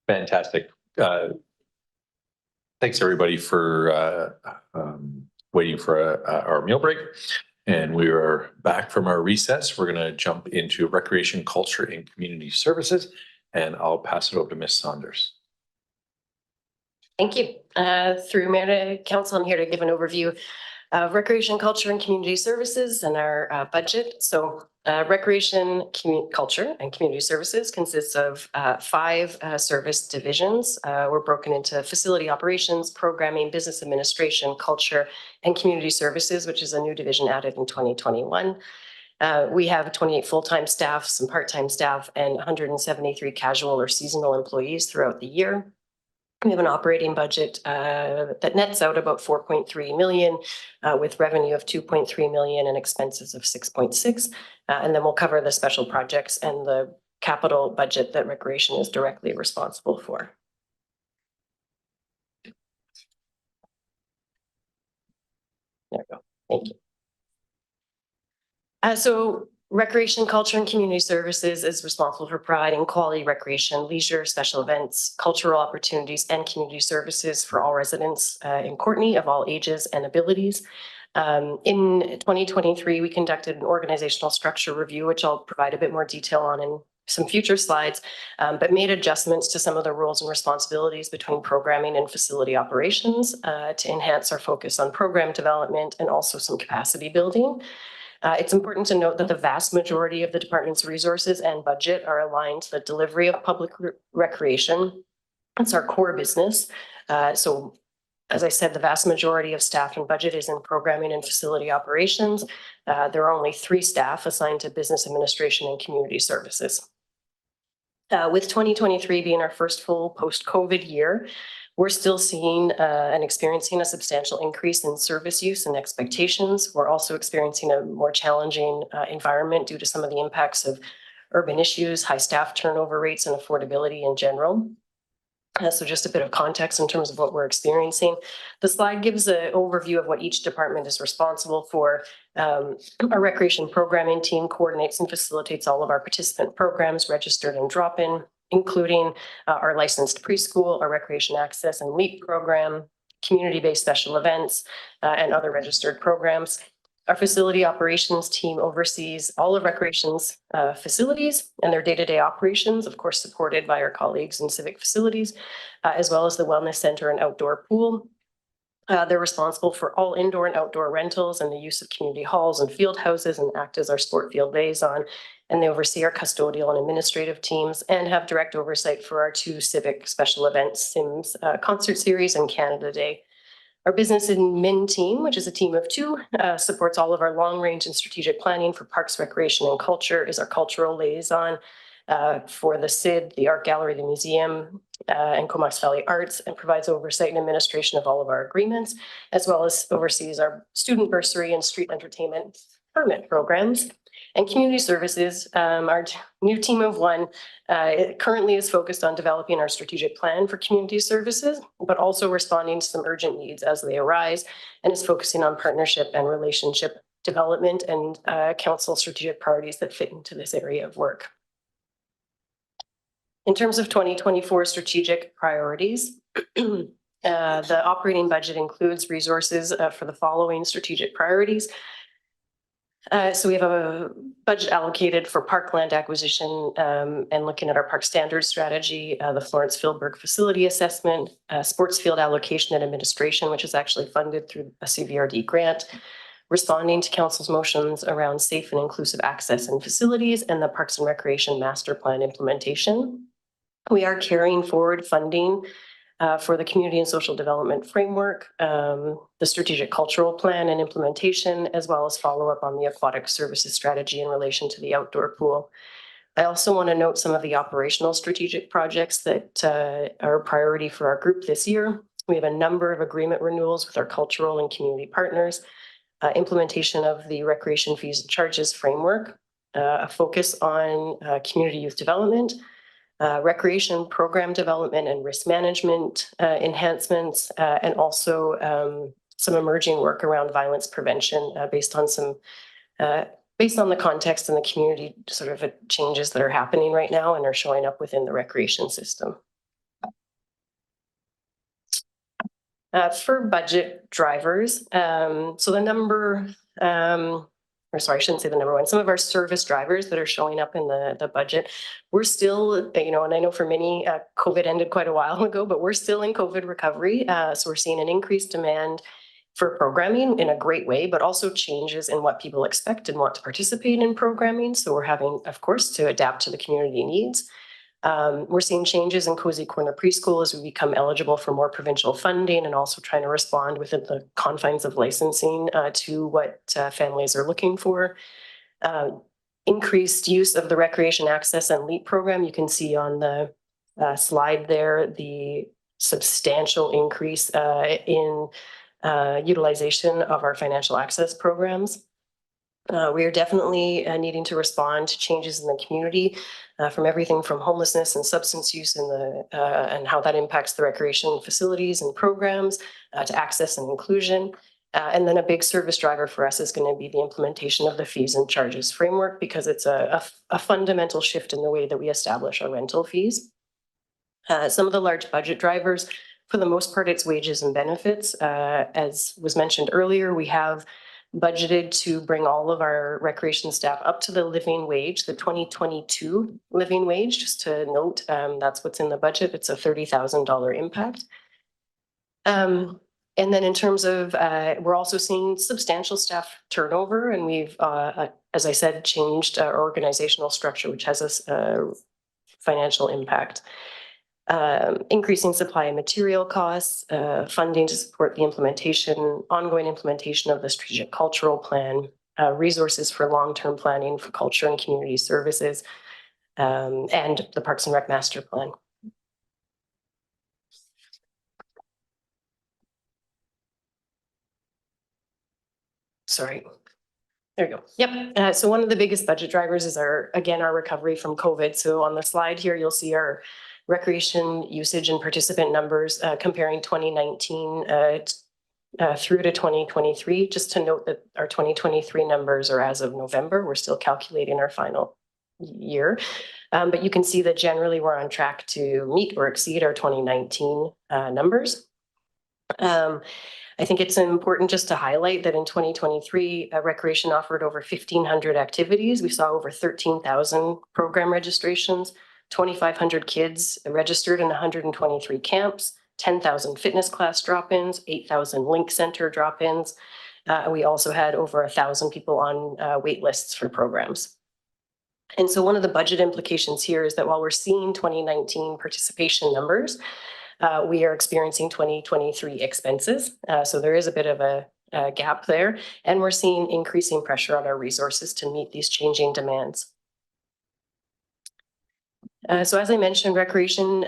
Fantastic. Thanks, everybody, for waiting for our meal break. And we are back from our recess. We're going to jump into recreation, culture, and community services. And I'll pass it over to Ms. Saunders. Thank you. Through Mayor to Council, I'm here to give an overview of recreation, culture, and community services and our budget. So recreation, culture, and community services consists of 5 service divisions. We're broken into facility operations, programming, business administration, culture, and community services, which is a new division added in 2021. We have 28 full-time staff, some part-time staff, and 173 casual or seasonal employees throughout the year. We have an operating budget that nets out about 4.3 million with revenue of 2.3 million and expenses of 6.6. And then we'll cover the special projects and the capital budget that recreation is directly responsible for. There we go. Thank you. So recreation, culture, and community services is responsible for providing quality recreation, leisure, special events, cultural opportunities, and community services for all residents in Courtenay of all ages and abilities. In 2023, we conducted an organizational structure review, which I'll provide a bit more detail on in some future slides, but made adjustments to some of the roles and responsibilities between programming and facility operations to enhance our focus on program development and also some capacity building. It's important to note that the vast majority of the department's resources and budget are aligned to the delivery of public recreation. It's our core business. So as I said, the vast majority of staff and budget is in programming and facility operations. There are only 3 staff assigned to business administration and community services. With 2023 being our first full post-COVID year, we're still seeing and experiencing a substantial increase in service use and expectations. We're also experiencing a more challenging environment due to some of the impacts of urban issues, high staff turnover rates, and affordability in general. So just a bit of context in terms of what we're experiencing. The slide gives an overview of what each department is responsible for. Our recreation programming team coordinates and facilitates all of our participant programs, registered and drop-in, including our licensed preschool, our recreation access and LEAP program, community-based special events, and other registered programs. Our facility operations team oversees all of recreation's facilities and their day-to-day operations, of course, supported by our colleagues in civic facilities, as well as the wellness center and outdoor pool. They're responsible for all indoor and outdoor rentals and the use of community halls and field houses and act as our sport field liaison. And they oversee our custodial and administrative teams and have direct oversight for our 2 civic special events, Sims Concert Series and Canada Day. Our business admin team, which is a team of 2, supports all of our long-range and strategic planning for parks, recreation, and culture, is our cultural liaison for the CID, the Art Gallery, the museum, and Comox Valley Arts, and provides oversight and administration of all of our agreements, as well as oversees our student bursary and street entertainment permit programs. And community services, our new team of 1, it currently is focused on developing our strategic plan for community services, but also responding to some urgent needs as they arise, and is focusing on partnership and relationship development and council strategic priorities that fit into this area of work. In terms of 2024 strategic priorities, the operating budget includes resources for the following strategic priorities. So we have a budget allocated for parkland acquisition and looking at our park standards strategy, the Florence Fieldberg facility assessment, sports field allocation and administration, which is actually funded through a CVRD grant, responding to council's motions around safe and inclusive access and facilities, and the Parks and Recreation Master Plan implementation. We are carrying forward funding for the Community and Social Development Framework, the Strategic Cultural Plan and implementation, as well as follow-up on the Aquatic Services Strategy in relation to the outdoor pool. I also want to note some of the operational strategic projects that are a priority for our group this year. We have a number of agreement renewals with our cultural and community partners, implementation of the Recreation Fees and Charges Framework, a focus on community youth development, recreation program development and risk management enhancements, and also some emerging work around violence prevention based on the context and the community sort of changes that are happening right now and are showing up within the recreation system. For budget drivers, so the number, or sorry, I shouldn't say the number one, some of our service drivers that are showing up in the budget, we're still, and I know for many, COVID ended quite a while ago, but we're still in COVID recovery. So we're seeing an increased demand for programming in a great way, but also changes in what people expect and want to participate in programming. So we're having, of course, to adapt to the community needs. We're seeing changes in Cozy Corner Preschool as we become eligible for more provincial funding and also trying to respond within the confines of licensing to what families are looking for. Increased use of the Recreation Access and LEAP program. You can see on the slide there the substantial increase in utilization of our financial access programs. We are definitely needing to respond to changes in the community from everything from homelessness and substance use and how that impacts the recreation facilities and programs to access and inclusion. And then a big service driver for us is going to be the implementation of the fees and charges framework, because it's a fundamental shift in the way that we establish our rental fees. Some of the large budget drivers, for the most part, it's wages and benefits. As was mentioned earlier, we have budgeted to bring all of our recreation staff up to the living wage, the 2022 living wage. Just to note, that's what's in the budget. It's a $30,000 impact. And then in terms of, we're also seeing substantial staff turnover, and we've, as I said, changed our organizational structure, which has a financial impact. Increasing supply and material costs, funding to support the ongoing implementation of the strategic cultural plan, resources for long-term planning for culture and community services, and the Parks and Rec Master Plan. Sorry. There you go. Yep. So one of the biggest budget drivers is our recovery from COVID. So on the slide here, you'll see our recreation usage and participant numbers comparing 2019 through to 2023. Just to note that our 2023 numbers are as of November. We're still calculating our final year. But you can see that generally we're on track to meet or exceed our 2019 numbers. I think it's important just to highlight that in 2023, Recreation offered over 1,500 activities. We saw over 13,000 program registrations, 2,500 kids registered in 123 camps, 10,000 fitness class drop-ins, 8,000 Link Center drop-ins. We also had over 1,000 people on wait lists for programs. And so one of the budget implications here is that while we're seeing 2019 participation numbers, we are experiencing 2023 expenses. So there is a bit of a gap there, and we're seeing increasing pressure on our resources to meet these changing demands. So as I mentioned, Recreation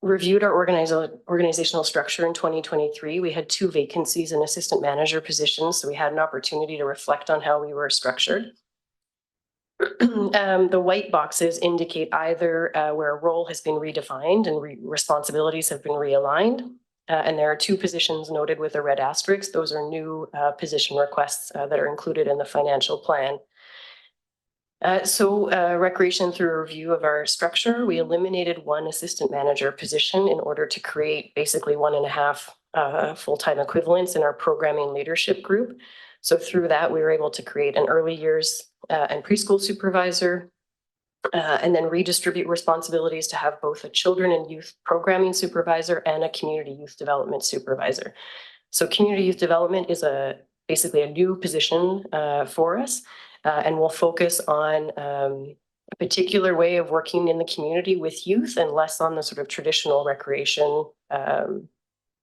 reviewed our organizational structure in 2023. We had 2 vacancies in assistant manager positions, so we had an opportunity to reflect on how we were structured. The white boxes indicate either where a role has been redefined and responsibilities have been realigned. And there are 2 positions noted with a red asterisk. Those are new position requests that are included in the financial plan. So Recreation, through a review of our structure, we eliminated 1 assistant manager position in order to create basically 1.5 full-time equivalents in our programming leadership group. So through that, we were able to create an early years and preschool supervisor, and then redistribute responsibilities to have both a children and youth programming supervisor and a community youth development supervisor. So community youth development is basically a new position for us, and we'll focus on a particular way of working in the community with youth and less on the sort of traditional recreation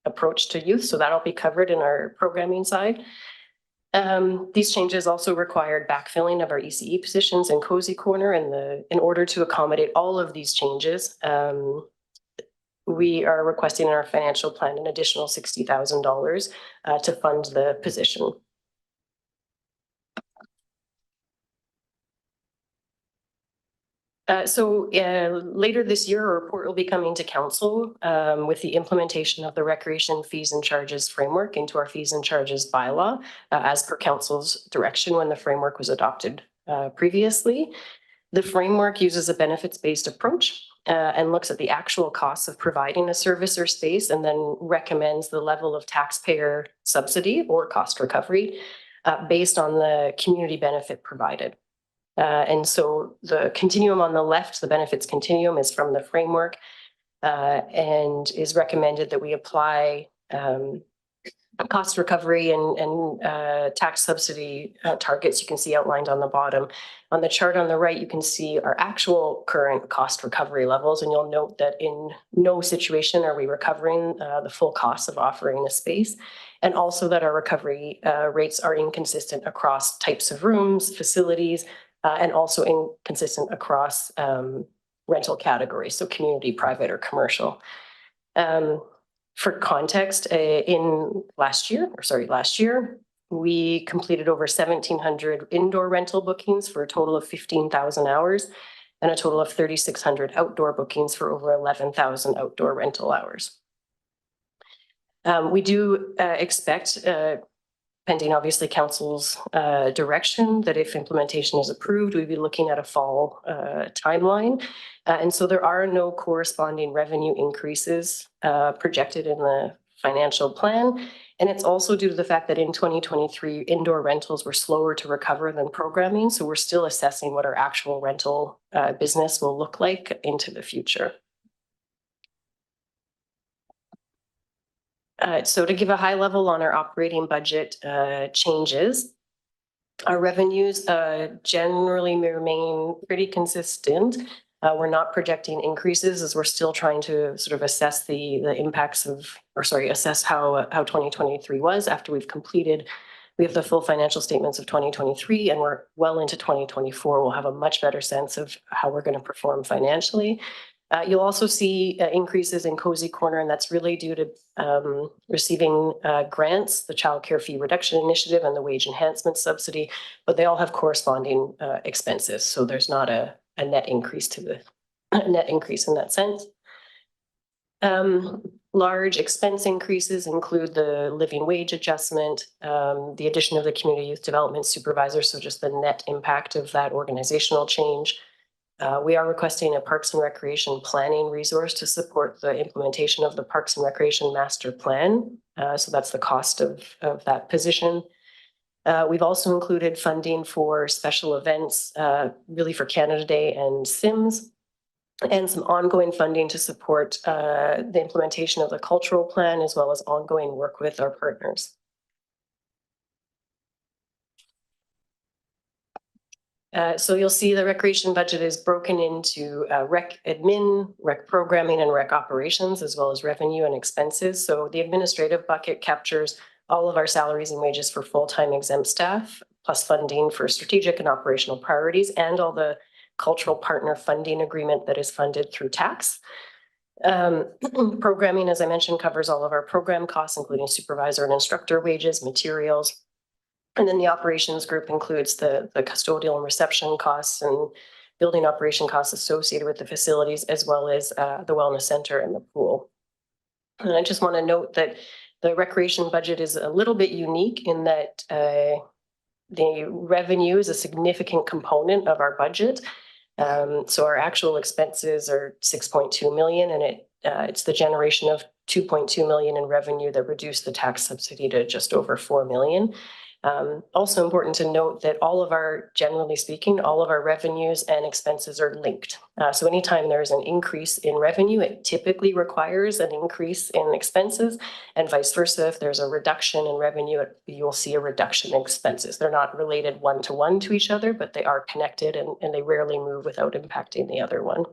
approach to youth. So that'll be covered in our programming side. These changes also required backfilling of our ECE positions in Cozy Corner, and in order to accommodate all of these changes, we are requesting in our financial plan an additional $60,000 to fund the position. So later this year, a report will be coming to council with the implementation of the recreation fees and charges framework into our fees and charges bylaw, as per council's direction when the framework was adopted previously. The framework uses a benefits-based approach and looks at the actual costs of providing a service or space and then recommends the level of taxpayer subsidy or cost recovery based on the community benefit provided. And so the continuum on the left, the benefits continuum, is from the framework and is recommended that we apply cost recovery and tax subsidy targets you can see outlined on the bottom. On the chart on the right, you can see our actual current cost recovery levels, and you'll note that in no situation are we recovering the full cost of offering the space, and also that our recovery rates are inconsistent across types of rooms, facilities, and also inconsistent across rental categories, so community, private, or commercial. For context, last year, we completed over 1,700 indoor rental bookings for a total of 15,000 hours and a total of 3,600 outdoor bookings for over 11,000 outdoor rental hours. We do expect, pending obviously council's direction, that if implementation is approved, we'd be looking at a fall timeline. And so there are no corresponding revenue increases projected in the financial plan. And it's also due to the fact that in 2023, indoor rentals were slower to recover than programming. So we're still assessing what our actual rental business will look like into the future. So to give a high level on our operating budget changes, our revenues generally remain pretty consistent. We're not projecting increases as we're still trying to sort of assess the impacts of, assess how 2023 was after we've completed. We have the full financial statements of 2023 and we're well into 2024. We'll have a much better sense of how we're going to perform financially. You'll also see increases in Cozy Corner, and that's really due to receiving grants, the Child Care Fee Reduction Initiative and the Wage Enhancement Subsidy, but they all have corresponding expenses. So there's not a net increase to the net increase in that sense. Large expense increases include the living wage adjustment, the addition of the community youth development supervisor, so just the net impact of that organizational change. We are requesting a Parks and Recreation planning resource to support the implementation of the Parks and Recreation Master Plan. So that's the cost of that position. We've also included funding for special events, really for Canada Day and Sims, and some ongoing funding to support the implementation of the cultural plan, as well as ongoing work with our partners. So you'll see the recreation budget is broken into rec admin, rec programming, and rec operations, as well as revenue and expenses. So the administrative bucket captures all of our salaries and wages for full-time exempt staff, plus funding for strategic and operational priorities, and all the cultural partner funding agreement that is funded through tax. Programming, as I mentioned, covers all of our program costs, including supervisor and instructor wages, materials. And then the operations group includes the custodial and reception costs and building operation costs associated with the facilities, as well as the wellness center and the pool. And I just want to note that the recreation budget is a little bit unique in that the revenue is a significant component of our budget. So our actual expenses are 6.2 million, and it's the generation of 2.2 million in revenue that reduced the tax subsidy to just over 4 million. Also important to note that generally speaking, all of our revenues and expenses are linked. So anytime there's an increase in revenue, it typically requires an increase in expenses, and vice versa. If there's a reduction in revenue, you'll see a reduction in expenses. They're not related one-to-one to each other, but they are connected, and they rarely move without impacting the other one.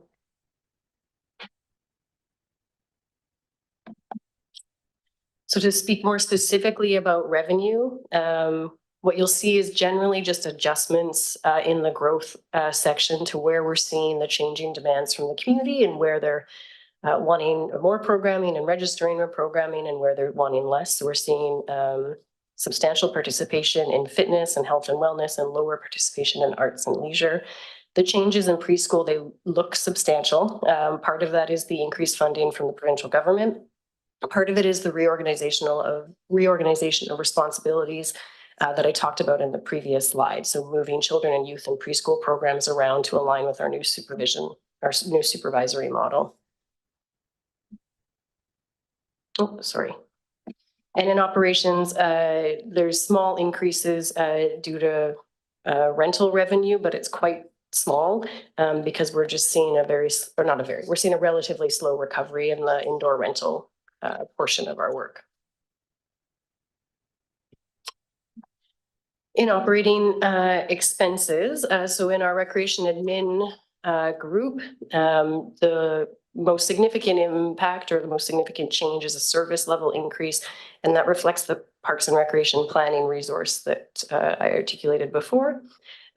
So to speak more specifically about revenue, what you'll see is generally just adjustments in the growth section to where we're seeing the changing demands from the community and where they're wanting more programming and registering more programming and where they're wanting less. So we're seeing substantial participation in fitness and health and wellness and lower participation in arts and leisure. The changes in preschool, they look substantial. Part of that is the increased funding from the provincial government. Part of it is the reorganization of responsibilities that I talked about in the previous slide. So moving children and youth and preschool programs around to align with our new supervision our new supervisory model. Oh, sorry. And in operations, there's small increases due to rental revenue, but it's quite small because we're just seeing we're seeing a relatively slow recovery in the indoor rental portion of our work. In operating expenses, so in our recreation admin group, the most significant impact or the most significant change is a service level increase, and that reflects the Parks and Recreation planning resource that I articulated before.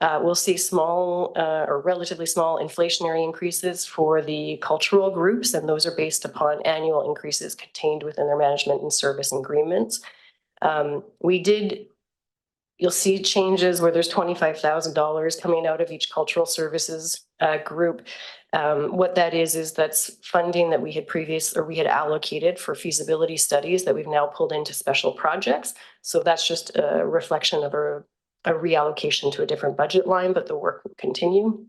We'll see small or relatively small inflationary increases for the cultural groups, and those are based upon annual increases contained within their management and service agreements. You'll see changes where there's $25,000 coming out of each cultural services group. What that is that's funding that we had allocated for feasibility studies that we've now pulled into special projects. So that's just a reflection of a reallocation to a different budget line, but the work will continue.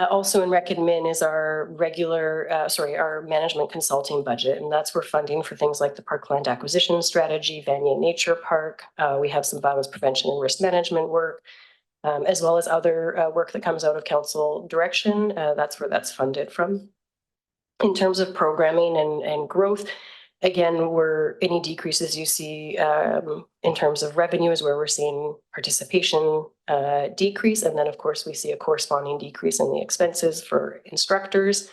Also in Rec Admin is our our management consulting budget, and that's where funding for things like the parkland acquisition strategy, Vanier Nature Park. We have some violence prevention and risk management work, as well as other work that comes out of council direction. That's where that's funded from. In terms of programming and growth, again, any decreases you see in terms of revenue is where we're seeing participation decrease. And then, of course, we see a corresponding decrease in the expenses for instructors.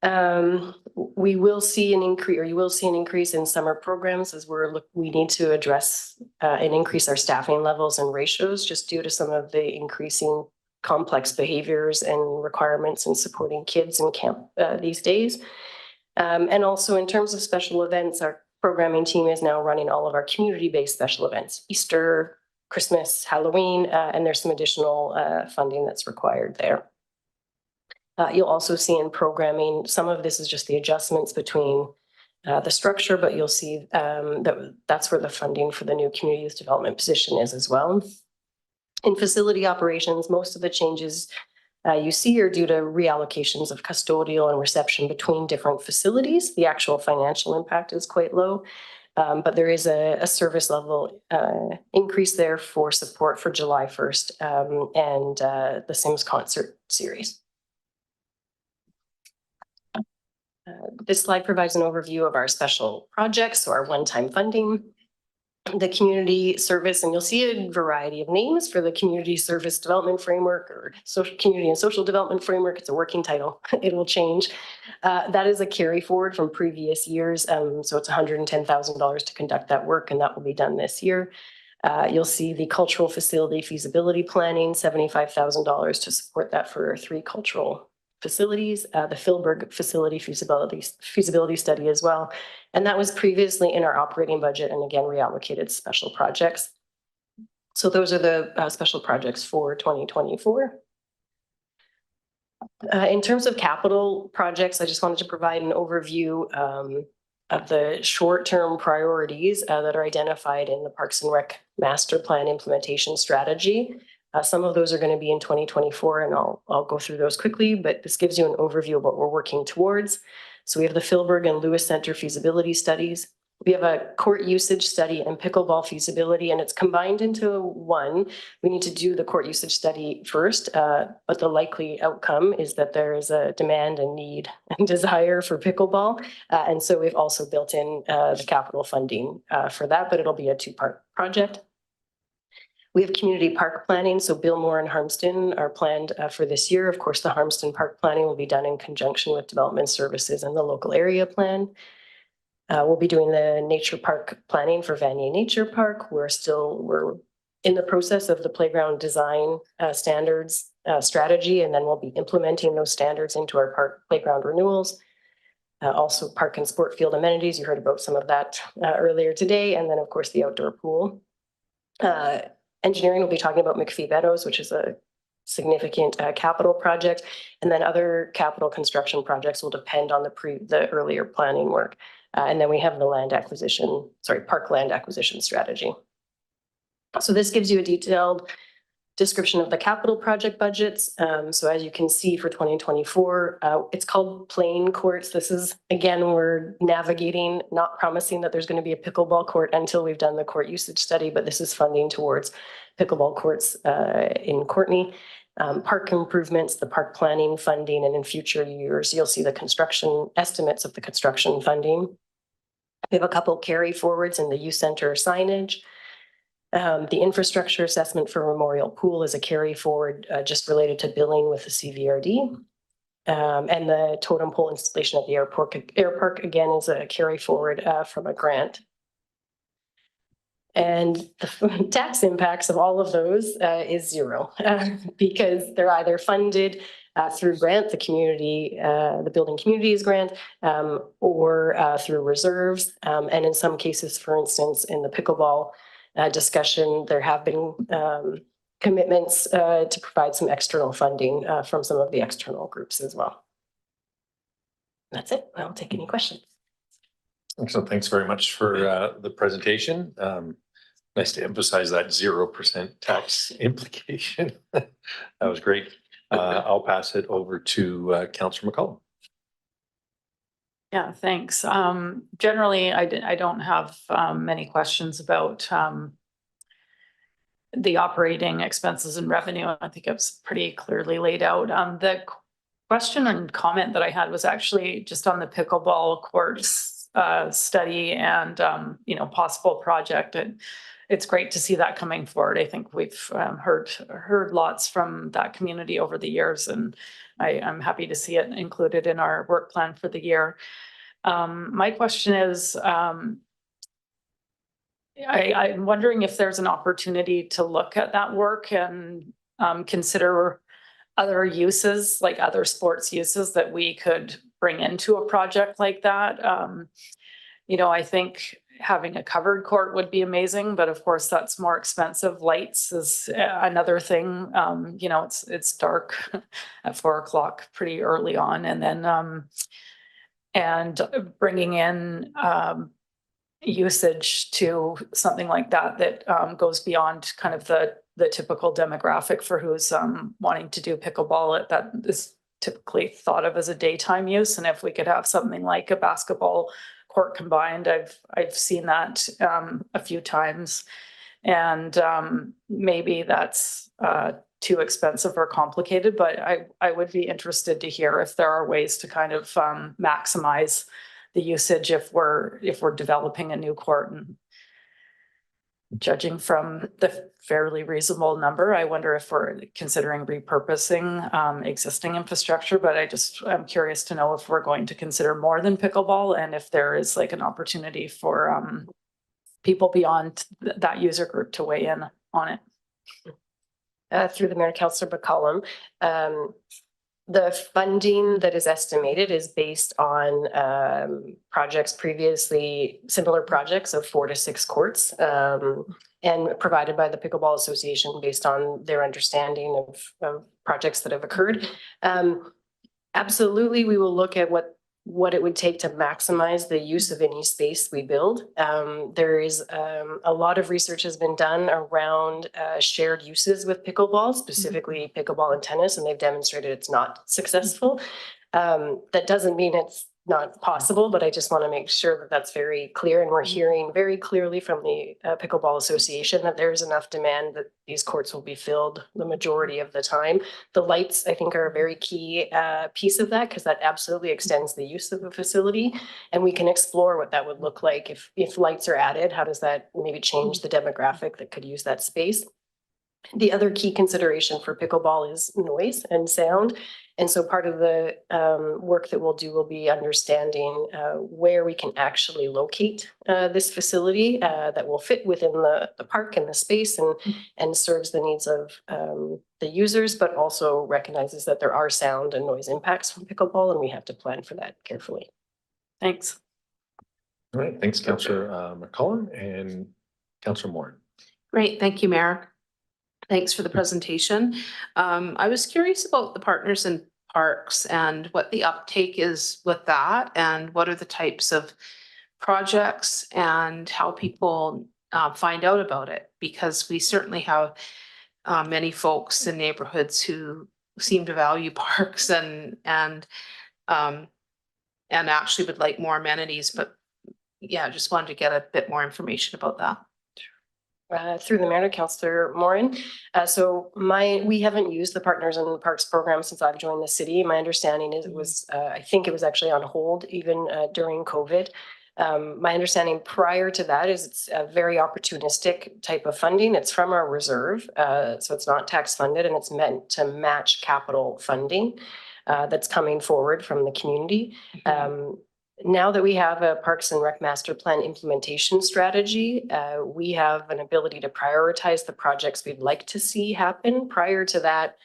We will see an increase, or you will see an increase in summer programs as we need to address and increase our staffing levels and ratios just due to some of the increasing complex behaviors and requirements in supporting kids in camp these days. And also in terms of special events, our programming team is now running all of our community-based special events, Easter, Christmas, Halloween, and there's some additional funding that's required there. You'll also see in programming, some of this is just the adjustments between the structure, but you'll see that's where the funding for the new community youth development position is as well. In facility operations, most of the changes you see are due to reallocations of custodial and reception between different facilities. The actual financial impact is quite low, but there is a service level increase there for support for July 1st and the Sims concert series. This slide provides an overview of our special projects, so our one-time funding, the community service, and you'll see a variety of names for the community service development framework or social community and social development framework. It's a working title. It will change. That is a carry forward from previous years. So it's $110,000 to conduct that work, and that will be done this year. You'll see the cultural facility feasibility planning, $75,000 to support that for 3 cultural facilities, the Philburg facility feasibility study as well. And that was previously in our operating budget and again reallocated special projects. So those are the special projects for 2024. In terms of capital projects, I just wanted to provide an overview of the short-term priorities that are identified in the Parks and Rec Master Plan Implementation Strategy. Some of those are going to be in 2024, and I'll go through those quickly, but this gives you an overview of what we're working towards. So we have the Philburg and Lewis Center feasibility studies. We have a court usage study and pickleball feasibility, and it's combined into one. We need to do the court usage study first, but the likely outcome is that there is a demand and need and desire for pickleball. And so we've also built in the capital funding for that, but it'll be a 2-part project. We have community park planning. So Billmore and Harmston are planned for this year. Of course, the Harmston Park planning will be done in conjunction with development services and the local area plan. We'll be doing the nature park planning for Vanier Nature Park. We're in the process of the playground design standards strategy, and then we'll be implementing those standards into our park playground renewals. Also park and sport field amenities. You heard about some of that earlier today. And then of course the outdoor pool. Engineering will be talking about McPhee Meadows, which is a significant capital project. And then other capital construction projects will depend on the earlier planning work. And then we have the park land acquisition strategy. So this gives you a detailed description of the capital project budgets. So as you can see for 2024, it's called plain courts. This is, again, we're navigating, not promising that there's going to be a pickleball court until we've done the court usage study, but this is funding towards pickleball courts in Courtenay. Park improvements, the park planning funding, and in future years, you'll see the construction estimates of the construction funding. We have a couple carry forwards in the youth center signage. The infrastructure assessment for Memorial Pool is a carry forward just related to billing with the CVRD. And the totem pole installation at the air park again is a carry forward from a grant. And the tax impacts of all of those is zero because they're either funded through grant, the building communities grant, or through reserves. And in some cases, for instance, in the pickleball discussion, there have been commitments to provide some external funding from some of the external groups as well. That's it. I'll take any questions. Excellent. Thanks very much for the presentation. Nice to emphasize that 0% tax implication. That was great. I'll pass it over to Councillor McCollum. Yeah, thanks. Generally, I don't have many questions about the operating expenses and revenue. I think it's pretty clearly laid out. The question and comment that I had was actually just on the pickleball courts study and possible project. And it's great to see that coming forward. I think we've heard lots from that community over the years, and I'm happy to see it included in our work plan for the year. My question is, I'm wondering if there's an opportunity to look at that work and consider other uses, like other sports uses that we could bring into a project like that. I think having a covered court would be amazing, but of course that's more expensive. Lights is another thing. It's dark at 4 o'clock pretty early on, and then and bringing in usage to something like that goes beyond kind of the typical demographic for who's wanting to do pickleball. That is typically thought of as a daytime use, and if we could have something like a basketball court combined, I've seen that a few times, and maybe that's too expensive or complicated, but I would be interested to hear if there are ways to kind of maximize the usage if we're developing a new court. And judging from the fairly reasonable number, I wonder if we're considering repurposing existing infrastructure, but I'm curious to know if we're going to consider more than pickleball, and if there is like an opportunity for people beyond that user group to weigh in on it. Through the Mayor, Councillor McCollum, the funding that is estimated is based on projects previously, similar projects of 4 to 6 courts, and provided by the Pickleball Association based on their understanding of projects that have occurred. Absolutely, we will look at what it would take to maximize the use of any space we build. There is a lot of research has been done around shared uses with pickleball, specifically pickleball and tennis, and they've demonstrated it's not successful. That doesn't mean it's not possible, but I just want to make sure that that's very clear. And we're hearing very clearly from the Pickleball Association that there's enough demand that these courts will be filled the majority of the time. The lights, I think, are a very key piece of that, because that absolutely extends the use of the facility. And we can explore what that would look like if lights are added. How does that maybe change the demographic that could use that space? The other key consideration for pickleball is noise and sound. And so part of the work that we'll do will be understanding where we can actually locate this facility that will fit within the park and the space and serves the needs of the users, but also recognizes that there are sound and noise impacts from pickleball, and we have to plan for that carefully. Thanks. All right, thanks, Councillor McCollum, and Councillor Moore. Great, thank you, Mayor. Thanks for the presentation. I was curious about the Partners in Parks and what the uptake is with that, and what are the types of projects and how people find out about it, because we certainly have many folks in neighborhoods who seem to value parks and actually would like more amenities, but yeah, just wanted to get a bit more information about that. Through the mayor to Councillor Morin. We haven't used the Partners in Parks program since I've joined the city. My understanding is it was, I think it was actually on hold even during COVID. My understanding prior to that is it's a very opportunistic type of funding. It's from our reserve, so it's not tax funded, and it's meant to match capital funding that's coming forward from the community. Now that we have a Parks and Rec Master Plan implementation strategy, we have an ability to prioritize the projects we'd like to see happen. Prior to that,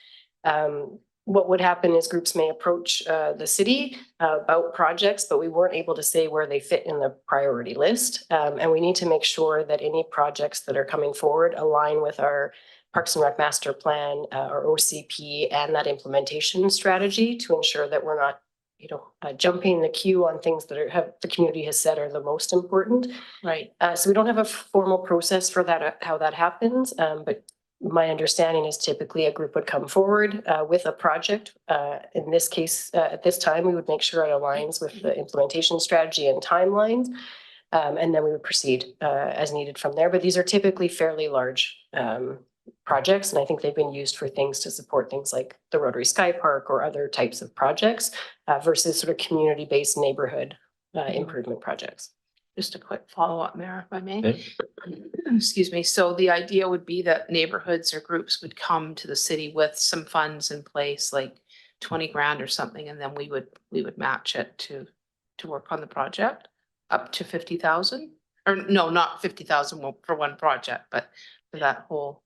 what would happen is groups may approach the city about projects, but we weren't able to say where they fit in the priority list. And we need to make sure that any projects that are coming forward align with our Parks and Rec Master Plan, or OCP, and that implementation strategy to ensure that we're not jumping the queue on things that the community has said are the most important. Right. So we don't have a formal process for that, how that happens. But my understanding is typically a group would come forward with a project. In this case, at this time, we would make sure it aligns with the implementation strategy and timelines. And then we would proceed as needed from there. But these are typically fairly large projects, and I think they've been used for things to support things like the Rotary Sky Park or other types of projects versus sort of community-based neighborhood improvement projects. Just a quick follow-up, Mayor, if I may. Excuse me. So the idea would be that neighborhoods or groups would come to the city with some funds in place, like 20 grand or something, and then we would match it to work on the project up to 50,000, or no, not 50,000 for one project, but for that whole.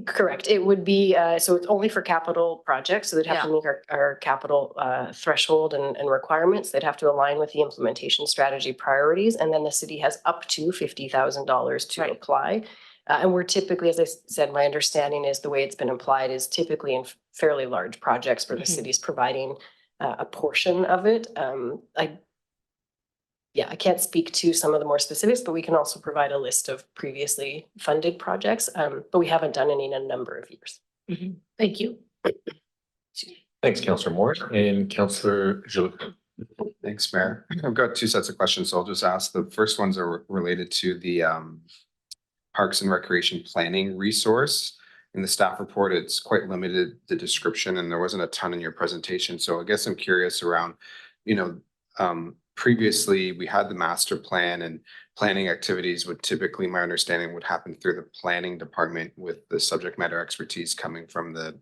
Correct. It would be, so it's only for capital projects. So they'd have to meet our capital threshold and requirements. They'd have to align with the implementation strategy priorities. And then the city has up to $50,000 to apply. And we're typically, as I said, my understanding is the way it's been applied is typically in fairly large projects where the city's providing a portion of it. I can't speak to some of the more specifics, but we can also provide a list of previously funded projects. But we haven't done any in a number of years. Thank you. Thanks, Councillor Moore and Councillor Jolicoeur. Thanks, Mayor. I've got two sets of questions, so I'll just ask. The first ones are related to the Parks and Recreation Planning resource. In the staff report, it's quite limited, the description, and there wasn't a ton in your presentation. So I guess I'm curious around, previously we had the master plan, and planning activities would typically, my understanding, would happen through the planning department with the subject matter expertise coming from the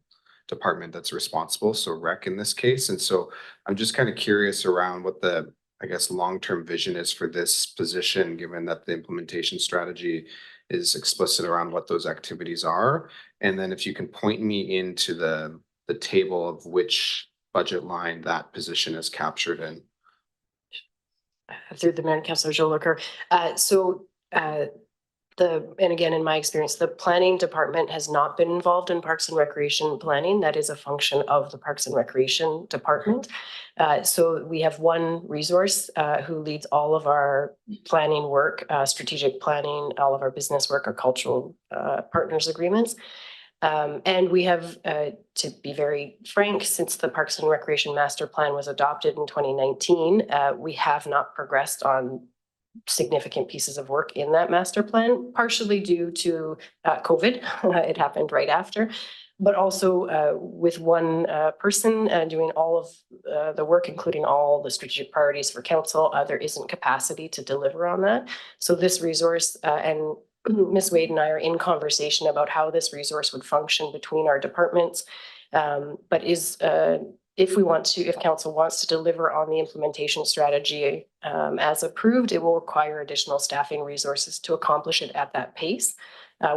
department that's responsible. So rec in this case. And so I'm just kind of curious around what the, I guess, long-term vision is for this position, given that the implementation strategy is explicit around what those activities are. And then if you can point me into the table of which budget line that position is captured in. Through the Mayor and Councillor Jolicoeur. And again, in my experience, the planning department has not been involved in Parks and Recreation planning. That is a function of the Parks and Recreation department. So we have one resource who leads all of our planning work, strategic planning, all of our business work, our cultural partners agreements. And we have, to be very frank, since the Parks and Recreation Master Plan was adopted in 2019, we have not progressed on significant pieces of work in that master plan, partially due to COVID. It happened right after, but also with one person doing all of the work, including all the strategic priorities for council, there isn't capacity to deliver on that. So this resource and Ms. Wade and I are in conversation about how this resource would function between our departments. But if council wants to deliver on the implementation strategy as approved, it will require additional staffing resources to accomplish it at that pace.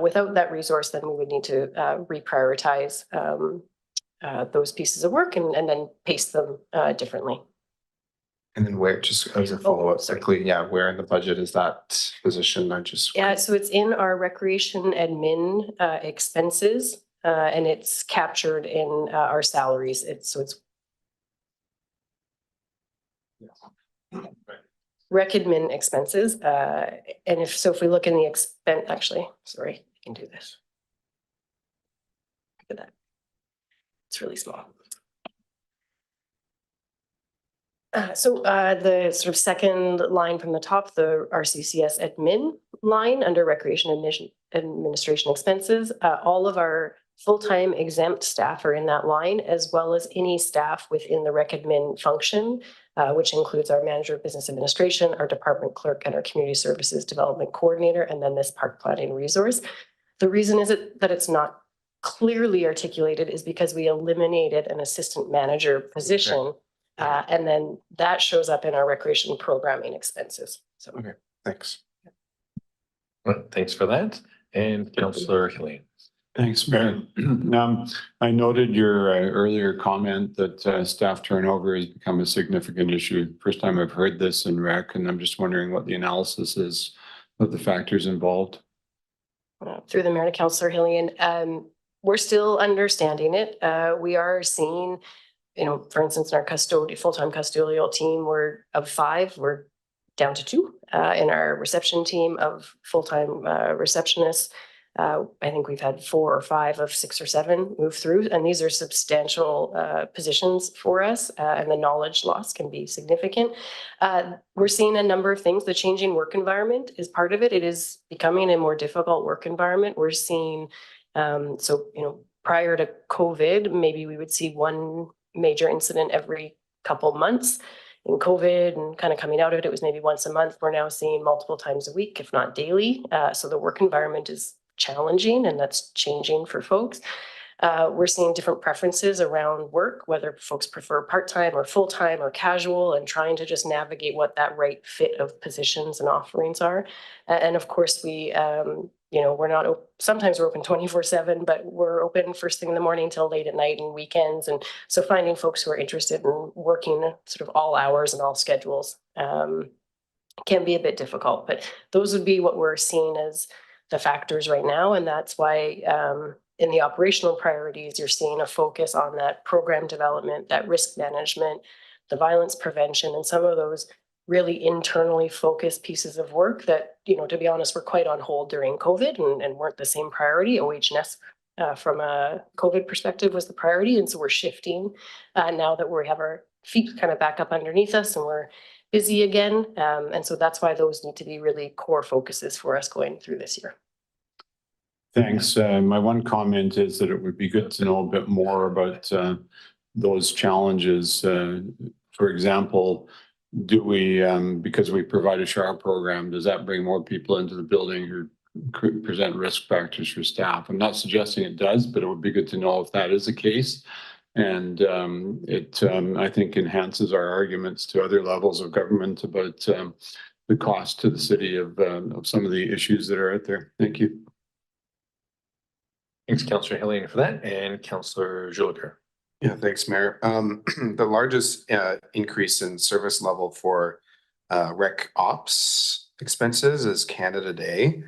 Without that resource, then we would need to reprioritize those pieces of work and then pace them differently. And then where, just as a follow-up, quickly, where in the budget is that position? So it's in our recreation admin expenses, and it's captured in our salaries. It's rec admin expenses. And if we look in the expense, actually, sorry, I can do this. Look at that. It's really small. The sort of second line from the top, the RCCS admin line under recreation administration expenses, all of our full-time exempt staff are in that line, as well as any staff within the rec admin function, which includes our manager of business administration, our department clerk, and our community services development coordinator, and then this park planning resource. The reason is that it's not clearly articulated is because we eliminated an assistant manager position. And then that shows up in our recreation programming expenses. So. Okay, thanks. Well, thanks for that. And Councillor Hillian. Thanks, Mayor. I noted your earlier comment that staff turnover has become a significant issue. First time I've heard this in rec, and I'm just wondering what the analysis is of the factors involved. Through the Mayor to Councillor Hillian, we're still understanding it. We are seeing, for instance, in our full-time custodial team, we're of 5, we're down to 2. In our reception team of full-time receptionists, I think we've had 4 or 5 of 6 or 7 move through, and these are substantial positions for us, and the knowledge loss can be significant. We're seeing a number of things. The changing work environment is part of it. It is becoming a more difficult work environment. We're seeing, prior to COVID, maybe we would see 1 major incident every couple months. In COVID and kind of coming out of it, it was maybe once a month. We're now seeing multiple times a week, if not daily. So the work environment is challenging, and that's changing for folks. We're seeing different preferences around work, whether folks prefer part-time or full-time or casual, and trying to just navigate what that right fit of positions and offerings are. And of course, we're not, sometimes we're open 24/7, but we're open first thing in the morning till late at night and weekends. And so finding folks who are interested in working sort of all hours and all schedules can be a bit difficult, but those would be what we're seeing as the factors right now. And that's why in the operational priorities, you're seeing a focus on that program development, that risk management, the violence prevention, and some of those really internally focused pieces of work that, to be honest, were quite on hold during COVID and weren't the same priority. OHS from a COVID perspective was the priority. And so we're shifting now that we have our feet kind of back up underneath us and we're busy again. And so that's why those need to be really core focuses for us going through this year. Thanks. My one comment is that it would be good to know a bit more about those challenges. For example, do we, because we provide a SHAR program, does that bring more people into the building who present risk factors for staff? I'm not suggesting it does, but it would be good to know if that is the case. And I think, enhances our arguments to other levels of government about the cost to the city of some of the issues that are out there. Thank you. Thanks, Councillor Hillian, for that, and Councillor Jolicoeur. Yeah, thanks, Mayor. The largest increase in service level for rec ops expenses is Canada Day.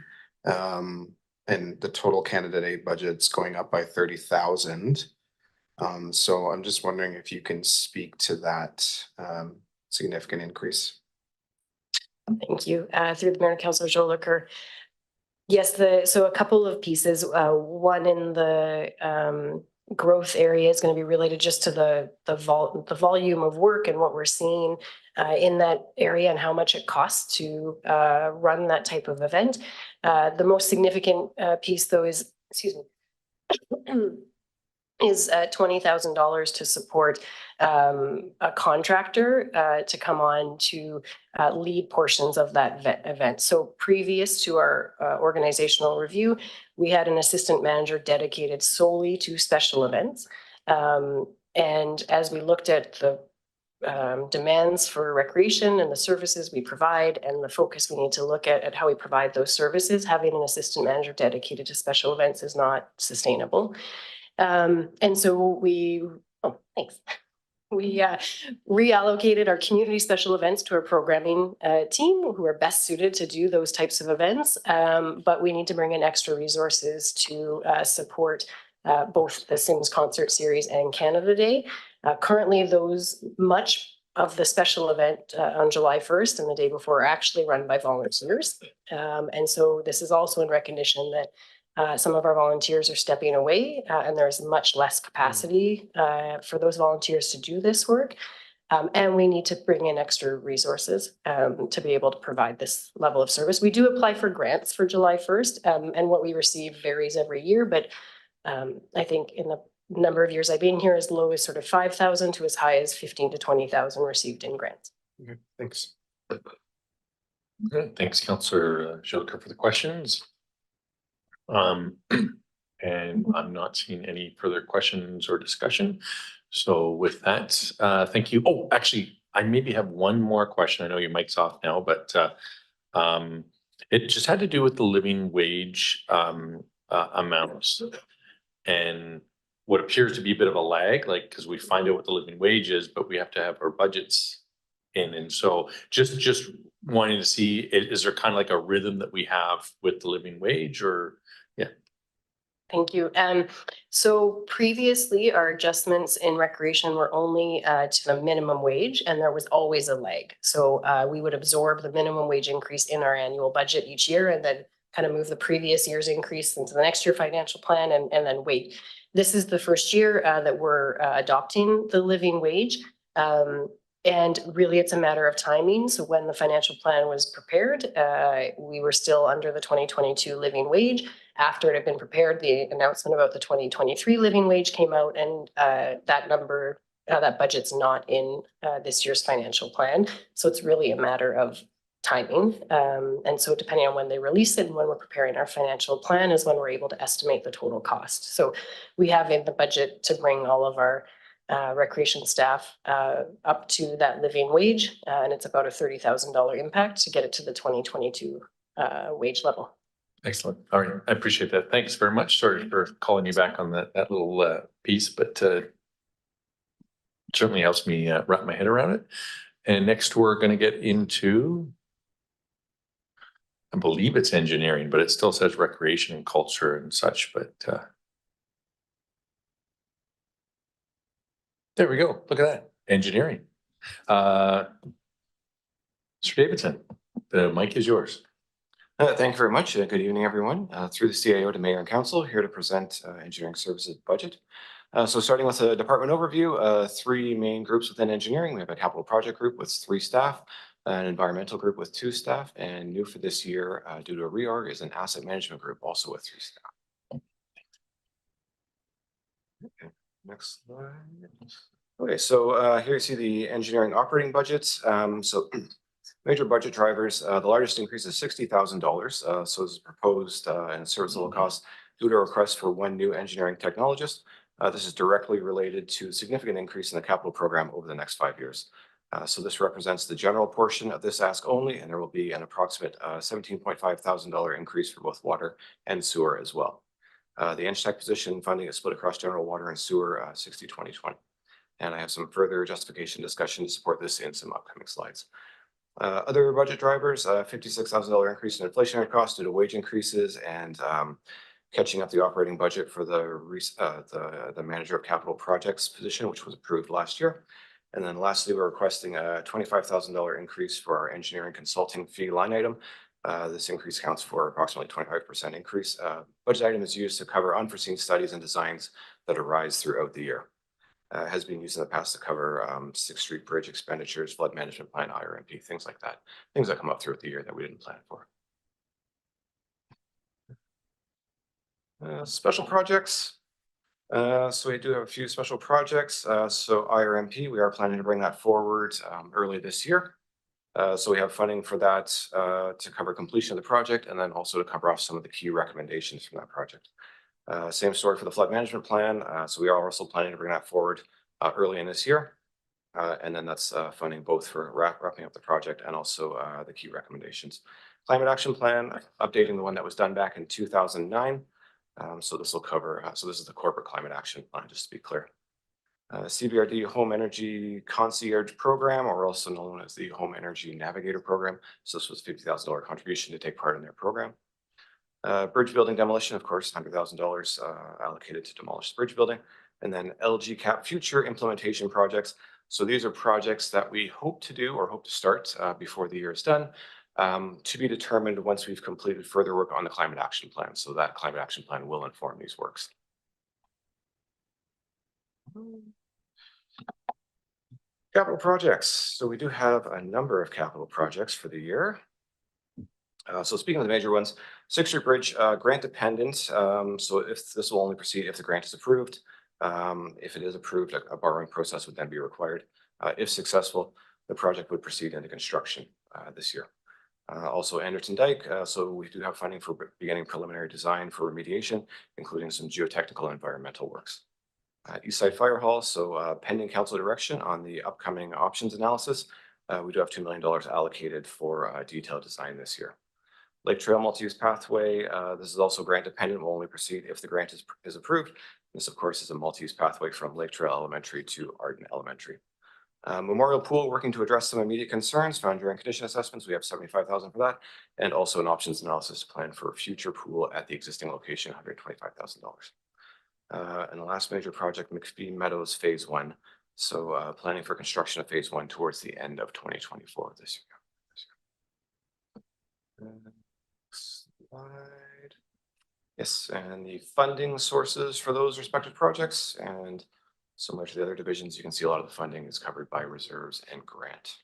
And the total Canada Day budget's going up by 30,000. So I'm just wondering if you can speak to that significant increase. Thank you. Through the Mayor, Councillor Jolicoeur. Yes, so a couple of pieces. One in the growth area is going to be related just to the volume of work and what we're seeing in that area and how much it costs to run that type of event. The most significant piece, though, is, is $20,000 to support a contractor to come on to lead portions of that event. So previous to our organizational review, we had an assistant manager dedicated solely to special events. And as we looked at the demands for recreation and the services we provide and the focus we need to look at how we provide those services, having an assistant manager dedicated to special events is not sustainable. And so we reallocated our community special events to our programming team who are best suited to do those types of events. But we need to bring in extra resources to support both the Sims Concert Series and Canada Day. Currently, much of the special event on July 1st and the day before are actually run by volunteers. And so this is also in recognition that Some of our volunteers are stepping away, and there's much less capacity for those volunteers to do this work. And we need to bring in extra resources to be able to provide this level of service. We do apply for grants for July 1st, and what we receive varies every year, but I think in the number of years I've been here, as low as sort of 5,000 to as high as 15 to 20,000 received in grants. Okay, thanks. Good. Thanks, Councillor Jolicoeur, for the questions. And I'm not seeing any further questions or discussion. So with that, thank you. Oh, actually, I maybe have one more question. I know your mic's off now, but it just had to do with the living wage amounts and what appears to be a bit of a lag, like, because we find out what the living wage is, but we have to have our budgets in. And so just wanting to see, is there kind of like a rhythm that we have with the living wage, or yeah? Thank you. So previously, our adjustments in recreation were only to the minimum wage, and there was always a lag. So we would absorb the minimum wage increase in our annual budget each year, and then kind of move the previous year's increase into the next year financial plan, and then wait. This is the first year that we're adopting the living wage. And really, it's a matter of timing. So when the financial plan was prepared, we were still under the 2022 living wage. After it had been prepared, the announcement about the 2023 living wage came out, and that number, that budget's not in this year's financial plan. So it's really a matter of timing. And so depending on when they release it and when we're preparing our financial plan is when we're able to estimate the total cost. So we have in the budget to bring all of our recreation staff up to that living wage, and it's about a $30,000 impact to get it to the 2022 wage level. Excellent. All right. I appreciate that. Thanks very much. Sorry for calling you back on that little piece, but certainly helps me wrap my head around it. And next we're going to get into, I believe it's engineering, but it still says recreation and culture and such, but there we go. Look at that. Engineering. Mr. Davidson, the mic is yours. Thank you very much. Good evening, everyone. Through the CIO to Mayor and Council, here to present engineering services budget. So starting with a department overview, three main groups within engineering. We have a capital project group with 3 staff, an environmental group with 2 staff, and new for this year due to a reorg is an asset management group also with 3 staff. Okay, next slide. Okay, so here you see the engineering operating budgets. So major budget drivers, the largest increase is $60,000. So it's proposed and service level cost due to a request for 1 new engineering technologist. This is directly related to a significant increase in the capital program over the next 5 years. So this represents the general portion of this ask only, and there will be an approximate $17.5 thousand increase for both water and sewer as well. The EngTech position funding is split across general water and sewer 60-20-20. And I have some further justification discussion to support this in some upcoming slides. Other budget drivers, $56,000 increase in inflationary costs due to wage increases and catching up the operating budget for the manager of capital projects position, which was approved last year. And then lastly, we're requesting a $25,000 increase for our engineering consulting fee line item. This increase counts for approximately 25% increase. Budget item is used to cover unforeseen studies and designs that arise throughout the year. Has been used in the past to cover 6th Street Bridge expenditures, flood management plan, IRMP, things like that. Things that come up throughout the year that we didn't plan for. Special projects. So we do have a few special projects. So IRMP, we are planning to bring that forward early this year. So we have funding for that to cover completion of the project and then also to cover off some of the key recommendations from that project. Same story for the flood management plan. So we are also planning to bring that forward early in this year. And then that's funding both for wrapping up the project and also the key recommendations. Climate action plan, updating the one that was done back in 2009. So this will cover, so this is the corporate climate action plan, just to be clear. CBRD Home Energy Concierge Program, or also known as the Home Energy Navigator Program. So this was $50,000 contribution to take part in their program. Bridge building demolition, of course, $100,000 allocated to demolish the bridge building. And then LGCAP future implementation projects. So these are projects that we hope to do or hope to start before the year is done. to be determined once we've completed further work on the climate action plan. So that climate action plan will inform these works. Capital projects. So we do have a number of capital projects for the year. So speaking of the major ones, Sixth Street Bridge, grant dependent. So if this will only proceed if the grant is approved. If it is approved, a borrowing process would then be required. If successful, the project would proceed into construction this year. Also Anderton Dyke. So we do have funding for beginning preliminary design for remediation, including some geotechnical and environmental works. Eastside Fire Hall. So pending council direction on the upcoming options analysis, we do have $2 million allocated for detailed design this year. Lake Trail Multi-Use Pathway. This is also grant dependent, will only proceed if the grant is approved. This, of course, is a multi-use pathway from Lake Trail Elementary to Arden Elementary. Memorial Pool, working to address some immediate concerns found during condition assessments. We have $75,000 for that, and also an options analysis plan for a future pool at the existing location, $125,000. And the last major project, McPhee Meadows Phase 1. So planning for construction of Phase 1 towards the end of 2024 this year. Next slide. Yes, and the funding sources for those respective projects, and similar to the other divisions, you can see a lot of the funding is covered by reserves and grant.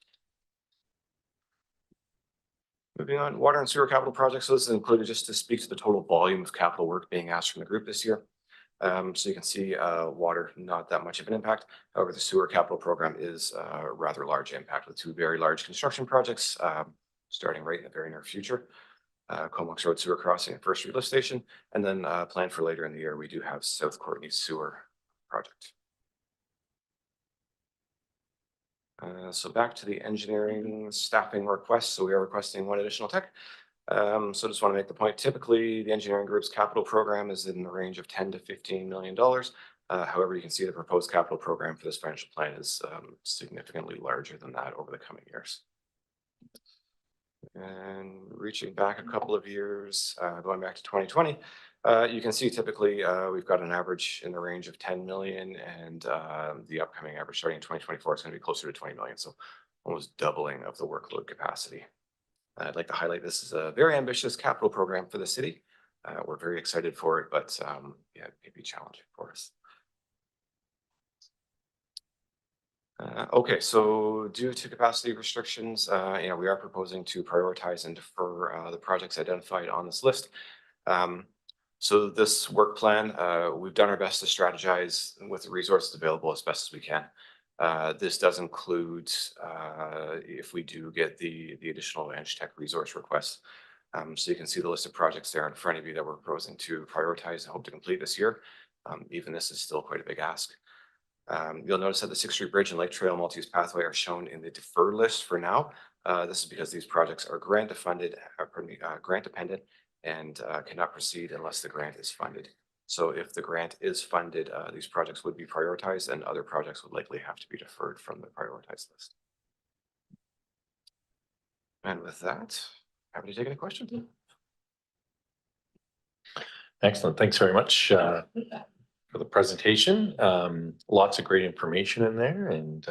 Moving on, water and sewer capital projects. So this is included just to speak to the total volume of capital work being asked from the group this year. So you can see water, not that much of an impact. However, the sewer capital program is a rather large impact with two very large construction projects starting right in the very near future. Comox Road Sewer Crossing and First Street Lift Station. And then planned for later in the year, we do have South Courtney Sewer Project. So back to the engineering staffing request. So we are requesting one additional tech. So just want to make the point, typically the engineering group's capital program is in the range of $10 to $15 million. However, you can see the proposed capital program for this financial plan is significantly larger than that over the coming years. And reaching back a couple of years, going back to 2020, you can see typically we've got an average in the range of 10 million, and the upcoming average starting in 2024 is going to be closer to 20 million. So almost doubling of the workload capacity. I'd like to highlight this is a very ambitious capital program for the city. We're very excited for it, but yeah, it may be challenging for us. Okay, so due to capacity restrictions, we are proposing to prioritize and defer the projects identified on this list. So this work plan, we've done our best to strategize with the resources available as best as we can. This does include if we do get the additional EdgeTech resource requests. So you can see the list of projects there in front of you that we're proposing to prioritize and hope to complete this year. Even this is still quite a big ask. You'll notice that the Sixth Street Bridge and Lake Trail Multi-Use Pathway are shown in the deferred list for now. This is because these projects are grant dependent and cannot proceed unless the grant is funded. So if the grant is funded, these projects would be prioritized and other projects would likely have to be deferred from the prioritized list. And with that, happy to take any questions. Excellent. Thanks very much for the presentation. Lots of great information in there, and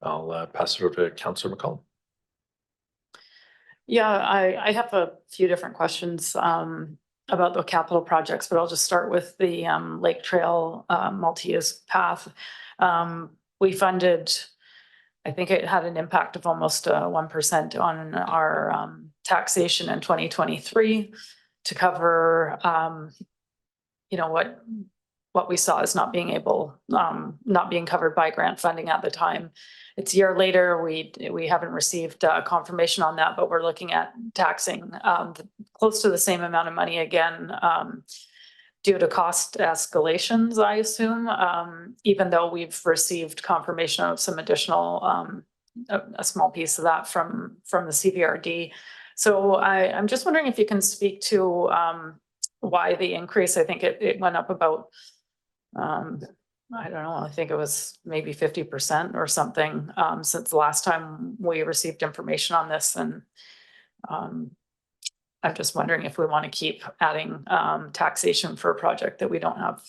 I'll pass it over to Councillor McCollum. Yeah, I have a few different questions about the capital projects, but I'll just start with the Lake Trail multi-use path. We funded, I think it had an impact of almost 1% on our taxation in 2023 to cover, what we saw as not being covered by grant funding at the time. It's a year later, we haven't received confirmation on that, but we're looking at taxing close to the same amount of money again due to cost escalations, I assume, even though we've received confirmation of some additional, a small piece of that from the CVRD. So I'm just wondering if you can speak to why the increase. I think it went up about, I don't know, I think it was maybe 50% or something since the last time we received information on this. And I'm just wondering if we want to keep adding taxation for a project that we don't have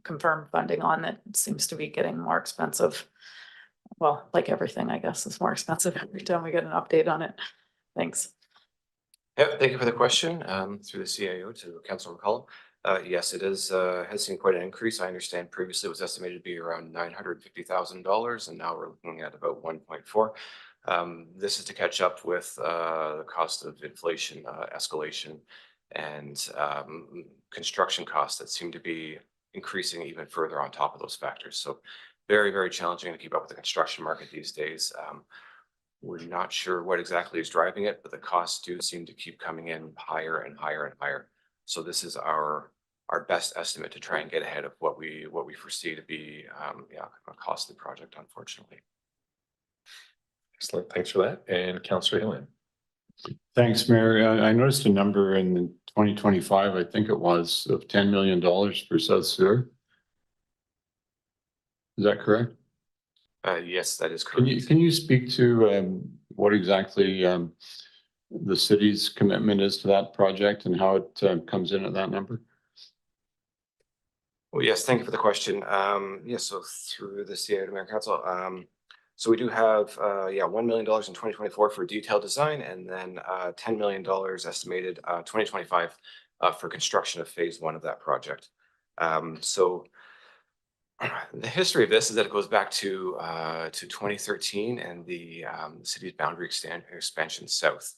confirmed funding on, that seems to be getting more expensive. Well, like everything, I guess, is more expensive every time we get an update on it. Thanks. Yeah, thank you for the question. Through the CIO to Councilor McCollum. Yes, it is, has seen quite an increase. I understand previously it was estimated to be around $950,000 and now we're looking at about 1.4. This is to catch up with the cost of inflation, escalation and construction costs that seem to be increasing even further on top of those factors. So very, very challenging to keep up with the construction market these days. We're not sure what exactly is driving it, but the costs do seem to keep coming in higher and higher and higher. So this is our best estimate to try and get ahead of what we foresee to be a costly project, unfortunately. Excellent. Thanks for that. And Councillor Hillian. Thanks, Mayor. I noticed a number in 2025, I think it was, of $10 million for South Sewer. Is that correct? Yes, that is correct. Can you speak to what exactly the city's commitment is to that project and how it comes in at that number? Well, yes, thank you for the question. Yes, so through the CIO to Mayor Council, so we do have $1 million in 2024 for detailed design and then $10 million estimated 2025 for construction of phase 1 of that project. So the history of this is that it goes back to 2013 and the city's boundary expansion south.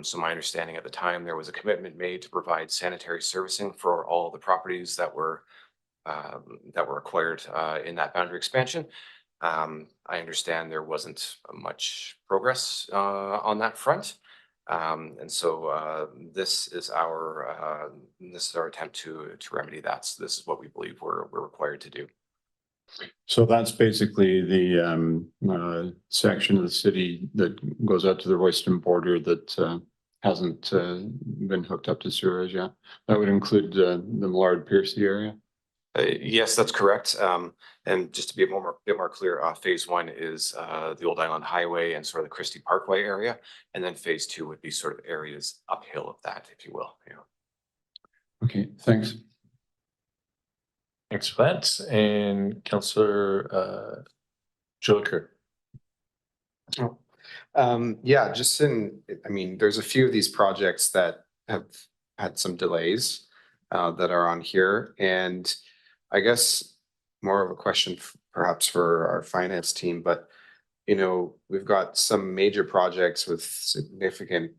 So my understanding at the time, there was a commitment made to provide sanitary servicing for all the properties that were acquired in that boundary expansion. I understand there wasn't much progress on that front. And so this is our attempt to remedy that. So this is what we believe we're required to do. So that's basically the section of the city that goes out to the Royston border that hasn't been hooked up to sewers yet. That would include the Millard-Piercy area. Yes, that's correct. And just to be a bit more clear, phase 1 is the Old Island Highway and sort of the Christie Parkway area, and then phase 2 would be sort of areas uphill of that, if you will. Yeah. Okay, thanks. Thanks for that. And Councillor Jolicoeur. Yeah, just I mean, there's a few of these projects that have had some delays that are on here. And I guess more of a question perhaps for our finance team, but you know, we've got some major projects with significant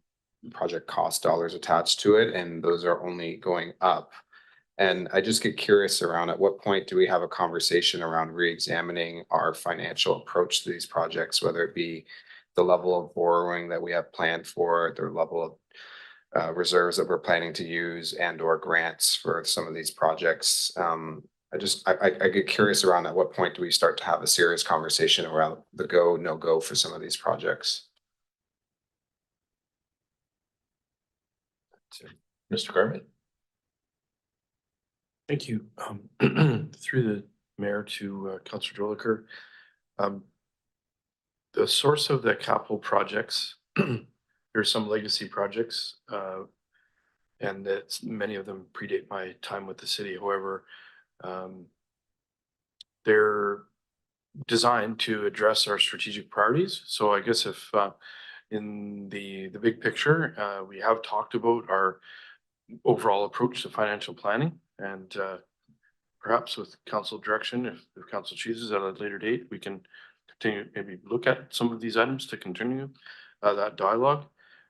project cost dollars attached to it, and those are only going up. And I just get curious around at what point do we have a conversation around re-examining our financial approach to these projects, whether it be the level of borrowing that we have planned for, the level of reserves that we're planning to use and or grants for some of these projects. I get curious around at what point do we start to have a serious conversation around the go, no go for some of these projects? Mr. Garment. Thank you. Through the mayor to Councillor Jolicoeur. The source of the capital projects, there's some legacy projects, and that many of them predate my time with the city. However, they're designed to address our strategic priorities. So I guess if in the big picture, we have talked about our overall approach to financial planning, and perhaps with council direction, if council chooses at a later date, we can continue, maybe look at some of these items to continue that dialogue.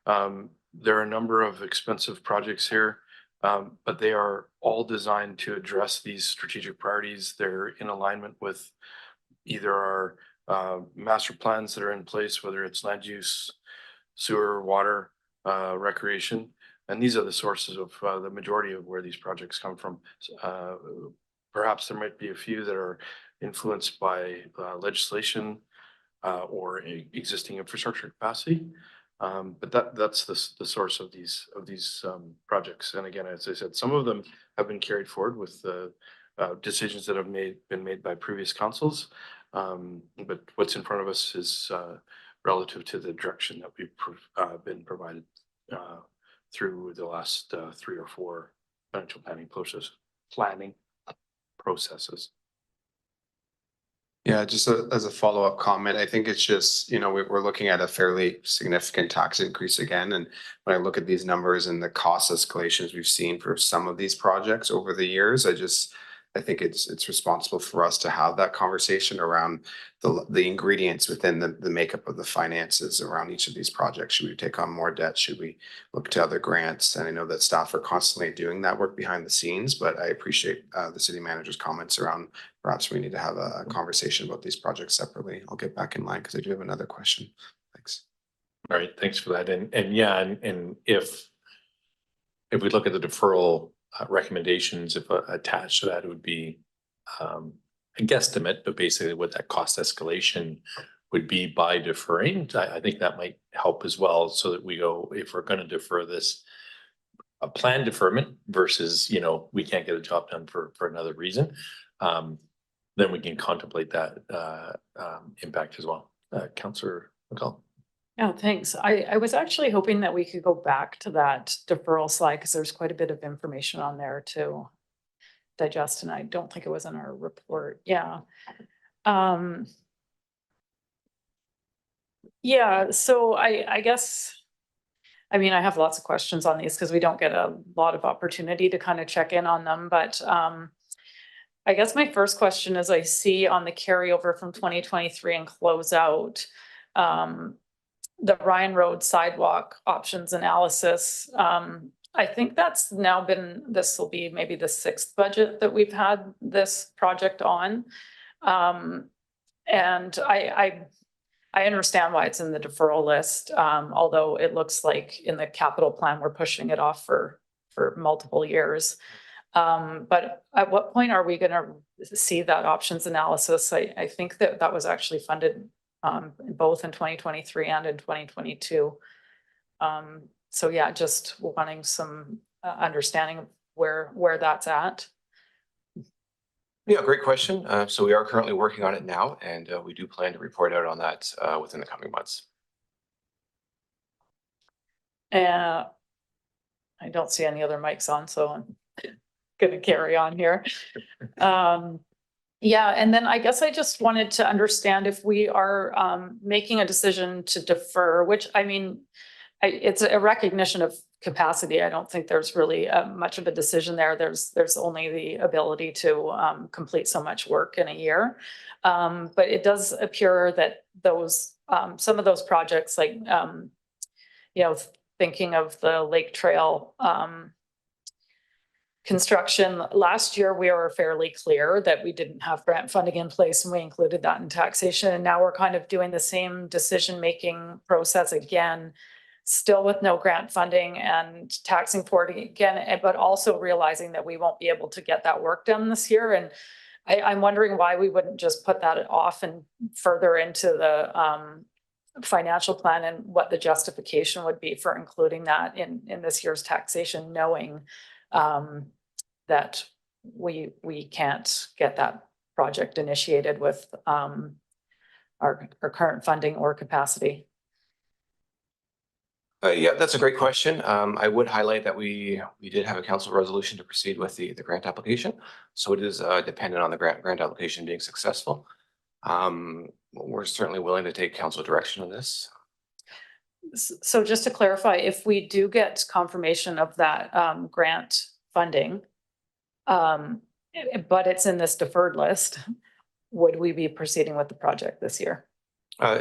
There are a number of expensive projects here, but they are all designed to address these strategic priorities. They're in alignment with either our master plans that are in place, whether it's land use, sewer, water, recreation. And these are the sources of the majority of where these projects come from. Perhaps there might be a few that are influenced by legislation or existing infrastructure capacity. But that's the source of these projects. And again, as I said, some of them have been carried forward with the decisions that have been made by previous councils. But what's in front of us is relative to the direction that we've been provided through the last 3 or 4 financial planning processes. Yeah, just as a follow-up comment, I think it's just, we're looking at a fairly significant tax increase again. And when I look at these numbers and the cost escalations we've seen for some of these projects over the years, I think it's responsible for us to have that conversation around the ingredients within the makeup of the finances around each of these projects. Should we take on more debt? Should we look to other grants? And I know that staff are constantly doing that work behind the scenes, but I appreciate the city manager's comments around perhaps we need to have a conversation about these projects separately. I'll get back in line because I do have another question. Thanks. All right, thanks for that. And yeah, and if we look at the deferral recommendations, if attached to that, it would be a guesstimate, but basically what that cost escalation would be by deferring. I think that might help as well, so that we go, if we're going to defer this, a planned deferment versus, we can't get a job done for another reason, then we can contemplate that impact as well. Councillor McCollum. Yeah, thanks. I was actually hoping that we could go back to that deferral slide because there's quite a bit of information on there to digest, and I don't think it was in our report. Yeah. Yeah, so I guess, I mean, I have lots of questions on these because we don't get a lot of opportunity to kind of check in on them, but I guess my first question is, I see on the carryover from 2023 and close out, the Ryan Road sidewalk options analysis. I think that's now been, this will be maybe the 6th budget that we've had this project on. And I understand why it's in the deferral list, although it looks like in the capital plan, we're pushing it off for multiple years. But at what point are we going to see that options analysis? I think that was actually funded both in 2023 and in 2022. So yeah, just wanting some understanding of where that's at. Yeah, great question. So we are currently working on it now, and we do plan to report out on that within the coming months. I don't see any other mics on, so I'm going to carry on here. Yeah, and then I guess I just wanted to understand if we are making a decision to defer, which I mean, it's a recognition of capacity. I don't think there's really much of a decision there. There's only the ability to complete so much work in a year. But it does appear that those some of those projects, like thinking of the Lake Trail construction, last year we were fairly clear that we didn't have grant funding in place, and we included that in taxation. And now we're kind of doing the same decision-making process again, still with no grant funding and taxing for it again, but also realizing that we won't be able to get that work done this year. And I'm wondering why we wouldn't just put that off and further into the financial plan, and what the justification would be for including that in this year's taxation, knowing that we can't get that project initiated with our current funding or capacity. Yeah, that's a great question. I would highlight that we did have a council resolution to proceed with the grant application. So it is dependent on the grant application being successful. We're certainly willing to take council direction on this. So just to clarify, if we do get confirmation of that grant funding, but it's in this deferred list, would we be proceeding with the project this year?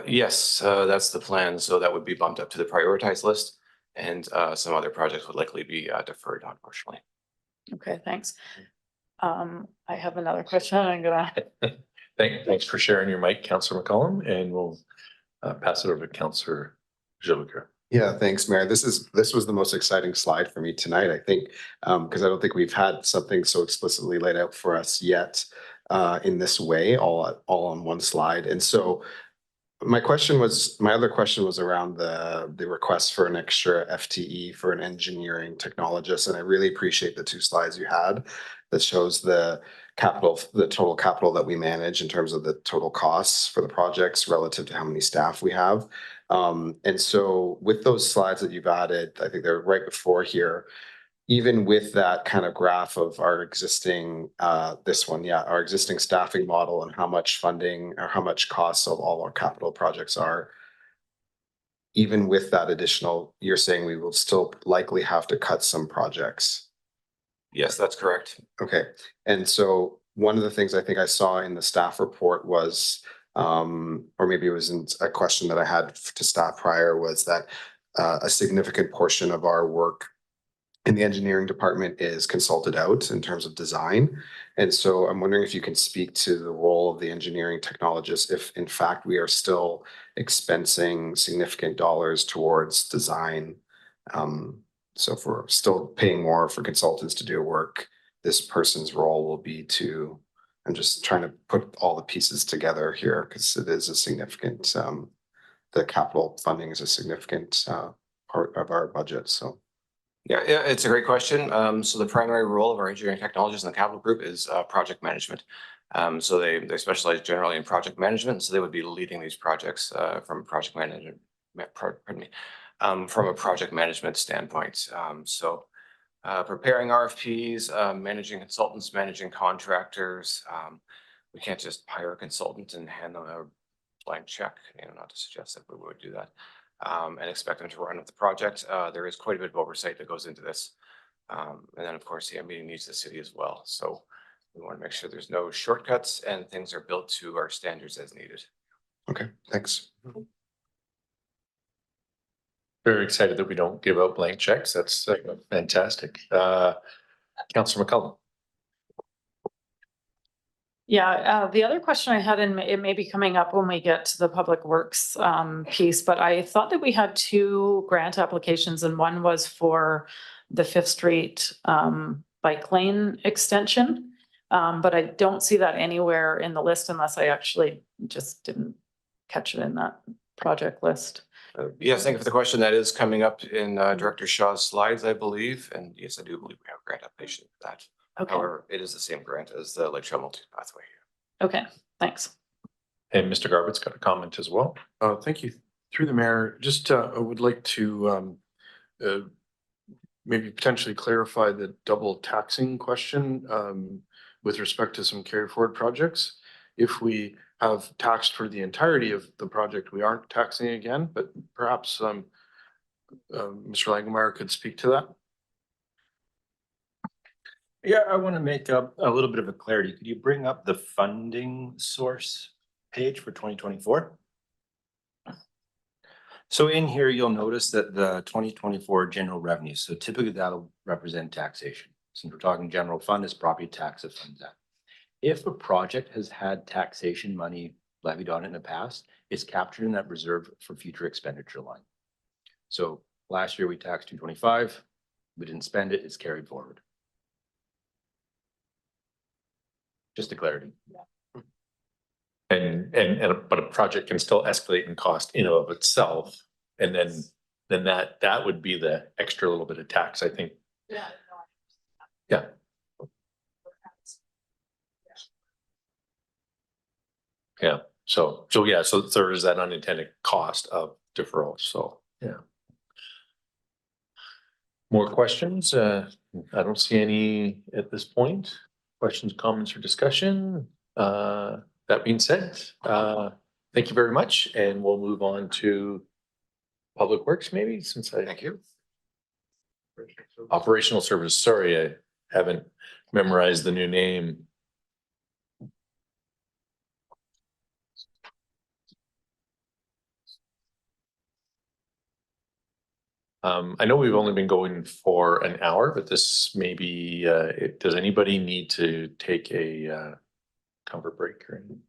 Yes, that's the plan. So that would be bumped up to the prioritized list, and some other projects would likely be deferred, unfortunately. Okay, thanks. I have another question. I'm gonna. Thanks for sharing your mic, Councillor McCollum, and we'll pass it over to Councillor Jolicoeur. Yeah, thanks, Mayor. This was the most exciting slide for me tonight, I think, because I don't think we've had something so explicitly laid out for us yet in this way, all on one slide. And so my other question was around the request for an extra FTE for an engineering technologist. And I really appreciate the 2 slides you had that shows the total capital that we manage in terms of the total costs for the projects relative to how many staff we have. And so with those slides that you've added, I think they're right before here, even with that kind of graph of our existing, this one, yeah, our existing staffing model and how much funding or how much costs of all our capital projects are, even with that additional, you're saying we will still likely have to cut some projects. Yes, that's correct. Okay, and so one of the things I think I saw in the staff report was, or maybe it wasn't a question that I had to staff prior, was that a significant portion of our work in the engineering department is consulted out in terms of design. And so I'm wondering if you can speak to the role of the engineering technologist, if in fact we are still expensing significant dollars towards design. So if we're still paying more for consultants to do work, this person's role will be to, I'm just trying to put all the pieces together here because it is a significant, the capital funding is a significant part of our budget, so. Yeah, it's a great question. So the primary role of our engineering technologists in the capital group is project management. So they specialize generally in project management. So they would be leading these projects from project management, pardon me, from a project management standpoint. So preparing RFPs, managing consultants, managing contractors. We can't just hire a consultant and hand them a blank check, not to suggest that we would do that. And expect them to run with the project. There is quite a bit of oversight that goes into this. And then of course, meeting needs the city as well. So we want to make sure there's no shortcuts and things are built to our standards as needed. Okay, thanks. Very excited that we don't give out blank checks. That's fantastic. Councillor McCullum. Yeah, the other question I had, and it may be coming up when we get to the public works piece, but I thought that we had 2 grant applications and one was for the Fifth Street bike lane extension. But I don't see that anywhere in the list unless I actually just didn't catch it in that project list. Yes, thank you for the question. That is coming up in Director Shaw's slides, I believe. And yes, I do believe we have a grant application for that. Okay. However, it is the same grant as the Lake Trail Multi-Pathway. Okay, thanks. And Mr. Garbutt's got a comment as well. Thank you. Through the mayor, just I would like to maybe potentially clarify the double taxing question with respect to some carry forward projects. If we have taxed for the entirety of the project, we aren't taxing again, but perhaps Mr. Langemeyer could speak to that. Yeah, I want to make up a little bit of a clarity. Could you bring up the funding source page for 2024? So in here, you'll notice that the 2024 general revenue, so typically that'll represent taxation. Since we're talking general fund, is property tax that funds that. If a project has had taxation money levied on it in the past, it's captured in that reserve for future expenditure line. So last year we taxed 225, we didn't spend it, it's carried forward. Just a clarity. But a project can still escalate in cost in and of itself. And then that would be the extra little bit of tax, I think. Yeah. Yeah. Yeah. So there is that unintended cost of deferral. So, yeah. More questions? I don't see any at this point. Questions, comments, or discussion? That being said, thank you very much, and we'll move on to Public Works maybe, since I. Thank you. Operational Service, sorry, I haven't memorized the new name. I know we've only been going for an hour, but this may be, does anybody need to take a comfort break or anything?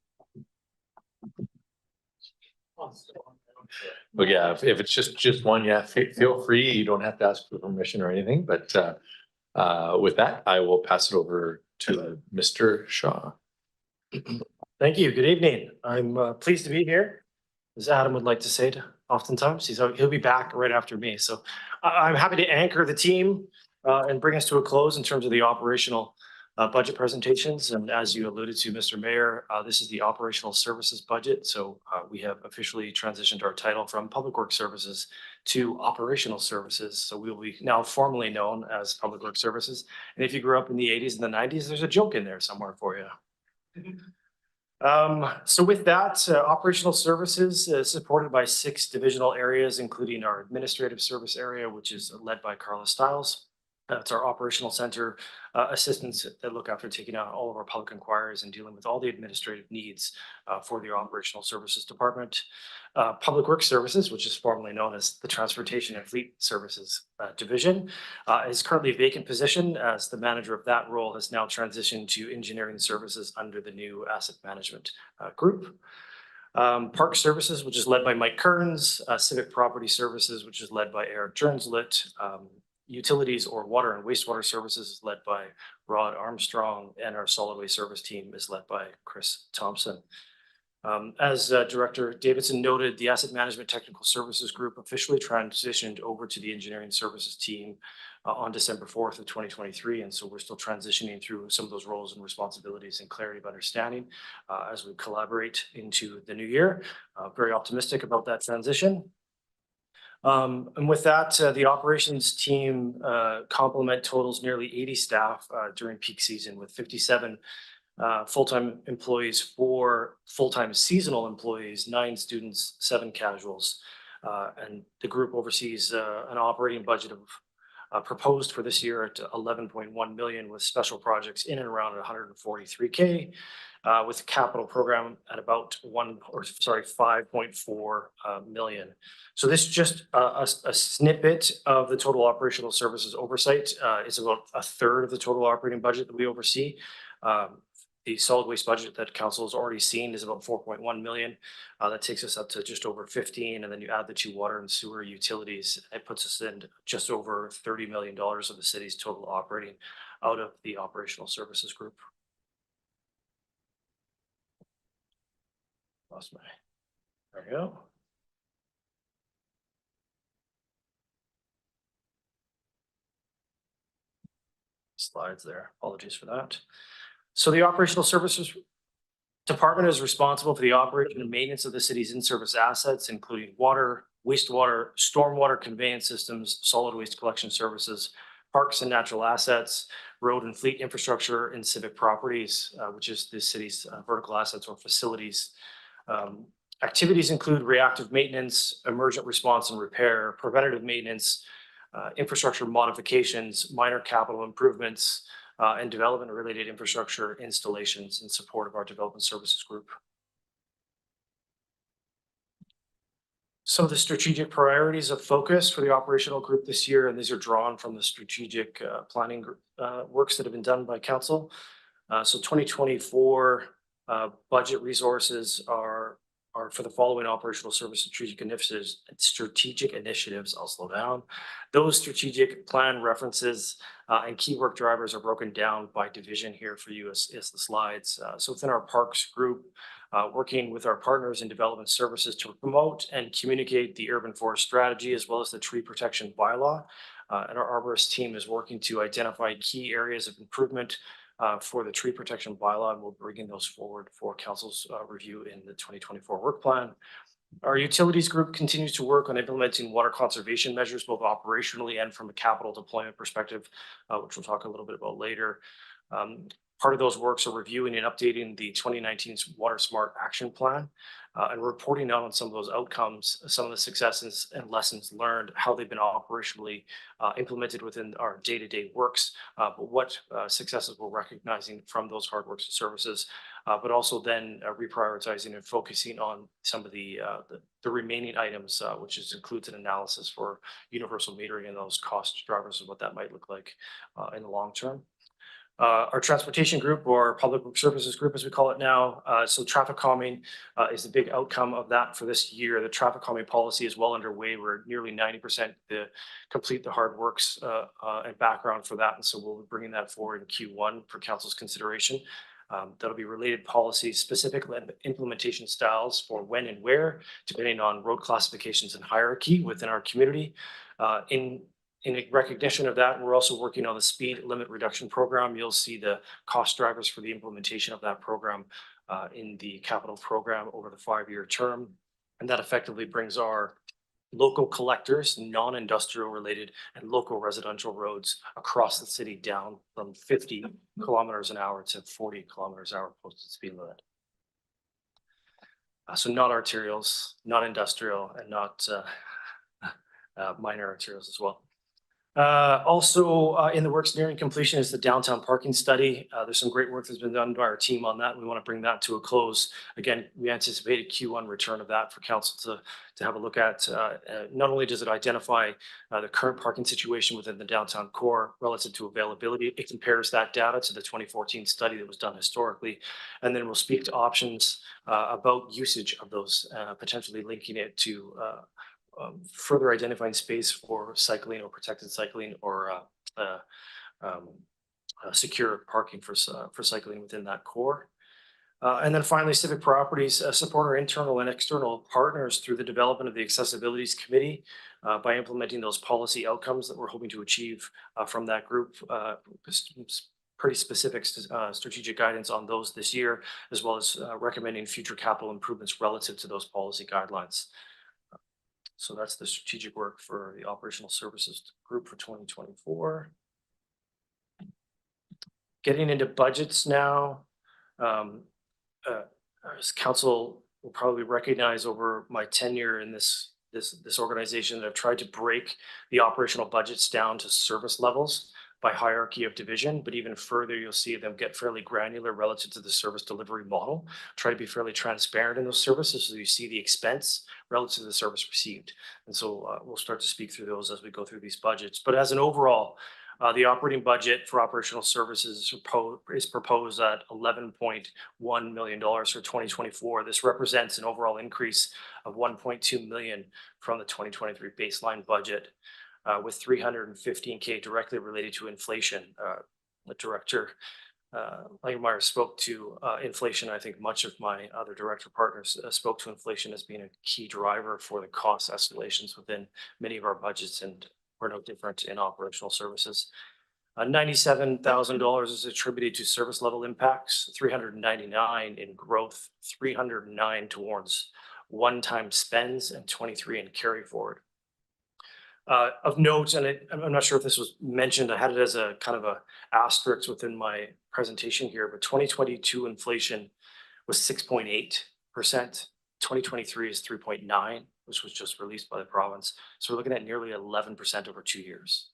But yeah, if it's just one, yeah, feel free. You don't have to ask for permission or anything, but with that, I will pass it over to Mr. Shaw. Thank you. Good evening. I'm pleased to be here. As Adam would like to say oftentimes, he'll be back right after me. So I'm happy to anchor the team and bring us to a close in terms of the operational budget presentations. And as you alluded to, Mr. Mayor, this is the operational services budget. So we have officially transitioned our title from Public Works Services to operational services. So we will be now formally known as Public Works Services. And if you grew up in the 80s and the 90s, there's a joke in there somewhere for you. So with that, operational services is supported by 6 divisional areas, including our administrative service area, which is led by Carla Stiles. It's our operational center assistants that look after taking out all of our public inquiries and dealing with all the administrative needs for the operational services department. Public Works Services, which is formerly known as the Transportation and Fleet Services Division, is currently a vacant position as the manager of that role has now transitioned to engineering services under the new asset management group. Park Services, which is led by Mike Kearns, Civic Property Services, which is led by Eric Jernslit, Utilities or Water and Wastewater Services is led by Rod Armstrong, and our Solid Waste Service team is led by Chris Thompson. As Director Davidson noted, the Asset Management Technical Services Group officially transitioned over to the Engineering Services team on December 4th of 2023. And so we're still transitioning through some of those roles and responsibilities and clarity of understanding as we collaborate into the new year. Very optimistic about that transition. And with that, the operations team complement totals nearly 80 staff during peak season, with 57 full-time employees, 4 full-time seasonal employees, 9 students, 7 casuals. And the group oversees an operating budget of proposed for this year at 11.1 million, with special projects in and around 143K. With a capital program at about 5.4 million. So this is just a snippet of the total operational services oversight. Is about a third of the total operating budget that we oversee. The solid waste budget that council has already seen is about 4.1 million. That takes us up to just over 15, and then you add the 2 water and sewer utilities, it puts us in just over $30 million of the city's total operating out of the operational services group. Lost my, there we go. Slides there, apologies for that. So the operational services department is responsible for the operation and maintenance of the city's in-service assets, including water, wastewater, stormwater conveyance systems, solid waste collection services, parks and natural assets, road and fleet infrastructure, and civic properties, which is the city's vertical assets or facilities. Activities include reactive maintenance, emergent response and repair, preventative maintenance, infrastructure modifications, minor capital improvements, and development-related infrastructure installations in support of our development services group. Some of the strategic priorities of focus for the operational group this year, and these are drawn from the strategic planning works that have been done by council. So 2024 budget resources are for the following operational service strategic initiatives. I'll slow down. Those strategic plan references and key work drivers are broken down by division here for you as the slides. So within our parks group, working with our partners in development services to promote and communicate the urban forest strategy, as well as the tree protection bylaw. And our arborist team is working to identify key areas of improvement for the tree protection bylaw, and we'll bring those forward for council's review in the 2024 work plan. Our utilities group continues to work on implementing water conservation measures, both operationally and from a capital deployment perspective, which we'll talk a little bit about later. Part of those works are reviewing and updating the 2019 Water Smart Action Plan and reporting out on some of those outcomes, some of the successes and lessons learned, how they've been operationally implemented within our day-to-day works, but what successes we're recognizing from those hard works and services, but also then reprioritizing and focusing on some of the remaining items, which includes an analysis for universal metering and those cost drivers of what that might look like in the long term. Our transportation group, or public services group as we call it now, so traffic calming is the big outcome of that for this year. The traffic calming policy is well underway. We're nearly 90% to complete the hard works and background for that, and so we'll be bringing that forward in Q1 for council's consideration. That'll be related policies, specific implementation styles for when and where, depending on road classifications and hierarchy within our community. In recognition of that, we're also working on the speed limit reduction program. You'll see the cost drivers for the implementation of that program in the capital program over the 5-year term. And that effectively brings our local collectors, non-industrial related, and local residential roads across the city down from 50 kilometers an hour to 40 kilometers an hour posted speed limit. So not arterials, not industrial, and not minor arterials as well. Also, in the works nearing completion is the downtown parking study. There's some great work that's been done by our team on that. We want to bring that to a close. Again, we anticipate a Q1 return of that for council to have a look at. Not only does it identify the current parking situation within the downtown core relative to availability, it compares that data to the 2014 study that was done historically. And then we'll speak to options about usage of those, potentially linking it to further identifying space for cycling or protected cycling or secure parking for cycling within that core. And then finally, Civic Properties support our internal and external partners through the development of the Accessibilities Committee by implementing those policy outcomes that we're hoping to achieve from that group. Pretty specific strategic guidance on those this year, as well as recommending future capital improvements relative to those policy guidelines. So that's the strategic work for the operational services group for 2024. Getting into budgets now. As council will probably recognize over my tenure in this organization, that I've tried to break the operational budgets down to service levels by hierarchy of division, but even further, you'll see them get fairly granular relative to the service delivery model. Try to be fairly transparent in those services so you see the expense relative to the service received. And so we'll start to speak through those as we go through these budgets. But as an overall, the operating budget for operational services is proposed at $11.1 million for 2024. This represents an overall increase of $1.2 million from the 2023 baseline budget. With $315K directly related to inflation. The director, Langemeyer, spoke to inflation. I think much of my other director partners spoke to inflation as being a key driver for the cost escalations within many of our budgets, and we're no different in operational services. $97,000 is attributed to service level impacts, $399 in growth, $309 towards one-time spends, and $23 in carry forward. Of note, and I'm not sure if this was mentioned, I had it as a kind of a asterisk within my presentation here, but 2022 inflation was 6.8%. 2023 is 3.9, which was just released by the province. So we're looking at nearly 11% over 2 years.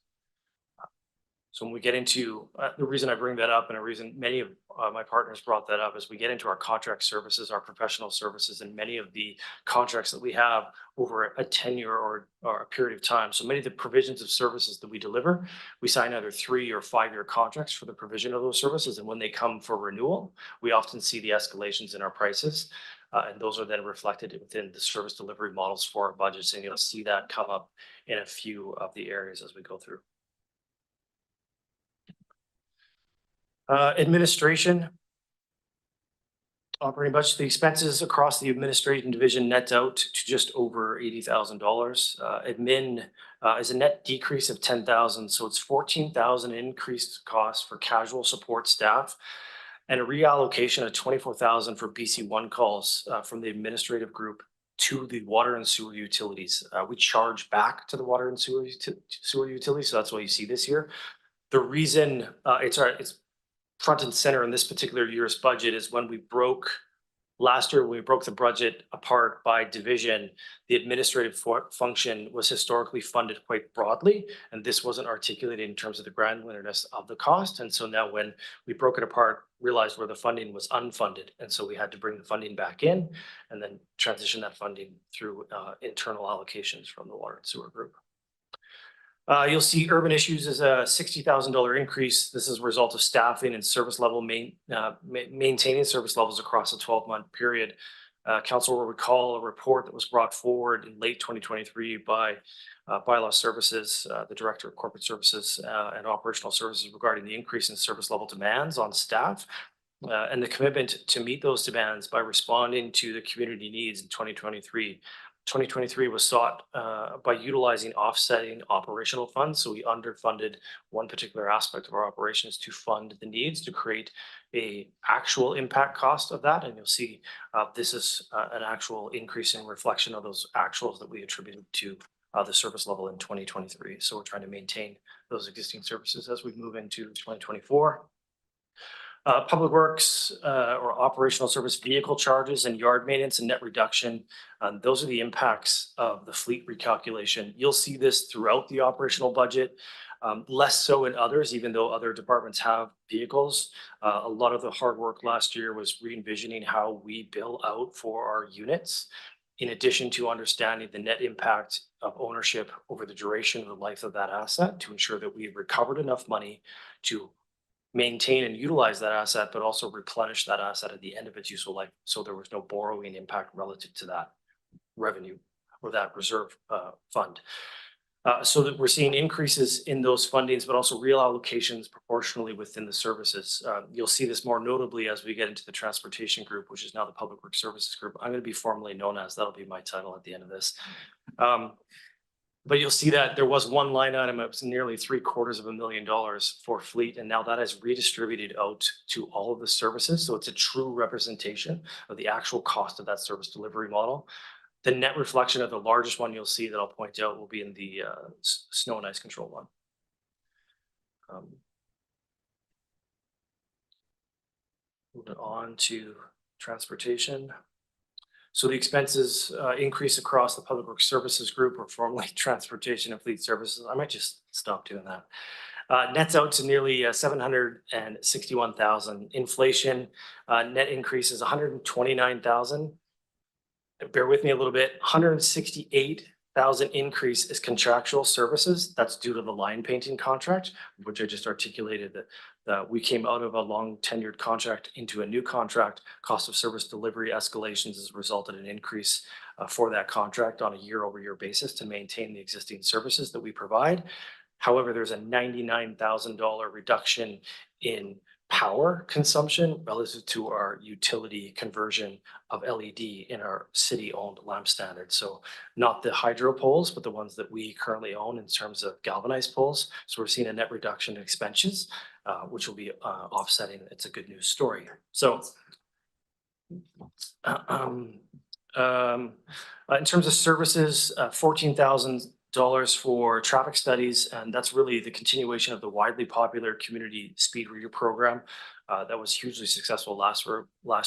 So when we get into the reason I bring that up, and a reason many of my partners brought that up, is we get into our contract services, our professional services, and many of the contracts that we have over a tenure or a period of time. So many of the provisions of services that we deliver, we sign either 3 or 5 year contracts for the provision of those services. And when they come for renewal, we often see the escalations in our prices. And those are then reflected within the service delivery models for our budgets. And you'll see that come up in a few of the areas as we go through. Administration. Operating budget, the expenses across the administration division net out to just over $80,000. Admin is a net decrease of $10,000, so it's $14,000 increased costs for casual support staff, and a reallocation of $24,000 for BC One calls from the administrative group to the water and sewer utilities. We charge back to the water and sewer utilities, so that's what you see this year. The reason it's front and center in this particular year's budget is when we broke last year, when we broke the budget apart by division, the administrative function was historically funded quite broadly, and this wasn't articulated in terms of the granularness of the cost. And so now when we broke it apart, realized where the funding was unfunded, and so we had to bring the funding back in and then transition that funding through internal allocations from the water and sewer group. You'll see urban issues as a $60,000 increase. This is a result of staffing and service level maintaining service levels across a 12-month period. Council will recall a report that was brought forward in late 2023 by Bylaw Services, the Director of Corporate Services and Operational Services, regarding the increase in service level demands on staff and the commitment to meet those demands by responding to the community needs in 2023. 2023 was sought by utilizing offsetting operational funds. So we underfunded one particular aspect of our operations to fund the needs to create a actual impact cost of that. And you'll see this is an actual increase in reflection of those actuals that we attributed to the service level in 2023. So we're trying to maintain those existing services as we move into 2024. Public Works or operational service vehicle charges and yard maintenance and net reduction. Those are the impacts of the fleet recalculation. You'll see this throughout the operational budget, less so in others, even though other departments have vehicles. A lot of the hard work last year was re-envisioning how we bill out for our units, in addition to understanding the net impact of ownership over the duration of the life of that asset to ensure that we've recovered enough money to maintain and utilize that asset, but also replenish that asset at the end of its useful life. So there was no borrowing impact relative to that revenue or that reserve fund. So that we're seeing increases in those fundings, but also real allocations proportionally within the services. You'll see this more notably as we get into the transportation group, which is now the Public Works Services Group. I'm going to be formally known as, that'll be my title at the end of this. But you'll see that there was one line item, it was nearly $750,000 for fleet, and now that is redistributed out to all of the services. So it's a true representation of the actual cost of that service delivery model. The net reflection of the largest one you'll see that I'll point out will be in the snow and ice control one. Moving on to transportation. So the expenses increase across the Public Works Services Group, or formerly Transportation and Fleet Services. I might just stop doing that. Nets out to nearly 761,000. Inflation net increase is 129,000. Bear with me a little bit. 168,000 increase is contractual services. That's due to the line painting contract, which I just articulated that we came out of a long tenured contract into a new contract. Cost of service delivery escalations has resulted in an increase for that contract on a year-over-year basis to maintain the existing services that we provide. However, there's a $99,000 reduction in power consumption relative to our utility conversion of LED in our city-owned lamp standard. So not the hydro poles, but the ones that we currently own in terms of galvanized poles. So we're seeing a net reduction in expenses, which will be offsetting. It's a good news story. So in terms of services, $14,000 for traffic studies, and that's really the continuation of the widely popular community speed reader program that was hugely successful last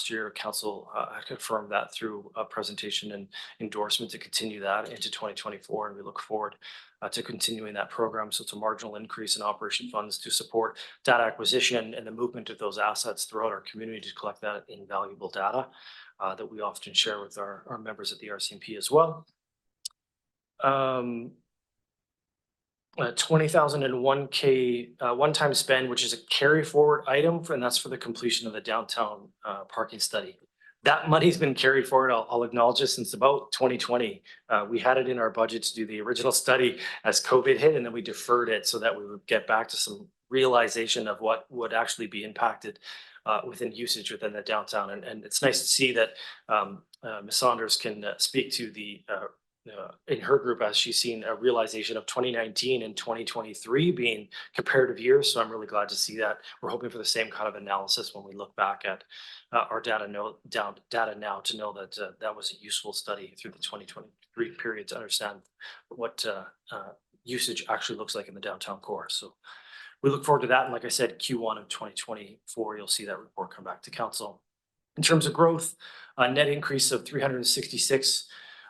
year. Council confirmed that through a presentation and endorsement to continue that into 2024, and we look forward to continuing that program. So it's a marginal increase in operation funds to support data acquisition and the movement of those assets throughout our community to collect that invaluable data that we often share with our members at the RCMP as well. 20,001 one-time spend, which is a carry forward item, and that's for the completion of the downtown parking study. That money's been carried forward. I'll acknowledge this since about 2020. We had it in our budget to do the original study as COVID hit, and then we deferred it so that we would get back to some realization of what would actually be impacted within usage within the downtown. And it's nice to see that Ms. Saunders can speak to the in her group as she's seen a realization of 2019 and 2023 being comparative years. So I'm really glad to see that. We're hoping for the same kind of analysis when we look back at our data now to know that that was a useful study through the 2023 period to understand what usage actually looks like in the downtown core. So we look forward to that. And like I said, Q1 of 2024, you'll see that report come back to council. In terms of growth, a net increase of 366,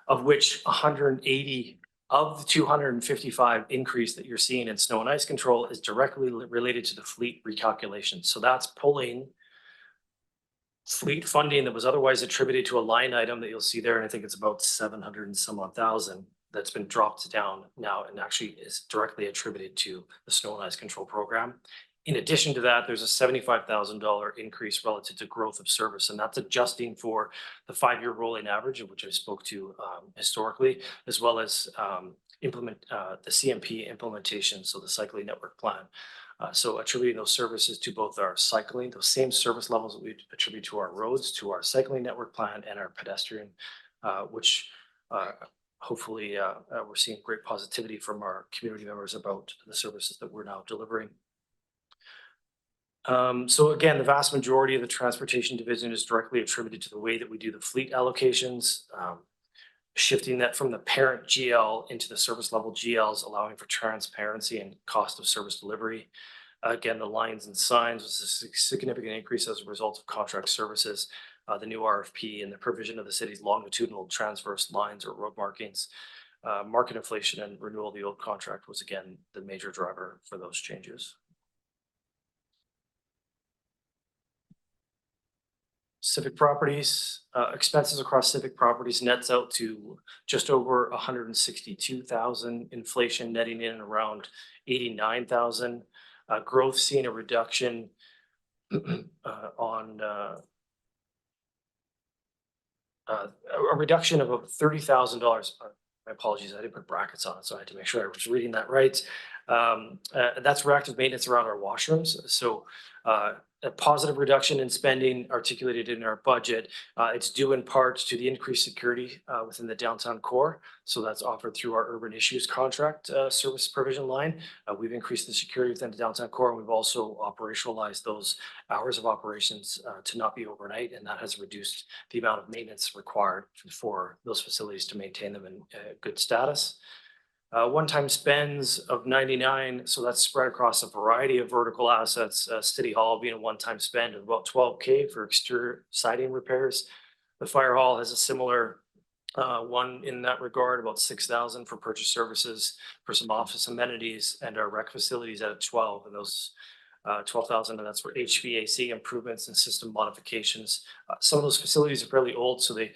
of which 180 of the 255 increase that you're seeing in snow and ice control is directly related to the fleet recalculation. So that's pulling fleet funding that was otherwise attributed to a line item that you'll see there. And I think it's about 700 and some odd thousand that's been dropped down now and actually is directly attributed to the snow and ice control program. In addition to that, there's a $75,000 increase relative to growth of service, and that's adjusting for the 5-year rolling average, of which I spoke to historically, as well as the CMP implementation, so the cycling network plan. So attributing those services to both our cycling, those same service levels that we attribute to our roads, to our cycling network plan and our pedestrian, which hopefully, we're seeing great positivity from our community members about the services that we're now delivering. So again, the vast majority of the transportation division is directly attributed to the way that we do the fleet allocations. Shifting that from the parent GL into the service level GLs, allowing for transparency and cost of service delivery. Again, the lines and signs was a significant increase as a result of contract services, the new RFP and the provision of the city's longitudinal transverse lines or road markings. Market inflation and renewal of the old contract was again the major driver for those changes. Civic properties, expenses across civic properties nets out to just over 162,000, inflation netting in around 89,000. Growth seeing a reduction on a reduction of about $30,000. My apologies, I didn't put brackets on it, so I had to make sure I was reading that right. That's reactive maintenance around our washrooms. So a positive reduction in spending articulated in our budget. It's due in part to the increased security within the downtown core. So that's offered through our urban issues contract service provision line. We've increased the security within the downtown core, and we've also operationalized those hours of operations to not be overnight, and that has reduced the amount of maintenance required for those facilities to maintain them in good status. One-time spends of 99, so that's spread across a variety of vertical assets. City Hall being a one-time spend of about 12K for exterior siding repairs. The Fire Hall has a similar one in that regard, about 6,000 for purchase services for some office amenities, and our rec facilities at 12, and those 12,000, and that's for HVAC improvements and system modifications. Some of those facilities are fairly old, so they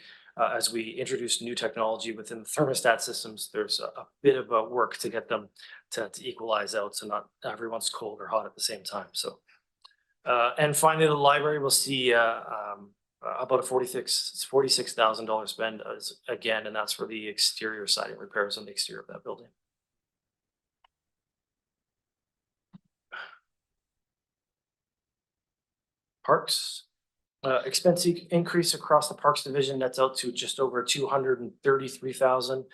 as we introduce new technology within the thermostat systems, there's a bit of work to get them to equalize out, so not everyone's cold or hot at the same time. So, and finally, the library will see about a $46,000 spend again, and that's for the exterior siding repairs on the exterior of that building. Parks. Expense increase across the Parks Division, that's out to just over 233,000.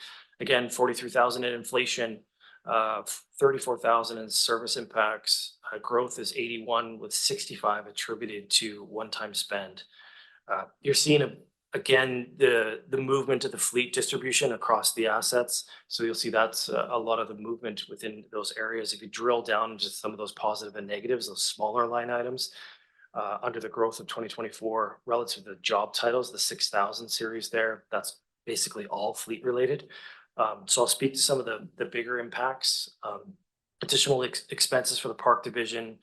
Again, 43,000 in inflation, 34,000 in service impacts. Growth is 81 with 65 attributed to one-time spend. You're seeing again the movement of the fleet distribution across the assets. So you'll see that's a lot of the movement within those areas. If you drill down into some of those positive and negatives, those smaller line items. Under the growth of 2024 relative to the job titles, the 6,000 series there, that's basically all fleet related. So I'll speak to some of the bigger impacts. Additional expenses for the Park Division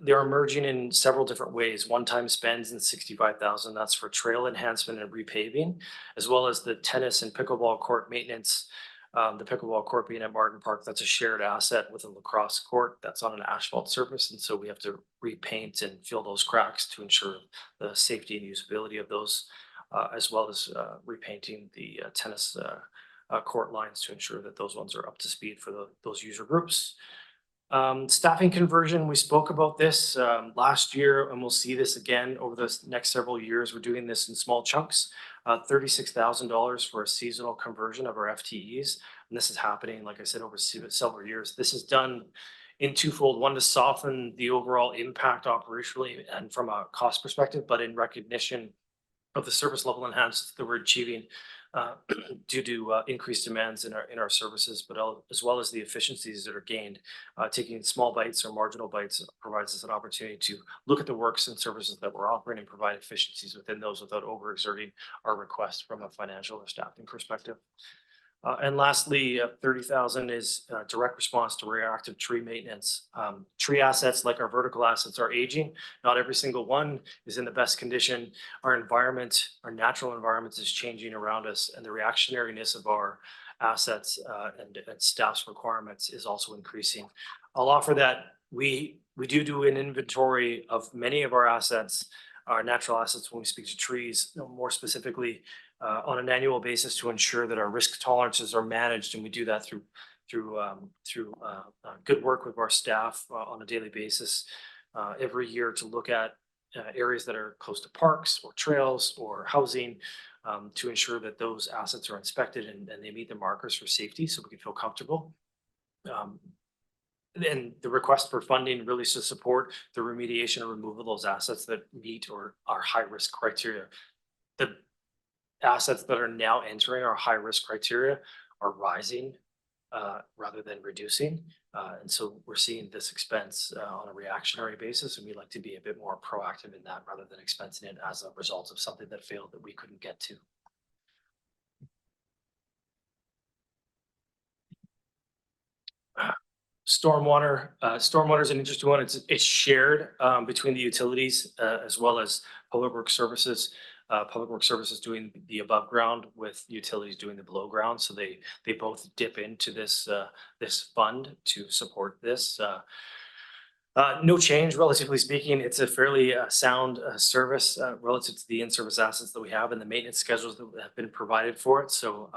they're emerging in several different ways. One-time spends in 65,000, that's for trail enhancement and repaving, as well as the tennis and pickleball court maintenance. The pickleball court being at Martin Park, that's a shared asset with a lacrosse court that's on an asphalt surface. And so we have to repaint and fill those cracks to ensure the safety and usability of those, as well as repainting the tennis court lines to ensure that those ones are up to speed for those user groups. Staffing conversion, we spoke about this last year, and we'll see this again over the next several years. We're doing this in small chunks. $36,000 for a seasonal conversion of our FTEs. And this is happening, like I said, over several years. This is done in twofold. One, to soften the overall impact operationally and from a cost perspective, but in recognition of the service level enhancements that we're achieving due to increased demands in our services, but as well as the efficiencies that are gained. Taking small bites or marginal bites provides us an opportunity to look at the works and services that we're offering and provide efficiencies within those without overexerting our request from a financial or staffing perspective. And lastly, 30,000 is direct response to reactive tree maintenance. Tree assets, like our vertical assets, are aging. Not every single one is in the best condition. Our environment, our natural environment is changing around us, and the reactionariness of our assets and staff's requirements is also increasing. I'll offer that we do an inventory of many of our assets, our natural assets when we speak to trees, more specifically on an annual basis to ensure that our risk tolerances are managed, and we do that through good work with our staff on a daily basis every year to look at areas that are close to parks or trails or housing to ensure that those assets are inspected and they meet the markers for safety, so we can feel comfortable. And the request for funding really is to support the remediation and removal of those assets that meet or are high-risk criteria. The assets that are now entering our high-risk criteria are rising rather than reducing. And so we're seeing this expense on a reactionary basis, and we'd like to be a bit more proactive in that rather than expensing it as a result of something that failed that we couldn't get to. Stormwater is an interesting one. It's shared between the utilities as well as Public Works Services. Public Works Services doing the above ground with utilities doing the below ground. So they both dip into this fund to support this. No change, relatively speaking. It's a fairly sound service relative to the in-service assets that we have and the maintenance schedules that have been provided for it. So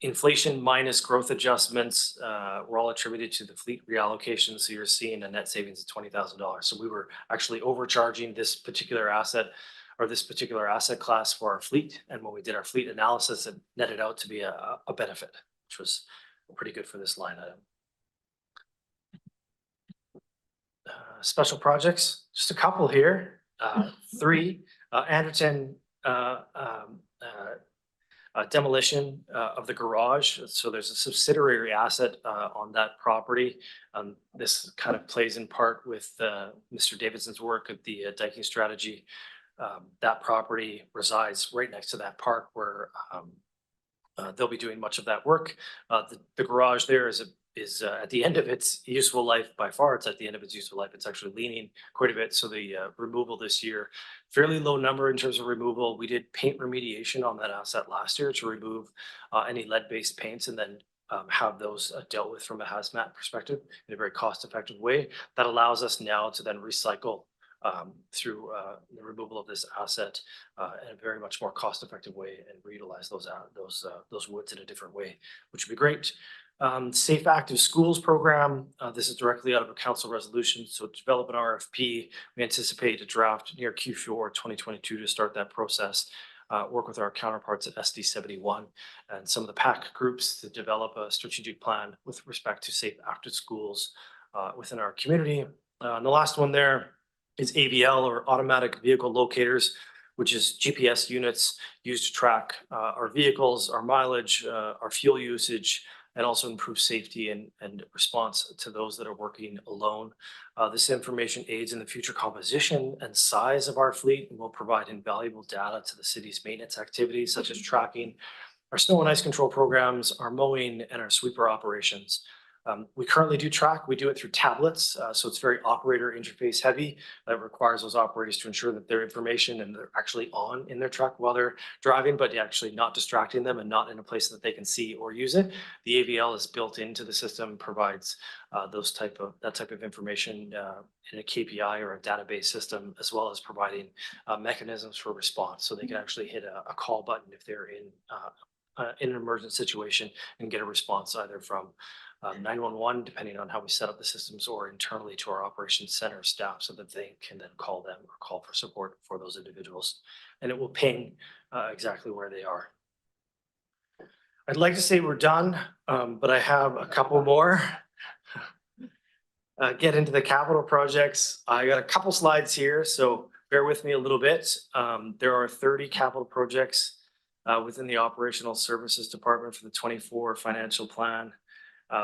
inflation minus growth adjustments were all attributed to the fleet reallocation. So you're seeing a net savings of $20,000. So we were actually overcharging this particular asset or this particular asset class for our fleet. And when we did our fleet analysis, it netted out to be a benefit, which was pretty good for this line item. Special projects, just a couple here. 3, Anderton demolition of the garage. So there's a subsidiary asset on that property. This kind of plays in part with Mr. Davidson's work at the Diking strategy. That property resides right next to that park where they'll be doing much of that work. The garage there is at the end of its useful life. By far, it's at the end of its useful life. It's actually leaning quite a bit. So the removal this year, fairly low number in terms of removal. We did paint remediation on that asset last year to remove any lead-based paints and then have those dealt with from a hazmat perspective in a very cost-effective way. That allows us now to then recycle through the removal of this asset in a very much more cost-effective way and reutilize those woods in a different way, which would be great. Safe Active Schools program. This is directly out of a council resolution. So develop an RFP. We anticipate a draft near Q4 2022 to start that process. Work with our counterparts at SD 71 and some of the PAC groups to develop a strategic plan with respect to safe active schools within our community. And the last one there is AVL, or automatic vehicle locators, which is GPS units used to track our vehicles, our mileage, our fuel usage, and also improve safety and response to those that are working alone. This information aids in the future composition and size of our fleet and will provide invaluable data to the city's maintenance activities, such as tracking our snow and ice control programs, our mowing, and our sweeper operations. We currently do track. We do it through tablets, so it's very operator interface heavy. That requires those operators to ensure that their information and they're actually on in their truck while they're driving, but actually not distracting them and not in a place that they can see or use it. The AVL is built into the system, provides that type of information in a KPI or a database system, as well as providing mechanisms for response, so they can actually hit a call button if they're in an emergent situation and get a response either from 911, depending on how we set up the systems, or internally to our operations center staff so that they can then call them or call for support for those individuals. And it will ping exactly where they are. I'd like to say we're done, but I have a couple more. Get into the capital projects. I got a couple slides here, so bear with me a little bit. There are 30 capital projects within the Operational Services Department for the 24 financial plan.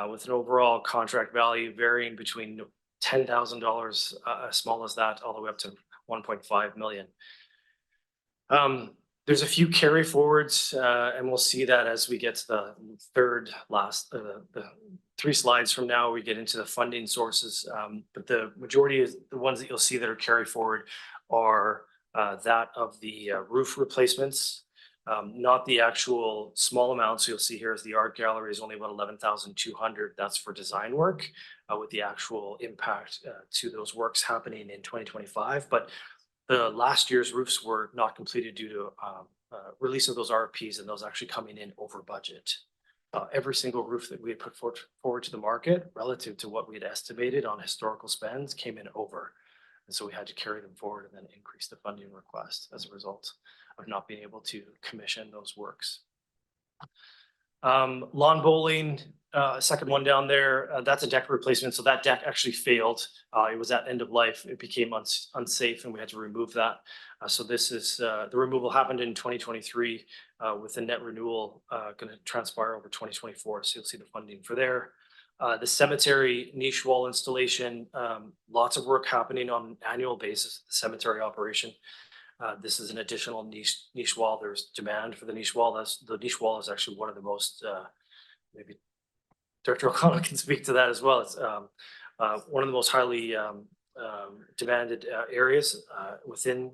With an overall contract value varying between $10,000 as small as that all the way up to 1.5 million. There's a few carry forwards and we'll see that as we get to the the 3 slides from now, we get into the funding sources. But the majority of the ones that you'll see that are carry forward are that of the roof replacements. Not the actual small amounts you'll see here, as the art gallery is only about 11,200. That's for design work with the actual impact to those works happening in 2025. But the last year's roofs were not completed due to release of those RFPs and those actually coming in over budget. Every single roof that we had put forward to the market relative to what we had estimated on historical spends came in over. And so we had to carry them forward and then increase the funding request as a result of not being able to commission those works. Lawn bowling, second one down there, that's a deck replacement. So that deck actually failed. It was at end of life. It became unsafe and we had to remove that. So this is, the removal happened in 2023 with the net renewal going to transpire over 2024. So you'll see the funding for there. The cemetery niche wall installation, lots of work happening on an annual basis, the cemetery operation. This is an additional niche wall. There's demand for the niche wall. The niche wall is actually one of the most, maybe Director O'Connell can speak to that as well. It's one of the most highly demanded areas within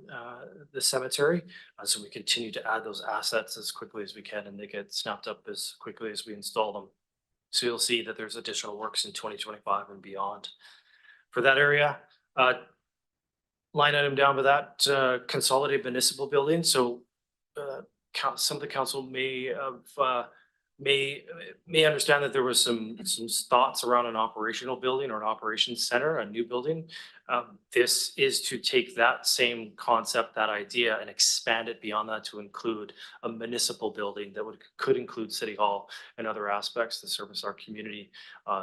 the cemetery. So we continue to add those assets as quickly as we can, and they get snapped up as quickly as we install them. So you'll see that there's additional works in 2025 and beyond for that area. Line item down by that, consolidated municipal building. So some of the council may have may understand that there was some thoughts around an operational building or an operations center, a new building. This is to take that same concept, that idea, and expand it beyond that to include a municipal building that could include City Hall and other aspects to service our community.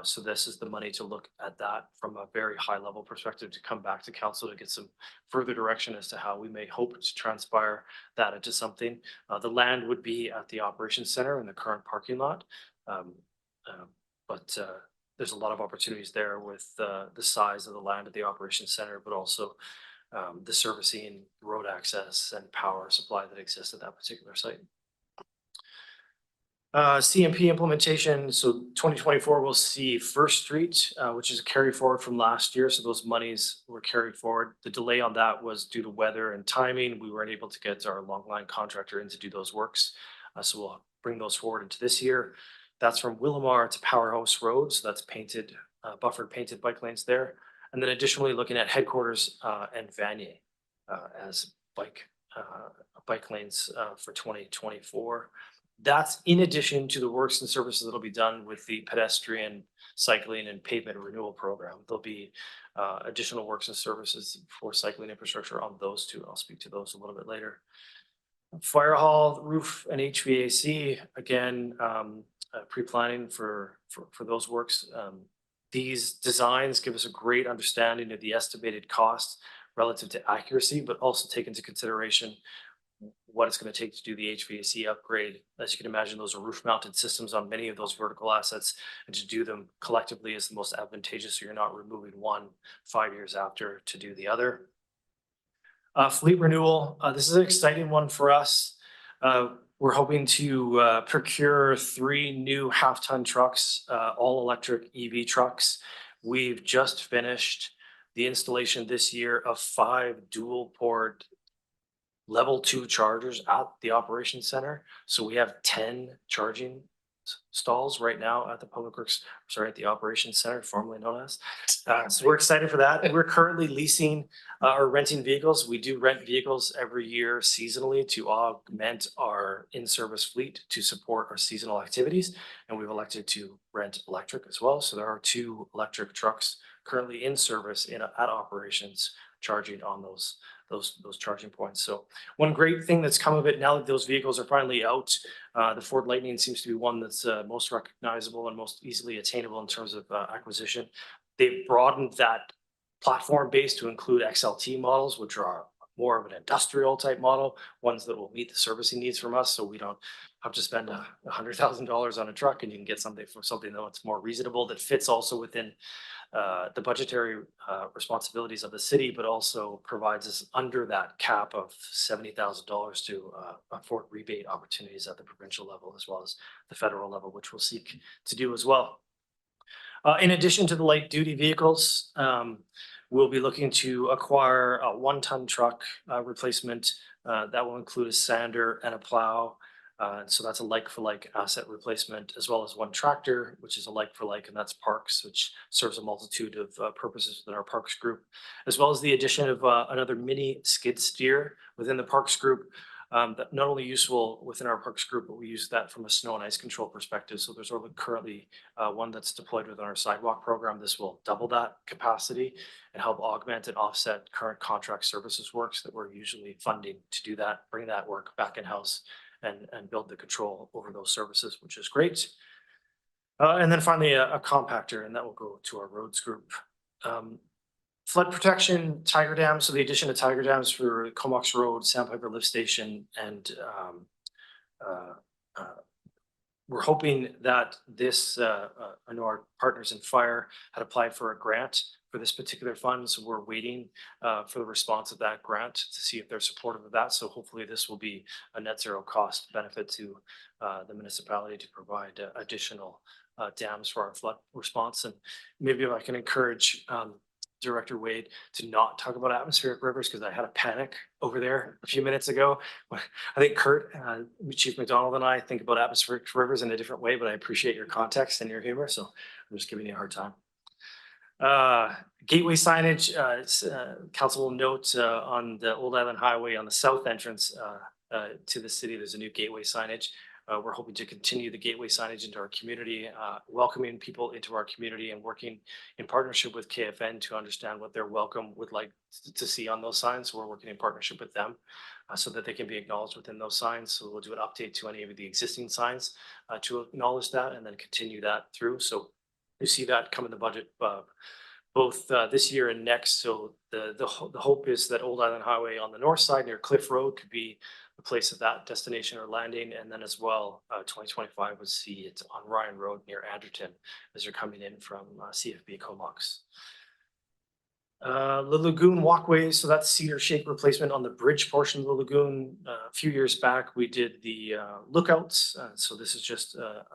So this is the money to look at that from a very high level perspective, to come back to council to get some further direction as to how we may hope to transpire that into something. The land would be at the operations center in the current parking lot. But there's a lot of opportunities there with the size of the land at the operations center, but also the servicing, road access, and power supply that exists at that particular site. CMP implementation. So 2024 will see First Street, which is a carry forward from last year. So those monies were carried forward. The delay on that was due to weather and timing. We weren't able to get our long line contractor in to do those works. So we'll bring those forward into this year. That's from Willamar to Powerhouse Road. So that's painted, buffered painted bike lanes there. And then additionally looking at Headquarters and Vanier as bike lanes for 2024. That's in addition to the works and services that'll be done with the pedestrian, cycling, and pavement renewal program. There'll be additional works and services for cycling infrastructure on those two. I'll speak to those a little bit later. Fire hall, roof, and HVAC, again, pre-planning for those works. These designs give us a great understanding of the estimated cost relative to accuracy, but also take into consideration what it's going to take to do the HVAC upgrade. As you can imagine, those are roof mounted systems on many of those vertical assets, and to do them collectively is the most advantageous. So you're not removing one 5 years after to do the other. Fleet renewal. This is an exciting one for us. We're hoping to procure 3 new half-ton trucks, all electric EV trucks. We've just finished the installation this year of 5 dual port level 2 chargers at the operations center. So we have 10 charging stalls right now at the Public Works, at the operations center, formerly known as. So we're excited for that. We're currently leasing or renting vehicles. We do rent vehicles every year seasonally to augment our in-service fleet to support our seasonal activities. And we've elected to rent electric as well. So there are 2 electric trucks currently in service at operations, charging on those charging points. So one great thing that's come of it now that those vehicles are finally out, the Ford Lightning seems to be one that's most recognizable and most easily attainable in terms of acquisition. They've broadened that platform base to include XLT models, which are more of an industrial type model, ones that will meet the servicing needs from us. So we don't have to spend $100,000 on a truck, and you can get something that's more reasonable, that fits also within the budgetary responsibilities of the city, but also provides us under that cap of $70,000 to afford rebate opportunities at the provincial level as well as the federal level, which we'll seek to do as well. In addition to the light duty vehicles, we'll be looking to acquire a 1-ton truck replacement that will include a sander and a plow. So that's a like-for-like asset replacement, as well as 1 tractor, which is a like-for-like, and that's Parks, which serves a multitude of purposes within our Parks group, as well as the addition of another mini skid steer within the Parks group. that not only useful within our parks group, but we use that from a snow and ice control perspective. So there's currently one that's deployed within our sidewalk program. This will double that capacity and help augment and offset current contract services works that we're usually funding to do that, bring that work back in-house and build the control over those services, which is great. And then finally, a compactor, and that will go to our roads group. Flood protection, Tiger Dam. So the addition of Tiger Dams for Comox Road, Sandpiper Lift Station, and we're hoping that this, I know our partners in fire had applied for a grant for this particular fund. So we're waiting for the response of that grant to see if they're supportive of that. So hopefully this will be a net zero cost benefit to the municipality to provide additional dams for our flood response. And maybe if I can encourage Director Wade to not talk about atmospheric rivers, because I had a panic over there a few minutes ago. I think Kurt, Chief McDonald and I think about atmospheric rivers in a different way, but I appreciate your context and your humor. So I'm just giving you a hard time. Gateway signage, council will note on the Old Island Highway on the south entrance to the city, there's a new gateway signage. We're hoping to continue the gateway signage into our community, welcoming people into our community and working in partnership with KFN to understand what their welcome would like to see on those signs. So we're working in partnership with them so that they can be acknowledged within those signs. So we'll do an update to any of the existing signs to acknowledge that and then continue that through. So you see that come in the budget both this year and next. So the hope is that Old Island Highway on the north side near Cliff Road could be the place of that destination or landing. And then as well, 2025 would see it on Ryan Road near Anderton as you're coming in from CFB Comox. The lagoon walkway, so that's cedar shake replacement on the bridge portion of the lagoon. A few years back, we did the lookouts. So this is just a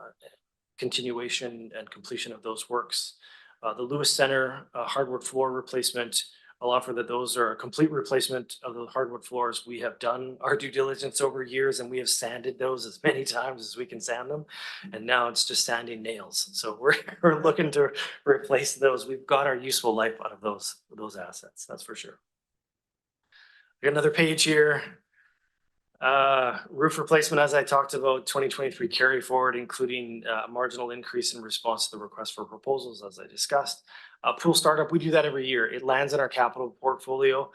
continuation and completion of those works. The Lewis Center hardwood floor replacement, I'll offer that those are a complete replacement of the hardwood floors. We have done our due diligence over years and we have sanded those as many times as we can sand them. And now it's just sanding nails. So we're looking to replace those. We've got our useful life out of those assets, that's for sure. We got another page here. Roof replacement, as I talked about, 2023 carry forward, including a marginal increase in response to the request for proposals, as I discussed. Pool startup, we do that every year. It lands in our capital portfolio,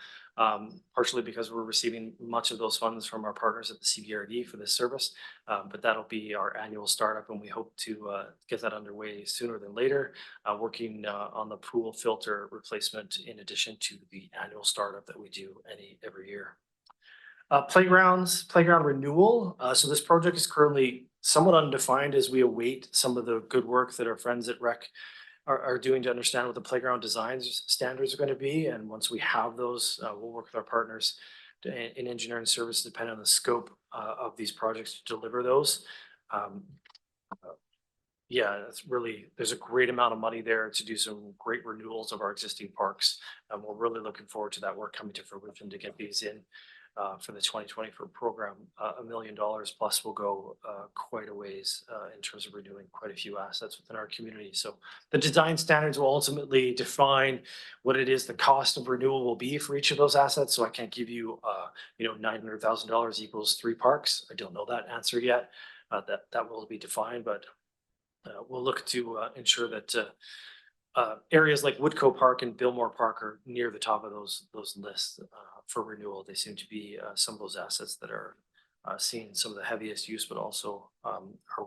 partially because we're receiving much of those funds from our partners at the CBRD for this service. But that'll be our annual startup, and we hope to get that underway sooner than later, working on the pool filter replacement in addition to the annual startup that we do every year. Playground renewal. So this project is currently somewhat undefined as we await some of the good work that our friends at REC are doing to understand what the playground design standards are going to be. And once we have those, we'll work with our partners in engineering service, depending on the scope of these projects to deliver those. Yeah, it's really, there's a great amount of money there to do some great renewals of our existing parks. And we're really looking forward to that work coming to fruition to get these in. For the 2024 program, $1 million plus will go quite a ways in terms of renewing quite a few assets within our community. So the design standards will ultimately define what it is the cost of renewal will be for each of those assets. So I can't give you, $900,000 equals 3 parks. I don't know that answer yet. That will be defined, but we'll look to ensure that areas like Woodco Park and Billmore Park are near the top of those lists for renewal. They seem to be some of those assets that are seeing some of the heaviest use, but also are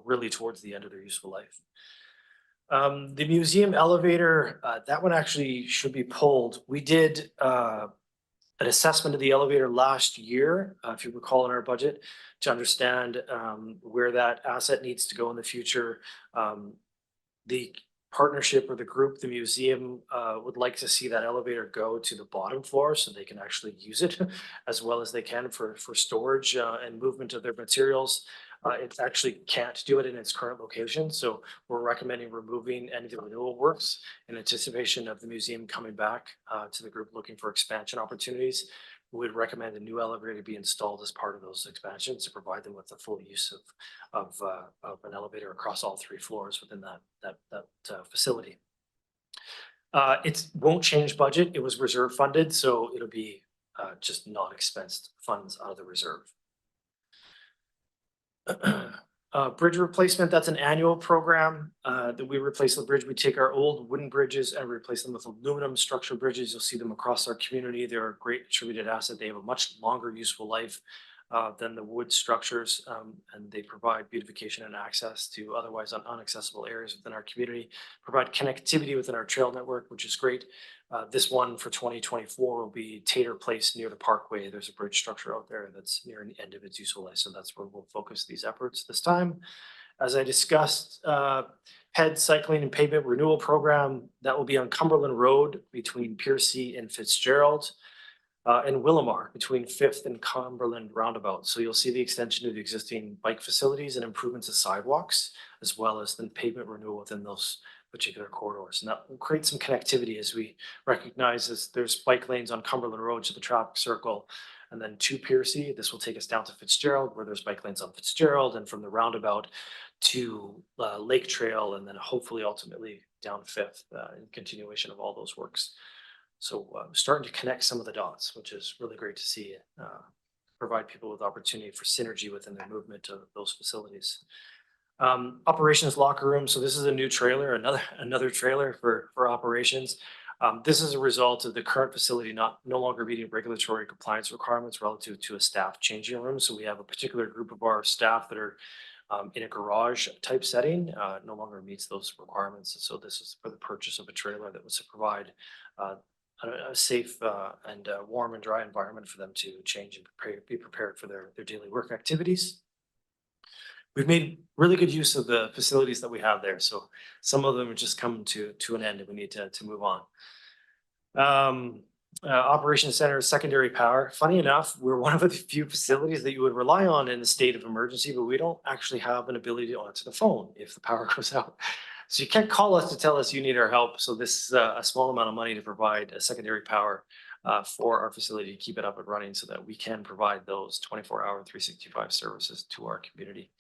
really towards the end of their useful life. The museum elevator, that one actually should be pulled. We did an assessment of the elevator last year, if you recall, in our budget, to understand where that asset needs to go in the future. The partnership or the group, the museum, would like to see that elevator go to the bottom floor so they can actually use it as well as they can for storage and movement of their materials. It actually can't do it in its current location. So we're recommending removing any of the renewal works in anticipation of the museum coming back to the group looking for expansion opportunities. We would recommend a new elevator be installed as part of those expansions to provide them with the full use of an elevator across all 3 floors within that facility. It won't change budget. It was reserve funded, so it'll be just non-expensed funds out of the reserve. Bridge replacement, that's an annual program that we replace the bridge. We take our old wooden bridges and replace them with aluminum structural bridges. You'll see them across our community. They're a great attributed asset. They have a much longer useful life than the wood structures, and they provide beautification and access to otherwise inaccessible areas within our community, provide connectivity within our trail network, which is great. This one for 2024 will be Tater Place near the Parkway. There's a bridge structure out there that's nearing the end of its useful life, so that's where we'll focus these efforts this time. As I discussed, PED cycling and pavement renewal program that will be on Cumberland Road between Piercy and Fitzgerald. And Willamar between 5th and Cumberland roundabout. So you'll see the extension of the existing bike facilities and improvements of sidewalks, as well as the pavement renewal within those particular corridors. And that will create some connectivity as we recognize as there's bike lanes on Cumberland Road to the traffic circle. And then to Piercy, this will take us down to Fitzgerald, where there's bike lanes on Fitzgerald, and from the roundabout to Lake Trail, and then hopefully ultimately down 5th in continuation of all those works. So starting to connect some of the dots, which is really great to see, provide people with opportunity for synergy within their movement of those facilities. Operations locker room. So this is a new trailer, another trailer for operations. This is a result of the current facility no longer meeting regulatory compliance requirements relative to a staff changing room. So we have a particular group of our staff that are in a garage type setting, no longer meets those requirements. So this is for the purchase of a trailer that was to provide a safe and warm and dry environment for them to change and be prepared for their daily work activities. We've made really good use of the facilities that we have there. So some of them are just coming to an end and we need to move on. Operations Center, secondary power. Funny enough, we're one of the few facilities that you would rely on in a state of emergency, but we don't actually have an ability to answer the phone if the power goes out. So you can't call us to tell us you need our help. So this is a small amount of money to provide a secondary power for our facility to keep it up and running so that we can provide those 24-hour 365 services to our community.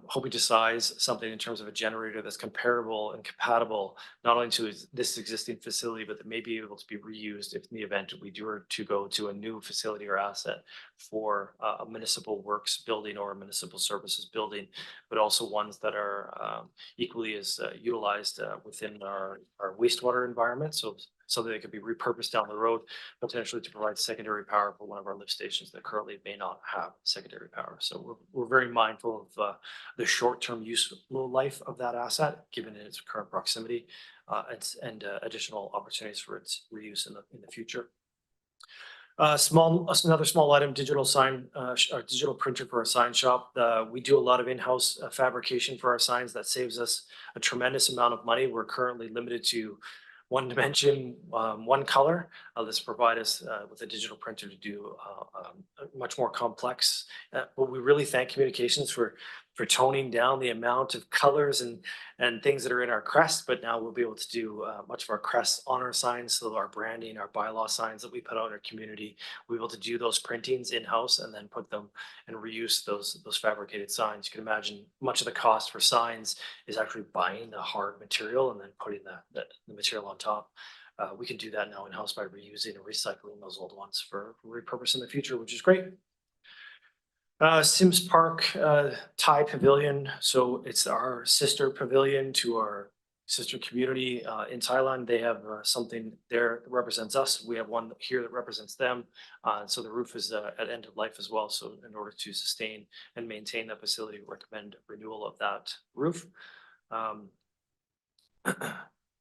Hoping to size something in terms of a generator that's comparable and compatible, not only to this existing facility, but that may be able to be reused if in the event we do to go to a new facility or asset for a municipal works building or a municipal services building, but also ones that are equally as utilized within our wastewater environment. So that they could be repurposed down the road, potentially to provide secondary power for one of our lift stations that currently may not have secondary power. So we're very mindful of the short-term useful life of that asset, given its current proximity and additional opportunities for its reuse in the future. Another small item, digital sign, our digital printer for our sign shop. We do a lot of in-house fabrication for our signs. That saves us a tremendous amount of money. We're currently limited to one dimension, one color. This provide us with a digital printer to do much more complex. But we really thank Communications for toning down the amount of colors and things that are in our crest. But now we'll be able to do much of our crests on our signs. So our branding, our bylaw signs that we put out in our community, we're able to do those printings in-house and then put them and reuse those fabricated signs. You can imagine much of the cost for signs is actually buying the hard material and then putting the material on top. We can do that now in-house by reusing and recycling those old ones for repurpose in the future, which is great. Sims Park Thai Pavilion. So it's our sister pavilion to our sister community in Thailand. They have something there that represents us. We have one here that represents them. So the roof is at end of life as well. So in order to sustain and maintain that facility, we recommend renewal of that roof.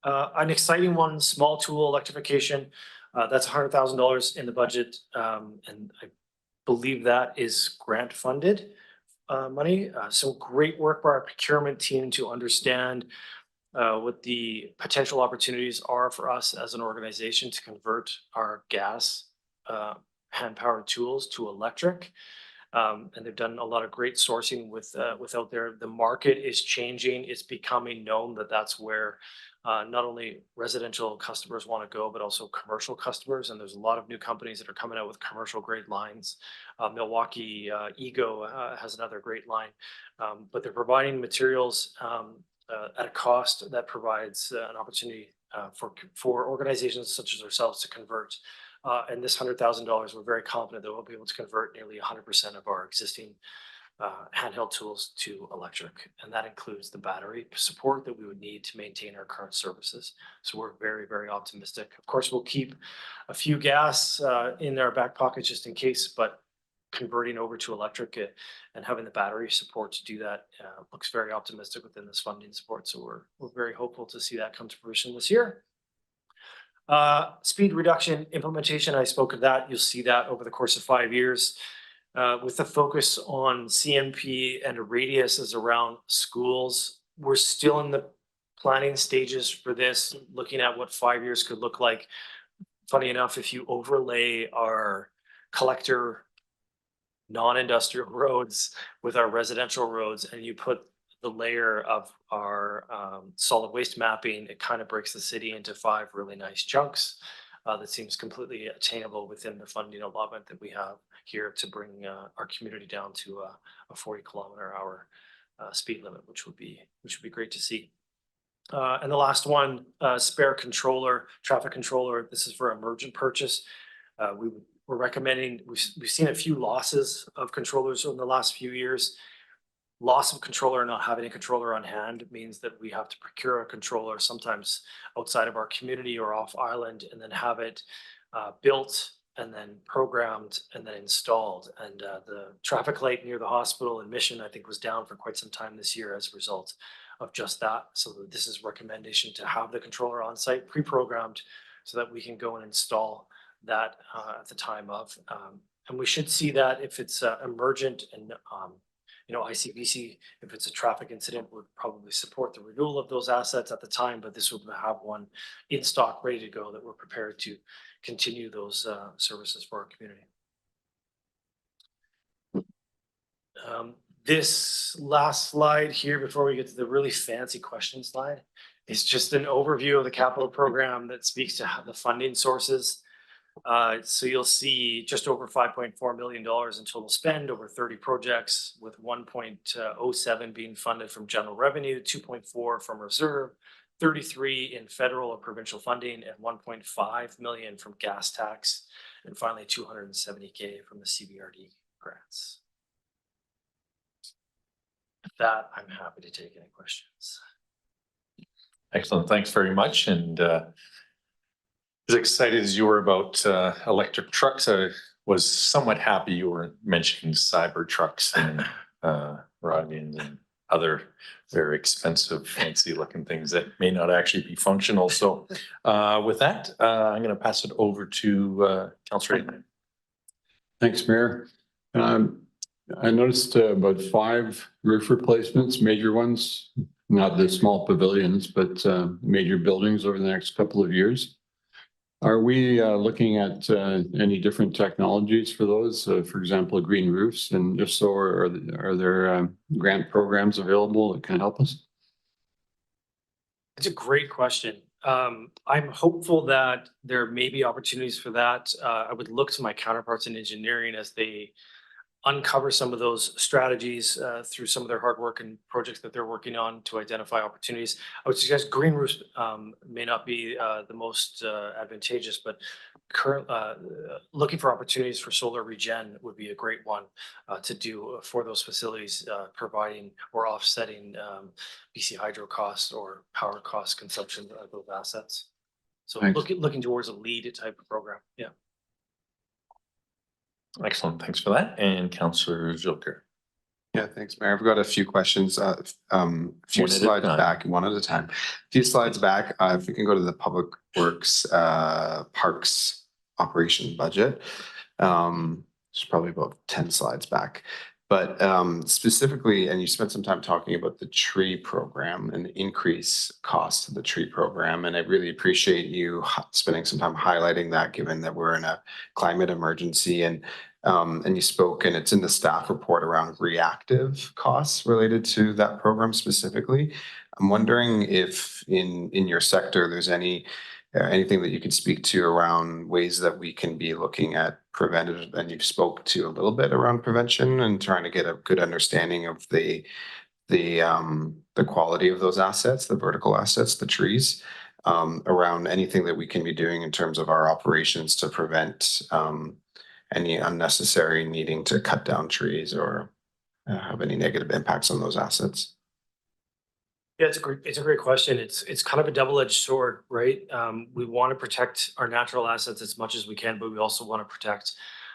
An exciting one, small tool electrification. That's $100,000 in the budget. And I believe that is grant funded money. So great work by our procurement team to understand what the potential opportunities are for us as an organization to convert our gas hand-powered tools to electric. And they've done a lot of great sourcing with out there. The market is changing. It's becoming known that that's where not only residential customers want to go, but also commercial customers. And there's a lot of new companies that are coming out with commercial grade lines. Milwaukee Ego has another great line, but they're providing materials at a cost that provides an opportunity for organizations such as ourselves to convert. And this $100,000, we're very confident that we'll be able to convert nearly 100% of our existing handheld tools to electric, and that includes the battery support that we would need to maintain our current services. So we're very, very optimistic. Of course, we'll keep a few gas in our back pocket just in case, but converting over to electric and having the battery support to do that looks very optimistic within this funding support. So we're very hopeful to see that come to fruition this year. Speed reduction implementation, I spoke of that. You'll see that over the course of 5 years. With the focus on CMP and radiuses around schools, we're still in the planning stages for this, looking at what 5 years could look like. Funny enough, if you overlay our collector non-industrial roads with our residential roads and you put the layer of our solid waste mapping, it kind of breaks the city into 5 really nice chunks that seems completely attainable within the funding allotment that we have here to bring our community down to a 40-kilometer-hour speed limit, which would be great to see. And the last one, spare controller, traffic controller. This is for emergent purchase. We're recommending, we've seen a few losses of controllers in the last few years. Loss of controller, not having a controller on hand means that we have to procure a controller sometimes outside of our community or off island, and then have it built and then programmed and then installed. And the traffic light near the hospital in Mission, I think, was down for quite some time this year as a result of just that. So this is recommendation to have the controller on site pre-programmed so that we can go and install that at the time of. And we should see that if it's emergent and ICBC, if it's a traffic incident, would probably support the renewal of those assets at the time, but this would have one in stock ready to go that we're prepared to continue those services for our community. This last slide here, before we get to the really fancy question slide, is just an overview of the capital program that speaks to the funding sources. So you'll see just over $5.4 million in total spend over 30 projects, with 1.07 being funded from general revenue, 2.4 from reserve, 33 in federal or provincial funding, and 1.5 million from gas tax, and finally $270K from the CBRD grants. With that, I'm happy to take any questions. Excellent. Thanks very much. And as excited as you were about electric trucks, I was somewhat happy you were mentioning cyber trucks and Rivians and other very expensive, fancy looking things that may not actually be functional. So with that, I'm going to pass it over to Councillor Aitken. Thanks, Mayor. I noticed about 5 roof replacements, major ones, not the small pavilions, but major buildings over the next couple of years. Are we looking at any different technologies for those, for example, green roofs? And if so, are there grant programs available that can help us? It's a great question. I'm hopeful that there may be opportunities for that. I would look to my counterparts in engineering as they uncover some of those strategies through some of their hard work and projects that they're working on to identify opportunities. I would suggest green roofs may not be the most advantageous, but looking for opportunities for solar regen would be a great one to do for those facilities, providing or offsetting BC Hydro costs or power cost consumption of those assets. So looking towards a LEED type of program. Yeah. Excellent. Thanks for that. And Councillor Joker. Yeah, thanks, Mayor. I've got a few questions. A few slides back, one at a time. A few slides back, if we can go to the Public Works Parks operation budget. It's probably about 10 slides back. But specifically, and you spent some time talking about the tree program and the increase cost of the tree program. And I really appreciate you spending some time highlighting that, given that we're in a climate emergency. And you spoke, and it's in the staff report, around reactive costs related to that program specifically. I'm wondering if in your sector, there's anything that you could speak to around ways that we can be looking at preventative, and you've spoke to a little bit around prevention and trying to get a good understanding of the quality of those assets, the vertical assets, the trees, around anything that we can be doing in terms of our operations to prevent any unnecessary needing to cut down trees or have any negative impacts on those assets? Yeah, it's a great question. It's kind of a double-edged sword, right? We want to protect our natural assets as much as we can, but we also want to protect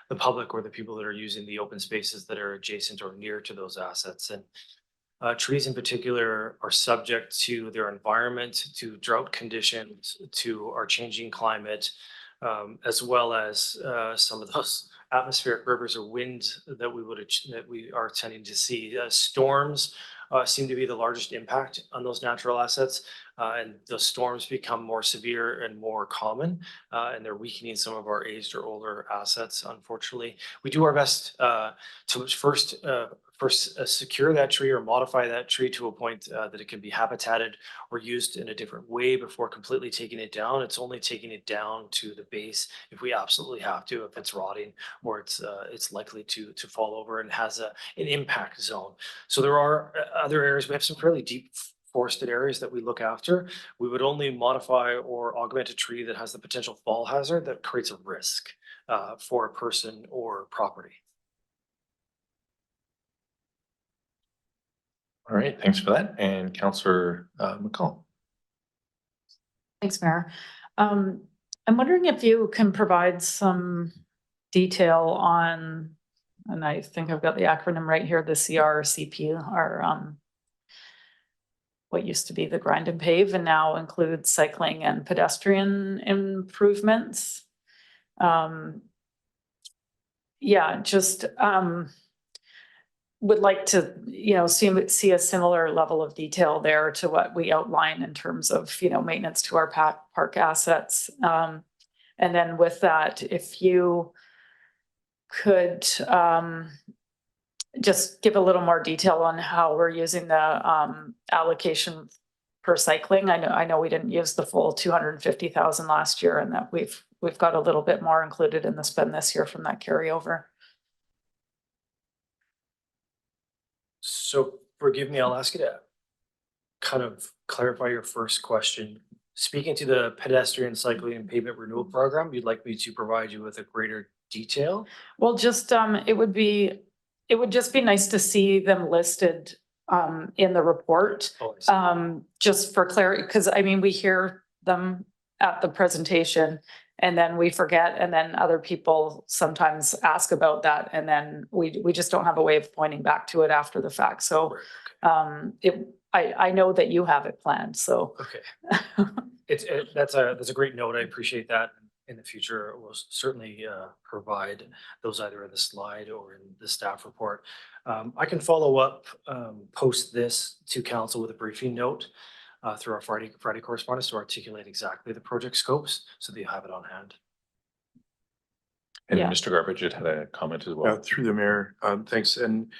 the public or the people that are using the open spaces that are adjacent or near to those assets. And trees in particular are subject to their environment, to drought conditions, to our changing climate, as well as some of those atmospheric rivers or wind that we are tending to see. Storms seem to be the largest impact on those natural assets, and those storms become more severe and more common, and they're weakening some of our aged or older assets. Unfortunately, we do our best to first secure that tree or modify that tree to a point that it can be habitated or used in a different way before completely taking it down. It's only taking it down to the base if we absolutely have to, if it's rotting or it's likely to fall over and has an impact zone. So there are other areas. We have some fairly deep forested areas that we look after. We would only modify or augment a tree that has the potential fall hazard that creates a risk for a person or property. All right, thanks for that. And Councillor McCall. Thanks, Mayor. I'm wondering if you can provide some detail on, and I think I've got the acronym right here, the CRCP, our what used to be the grind and pave and now includes cycling and pedestrian improvements. Yeah, just would like to, see a similar level of detail there to what we outline in terms of, maintenance to our park assets. And then with that, if you could just give a little more detail on how we're using the allocation for cycling. I know we didn't use the full 250,000 last year, and that we've got a little bit more included in the spend this year from that carryover. So forgive me, I'll ask you to kind of clarify your first question. Speaking to the pedestrian cycling and pavement renewal program, you'd like me to provide you with a greater detail? Well, just it would just be nice to see them listed in the report. Just for clarity, because we hear them at the presentation and then we forget, and then other people sometimes ask about that, and then we just don't have a way of pointing back to it after the fact. So I know that you have it planned, so. Okay. That's a great note. I appreciate that. In the future, we'll certainly provide those either in the slide or in the staff report. I can follow up post this to council with a briefing note through our Friday correspondence to articulate exactly the project scopes so that you have it on hand. And Mr. Garbage had a comment as well. Through the mayor, thanks. And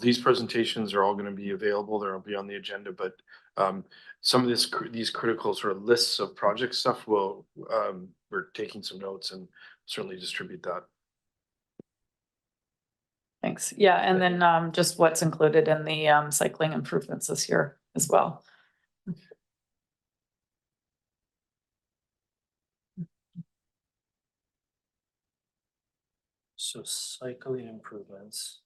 these presentations are all going to be available. They'll be on the agenda, but some of these critical sort of lists of project stuff we're taking some notes and certainly distribute that. Thanks. Yeah, and then just what's included in the cycling improvements this year as well. So cycling improvements.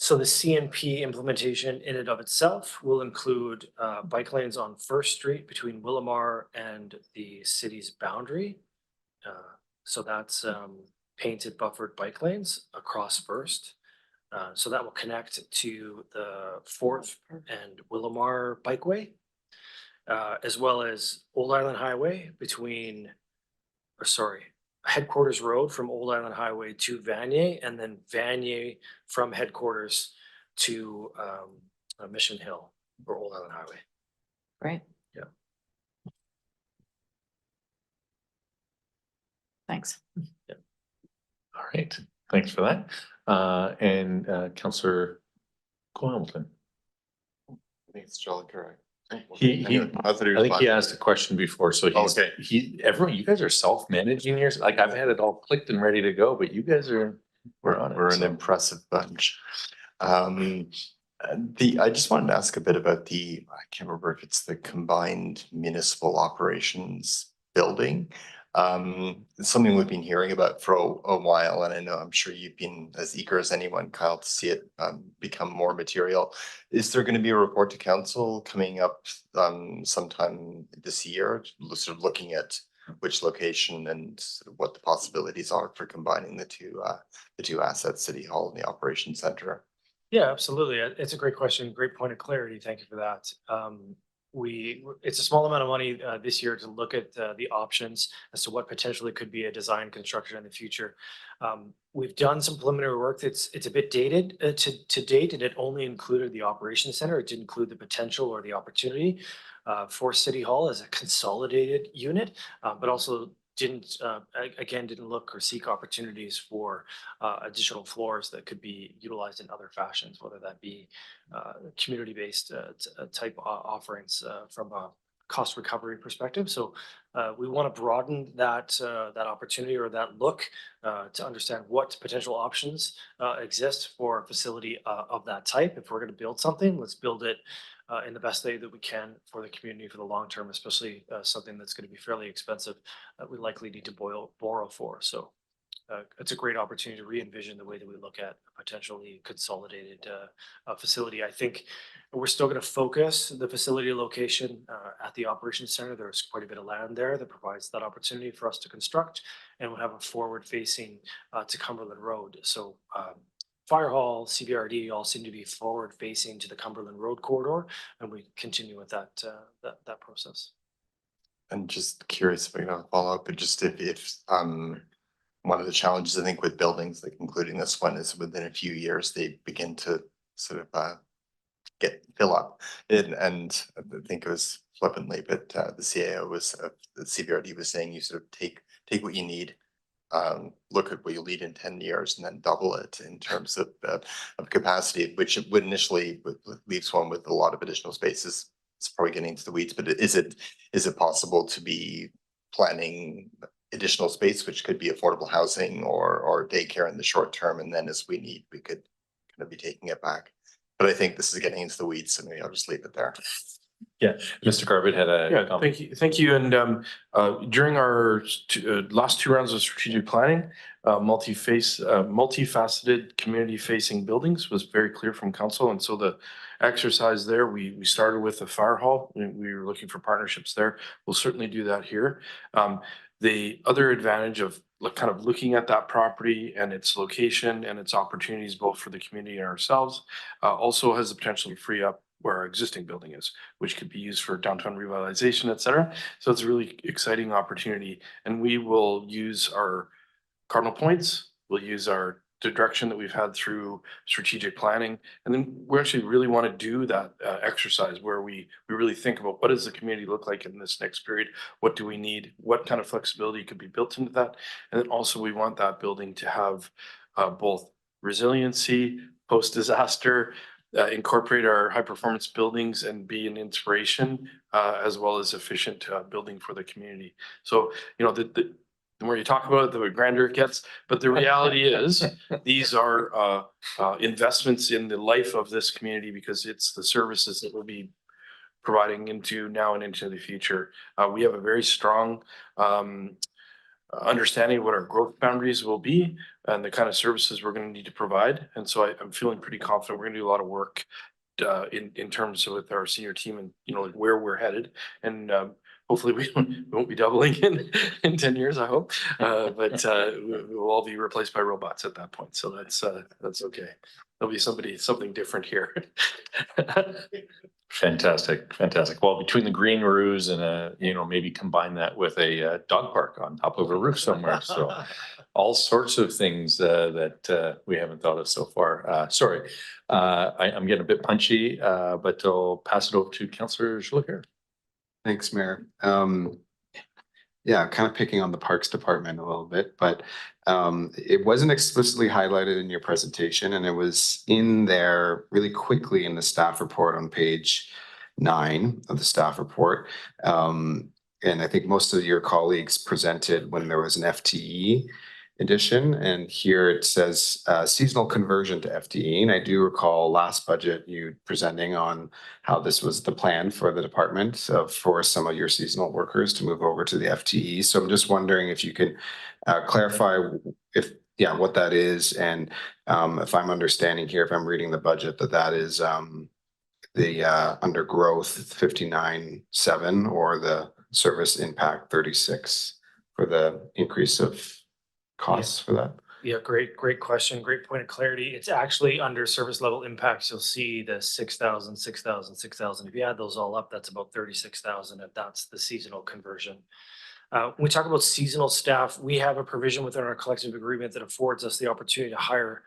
So the CMP implementation in and of itself will include bike lanes on First Street between Willamar and the city's boundary. So that's painted buffered bike lanes across First. So that will connect to the 4th and Willamar Bikeway, as well as Old Island Highway Headquarters Road from Old Island Highway to Vanier, and then Vanier from headquarters to Mission Hill or Old Island Highway. Great. Yeah. Thanks. Yeah. All right, thanks for that. And Councillor Hamilton. I think it's Jolicoeur. I think he asked a question before, so everyone, you guys are self-managing here. Like I've had it all clicked and ready to go, but you guys we're an impressive bunch. I just wanted to ask a bit about I can't remember if it's the combined municipal operations building. Something we've been hearing about for a while, and I know I'm sure you've been as eager as anyone, Kyle, to see it become more material. Is there going to be a report to council coming up sometime this year, sort of looking at which location and sort of what the possibilities are for combining the two assets, City Hall and the Operations Center? Yeah, absolutely. It's a great question. Great point of clarity. Thank you for that. It's a small amount of money this year to look at the options as to what potentially could be a design construction in the future. We've done some preliminary work it's a bit dated to date, and it only included the operations center. It didn't include the potential or the opportunity for City Hall as a consolidated unit, but also didn't look or seek opportunities for additional floors that could be utilized in other fashions, whether that be community-based type offerings from a cost recovery perspective. So we want to broaden that opportunity or that look to understand what potential options exist for a facility of that type. If we're going to build something, let's build it in the best way that we can for the community for the long term, especially something that's going to be fairly expensive that we likely need to borrow for. So it's a great opportunity to re-envision the way that we look at a potentially consolidated facility. I think we're still going to focus the facility location at the operations center. There's quite a bit of land there that provides that opportunity for us to construct, and we'll have a forward facing to Cumberland Road. So Fire Hall, CBRD all seem to be forward facing to the Cumberland Road corridor, and we continue with that process. And just curious if I can follow up, but just if one of the challenges I think with buildings, like including this one, is within a few years they begin to sort of fill up. And I think it was flippantly, but the CAO was the CBRD was saying you sort of take what you need. Look at what you'll need in 10 years and then double it in terms of capacity, which would initially leaves one with a lot of additional spaces. It's probably getting into the weeds, but is it possible to be planning additional space, which could be affordable housing or daycare in the short term, and then as we need, we could kind of be taking it back? But I think this is getting into the weeds, so maybe I'll just leave it there. Yeah, Mr. Garbutt had a comment. Thank you. And during our last 2 rounds of strategic planning, multifaceted community-facing buildings was very clear from council. And so the exercise there, we started with the fire hall. We were looking for partnerships there. We'll certainly do that here. The other advantage of kind of looking at that property and its location and its opportunities, both for the community and ourselves, also has the potential to free up where our existing building is, which could be used for downtown revitalization, et cetera. So it's a really exciting opportunity. And we will use our cardinal points. We'll use the direction that we've had through strategic planning. And then we actually really want to do that exercise where we really think about what does the community look like in this next period? What do we need? What kind of flexibility could be built into that? And then also we want that building to have both resiliency, post-disaster, incorporate our high performance buildings and be an inspiration as well as efficient building for the community. So, you know, the more you talk about it, the grander it gets. But the reality is these are investments in the life of this community because it's the services that we'll be providing into now and into the future. We have a very strong understanding of what our growth boundaries will be and the kind of services we're going to need to provide. And so I'm feeling pretty confident we're going to do a lot of work in terms of with our senior team and, you know, like where we're headed. And hopefully we won't be doubling in 10 years, I hope. But we'll all be replaced by robots at that point. So that's okay. There'll be something different here. Fantastic. Well, between the green roofs and you know, maybe combine that with a dog park on top of a roof somewhere. So all sorts of things that we haven't thought of so far. Sorry, I'm getting a bit punchy, but I'll pass it over to Councillor Jolicoeur. Thanks, Mayor. Yeah, kind of picking on the Parks Department a little bit, but it wasn't explicitly highlighted in your presentation, and it was in there really quickly in the staff report on page 9 of the staff report. And I think most of your colleagues presented when there was an FTE edition, and here it says seasonal conversion to FTE. And I do recall last budget you presenting on how this was the plan for the department for some of your seasonal workers to move over to the FTE. So I'm just wondering if you could clarify what that is, and if I'm understanding here, if I'm reading the budget, that is the under growth 59.7 or the service impact 36 for the increase of costs for that. Yeah, great question. Great point of clarity. It's actually under service level impacts. You'll see the 6,000, 6,000, 6,000. If you add those all up, that's about 36,000, and that's the seasonal conversion. When we talk about seasonal staff, we have a provision within our collective agreement that affords us the opportunity to hire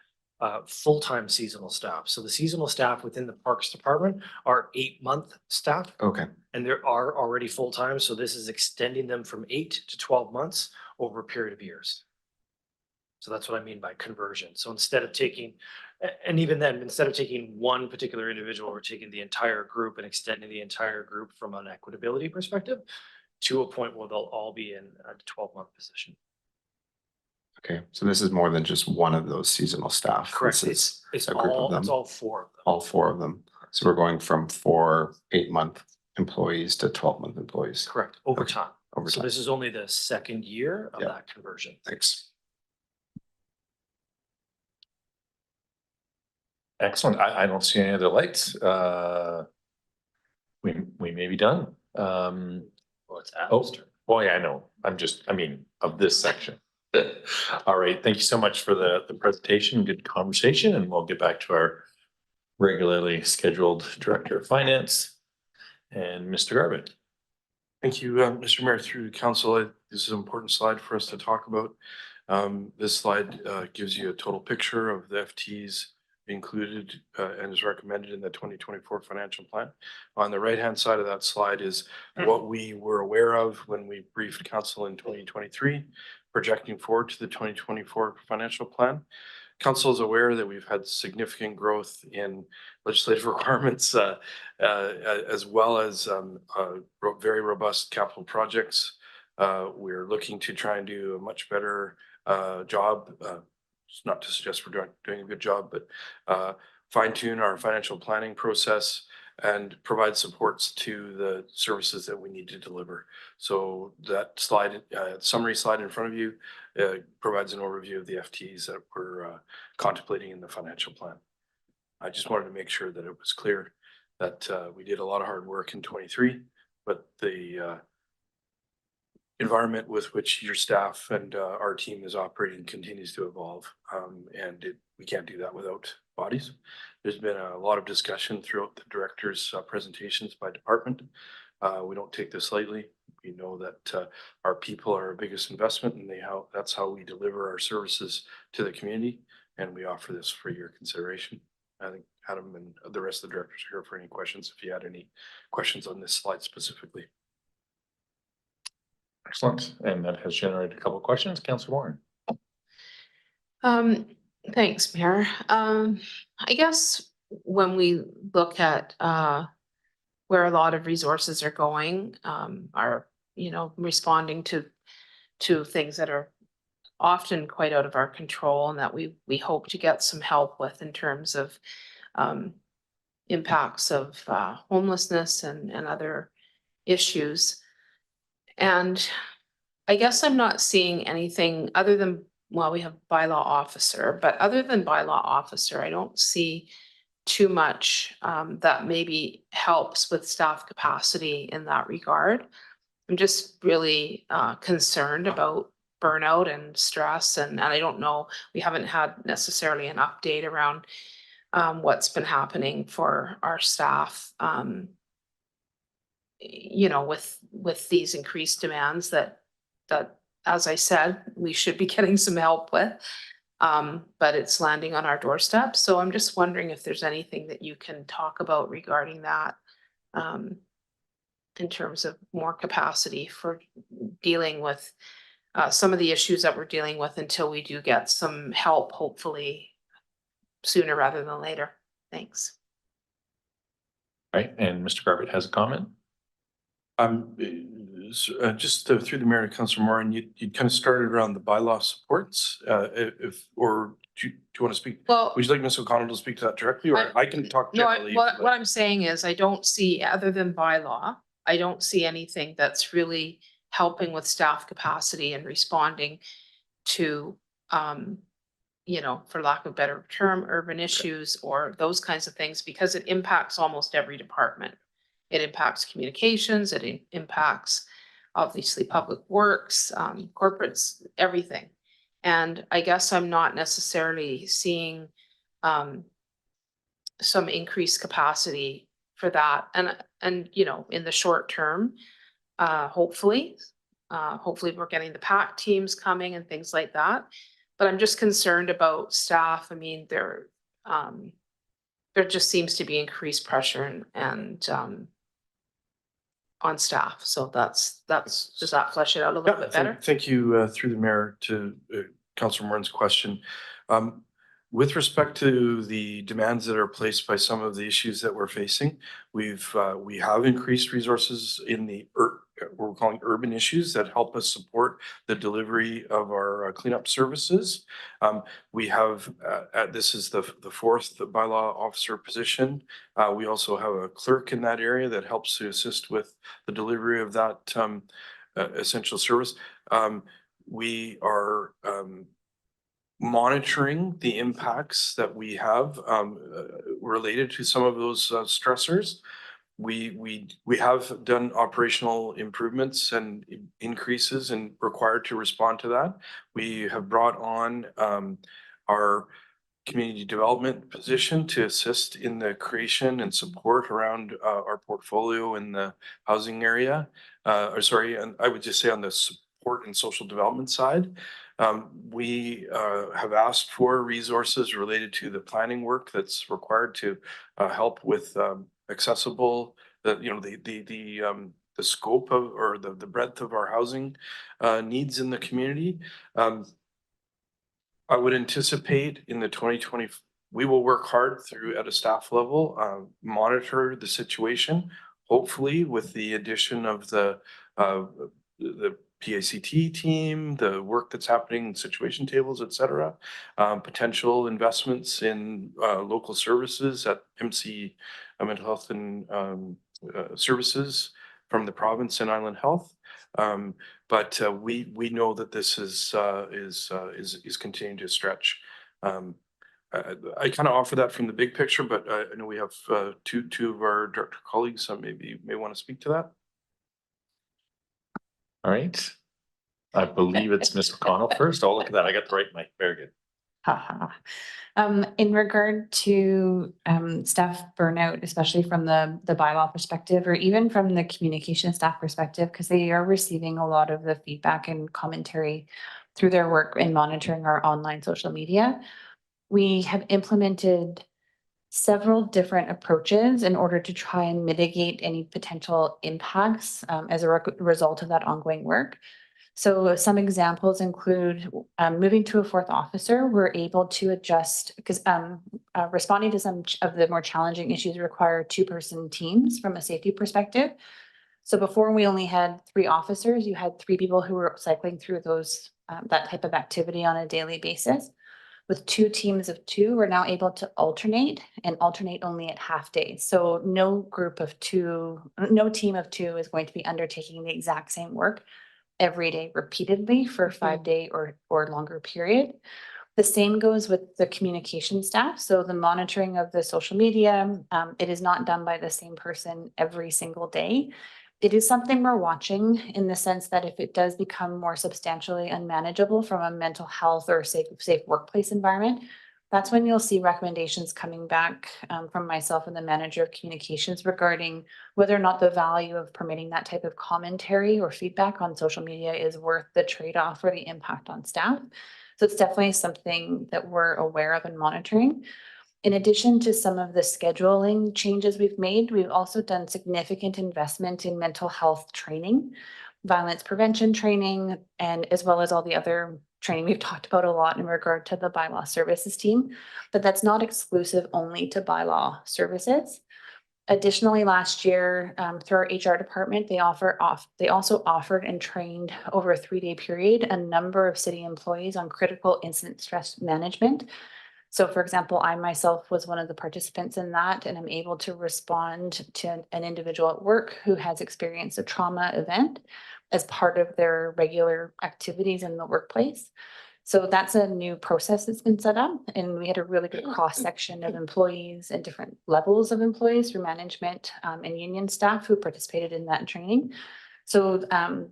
full-time seasonal staff. So the seasonal staff within the Parks Department are 8-month staff. Okay. And there are already full-time. So this is extending them from 8 to 12 months over a period of years. So that's what I mean by conversion. So instead of taking, and even then, instead of taking one particular individual, we're taking the entire group and extending the entire group from an equitability perspective to a point where they'll all be in a 12-month position. Okay, so this is more than just one of those seasonal staff. Correct. This is It's a group of them. it's all 4 of them. All 4 of them. So we're going from 4 8-month employees to 12-month employees. Correct. Over time. Over So time. this is only the second year of Yeah. that conversion. Thanks. Excellent. I don't see any other lights. We may be done. Well, it's Oh, Adam's turn. boy, I know. I mean, of this section. All right. Thank you so much for the presentation. Good conversation, and we'll get back to our regularly scheduled Director of Finance and Mr. Garbutt. Thank you, Mr. Mayor, through council. This is an important slide for us to talk about. This slide gives you a total picture of the FTEs included and is recommended in the 2024 financial plan. On the right-hand side of that slide is what we were aware of when we briefed council in 2023, projecting forward to the 2024 financial plan. Council is aware that we've had significant growth in legislative requirements as well as very robust capital projects. We're looking to try and do a much better job. It's not to suggest we're doing a good job, but fine tune our financial planning process and provide supports to the services that we need to deliver. So that slide, summary slide in front of you provides an overview of the FTEs that we're contemplating in the financial plan. I just wanted to make sure that it was clear that we did a lot of hard work in 23, but the environment with which your staff and our team is operating continues to evolve, and we can't do that without bodies. There's been a lot of discussion throughout the director's presentations by department. We don't take this lightly. We know that our people are our biggest investment, and that's how we deliver our services to the community, and we offer this for your consideration. I think Adam and the rest of the directors are here for any questions, if you had any questions on this slide specifically. Excellent. And that has generated a couple of questions. Councilor Um, thanks, Mayor. I guess when we look at where a lot of resources are going, are, responding to things that are often quite out of our control, and that we hope to get some help with in terms of impacts of homelessness and other issues. And I guess I'm not seeing anything other than, well, we have bylaw officer, but other than bylaw officer, I don't see too much that maybe helps with staff capacity in that regard. I'm just really concerned about burnout and stress, and I don't know, we haven't had necessarily an update around what's been happening for our staff, with these increased demands that, as I said, we should be getting some help with, but it's landing on our doorstep. So I'm just wondering if there's anything that you can talk about regarding that, in terms of more capacity for dealing with some of the issues that we're dealing with until we do get some help, hopefully sooner rather than later. Thanks. Right. And Mr. Garbutt has a comment. Just through the mayor to Councilor Moran, you kind of started around the bylaw supports, or do you want to speak? Well, Would you like Ms. O'Connell to speak to that directly, or I can talk no, generally? what I'm saying is I don't see, other than bylaw, I don't see anything that's really helping with staff capacity and responding to, you know, for lack of a better term, urban issues or those kinds of things, because it impacts almost every department. It impacts communications, it impacts obviously public works, corporates, everything. And I guess I'm not necessarily seeing some increased capacity for that. And, you know, in the short term, hopefully we're getting the PAC teams coming and things like that. But I'm just concerned about staff. I mean, there just seems to be increased pressure and on staff. So that's, does that flesh it out a little bit better? Thank you, through the mayor to Councilor Moran's question. With respect to the demands that are placed by some of the issues that we're facing, we have increased resources in the what we're calling urban issues that help us support the delivery of our cleanup services. We have, this is the fourth bylaw officer position. We also have a clerk in that area that helps to assist with the delivery of that essential service. We are monitoring the impacts that we have related to some of those stressors. We have done operational improvements and increases and required to respond to that. We have brought on our community development position to assist in the creation and support around our portfolio in the housing area. And I would just say on the support and social development side. We have asked for resources related to the planning work that's required to help with accessible, the scope of or the breadth of our housing needs in the community. I would anticipate in the 2020, we will work hard through at a staff level, monitor the situation, hopefully with the addition of the PACT team, the work that's happening in situation tables, et cetera, potential investments in local services at MC Mental Health and Services from the province and Island Health. But we know that this is continuing to stretch. I kind of offer that from the big picture, but I know we have two of our director colleagues, so maybe may want to speak to that. All right. I believe it's Ms. O'Connell first. Oh, look at that. I got the right mic. Very good. In regard to staff burnout, especially from the bylaw perspective, or even from the communication staff perspective, because they are receiving a lot of the feedback and commentary through their work in monitoring our online social media, we have implemented several different approaches in order to try and mitigate any potential impacts as a result of that ongoing work. So some examples include moving to a fourth officer. We're able to adjust because responding to some of the more challenging issues require two-person teams from a safety perspective. So before we only had 3 officers, you had 3 people who were cycling through those that type of activity on a daily basis. With 2 teams of 2, we're now able to alternate and alternate only at half days. So no team of 2 is going to be undertaking the exact same work every day repeatedly for a 5-day or longer period. The same goes with the communication staff. So the monitoring of the social media, it is not done by the same person every single day. It is something we're watching in the sense that if it does become more substantially unmanageable from a mental health or safe workplace environment, that's when you'll see recommendations coming back from myself and the manager of communications regarding whether or not the value of permitting that type of commentary or feedback on social media is worth the trade-off or the impact on staff. So it's definitely something that we're aware of and monitoring. In addition to some of the scheduling changes we've made, we've also done significant investment in mental health training, violence prevention training, and as well as all the other training we've talked about a lot in regard to the bylaw services team. But that's not exclusive only to bylaw services. Additionally, last year, through our HR department, they also offered and trained over a 3-day period a number of city employees on critical incident stress management. So for example, I myself was one of the participants in that, and I'm able to respond to an individual at work who has experienced a trauma event as part of their regular activities in the workplace. So that's a new process that's been set up, and we had a really good cross-section of employees and different levels of employees through management and union staff who participated in that training. So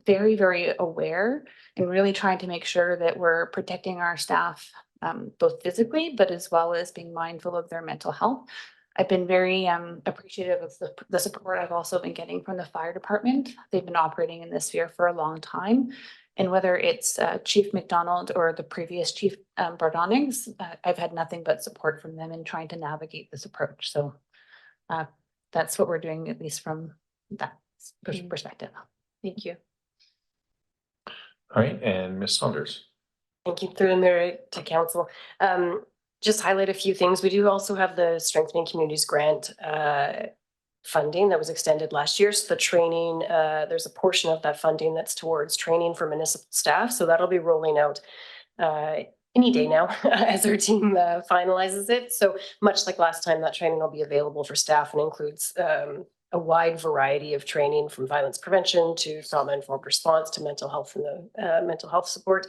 very, very aware and really trying to make sure that we're protecting our staff both physically, but as well as being mindful of their mental health. I've been very appreciative of the support I've also been getting from the fire department. They've been operating in this sphere for a long time. And whether it's Chief McDonald or the previous Chief Bardonings, I've had nothing but support from them in trying to navigate this approach. So that's what we're doing, at least from that perspective. Thank you. All right, and Ms. Saunders. Thank you. Through the mayor to council. Just highlight a few things. We do also have the Strengthening Communities Grant funding that was extended last year. So the training, there's a portion of that funding that's towards training for municipal staff. So that'll be rolling out any day now as our team finalizes it. So much like last time, that training will be available for staff and includes a wide variety of training from violence prevention to trauma-informed response to mental health and the mental health support.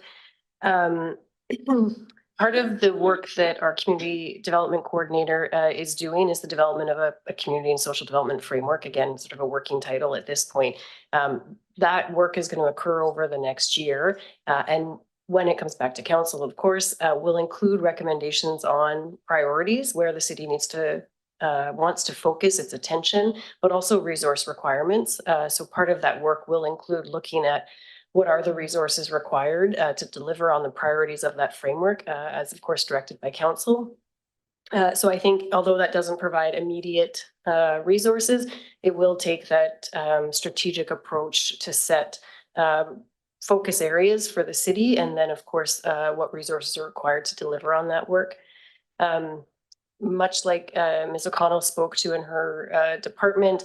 Part of the work that our community development coordinator is doing is the development of a community and social development framework. Again, sort of a working title at this point. That work is going to occur over the next year. And when it comes back to council, of course, we'll include recommendations on priorities where the city needs to wants to focus its attention, but also resource requirements. So part of that work will include looking at what are the resources required to deliver on the priorities of that framework, as of course directed by council. So I think although that doesn't provide immediate resources, it will take that strategic approach to set focus areas for the city, and then of course what resources are required to deliver on that work. Much like Ms. O'Connell spoke to in her department,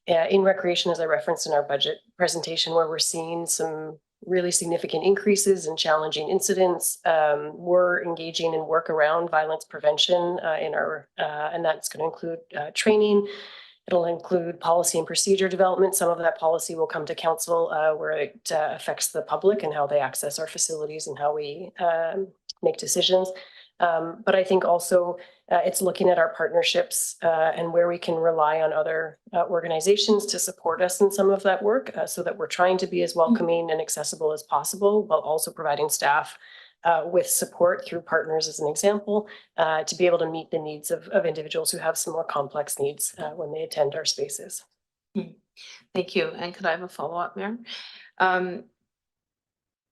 in recreation, as I referenced in our budget presentation, where we're seeing some really significant increases in challenging incidents, we're engaging in work around violence prevention in our, and that's going to include training. It'll include policy and procedure development. Some of that policy will come to council where it affects the public and how they access our facilities and how we make decisions. But I think also it's looking at our partnerships and where we can rely on other organizations to support us in some of that work so that we're trying to be as welcoming and accessible as possible, while also providing staff with support through partners, as an example, to be able to meet the needs of individuals who have some more complex needs when they attend our spaces. Thank you. And could I have a follow-up, Mayor?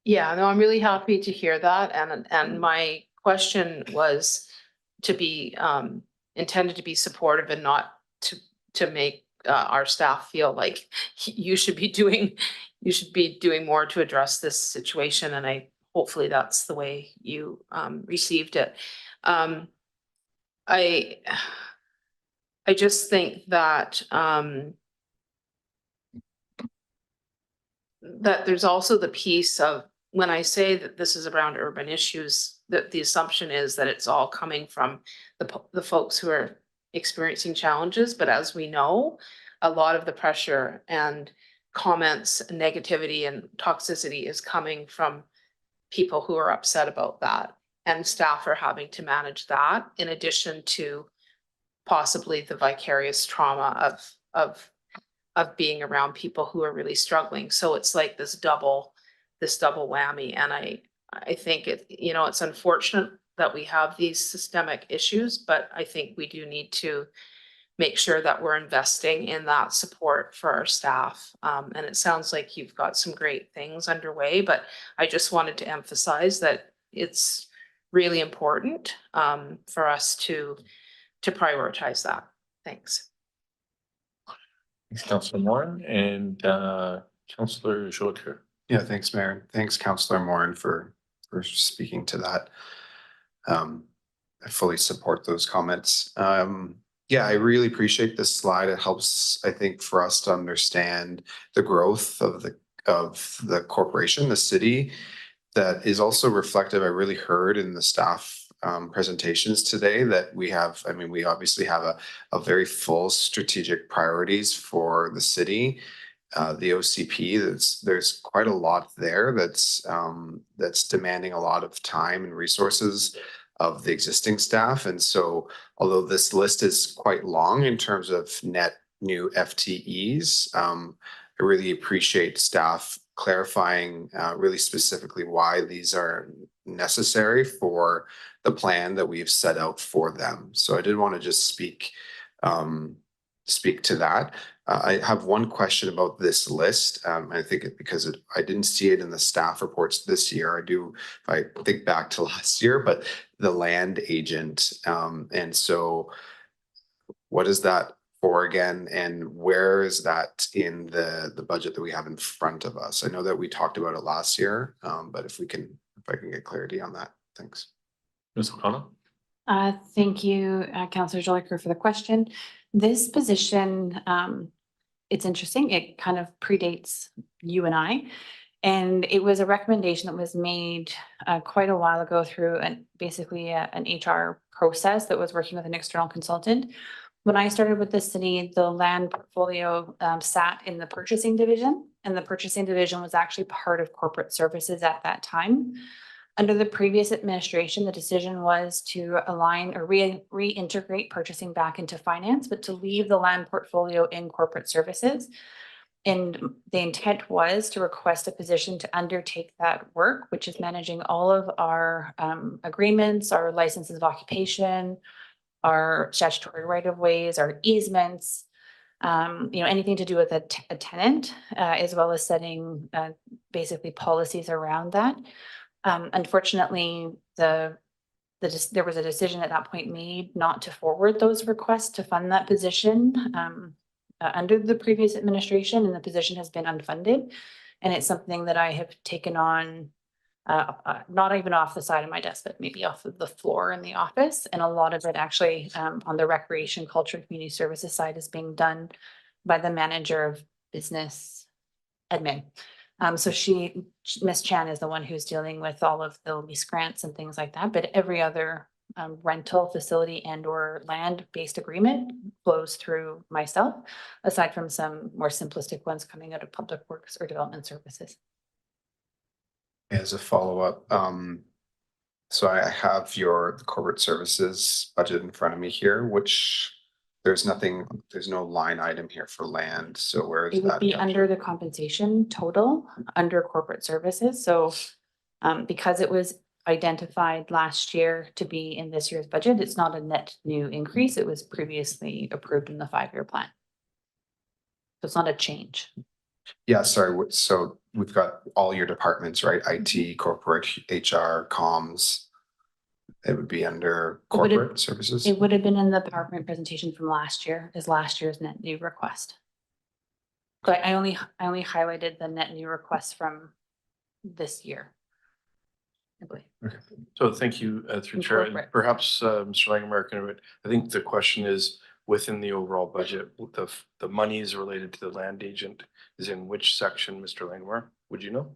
Yeah, no, I'm really happy to hear that. And my question was to be intended to be supportive and not to make our staff feel like you should be doing more to address this situation. And hopefully that's the way you received it. I just think that that there's also the piece of, when I say that this is around urban issues, that the assumption is that it's all coming from the folks who are experiencing challenges. But as we know, a lot of the pressure and comments, negativity and toxicity is coming from people who are upset about that. And staff are having to manage that in addition to possibly the vicarious trauma of being around people who are really struggling. So it's like this double whammy. And I think it's unfortunate that we have these systemic issues, but I think we do need to make sure that we're investing in that support for our staff. And it sounds like you've got some great things underway, but I just wanted to emphasize that it's really important for us to prioritize that. Thanks. Thanks, Councillor Morin, and Councillor Jolicoeur. Yeah, thanks, Mayor. Thanks, Councillor Morin, for speaking to that. I fully support those comments. Yeah, I really appreciate this slide. It helps, I think, for us to understand the growth of the corporation, the city. That is also reflective, I really heard in the staff presentations today that we have, I mean, we obviously have a very full strategic priorities for the city. The OCP, there's quite a lot there that's demanding a lot of time and resources of the existing staff. And so although this list is quite long in terms of net new FTEs, I really appreciate staff clarifying really specifically why these are necessary for the plan that we've set out for them. So I did want to just speak to that. I have one question about this list. I think because I didn't see it in the staff reports this year. I do, if I think back to last year, but the land agent. And so what is that for again? And where is that in the budget that we have in front of us? I know that we talked about it last year, but if I can get clarity on that, thanks. Ms. O'Connell? Thank you, Councillor Jolicoeur, for the question. This position, it's interesting. It kind of predates you and I. And it was a recommendation that was made quite a while ago through basically an HR process that was working with an external consultant. When I started with the city, the land portfolio sat in the purchasing division, and the purchasing division was actually part of corporate services at that time. Under the previous administration, the decision was to align or reintegrate purchasing back into finance, but to leave the land portfolio in corporate services. And the intent was to request a position to undertake that work, which is managing all of our agreements, our licenses of occupation, our statutory right-of-ways, our easements, anything to do with a tenant, as well as setting basically policies around that. Unfortunately, there was a decision at that point made not to forward those requests to fund that position under the previous administration, and the position has been unfunded. And it's something that I have taken on, not even off the side of my desk, but maybe off of the floor in the office. And a lot of it actually on the recreation, culture, and community services side is being done by the manager of business admin. So Ms. Chan is the one who's dealing with all of the lease grants and things like that, but every other rental facility and or land-based agreement flows through myself, aside from some more simplistic ones coming out of public works or development services. As a follow-up, so I have your corporate services budget in front of me here, which there's no line item here for land. So where is that? It would be under the compensation total under corporate services. So because it was identified last year to be in this year's budget, it's not a net new increase. It was previously approved in the 5-year plan. So it's not a change. Yeah, sorry. So we've got all your departments, right? IT, corporate, HR, comms. It would be under corporate services. It would have been in the PowerPoint presentation from last year, as last year's net new request. So I only highlighted the net new requests from this year, I believe. Okay. So thank you through Chair. And perhaps Mr. Langemeyer, I think the question is within the overall budget, the monies related to the land agent is in which section, Mr. Langemeyer? Would you know?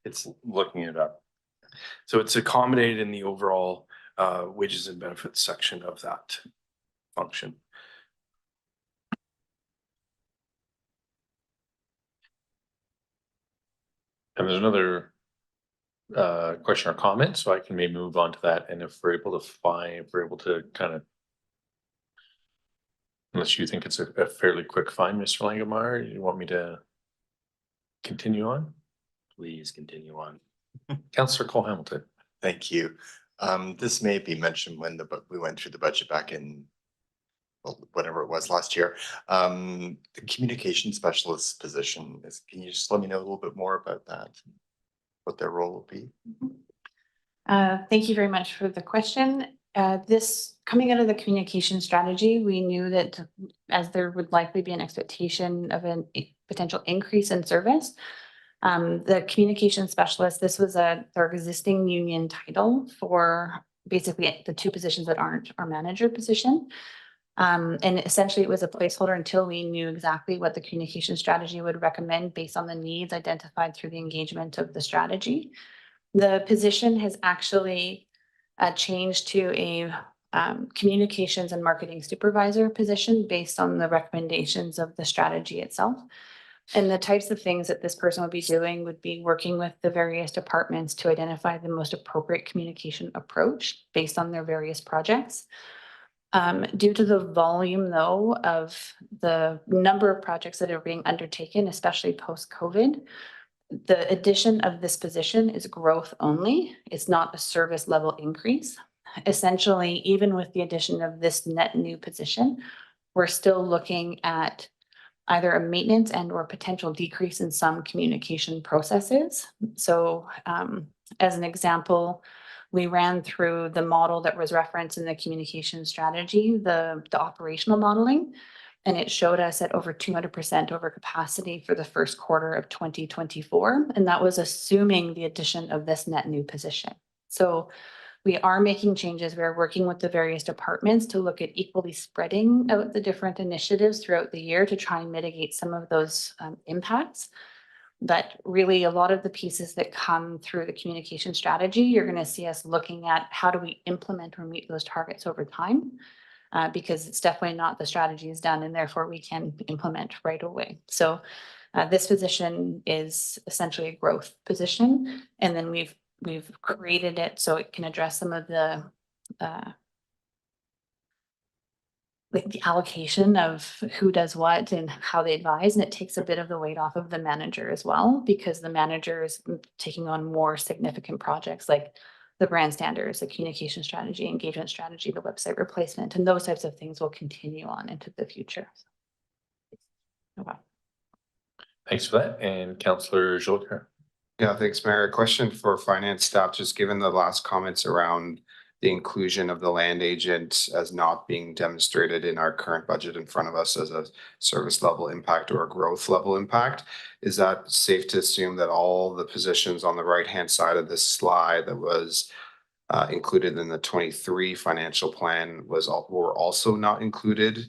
It's looking it up. So it's accommodated in the overall wages and benefits section of that function. And there's another question or comment, so I can maybe move on to that. And if we're able to kind of, unless you think it's a fairly quick find, Mr. Langemeyer, you want me to continue on? Please continue on. Councillor Cole Hamilton. Thank you. This may be mentioned when we went through the budget back in, well, whatever it was last year. The communication specialist position can you just let me know a little bit more about that? What their role will be? Thank you very much for the question. This coming out of the communication strategy, we knew that as there would likely be an expectation of a potential increase in service, the communication specialist, this was their existing union title for basically the two positions that aren't our manager position. And essentially it was a placeholder until we knew exactly what the communication strategy would recommend based on the needs identified through the engagement of the strategy. The position has actually changed to a communications and marketing supervisor position based on the recommendations of the strategy itself. And the types of things that this person would be doing would be working with the various departments to identify the most appropriate communication approach based on their various projects. Due to the volume, though, of the number of projects that are being undertaken, especially post-COVID, the addition of this position is growth only. It's not a service level increase. Essentially, even with the addition of this net new position, we're still looking at either a maintenance and or potential decrease in some communication processes. So as an example, we ran through the model that was referenced in the communication strategy, the operational modeling, and it showed us at over 200% over capacity for the first quarter of 2024. And that was assuming the addition of this net new position. So we are making changes. We're working with the various departments to look at equally spreading out the different initiatives throughout the year to try and mitigate some of those impacts. But really a lot of the pieces that come through the communication strategy, you're going to see us looking at how do we implement or meet those targets over time, because it's definitely not the strategy is done and therefore we can implement right away. So this position is essentially a growth position, and then we've created it so it can address some of the like the allocation of who does what and how they advise, and it takes a bit of the weight off of the manager as well, because the manager is taking on more significant projects like the brand standards, the communication strategy, engagement strategy, the website replacement, and those types of things will continue on into the future. Okay. Thanks for that. And Councillor Jollicoeur. Yeah, thanks, Mayor. A question for finance staff, just given the last comments around the inclusion of the land agent as not being demonstrated in our current budget in front of us as a service level impact or a growth level impact. Is that safe to assume that all the positions on the right-hand side of this slide that was included in the 23 financial plan were also not included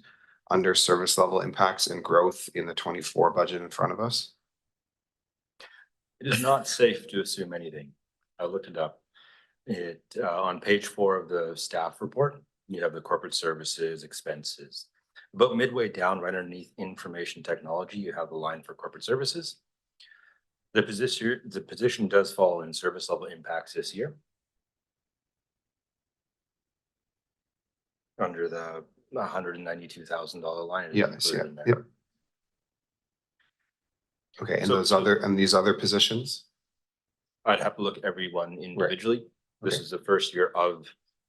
under service level impacts and growth in the 24 budget in front of us? It is not safe to assume anything. I looked it up. On page 4 of the staff report, you have the corporate services expenses. About midway down, right underneath information technology, you have the line for corporate services. The position does fall in service level impacts this year, under the $192,000 line. Yeah, yeah. Okay, and these other positions? I'd have to look at everyone individually. Right. This is the first year of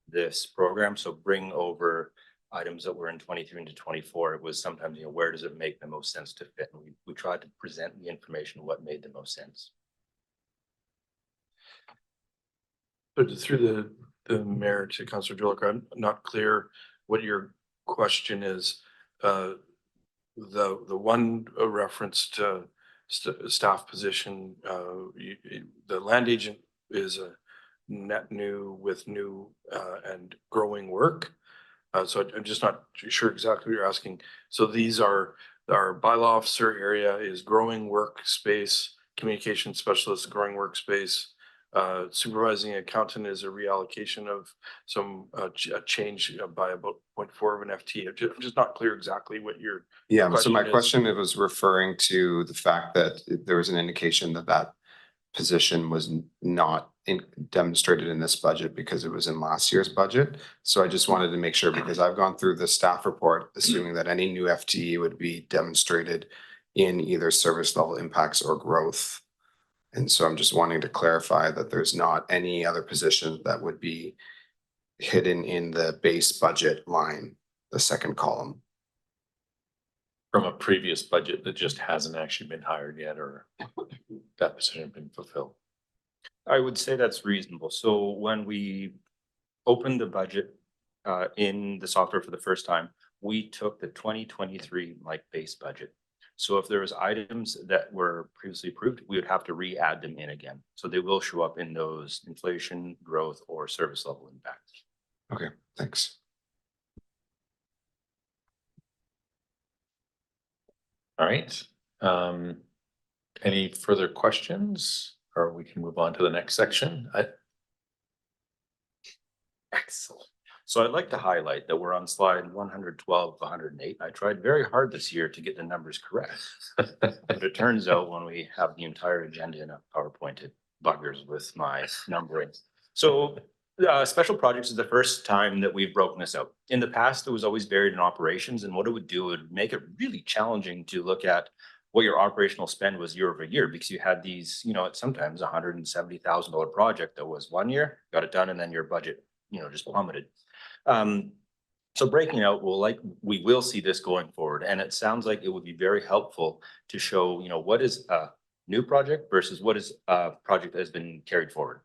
this program, so bring over items that were in 23 into 24. It was sometimes, where does it make the most sense to fit? And we tried to present the information what made the most sense. But through the mayor to Councillor Jollicoeur, I'm not clear what your question is. The one reference to staff position, the land agent is a net new with new and growing work. So I'm just not sure exactly what you're asking. So these are our bylaw officer area is growing workspace, communication specialist, growing workspace. Supervising accountant is a reallocation of some a change by about 0.4 of an FT. I'm just not clear exactly what your so my question it was referring to the fact that there was an indication that that position was not demonstrated in this budget because it was in last year's budget. So I just wanted to make sure, because I've gone through the staff report assuming that any new FTE would be demonstrated in either service level impacts or growth. And so I'm just wanting to clarify that there's not any other position that would be hidden in the base budget line, the second column. From a previous budget that just hasn't actually been hired yet, or that position been fulfilled? I would say that's reasonable. So when we opened the budget in the software for the first time, we took the 2023 base budget. So if there was items that were previously approved, we would have to re-add them in again. So they will show up in those inflation, growth, or service level impacts. Okay, thanks. All right. Any further questions, or we can move on to the next section? Excellent. So I'd like to highlight that we're on slide 112, 108. I tried very hard this year to get the numbers correct. But it turns out when we have the entire agenda in a PowerPoint, it buggers with my numbering. So special projects is the first time that we've broken this out. In the past, it was always buried in operations, and what it would do would make it really challenging to look at what your operational spend was year over year, because you had these, you know, it's sometimes $170,000 project that was 1 year, got it done, and then your budget, you know, just plummeted. So breaking out we will see this going forward, and it sounds like it would be very helpful to show, you know, what is a new project versus what is a project that has been carried forward.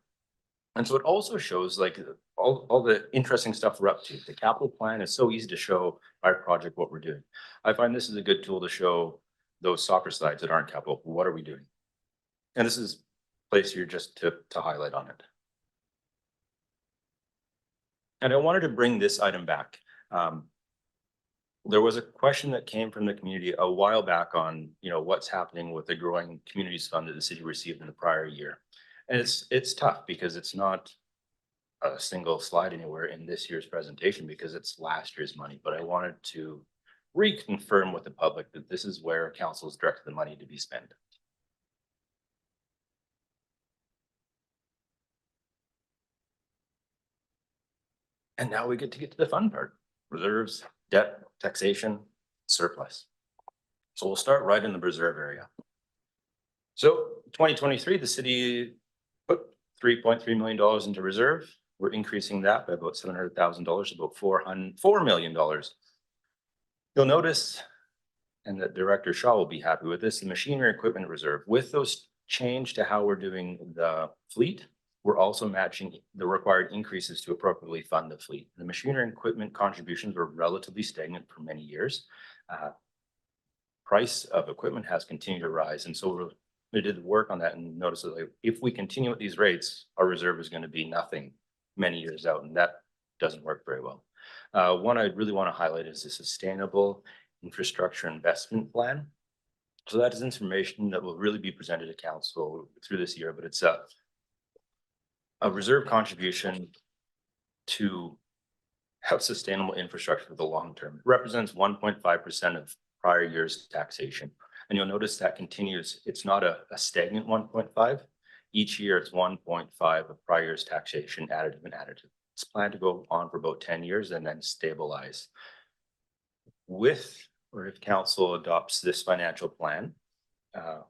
And so it also shows like all the interesting stuff we're up to. The capital plan is so easy to show by project what we're doing. I find this is a good tool to show those soccer slides that aren't capital. What are we doing? And this is place here just to highlight on it. And I wanted to bring this item back. There was a question that came from the community a while back on, you know, what's happening with the growing communities fund that the city received in the prior year. And it's tough because it's not a single slide anywhere in this year's presentation because it's last year's money. But I wanted to reconfirm with the public that this is where council has directed the money to be spent. And now we get to the fun part: reserves, debt, taxation, surplus. So we'll start right in the reserve area. So 2023, the city put $3.3 million into reserve. We're increasing that by about $700,000, about $4 million. You'll notice, and that Director Shaw will be happy with this, the machinery equipment reserve. With those change to how we're doing the fleet, we're also matching the required increases to appropriately fund the fleet. The machinery and equipment contributions were relatively stagnant for many years. Price of equipment has continued to rise. And so we did work on that and noticed that if we continue at these rates, our reserve is going to be nothing many years out. And that doesn't work very well. One I really want to highlight is the Sustainable Infrastructure Investment Plan. So that is information that will really be presented to council through this year, but it's a reserve contribution to have sustainable infrastructure for the long term. It represents 1.5% of prior year's taxation. And you'll notice that continues. It's not a stagnant 1.5. Each year it's 1.5 of prior year's taxation additive and additive. It's planned to go on for about 10 years and then stabilize. With, or if council adopts this financial plan, capital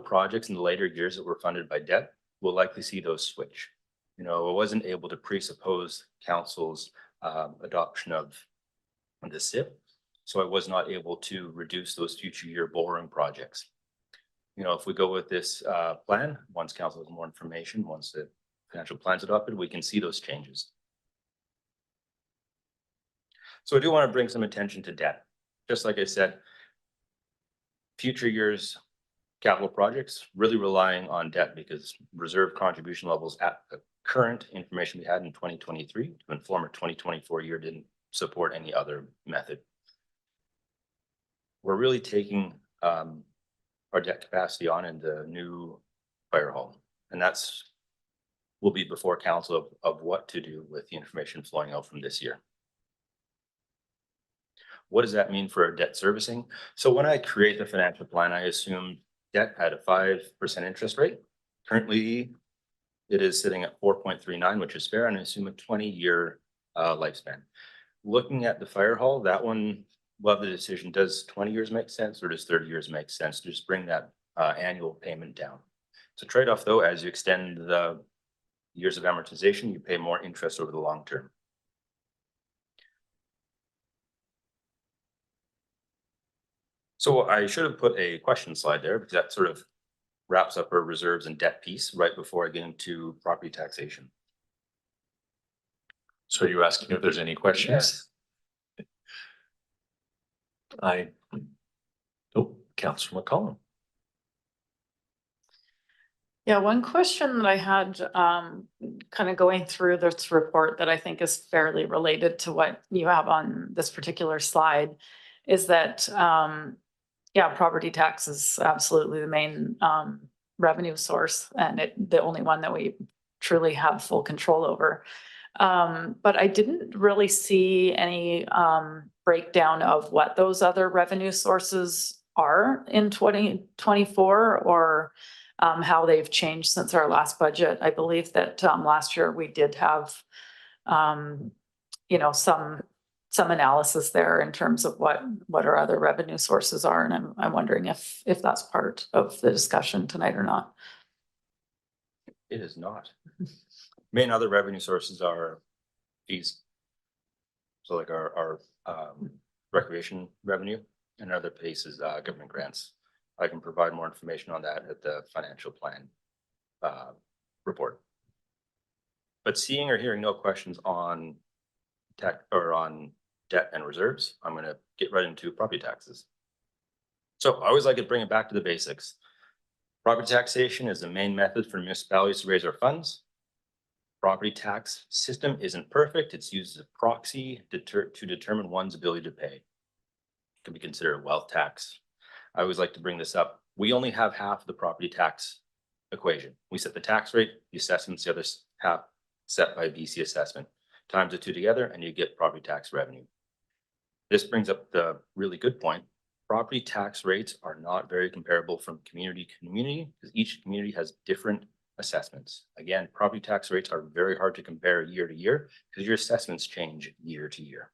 projects in the later years that were funded by debt, we'll likely see those switch. You know, I wasn't able to presuppose council's adoption of the SIP, so I was not able to reduce those future year borrowing projects. You know, if we go with this plan, once council has more information, once the financial plan's adopted, we can see those changes. So I do want to bring some attention to debt. Just like I said, future years capital projects really relying on debt because reserve contribution levels at the current information we had in 2023 to inform our 2024 year didn't support any other method. We're really taking our debt capacity on in the new fire hall, and that's will be before council of what to do with the information flowing out from this year. What does that mean for our debt servicing? So when I create the financial plan, I assume debt had a 5% interest rate. Currently, it is sitting at 4.39, which is fair, and I assume a 20-year lifespan. Looking at the fire hall, that one, we'll have the decision, does 20 years make sense or does 30 years make sense to just bring that annual payment down? It's a trade-off though, as you extend the years of amortization, you pay more interest over the long term. So I should have put a question slide there because that sort of wraps up our reserves and debt piece right before I get into property taxation. So are you asking if there's any questions? I Councillor McCollum. Yeah, one question that I had, kind of going through this report that I think is fairly related to what you have on this particular slide is that, yeah, property tax is absolutely the main, revenue source and the only one that we truly have full control over. But I didn't really see any, breakdown of what those other revenue sources are in 2024 or how they've changed since our last budget. I believe that last year we did have, you know, some analysis there in terms of what our other revenue sources are, and I'm wondering if that's part of the discussion tonight or not. It is not. Main other revenue sources are fees. So like our recreation revenue and other places, government grants. I can provide more information on that at the financial plan report. But seeing or hearing no questions on tech or on debt and reserves, I'm going to get right into property taxes. So I always like to bring it back to the basics. Property taxation is the main method for municipalities to raise our funds. Property tax system isn't perfect. It's used as a proxy to determine one's ability to pay. It can be considered a wealth tax. I always like to bring this up. We only have half of the property tax equation. We set the tax rate, the assessments, the other half set by BC assessment. Times the two together and you get property tax revenue. This brings up the really good point. Property tax rates are not very comparable from community to community because each community has different assessments. Again, property tax rates are very hard to compare year to year because your assessments change year to year.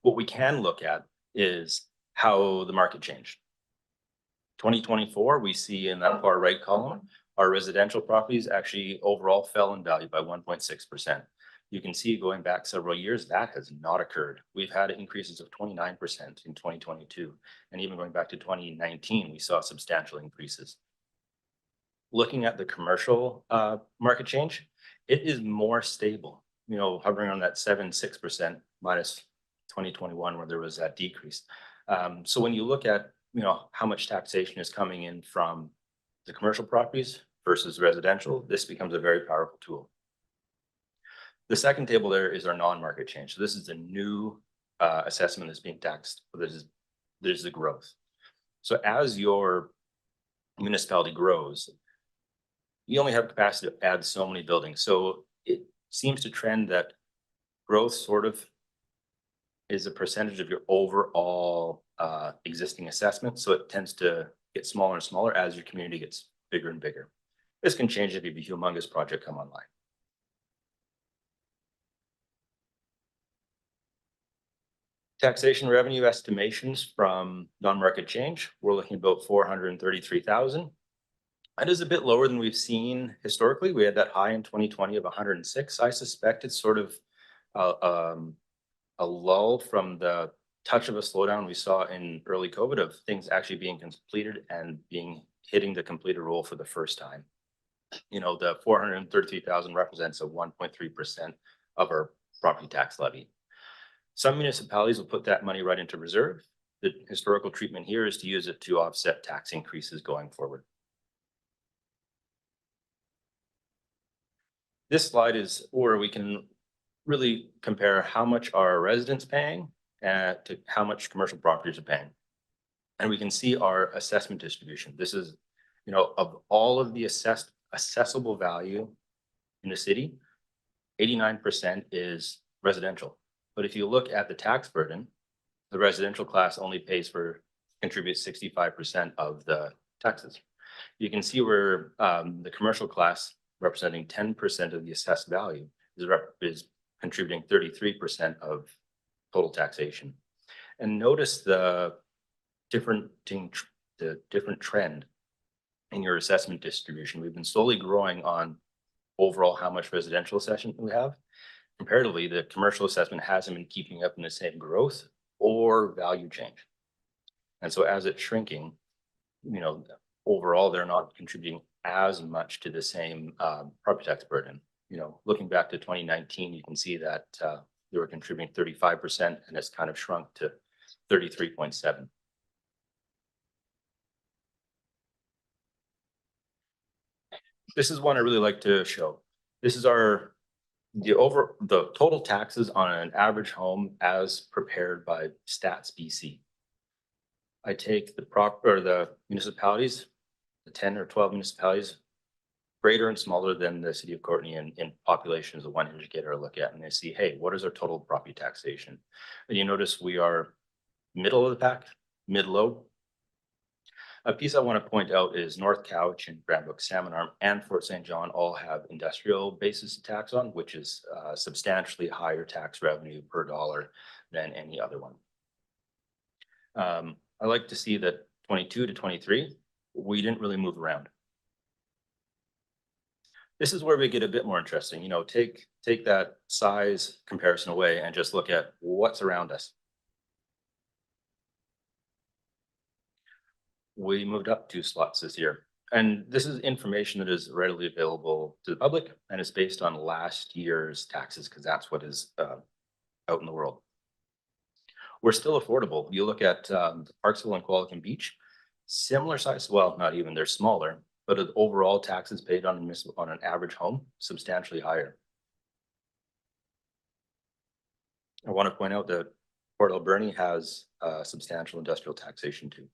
What we can look at is how the market changed. 2024, we see in that far right column, our residential properties actually overall fell in value by 1.6%. You can see going back several years, that has not occurred. We've had increases of 29% in 2022. And even going back to 2019, we saw substantial increases. Looking at the commercial market change, it is more stable, you know, hovering on that 7.6% minus 2021 where there was that decrease. So when you look at, you know, how much taxation is coming in from the commercial properties versus residential, this becomes a very powerful tool. The second table there is our non-market change. So this is the new assessment that's being taxed. There's the growth. So as your municipality grows, you only have capacity to add so many buildings. So it seems to trend that growth sort of is a percentage of your overall existing assessment. So it tends to get smaller and smaller as your community gets bigger and bigger. This can change if you have a humongous project come online. Taxation revenue estimations from non-market change, we're looking at about 433,000. That is a bit lower than we've seen historically. We had that high in 2020 of 106. I suspect it's sort of a lull from the touch of a slowdown we saw in early COVID of things actually being completed and hitting the completed role for the first time. You know, the 433,000 represents a 1.3% of our property tax levy. Some municipalities will put that money right into reserve. The historical treatment here is to use it to offset tax increases going forward. This slide is where we can really compare how much are residents paying to how much commercial properties are paying. And we can see our assessment distribution. This is, you know, of all of the assessable value in the city, 89% is residential. But if you look at the tax burden, the residential class only contributes 65% of the taxes. You can see where the commercial class, representing 10% of the assessed value, is contributing 33% of total taxation. And notice the different trend in your assessment distribution. We've been slowly growing on overall how much residential assessment we have. Comparatively, the commercial assessment hasn't been keeping up in the same growth or value change. And so as it's shrinking, you know, overall, they're not contributing as much to the same property tax burden. You know, looking back to 2019, you can see that they were contributing 35% and it's kind of shrunk to 33.7. This is one I really like to show. This is the total taxes on an average home as prepared by Stats BC. I take the municipalities, the 10 or 12 municipalities, greater and smaller than the city of Courtenay in population is the one indicator I look at, and they see, hey, what is our total property taxation? And you notice we are middle of the pack, mid-low. A piece I want to point out is North Cowichan, Grand Brook, Salmon Arm, and Fort St. John all have industrial basis of tax on, which is substantially higher tax revenue per dollar than any other one. I like to see that 22 to 23, we didn't really move around. This is where we get a bit more interesting. You know, take that size comparison away and just look at what's around us. We moved up 2 slots this year. And this is information that is readily available to the public and is based on last year's taxes because that's what is out in the world. We're still affordable. You look at Parksville and Qualicum Beach, similar size, well, not even, they're smaller, but the overall taxes paid on an average home, substantially higher. I want to point out that Port Alberni has substantial industrial taxation too.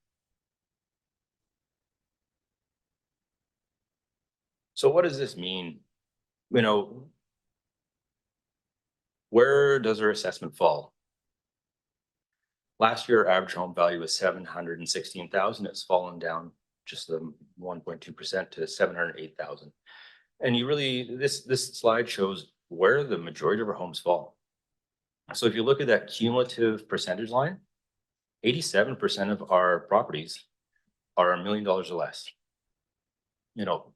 So what does this mean? You know, where does our assessment fall? Last year, our average home value was 716,000. It's fallen down just the 1.2% to 708,000. And you really, this slide shows where the majority of our homes fall. So if you look at that cumulative percentage line, 87% of our properties are $1 million or less. You know,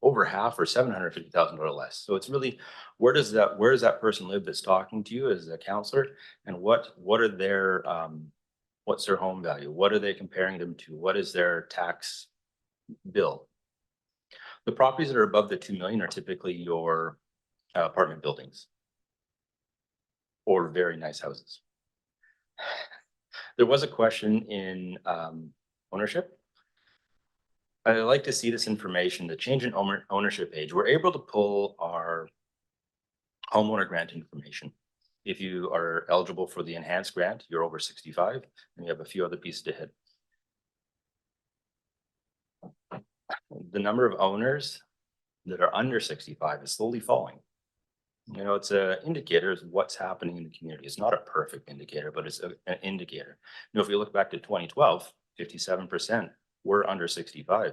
over half or $750,000 or less. So it's really, where does that person live that's talking to you as a counselor, and what are their what's their home value? What are they comparing them to? What is their tax bill? The properties that are above the 2 million are typically your apartment buildings or very nice houses. There was a question in ownership. I like to see this information, the change in ownership age. We're able to pull our homeowner grant information. If you are eligible for the enhanced grant, you're over 65, and you have a few other pieces to hit. The number of owners that are under 65 is slowly falling. You know, it's an indicator of what's happening in the community. It's not a perfect indicator, but it's an indicator. You know, if you look back to 2012, 57% were under 65.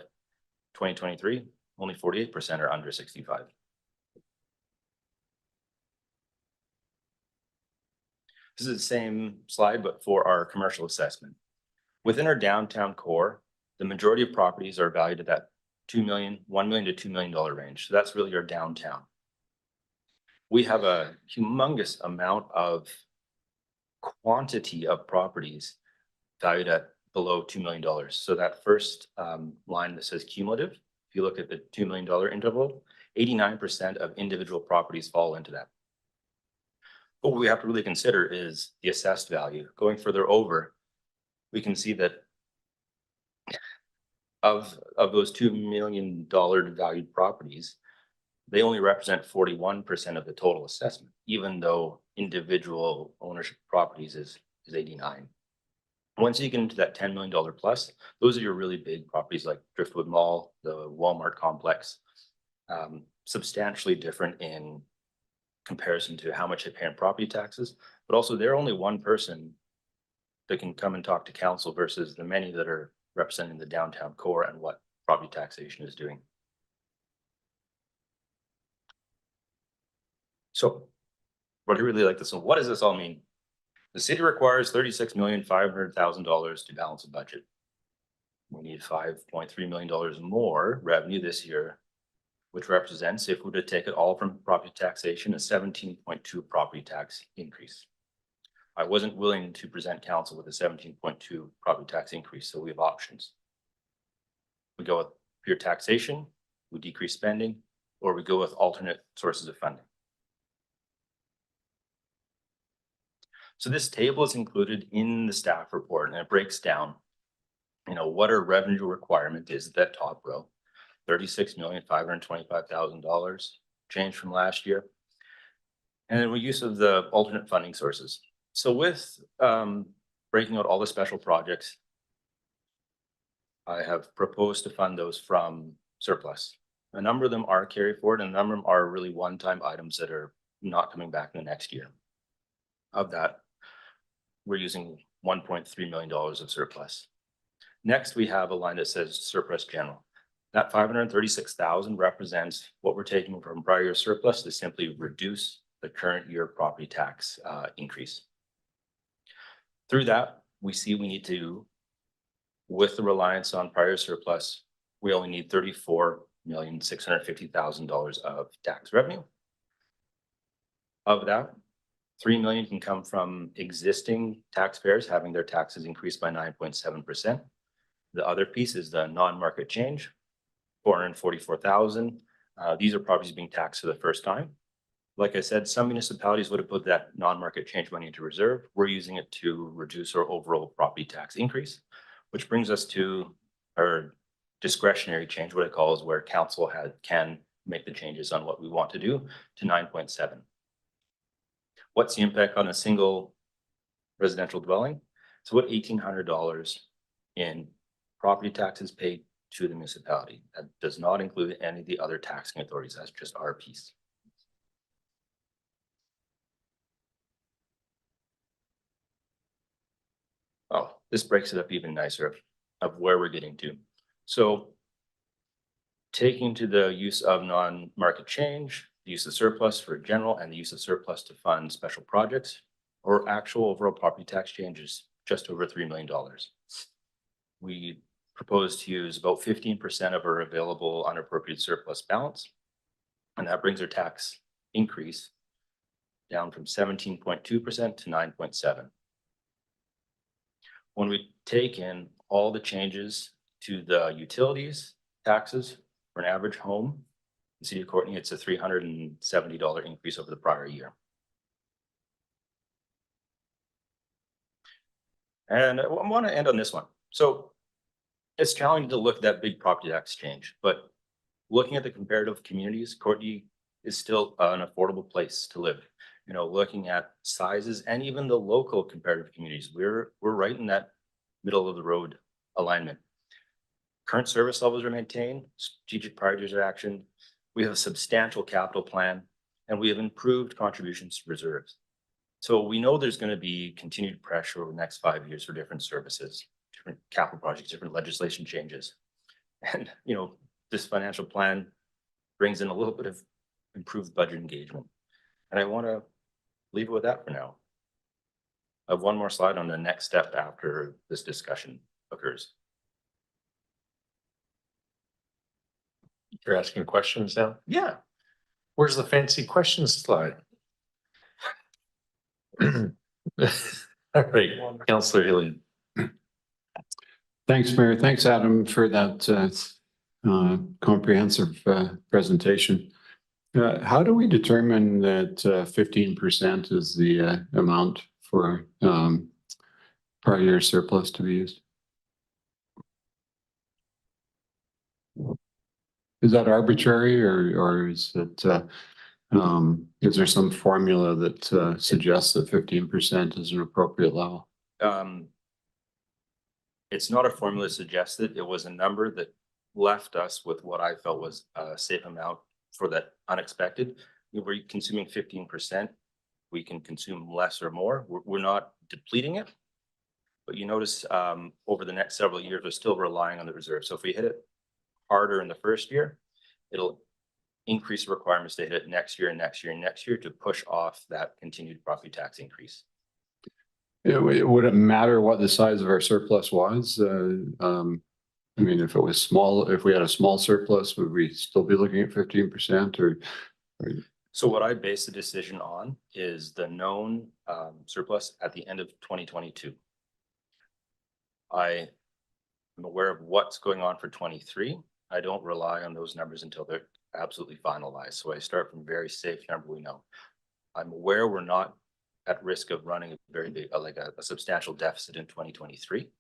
2023, only 48% are under 65. This is the same slide, but for our commercial assessment. Within our downtown core, the majority of properties are valued at that $1 million to $2 million range. So that's really our downtown. We have a humongous amount of quantity of properties valued at below $2 million. So that first line that says cumulative, if you look at the $2 million interval, 89% of individual properties fall into that. But what we have to really consider is the assessed value. Going further over, we can see that of those $2 million valued properties, they only represent 41% of the total assessment, even though individual ownership properties is 89. Once you get into that $10 million plus, those are your really big properties like Driftwood Mall, the Walmart complex, substantially different in comparison to how much they pay in property taxes, but also they're only one person that can come and talk to council versus the many that are representing the downtown core and what property taxation is doing. So what do you really like this one? What does this all mean? The city requires $36,500,000 to balance a budget. We need $5.3 million more revenue this year, which represents, if we were to take it all from property taxation, a 17.2 property tax increase. I wasn't willing to present council with a 17.2 property tax increase, so we have options. We go with pure taxation, we decrease spending, or we go with alternate sources of funding. So this table is included in the staff report, and it breaks down, you know, what our revenue requirement is at that top row. $36,525,000 change from last year. And then we use of the alternate funding sources. So with breaking out all the special projects, I have proposed to fund those from surplus. A number of them are carry forward and a number of them are really one-time items that are not coming back in the next year. Of that, we're using $1.3 million of surplus. Next, we have a line that says surplus general. That 536,000 represents what we're taking from prior year surplus to simply reduce the current year property tax increase. Through that, we see we need to, with the reliance on prior surplus, we only need $34,650,000 of tax revenue. Of that, $3 million can come from existing taxpayers having their taxes increased by 9.7%. The other piece is the non-market change, $444,000. These are properties being taxed for the first time. Like I said, some municipalities would have put that non-market change money into reserve. We're using it to reduce our overall property tax increase, which brings us to our discretionary change, what I call is where council can make the changes on what we want to do to 9.7. What's the impact on a single residential dwelling? It's about $1,800 in property taxes paid to the municipality. That does not include any of the other taxing authorities. That's just our piece. Oh, this breaks it up even nicer of where we're getting to. So taking to the use of non-market change, the use of surplus for general and the use of surplus to fund special projects, or actual overall property tax changes, just over $3 million. We propose to use about 15% of our available unappropriated surplus balance. And that brings our tax increase down from 17.2% to 9.7%. When we take in all the changes to the utilities taxes for an average home in the city of Courtenay, it's a $370 increase over the prior year. And I want to end on this one. So it's challenging to look at that big property tax change, but looking at the comparative communities, Courtenay is still an affordable place to live. You know, looking at sizes and even the local comparative communities, we're right in that middle of the road alignment. Current service levels are maintained, strategic priorities are actioned. We have a substantial capital plan and we have improved contributions to reserves. So we know there's going to be continued pressure over the next 5 years for different services, different capital projects, different legislation changes. And, you know, this financial plan brings in a little bit of improved budget engagement. And I want to leave it with that for now. I have one more slide on the next step after this discussion occurs. You're asking questions now? Yeah. Where's the fancy questions slide? All right, Councillor Hillian. Thanks, Mayor. Thanks, Adam, for that comprehensive presentation. How do we determine that 15% is the amount for prior year surplus to be used? Is that arbitrary or is it is there some formula that suggests that 15% is an appropriate level? It's not a formula suggested. It was a number that left us with what I felt was a safe amount for that unexpected. We're consuming 15%. We can consume less or more. We're not depleting it. But you notice over the next several years, we're still relying on the reserve. So if we hit it harder in the first year, it'll increase the requirements to hit it next year and next year and next year to push off that continued property tax increase. Would it matter what the size of our surplus was? I mean, if it was small, if we had a small surplus, would we still be looking at 15% or? So what I base the decision on is the known surplus at the end of 2022. I am aware of what's going on for 23. I don't rely on those numbers until they're absolutely finalized. So I start from a very safe number we know. I'm aware we're not at risk of running a very big, like a substantial deficit in 2023.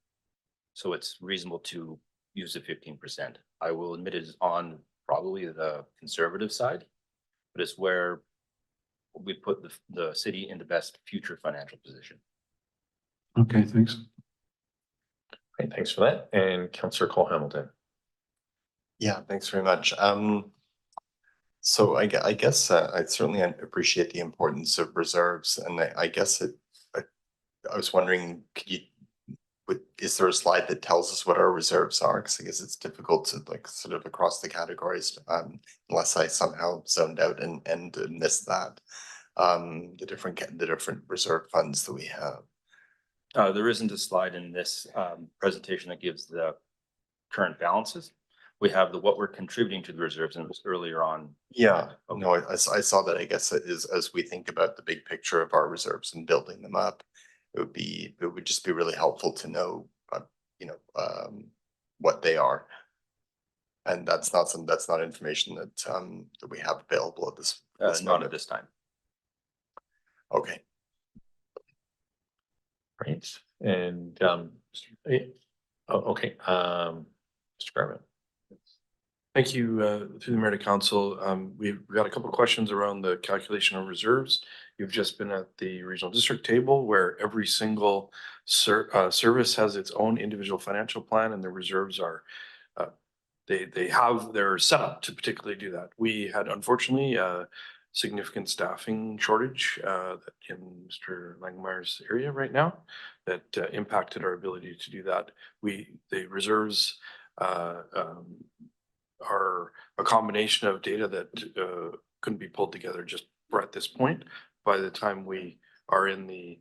So it's reasonable to use the 15%. I will admit it is on probably the conservative side, but it's where we put the city in the best future financial position. Okay, thanks. Great, thanks for that. And Councillor Cole Hamilton. Yeah, thanks very much. So I guess I certainly appreciate the importance of reserves, and I guess I was wondering, is there a slide that tells us what our reserves are? Because I guess it's difficult to like sort of across the categories, unless I somehow zoned out and missed that. The different reserve funds that we have. There isn't a slide in this presentation that gives the current balances. We have what we're contributing to the reserves, and it was earlier on. Yeah, no, I saw that. I guess it is, as we think about the big picture of our reserves and building them up, it would just be really helpful to know, what they are. And that's not information that we have available at this Not moment. at this time. Okay. Great. And okay, Mr. Garvin. Thank you, through the mayor to council. We've got a couple of questions around the calculation of reserves. You've just been at the regional district table where every single service has its own individual financial plan, and the reserves are they're set up to particularly do that. We had unfortunately a significant staffing shortage in Mr. Langemeyer's area right now that impacted our ability to do that. The reserves are a combination of data that couldn't be pulled together just at this point. By the time we are in the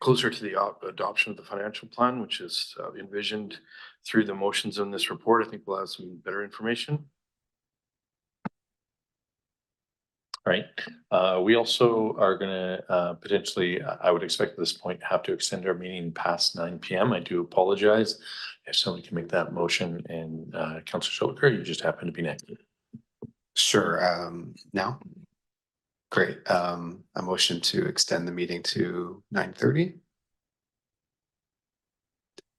closer to the adoption of the financial plan, which is envisioned through the motions in this report, I think we'll have some better information. All right. We also are going to potentially, I would expect at this point, have to extend our meeting past 9 p.m. I do apologize. If somebody can make that motion, and Councillor Schulker, you just happen to be next. Sure. Now? Great. A motion to extend the meeting to 9:30?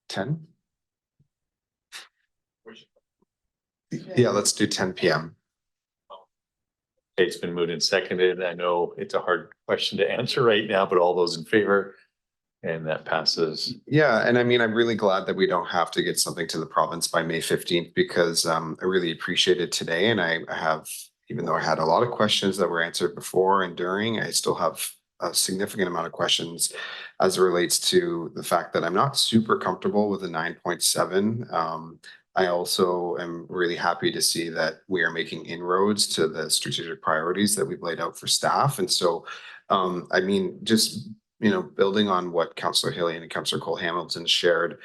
10? Yeah, let's do 10 p.m. Okay, it's been moved and seconded. I know it's a hard question to answer right now, but all those in favor? And that passes. Yeah, and I mean, I'm really glad that we don't have to get something to the province by May 15th, because I really appreciate it today. And I have, even though I had a lot of questions that were answered before and during, I still have a significant amount of questions as it relates to the fact that I'm not super comfortable with the 9.7. I also am really happy to see that we are making inroads to the strategic priorities that we've laid out for staff. And so, I mean, just, building on what Councillor Hillian and Councillor Cole Hamilton shared,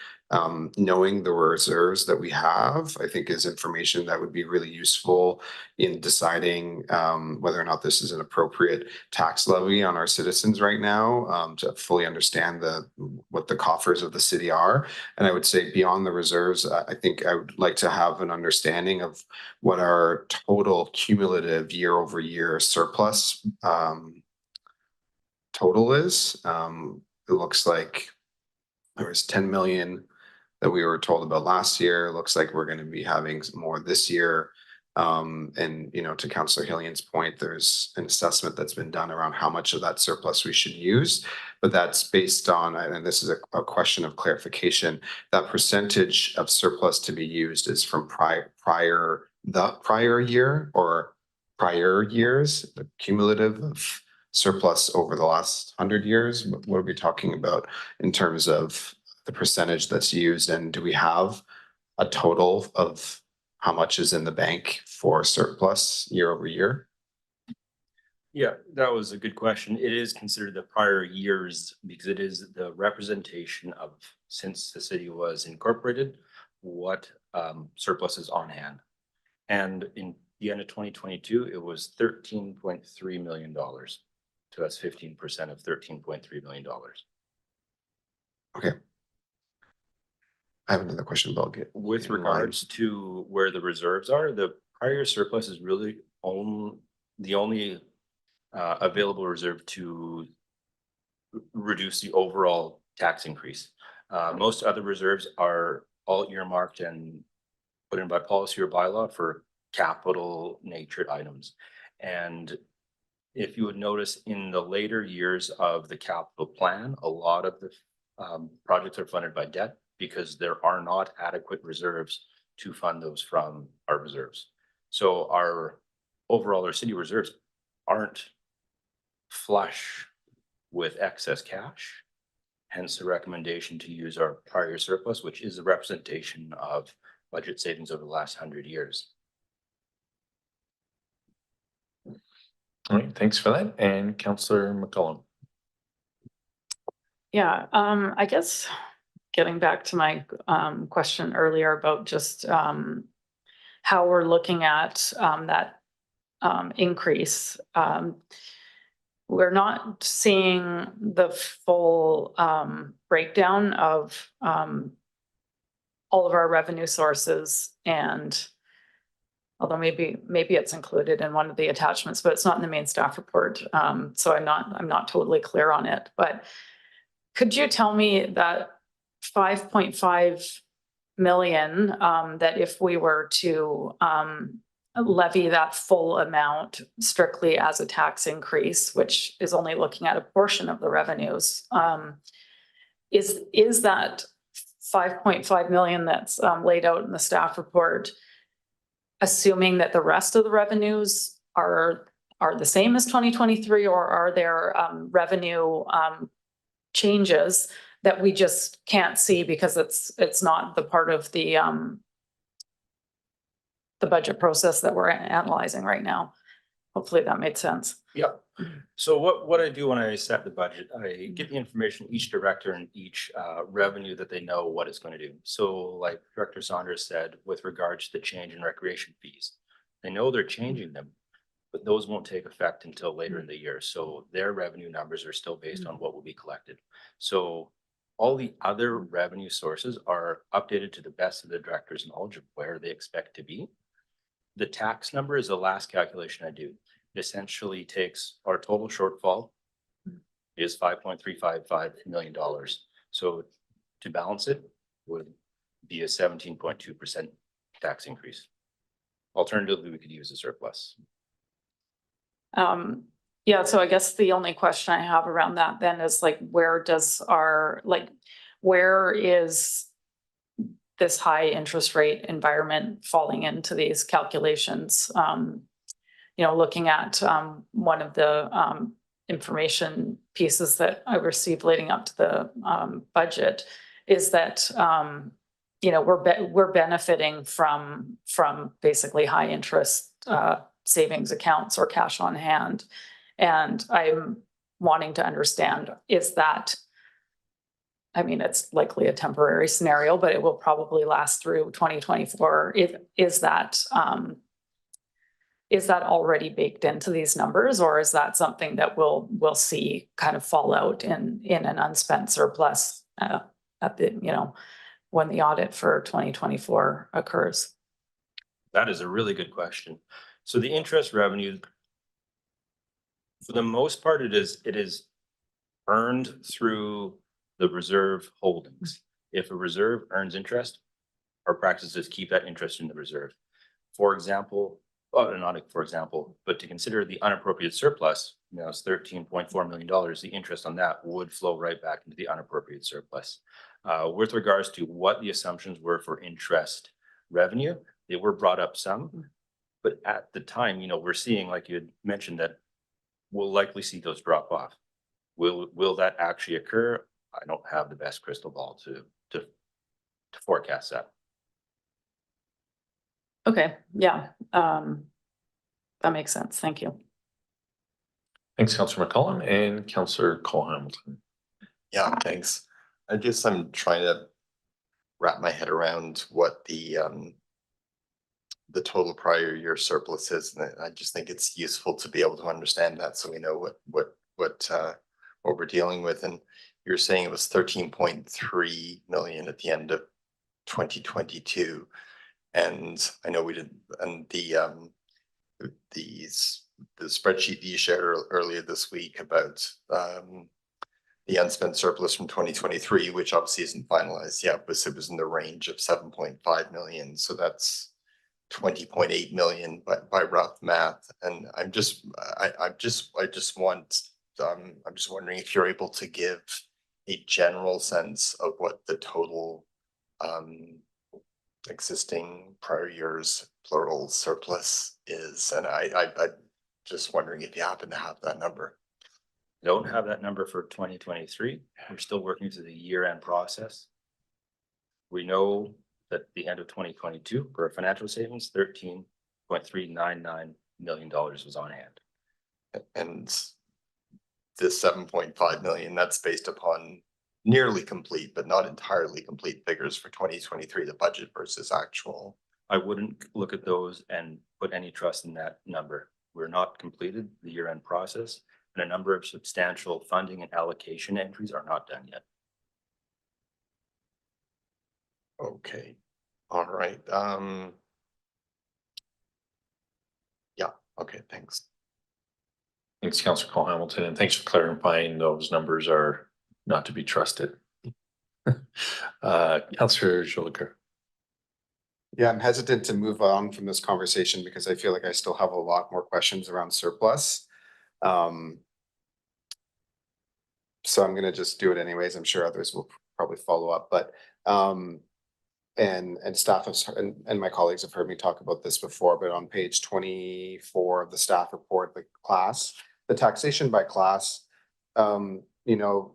knowing the reserves that we have, I think is information that would be really useful in deciding whether or not this is an appropriate tax levy on our citizens right now, to fully understand what the coffers of the city are. And I would say beyond the reserves, I think I would like to have an understanding of what our total cumulative year-over-year surplus total is. It looks like there was 10 million that we were told about last year. It looks like we're going to be having more this year. And, to Councillor Hillian's point, there's an assessment that's been done around how much of that surplus we should use, but that's based on, and this is a question of clarification, that percentage of surplus to be used is from the prior year or prior years, the cumulative of surplus over the last 100 years. What are we talking about in terms of the percentage that's used, and do we have a total of how much is in the bank for surplus year over year? Yeah, that was a good question. It is considered the prior years because it is the representation of, since the city was incorporated, what surplus is on hand. And in the end of 2022, it was $13.3 million. So that's 15% of $13.3 million. Okay. I have another question about with regards to where the reserves are. The prior surplus is really the only available reserve to reduce the overall tax increase. Most other reserves are all earmarked and put in by policy or bylaw for capital natured items. And if you would notice in the later years of the capital plan, a lot of the projects are funded by debt because there are not adequate reserves to fund those from our reserves. So our city reserves aren't flush with excess cash. Hence the recommendation to use our prior surplus, which is a representation of budget savings over the last 100 years. All right, thanks for that. And Councillor McCollum. Yeah, I guess getting back to my question earlier about just how we're looking at that increase. We're not seeing the full breakdown of all of our revenue sources, and although maybe it's included in one of the attachments, but it's not in the main staff report. So I'm not totally clear on it. But could you tell me that 5.5 million, that if we were to levy that full amount strictly as a tax increase, which is only looking at a portion of the revenues, is that 5.5 million that's laid out in the staff report, assuming that the rest of the revenues are the same as 2023, or are there revenue changes that we just can't see because it's not the part of the budget process that we're analyzing right now? Hopefully that made sense. Yep. So what I do when I set the budget, I get the information, each director and each revenue that they know what it's going to do. So like Director Saunders said, with regards to the change in recreation fees, they know they're changing them, but those won't take effect until later in the year. So their revenue numbers are still based on what will be collected. So all the other revenue sources are updated to the best of the director's knowledge of where they expect to be. The tax number is the last calculation I do. It essentially takes our total shortfall is $5.355 million. So to balance it would be a 17.2% tax increase. Alternatively, we could use a surplus. Yeah, so I guess the only question I have around that then is like, where is this high interest rate environment falling into these calculations? Looking at one of the information pieces that I received leading up to the budget is that we're benefiting from basically high interest savings accounts or cash on hand. And I'm wanting to understand, is that, I mean, it's likely a temporary scenario, but it will probably last through 2024. Is that already baked into these numbers, or is that something that we'll see kind of fall out in an unspent surplus at the, when the audit for 2024 occurs? That is a really good question. So the interest revenue, for the most part, it is earned through the reserve holdings. If a reserve earns interest, our practice is keep that interest in the reserve. For example, not for example, but to consider the unappropriated surplus, it's $13.4 million. The interest on that would flow right back into the unappropriated surplus. With regards to what the assumptions were for interest revenue, they were brought up some, but at the time, we're seeing, like you had mentioned, that we'll likely see those drop off. Will that actually occur? I don't have the best crystal ball to forecast that. Okay, yeah, that makes sense. Thank you. Thanks, Councillor McCollum. And Councillor Cole Hamilton. Yeah, thanks. I'm trying to wrap my head around what the total prior year surplus is, and I just think it's useful to be able to understand that, so we know what we're dealing with. And you're saying it was 13.3 million at the end of 2022, and I know we did, and the spreadsheet that you shared earlier this week about the unspent surplus from 2023, which obviously isn't finalized yet, but it was in the range of 7.5 million. So that's 20.8 million by rough math. And I'm just wondering if you're able to give a general sense of what the total existing prior years plural surplus is. And I just wondering if you happen to have that number. Don't have that number for 2023. We're still working through the year-end process. We know that at the end of 2022, for financial savings, $13.399 million was on hand. And this 7.5 million, that's based upon nearly complete, but not entirely complete figures for 2023, the budget versus actual. I wouldn't look at those and put any trust in that number. We're not completed the year-end process, and a number of substantial funding and allocation entries are not done yet. Okay, all right. Yeah, okay, thanks. Thanks, Councillor Cole Hamilton, and thanks for clarifying those numbers are not to be trusted. Councillor Jolicoeur. Yeah, I'm hesitant to move on from this conversation because I feel like I still have a lot more questions around surplus. So I'm gonna just do it anyways. I'm sure others will probably follow up, but and staff has, and my colleagues have heard me talk about this before, but on page 24 of the staff report, the class, the taxation by class, you know,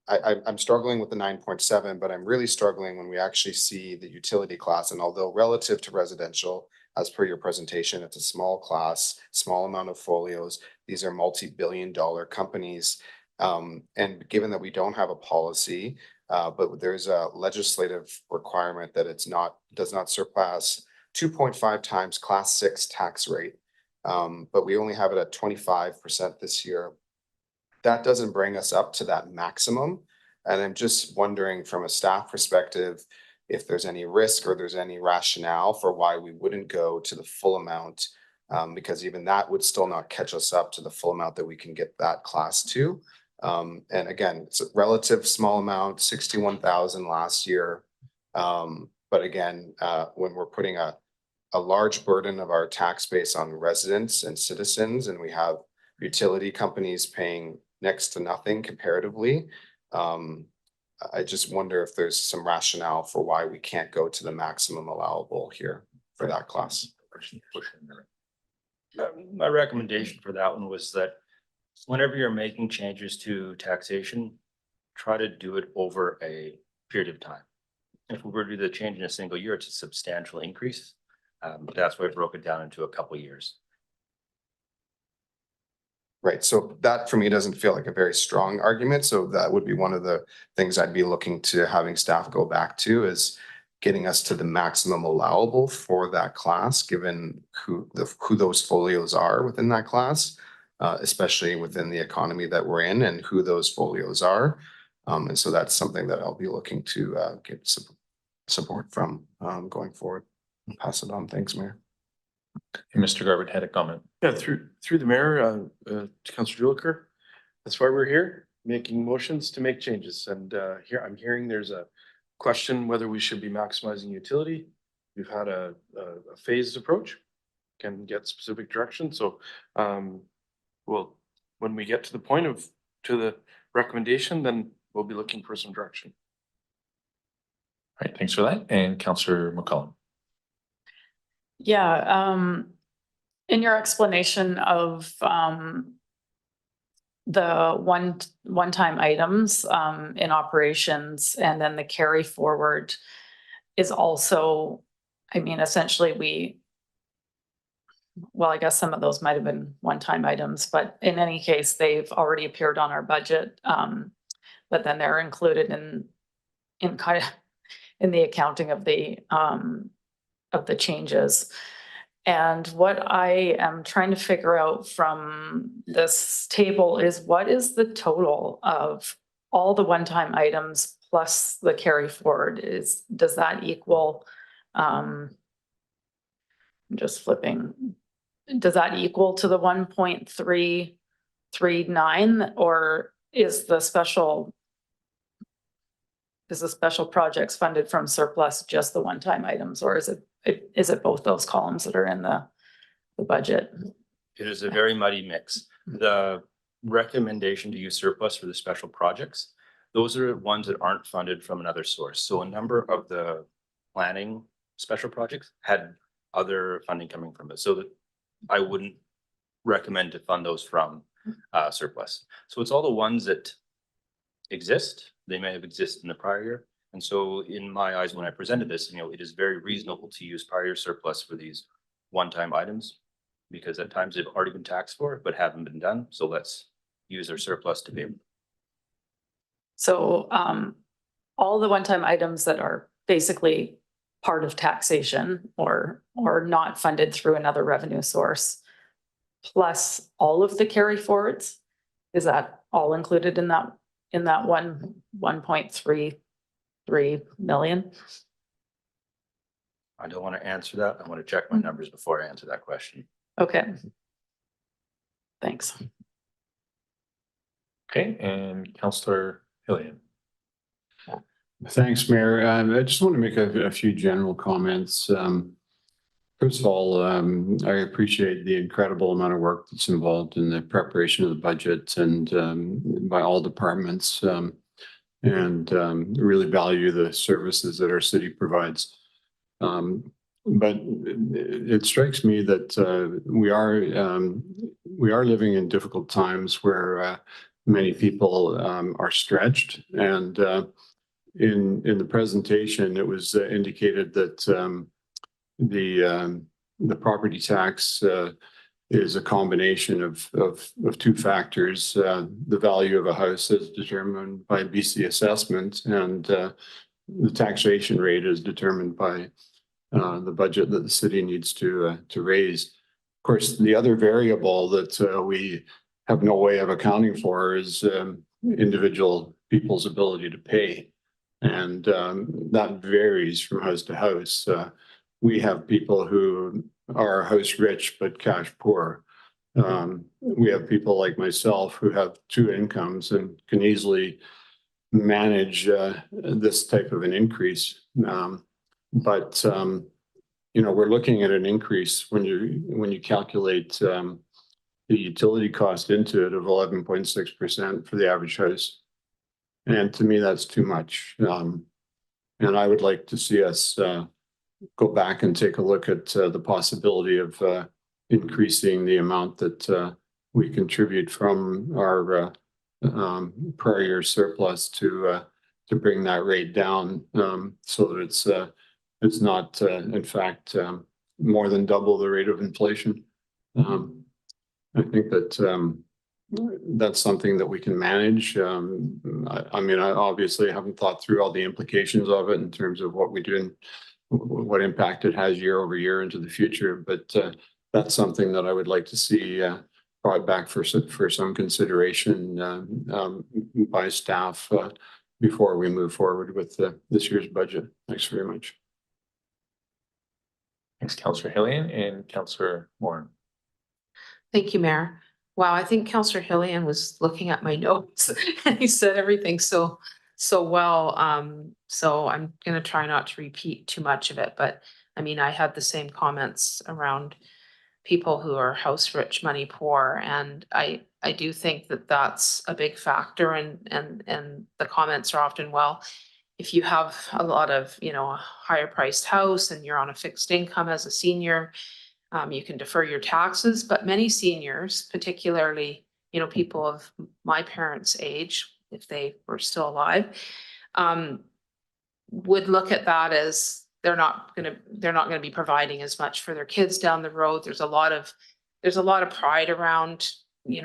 I'm struggling with the 9.7, but I'm really struggling when we actually see the utility class. And although relative to residential, as per your presentation, it's a small class, small amount of folios. These are multi-billion-dollar companies. And given that we don't have a policy, but there's a legislative requirement that does not surpass 2.5 times class 6 tax rate. But we only have it at 25% this year. That doesn't bring us up to that maximum. And I'm just wondering from a staff perspective, if there's any risk or there's any rationale for why we wouldn't go to the full amount, because even that would still not catch us up to the full amount that we can get that class to. And again, it's a relative small amount, 61,000 last year. But again, when we're putting a large burden of our tax base on residents and citizens, and we have utility companies paying next to nothing comparatively, I just wonder if there's some rationale for why we can't go to the maximum allowable here for that class. My recommendation for that one was that whenever you're making changes to taxation, try to do it over a period of time. If we were to do the change in a single year, it's a substantial increase. That's why I broke it down into a couple of years. Right, so that for me doesn't feel like a very strong argument. So that would be one of the things I'd be looking to having staff go back to, is getting us to the maximum allowable for that class, given who those folios are within that class, especially within the economy that we're in and who those folios are. And so that's something that I'll be looking to get support from going forward. I'll pass it on. Thanks, Mayor. Mr. Garbutt had a comment. Yeah, through the mayor, to Councillor Jolicoeur. That's why we're here, making motions to make changes. And here I'm hearing there's a question whether we should be maximizing utility. We've had a phased approach, can get specific direction. So well, when we get to the point of the recommendation, then we'll be looking for some direction. All right, thanks for that. And Councillor McCollum. Yeah, in your explanation of the one-time items in operations, and then the carry forward is also, I mean, essentially well, I guess some of those might have been one-time items, but in any case, they've already appeared on our budget. But then they're included in kind of in the accounting of the changes. And what I am trying to figure out from this table is, what is the total of all the one-time items plus the carry forward? Does that equal, I'm just flipping, does that equal to the 1.339, or is the special projects funded from surplus just the one-time items, or is it both those columns that are in the budget? It is a very muddy mix. The recommendation to use surplus for the special projects, those are ones that aren't funded from another source. So a number of the planning special projects had other funding coming from it. So that I wouldn't recommend to fund those from surplus. So it's all the ones that exist. They may have existed in the prior year. And so in my eyes, when I presented this, it is very reasonable to use prior year surplus for these one-time items, because at times they've already been taxed for, but haven't been done. So let's use our surplus to pay. So all the one-time items that are basically part of taxation or not funded through another revenue source, plus all of the carry forwards, is that all included in that 1.33 million? I don't want to answer that. I want to check my numbers before I answer that question. Okay. Thanks. Okay, and Councillor Hillian. Thanks, Mayor. I just want to make a few general comments. First of all, I appreciate the incredible amount of work that's involved in the preparation of the budget and by all departments, and really value the services that our city provides. But it strikes me that we are living in difficult times where many people are stretched, and in the presentation, it was indicated that the property tax is a combination of two factors: the value of a house as determined by BC assessment, and the taxation rate is determined by the budget that the city needs to raise. Of course, the other variable that we have no way of accounting for is individual people's ability to pay. And that varies from house to house. We have people who are house rich but cash poor. We have people like myself who have two incomes and can easily manage this type of an increase. But we're looking at an increase when you calculate the utility cost into it of 11.6% for the average house. And to me, that's too much. And I would like to see us go back and take a look at the possibility of increasing the amount that we contribute from our prior year surplus to bring that rate down, so that it's not, in fact, more than double the rate of inflation. I think that that's something that we can manage. I mean, I obviously haven't thought through all the implications of it in terms of what we do and what impact it has year over year into the future. But that's something that I would like to see brought back for some consideration by staff before we move forward with this year's budget. Thanks very much. Thanks, Councillor Hillian and Councillor Moore. Thank you, Mayor. Wow, I think Councillor Hillian was looking at my notes and he said everything so well. So I'm gonna try not to repeat too much of it, but I mean, I had the same comments around people who are house rich, money poor, and I do think that that's a big factor, and the comments are often, well, if you have a lot of, a higher priced house and you're on a fixed income as a senior, you can defer your taxes. But many seniors, particularly, people of my parents' age, if they were still alive, would look at that as they're not gonna be providing as much for their kids down the road. There's a lot of pride around,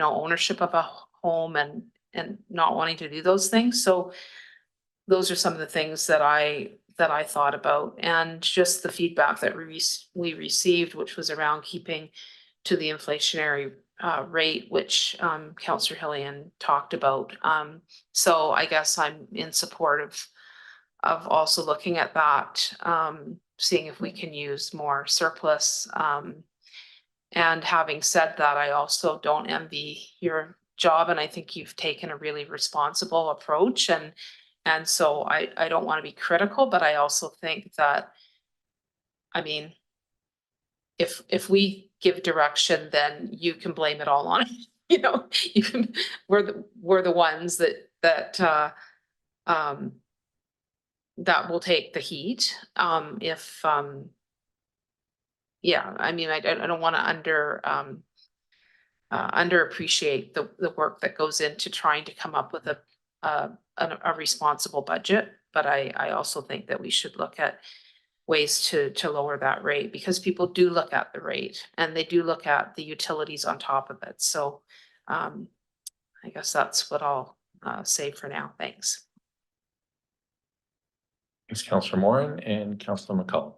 ownership of a home and not wanting to do those things. So those are some of the things that I thought about, and just the feedback that we received, which was around keeping to the inflationary rate, which Councillor Hillian talked about. So I guess I'm in support of also looking at that, seeing if we can use more surplus. And having said that, I also don't envy your job and I think you've taken a really responsible approach and so I don't want to be critical, but I also think that, I mean, if we give direction, then you can blame it all on, you know, you can, we're the ones that will take the heat. Yeah, I mean, I don't want to underappreciate the work that goes into trying to come up with a responsible budget. But I also think that we should look at ways to lower that rate because people do look at the rate and they do look at the utilities on top of it. So I guess that's what I'll say for now. Thanks. Thanks, Councillor Moran and Councillor McCollum.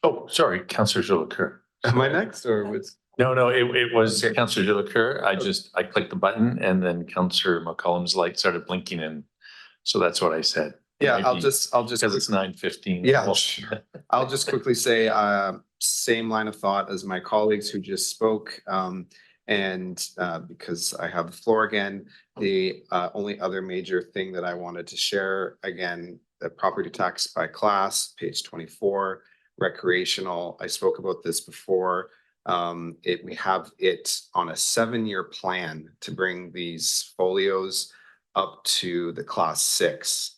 Oh, sorry, Councillor Jolicoeur. Am I next or was? No, it was Councillor Jolicoeur. I clicked the button and then Councillor McCollum's light started blinking and so that's what I said. Yeah, I'll Maybe just. Because it's 9:15. Yeah, I'll just quickly say, same line of thought as my colleagues who just spoke. And because I have the floor again, the only other major thing that I wanted to share, again, the property tax by class, page 24, recreational. I spoke about this before. We have it on a 7-year plan to bring these folios up to the class 6.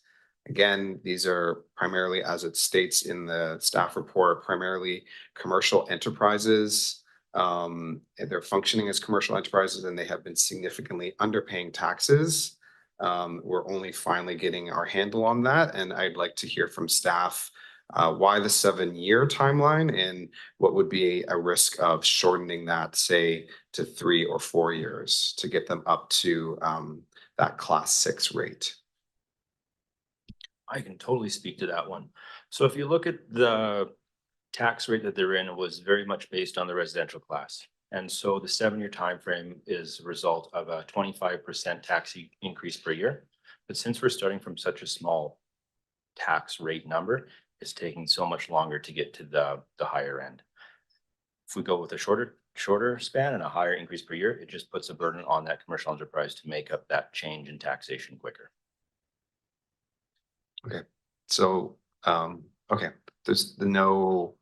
Again, these are primarily, as it states in the staff report, primarily commercial enterprises. They're functioning as commercial enterprises and they have been significantly underpaying taxes. We're only finally getting our handle on that. And I'd like to hear from staff why the 7-year timeline and what would be a risk of shortening that, say, to 3 or 4 years to get them up to that class 6 rate. I can totally speak to that one. So if you look at the tax rate that they're in, it was very much based on the residential class. And so the 7-year time frame is a result of a 25% tax increase per year. But since we're starting from such a small tax rate number, it's taking so much longer to get to the higher end. If we go with a shorter span and a higher increase per year, it just puts a burden on that commercial enterprise to make up that change in taxation quicker. Okay, so, okay, there's no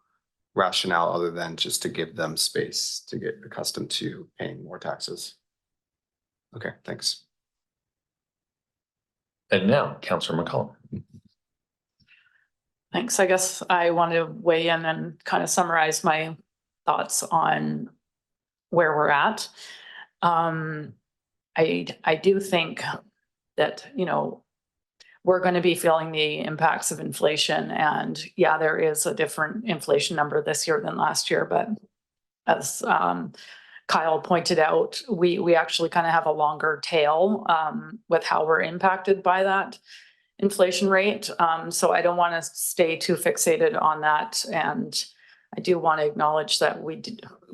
rationale other than just to give them space to get accustomed to paying more taxes. Okay, thanks. And now, Councillor McCollum. Thanks. I guess I want to weigh in and kind of summarize my thoughts on where we're at. I do think that, you know, we're going to be feeling the impacts of inflation. And yeah, there is a different inflation number this year than last year. But as Kyle pointed out, we actually kind of have a longer tail with how we're impacted by that inflation rate. So I don't want to stay too fixated on that. And I do want to acknowledge that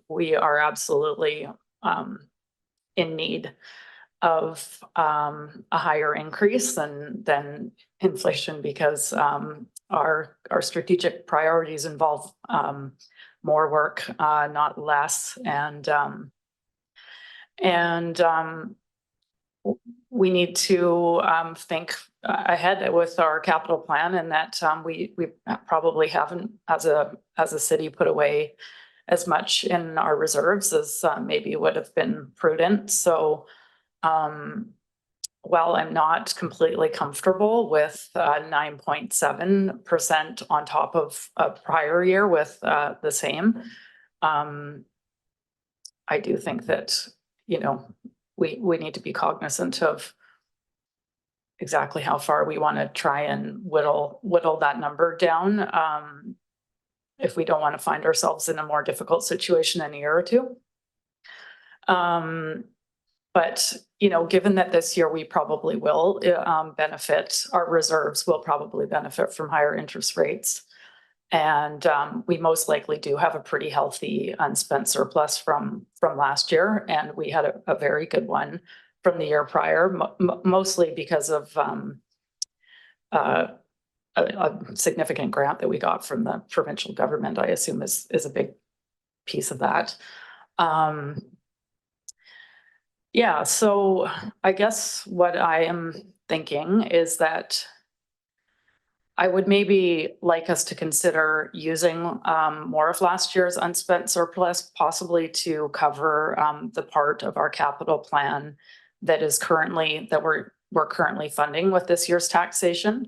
we are absolutely in need of a higher increase than inflation because our strategic priorities involve more work, not less. And we need to think ahead with our capital plan, and that we probably haven't, as a city, put away as much in our reserves as maybe would have been prudent. So while I'm not completely comfortable with 9.7% on top of a prior year with the same, I do think that, you know, we need to be cognizant of exactly how far we want to try and whittle that number down if we don't want to find ourselves in a more difficult situation in a year or two. But, you know, given that this year we probably will benefit, our reserves will probably benefit from higher interest rates. And we most likely do have a pretty healthy unspent surplus from last year. And we had a very good one from the year prior, mostly because of a significant grant that we got from the provincial government, I assume is a piece of that. Yeah, so I guess what I am thinking is that I would maybe like us to consider using more of last year's unspent surplus, possibly to cover the part of our capital plan that is currently, that we're currently funding with this year's taxation.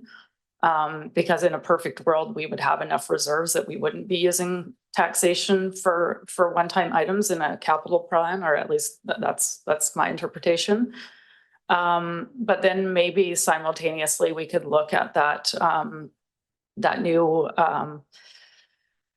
Because in a perfect world, we would have enough reserves that we wouldn't be using taxation for one-time items in a capital plan, or at least that's my interpretation. But then maybe simultaneously we could look at that that new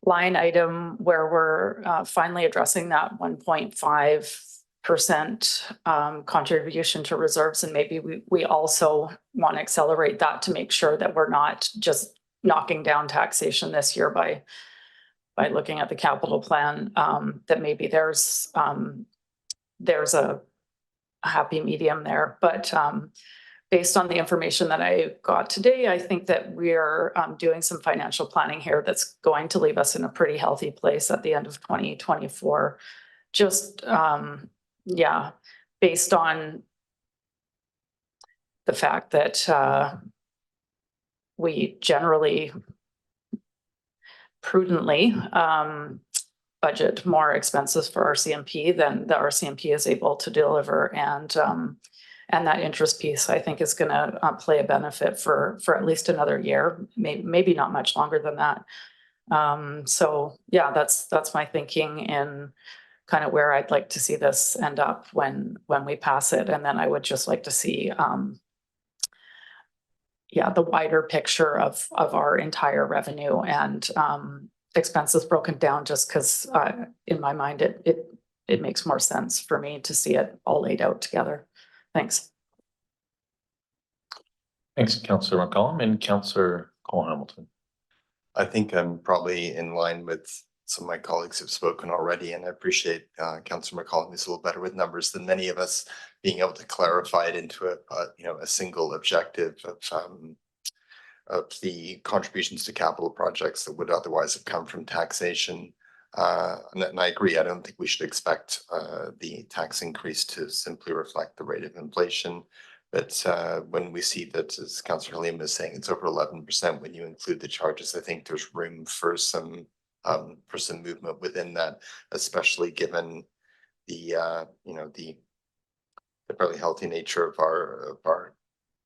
line item where we're finally addressing that 1.5% contribution to reserves, and maybe we also want to accelerate that to make sure that we're not just knocking down taxation this year by looking at the capital plan, that maybe there's a happy medium there. But based on the information that I got today, I think that we're doing some financial planning here that's going to leave us in a pretty healthy place at the end of 2024. Just, yeah, based on the fact that we generally prudently budget more expenses for our CMP than the RCMP is able to deliver, and that interest piece, I think, is going to play a benefit for at least another year, maybe not much longer than that. So yeah, that's my thinking in kind of where I'd like to see this end up when we pass it. And then I would just like to see, yeah, the wider picture of our entire revenue and expenses broken down, just because in my mind it makes more sense for me to see it all laid out together. Thanks. Thanks, Councillor McCollum and Councillor Cole-Hamilton. I think I'm probably in line with some of my colleagues who've spoken already, and I appreciate Councillor McCollum, who's a little better with numbers than many of us, being able to clarify it into a single objective of the contributions to capital projects that would otherwise have come from taxation. And I agree, I don't think we should expect the tax increase to simply reflect the rate of inflation. But when we see that, as Councillor Liam is saying, it's over 11% when you include the charges, I think there's room for some movement within that, especially given the the fairly healthy nature of our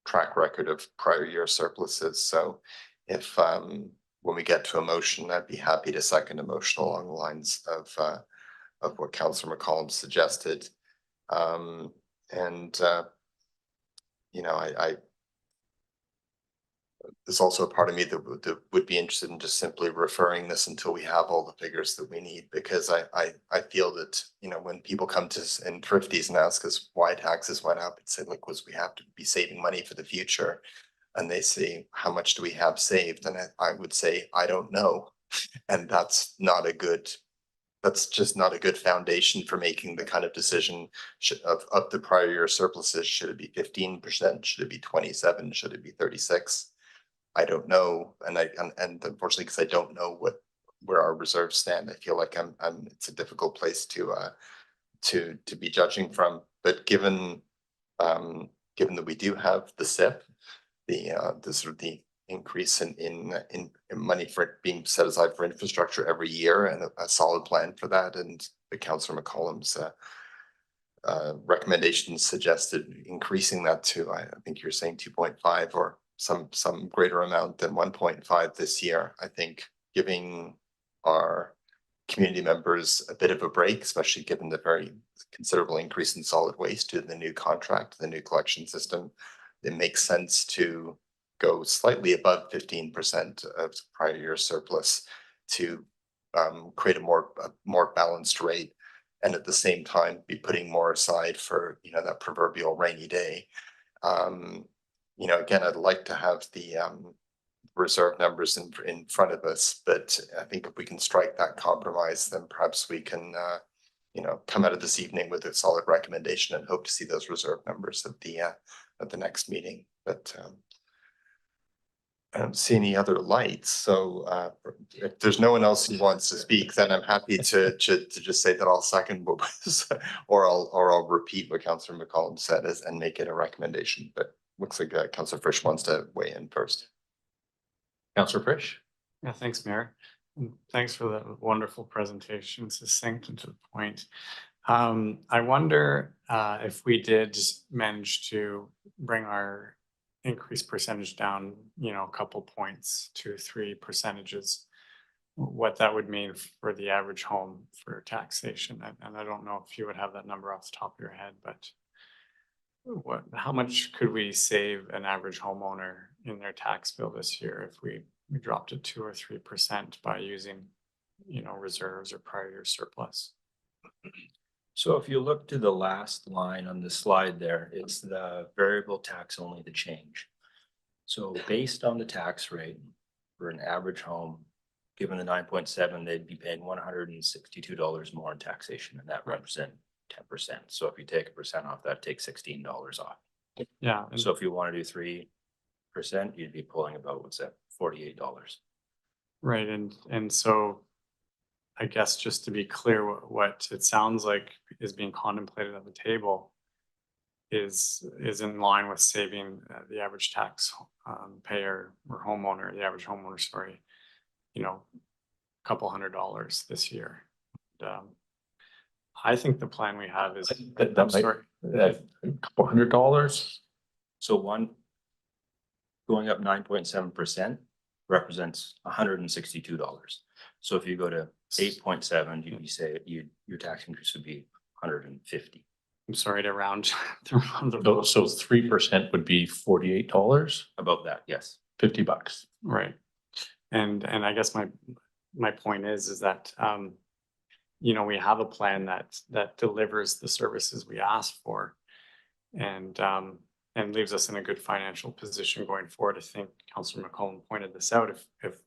track record of prior year surpluses. So if when we get to a motion, I'd be happy to second a motion along the lines of what Councillor McCollum suggested. There's also a part of me that would be interested in just simply referring this until we have all the figures that we need, because I feel that, when people come to us in Thrifties and ask us why taxes went up, it's like, because we have to be saving money for the future. And they say, how much do we have saved? And I would say, I don't know. And that's just not a good foundation for making the kind of decision of the prior year surpluses. Should it be 15%? Should it be 27? Should it be 36? I don't know. And unfortunately, because I don't know where our reserves stand, I feel like it's a difficult place to be judging from. But given that we do have the SIP, the sort of the increase in money for it being set aside for infrastructure every year, and a solid plan for that, and the Councillor McCollum's recommendations suggested increasing that to, I think you're saying 2.5 or some greater amount than 1.5 this year. I think giving our community members a bit of a break, especially given the very considerable increase in solid waste to the new contract, the new collection system, it makes sense to go slightly above 15% of prior year surplus to create a more balanced rate, and at the same time be putting more aside for that proverbial rainy day. Again, I'd like to have the reserve numbers in front of us, but I think if we can strike that compromise, then perhaps we can come out of this evening with a solid recommendation and hope to see those reserve numbers at the next meeting. But I don't see any other lights, so if there's no one else who wants to speak, then I'm happy to just say that I'll second what was, or I'll repeat what Councillor McCollum said and make it a recommendation, but looks like Councillor Frisch wants to weigh in first. Councillor Frisch? Yeah, thanks, Mayor. And thanks for that wonderful presentation, succinct and to the point. I wonder if we did manage to bring our increase percentage down, you know, a couple points, 2-3 percentages, what that would mean for the average home for taxation. And I don't know if you would have that number off the top of your head, but how much could we save an average homeowner in their tax bill this year if we dropped it 2 or 3% by using, you know, reserves or prior year surplus? So if you look to the last line on the slide there, it's the variable tax only the change. So based on the tax rate for an average home, given the 9.7, they'd be paying $162 more in taxation, and that represents 10%. So if you take 1% off, that takes $16 off. Yeah. So if you want to do 3%, you'd be pulling about, what's that, $48. Right, and so I guess just to be clear, what it sounds like is being contemplated at the table is in line with saving the average tax payer or homeowner, the average homeowner, sorry, you know, a couple $100 this year. I think the plan we have is, I'm sorry, A couple $100. So going up 9.7% represents $162. So if you go to 8.7, you'd say your tax increase would be 150. I'm sorry to round. So 3% would be $48, About that, yes. $50. Right. And I guess my point is that you know, we have a plan that delivers the services we ask for and leaves us in a good financial position going forward. I think Councillor McCollum pointed this out. If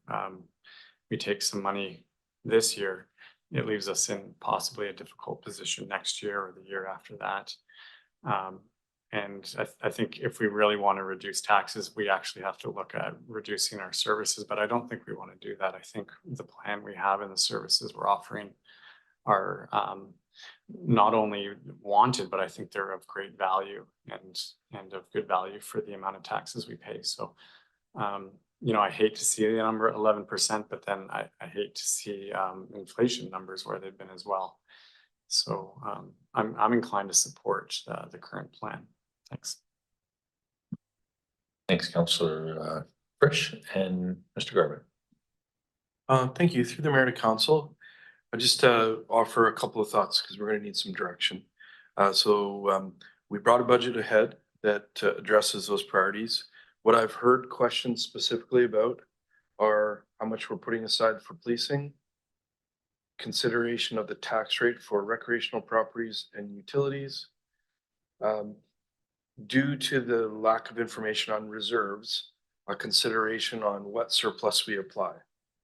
we take some money this year, it leaves us in possibly a difficult position next year or the year after that. And I think if we really want to reduce taxes, we actually have to look at reducing our services, but I don't think we want to do that. I think the plan we have and the services we're offering are not only wanted, but I think they're of great value and of good value for the amount of taxes we pay. So, you know, I hate to see the number at 11%, but then I hate to see inflation numbers where they've been as well. So I'm inclined to support the current plan. Thanks. Thanks, Councillor Frisch and Mr. Garvin. Thank you. Through the mayor to council, I just offer a couple of thoughts because we're going to need some direction. We brought a budget ahead that addresses those priorities. What I've heard questions specifically about are how much we're putting aside for policing, consideration of the tax rate for recreational properties and utilities. Due to the lack of information on reserves, a consideration on what surplus we apply.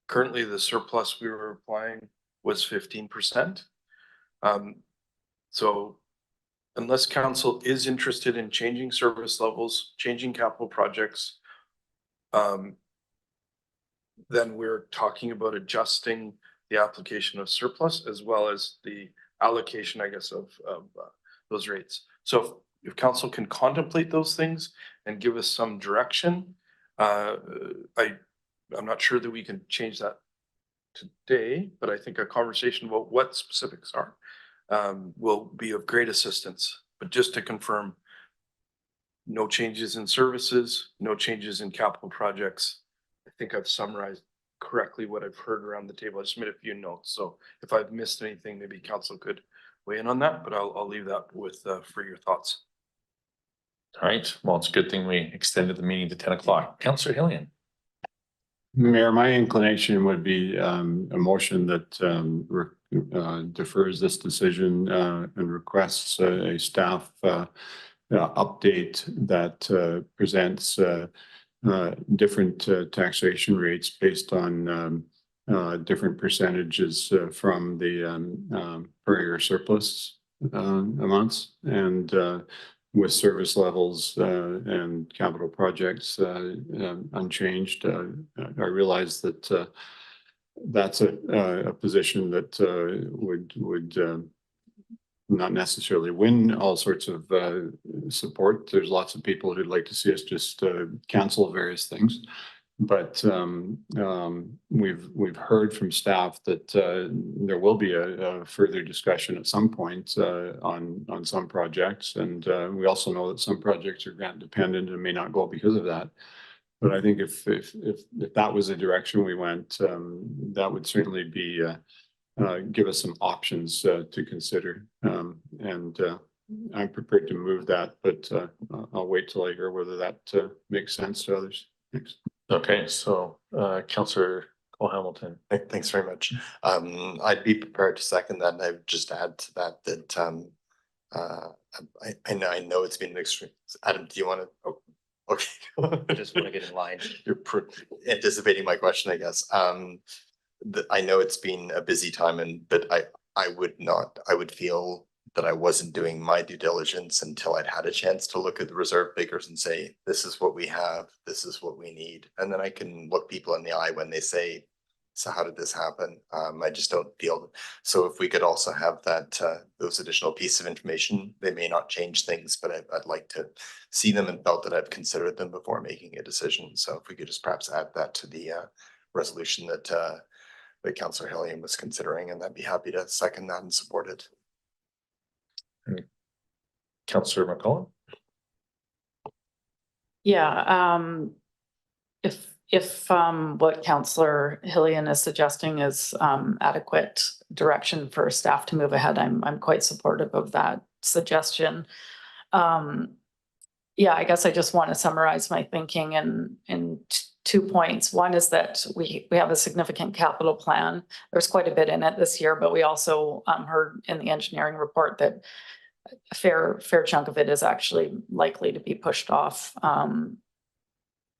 Currently, the surplus we were applying was 15%. So unless council is interested in changing service levels, changing capital projects, then we're talking about adjusting the application of surplus as well as the allocation, I guess, of those rates. So if council can contemplate those things and give us some direction, I'm not sure that we can change that today, but I think a conversation about what specifics are will be of great assistance. But just to confirm, no changes in services, no changes in capital projects. I think I've summarized correctly what I've heard around the table. I just made a few notes. So if I've missed anything, maybe council could weigh in on that, but I'll leave that with for your thoughts. All right. Well, it's a good thing we extended the meeting to 10 o'clock. Councillor Hillian. Mayor, my inclination would be a motion that defers this decision and requests a staff update that presents different taxation rates based on different percentages from the per year surplus amounts and with service levels and capital projects unchanged. I realize that that's a position that would not necessarily win all sorts of support. There's lots of people who'd like to see us just cancel various things. But we've heard from staff that there will be a further discussion at some point on some projects. And we also know that some projects are grant dependent and may not go because of that. But I think if that was the direction we went, that would certainly be give us some options to consider. And I'm prepared to move that, but I'll wait till I hear whether that makes sense to others. Thanks. Okay, so Councillor Cole Hamilton. Thanks very much. I'd be prepared to second that, and I would just add to that that I know it's been an extreme. Adam, do you want to? Oh, okay. I just want to get in line. You're anticipating my question, I guess. I know it's been a busy time, but I would feel that I wasn't doing my due diligence until I'd had a chance to look at the reserve figures and say, this is what we have, this is what we need. And then I can look people in the eye when they say, so how did this happen? I just don't feel. So if we could also have that, those additional pieces of information, they may not change things, but I'd like to see them and felt that I've considered them before making a decision. So if we could just perhaps add that to the resolution that Councillor Hillian was considering, and I'd be happy to second that and support it. Councillor McCollum. Yeah, if what Councillor Hillian is suggesting is adequate direction for staff to move ahead, I'm quite supportive of that suggestion. Yeah, I guess I just want to summarize my thinking in 2 points. One is that we have a significant capital plan. There's quite a bit in it this year, but we also heard in the engineering report that a fair chunk of it is actually likely to be pushed off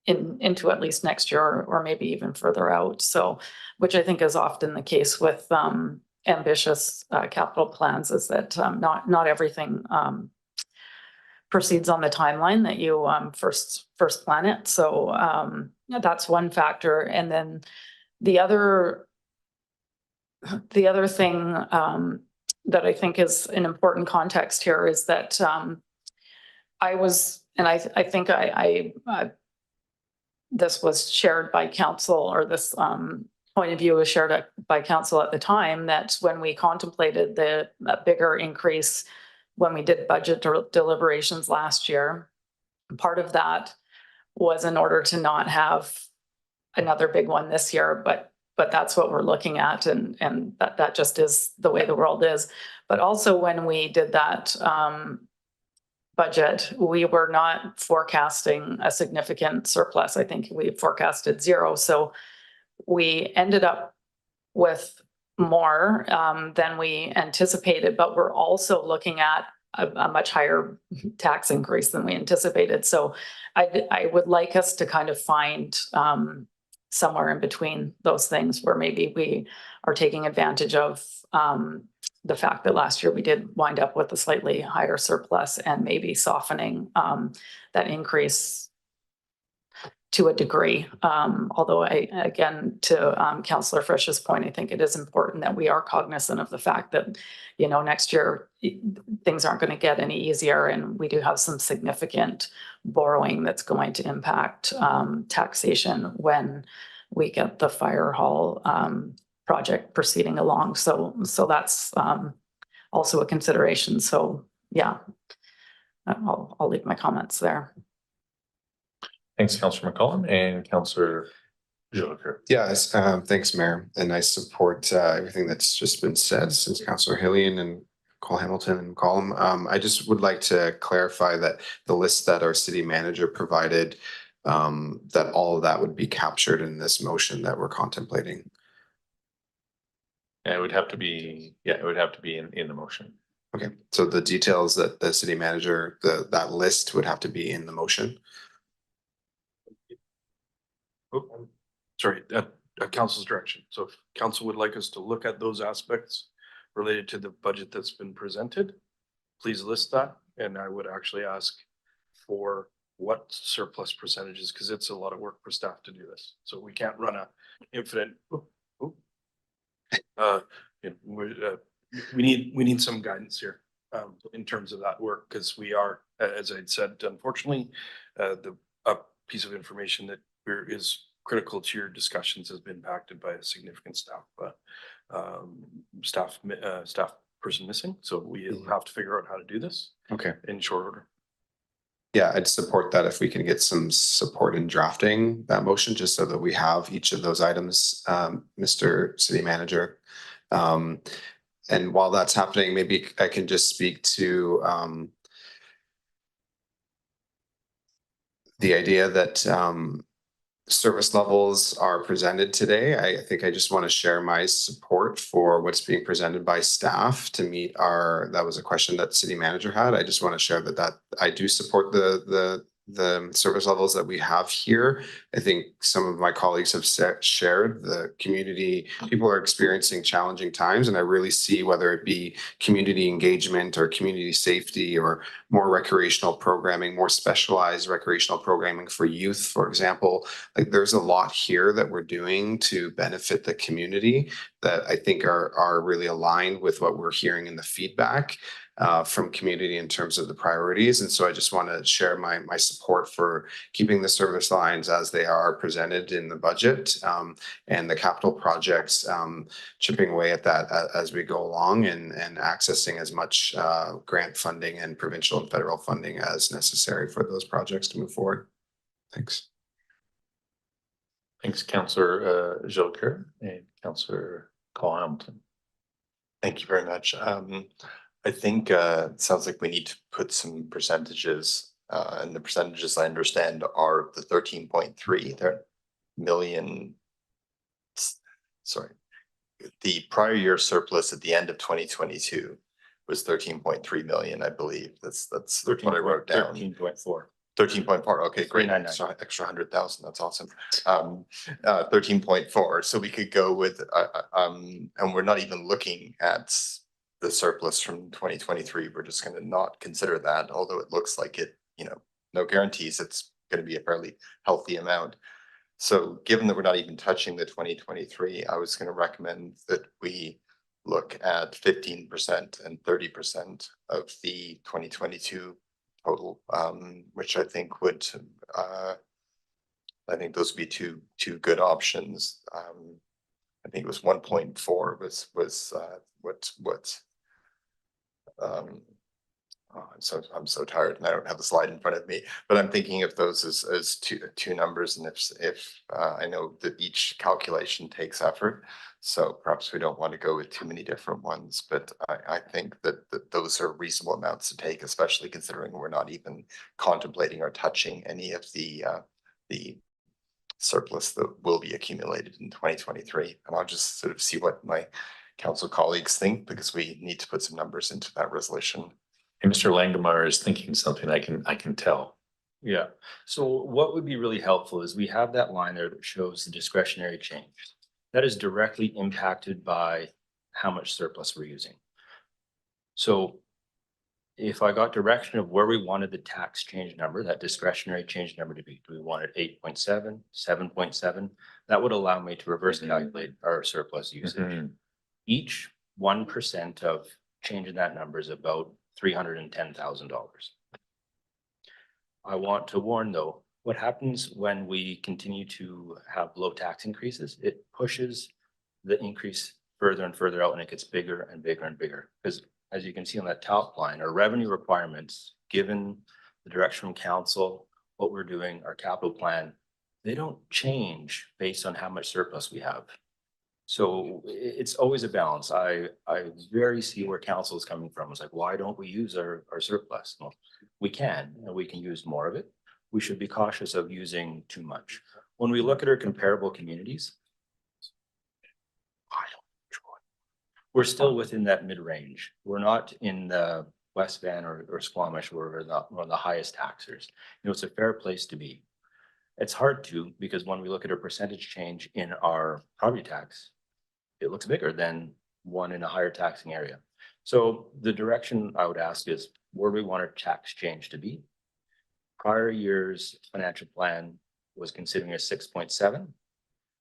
into at least next year or maybe even further out. So, which I think is often the case with ambitious capital plans, is that not everything proceeds on the timeline that you first plan it. So that's one factor. And then the other thing that I think is an important context here is that I think this was shared by council, or this point of view was shared by council at the time, that when we contemplated the bigger increase when we did budget deliberations last year, part of that was in order to not have another big one this year, but that's what we're looking at, and that just is the way the world is. But also when we did that budget, we were not forecasting a significant surplus. I think we forecasted zero. So we ended up with more than we anticipated, but we're also looking at a much higher tax increase than we anticipated. So I would like us to kind of find somewhere in between those things, where maybe we are taking advantage of the fact that last year we did wind up with a slightly higher surplus, and maybe softening that increase to a degree. Although again, to Councillor Frisch's point, I think it is important that we are cognizant of the fact that, next year things aren't going to get any easier, and we do have some significant borrowing that's going to impact taxation when we get the fire hall project proceeding along. So that's also a consideration. So yeah, I'll leave my comments there. Thanks, Councillor McCollum. And Councillor Jolicoeur. Yes, thanks, Mayor. And I support everything that's just been said since Councillor Hillian and Cole Hamilton and McCollum. I just would like to clarify that the list that our city manager provided, that all of that would be captured in this motion that we're contemplating. Yeah, it would have to be in the motion. Okay, so the details that the city manager, that list would have to be in the motion. Sorry, at council's direction. So if council would like us to look at those aspects related to the budget that's been presented, please list that And I would actually ask for what surplus percentages, because it's a lot of work for staff to do this. So we can't run a infinite. We need some guidance here in terms of that work, because we are, as I'd said, unfortunately, a piece of information that is critical to your discussions has been impacted by a significant staff person missing. So we have to figure out how to do this Okay. in short order. Yeah, I'd support that if we can get some support in drafting that motion, just so that we have each of those items, Mr. City Manager. And while that's happening, maybe I can just speak to the idea that service levels are presented today. I think I just want to share my support for what's being presented by staff to meet that was a question that city manager had. I just want to share that I do support the service levels that we have here. I think some of my colleagues have shared the community. People are experiencing challenging times, and I really see whether it be community engagement or community safety or more recreational programming, more specialized recreational programming for youth, for example. Like there's a lot here that we're doing to benefit the community that I think are really aligned with what we're hearing in the feedback from community in terms of the priorities. And so I just want to share my support for keeping the service lines as they are presented in the budget and the capital projects, chipping away at that as we go along and accessing as much grant funding and provincial and federal funding as necessary for those projects to move forward. Thanks. Thanks, Councillor Jolicoeur and Councillor Cole-Hamilton. Thank you very much. I think it sounds like we need to put some percentages, and the percentages I understand are the 13.3 million. Sorry, the prior year surplus at the end of 2022 was 13.3 million, I believe. That's what I wrote down. 13.4. 13.4. Okay, great. 399. So extra 100,000. That's awesome. 13.4. So we could go with, and we're not even looking at the surplus from 2023. We're just going to not consider that, although it looks like it, no guarantees it's going to be a fairly healthy amount. So given that we're not even touching the 2023, I was going to recommend that we look at 15% and 30% of the 2022 total, which I think would, I think those would be two good options. I think it was 1.4 was what I'm so tired and I don't have the slide in front of me, but I'm thinking of those as two numbers. And if I know that each calculation takes effort, so perhaps we don't want to go with too many different ones, but I think that those are reasonable amounts to take, especially considering we're not even contemplating or touching any of the surplus that will be accumulated in 2023. And I'll just sort of see what my council colleagues think, because we need to put some numbers into that resolution. And Mr. Langemar is thinking something I can tell. Yeah. So what would be really helpful is we have that line there that shows the discretionary change. That is directly impacted by how much surplus we're using. So if I got direction of where we wanted the tax change number, that discretionary change number to be, do we want it 8.7, 7.7? That would allow me to reverse calculate our surplus usage. Each 1% of change in that number is about $310,000. I want to warn though, what happens when we continue to have low tax increases, it pushes the increase further and further out, and it gets bigger and bigger and bigger. Because as you can see on that top line, our revenue requirements, given the direction from council, what we're doing, our capital plan, they don't change based on how much surplus we have. So it's always a balance. I very see where council is coming from. It's like, why don't we use our surplus? Well, we can, and we can use more of it. We should be cautious of using too much. When we look at our comparable communities, we're still within that mid-range. We're not in the West Van or Squamish, where we're one of the highest taxers. It's a fair place to be. It's hard to, because when we look at a percentage change in our property tax, it looks bigger than one in a higher taxing area. So the direction I would ask is where we want our tax change to be. Prior year's financial plan was considering a 6.7.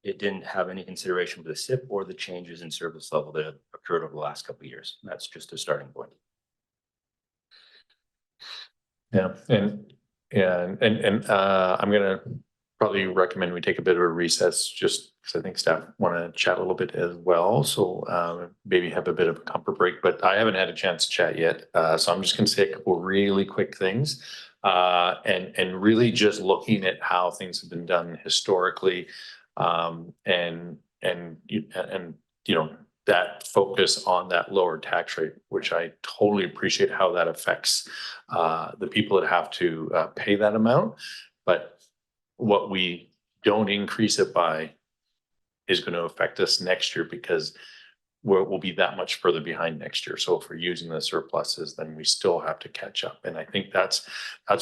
It didn't have any consideration for the SIP or the changes in service level that have occurred over the last couple of years. That's just a starting point. Yeah, I'm gonna probably recommend we take a bit of a recess, just because I think staff want to chat a little bit as well. So maybe have a bit of a comfort break, but I haven't had a chance to chat yet. So I'm just gonna say a couple really quick things. And really just looking at how things have been done historically. And you know, that focus on that lower tax rate, which I totally appreciate how that affects the people that have to pay that amount. But what we don't increase it by is going to affect us next year, because we'll be that much further behind next year. So if we're using the surpluses, then we still have to catch up. And I think that's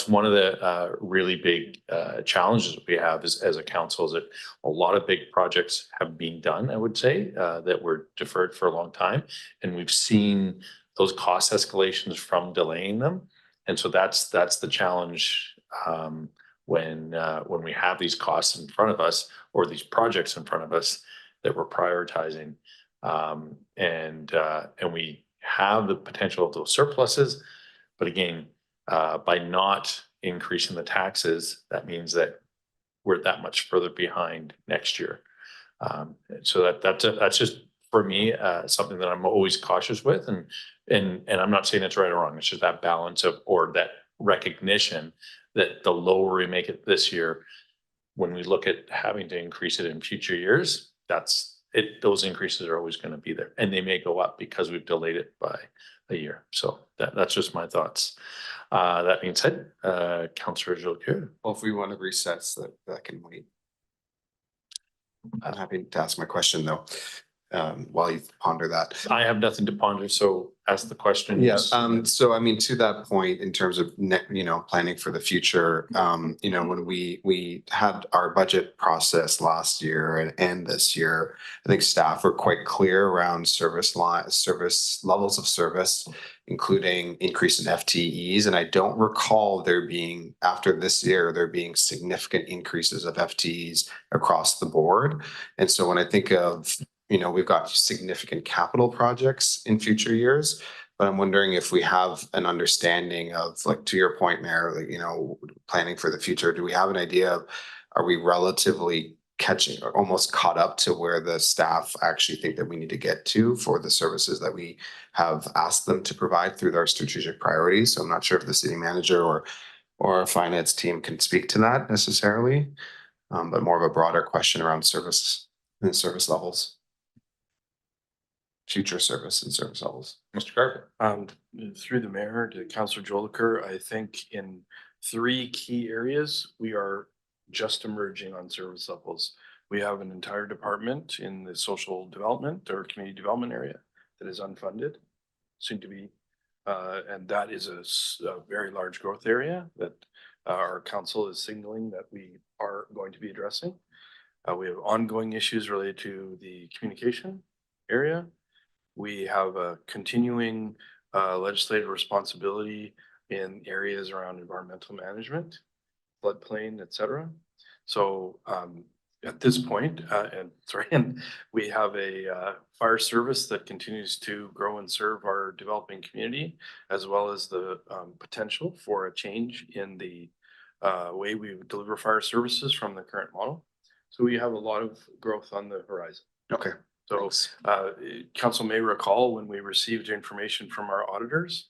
one of the really big challenges we have as a council, is that a lot of big projects have been done, I would say, that were deferred for a long time. And we've seen those cost escalations from delaying them. And so that's the challenge when we have these costs in front of us, or these projects in front of us that we're prioritizing. And we have the potential of those surpluses, but again, by not increasing the taxes, that means that we're that much further behind next year. So that's just, for me, something that I'm always cautious with, and I'm not saying it's right or wrong. It's just that balance of, or that recognition that the lower we make it this year, when we look at having to increase it in future years, those increases are always going to be there, and they may go up because we've delayed it by a year. So that's just my thoughts. That being said, Councillor Jolicoeur. Well, if we want to recess, that can wait. I'm happy to ask my question though, while you ponder that. I have nothing to ponder, so ask the question. Yes. So I mean, to that point, in terms of planning for the future, when we had our budget process last year and this year, I think staff were quite clear around service levels of service, including increase in FTEs. And I don't recall after this year, there being significant increases of FTEs across the board. And so when I think of, we've got significant capital projects in future years, but I'm wondering if we have an understanding of, like, to your point, Mayor, like, planning for the future. Do we have an idea of, are we relatively catching or almost caught up to where the staff actually think that we need to get to for the services that we have asked them to provide through our strategic priorities? So I'm not sure if the city manager or our finance team can speak to that necessarily, but more of a broader question around service and service levels. Future service and service levels. Mr. Garber. Through the mayor to Councillor Jolicoeur, I think in 3 key areas, we are just emerging on service levels. We have an entire department in the social development or community development area that is unfunded, soon to be, and that is a very large growth area that our council is signaling that we are going to be addressing. We have ongoing issues related to the communication area. We have a continuing legislative responsibility in areas around environmental management, floodplain, et cetera. So at this point, and we have a fire service that continues to grow and serve our developing community, as well as the potential for a change in the way we deliver fire services from the current model. So we have a lot of growth on the horizon. Okay. So council may recall when we received information from our auditors,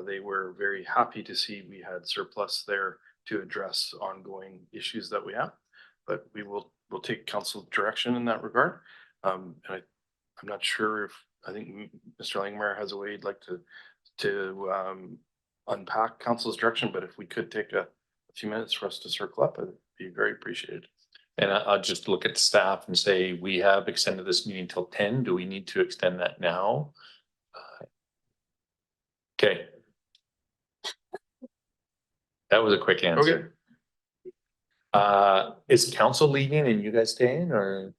they were very happy to see we had surplus there to address ongoing issues that we have. But we'll take council direction in that regard. And I'm not sure I think Mr. Langmeyer has a way he'd like to unpack council's direction, but if we could take a few minutes for us to circle up, it'd be very appreciated. And I'll just look at staff and say, we have extended this meeting till 10. Do we need to extend that now? Okay. That was a quick answer. Okay. Is council leaving and you guys staying, or?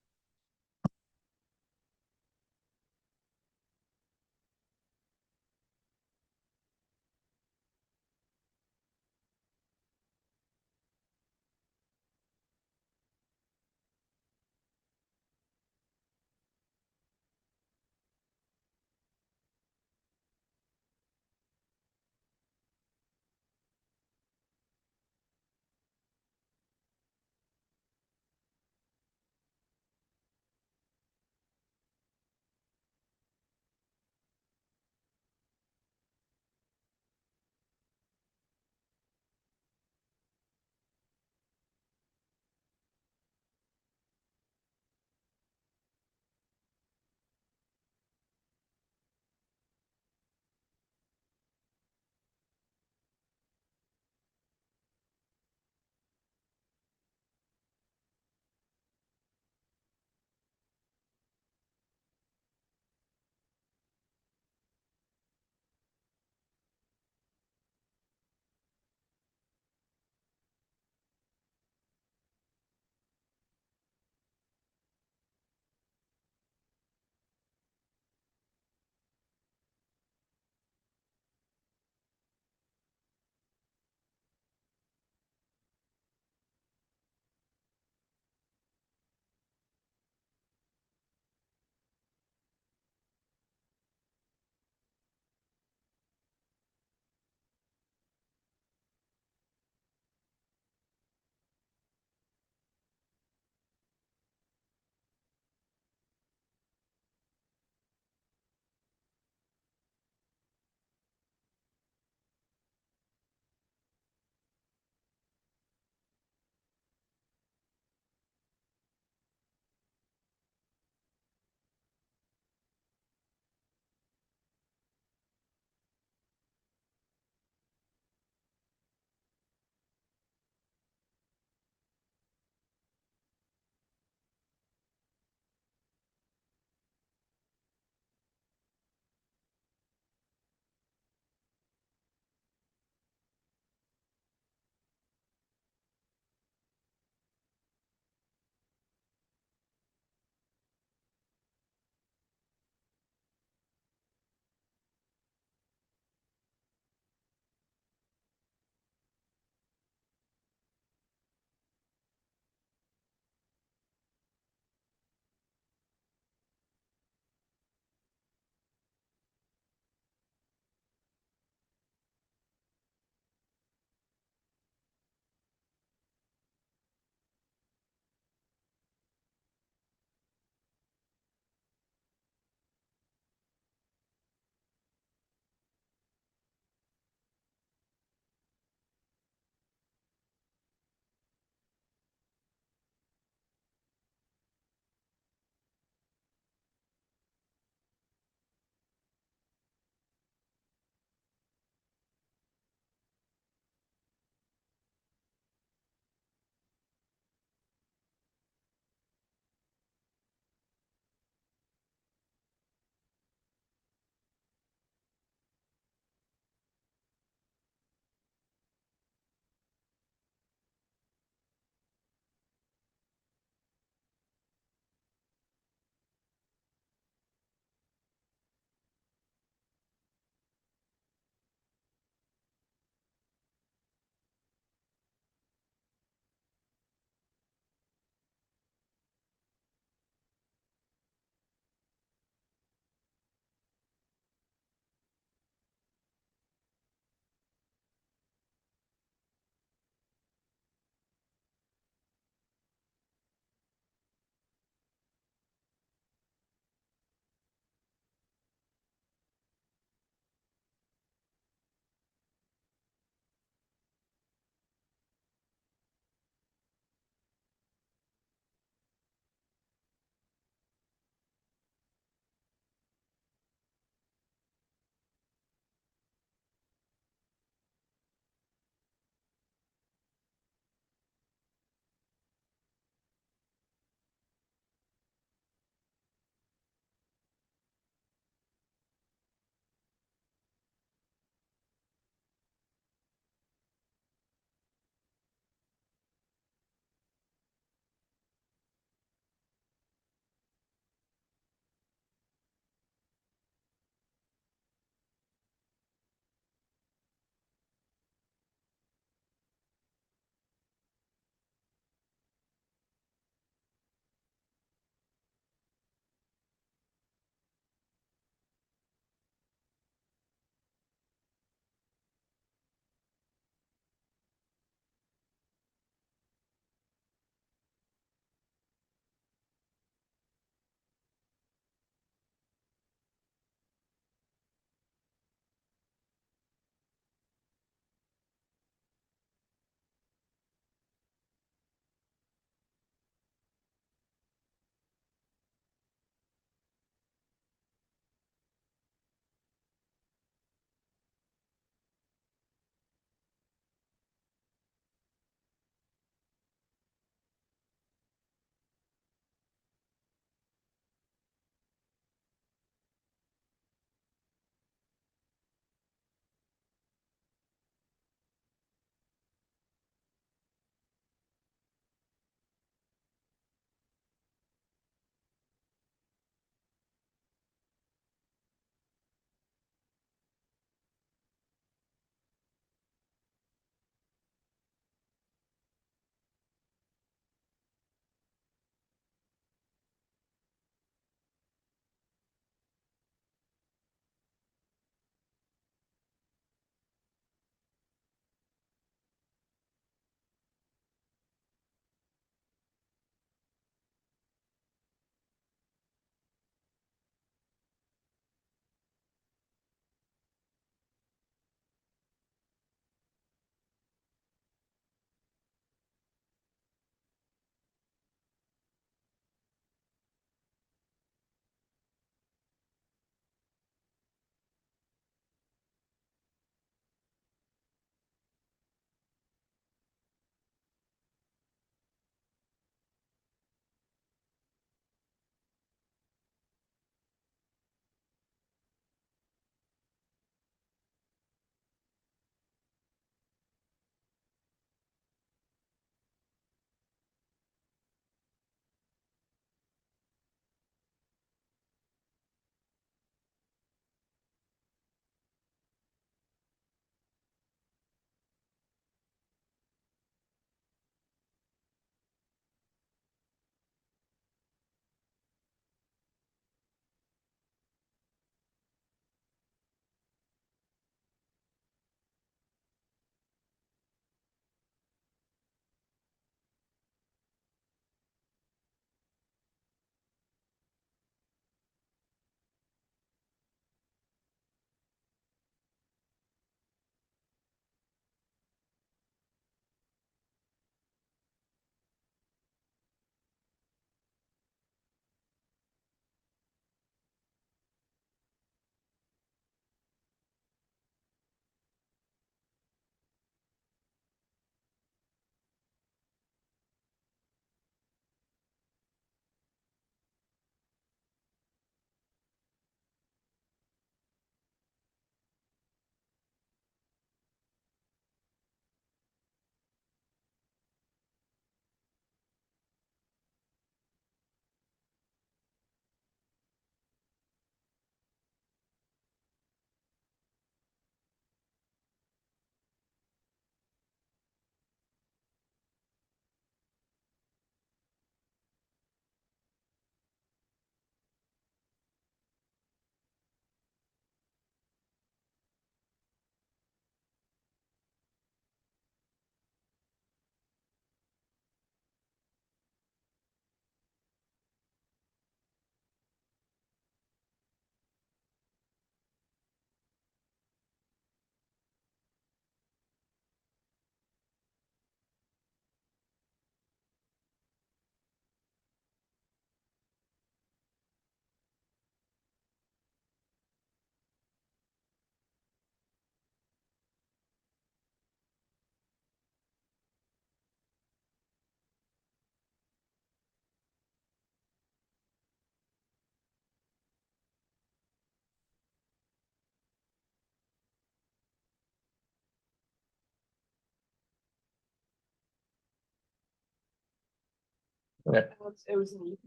Okay. It was me.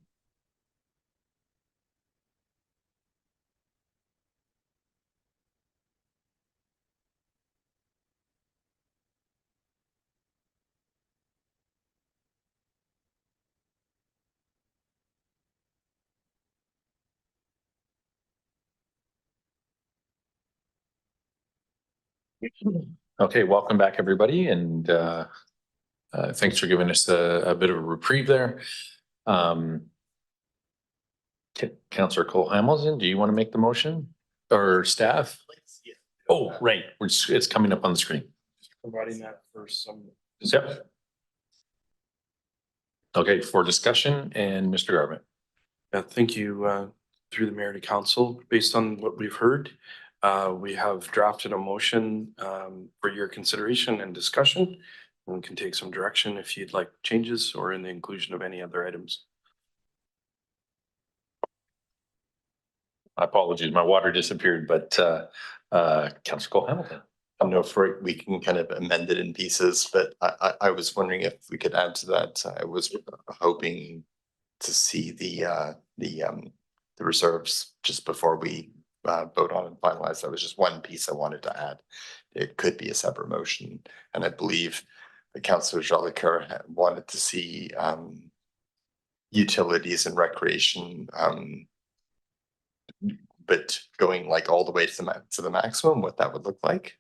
Okay, welcome back, everybody, and thanks for giving us a bit of a reprieve there. Councillor Cole Hamilton, do you want to make the motion or staff? Oh, right, it's coming up on the screen. Providing that for some. Yep. Okay, for discussion and Mr. Garvin. Thank you, through the mayor to council. Based on what we've heard, we have drafted a motion for your consideration and discussion. And we can take some direction if you'd like changes or in the inclusion of any other items. Apologies, my water disappeared, but Councillor Cole Hamilton. I don't know if we can kind of amend it in pieces, but I was wondering if we could add to that. I was hoping to see the reserves just before we vote on and finalize. That was just one piece I wanted to add. It could be a separate motion, and I believe the Councillor Jolicoeur wanted to see utilities and recreation, but going like all the way to the maximum, what that would look like.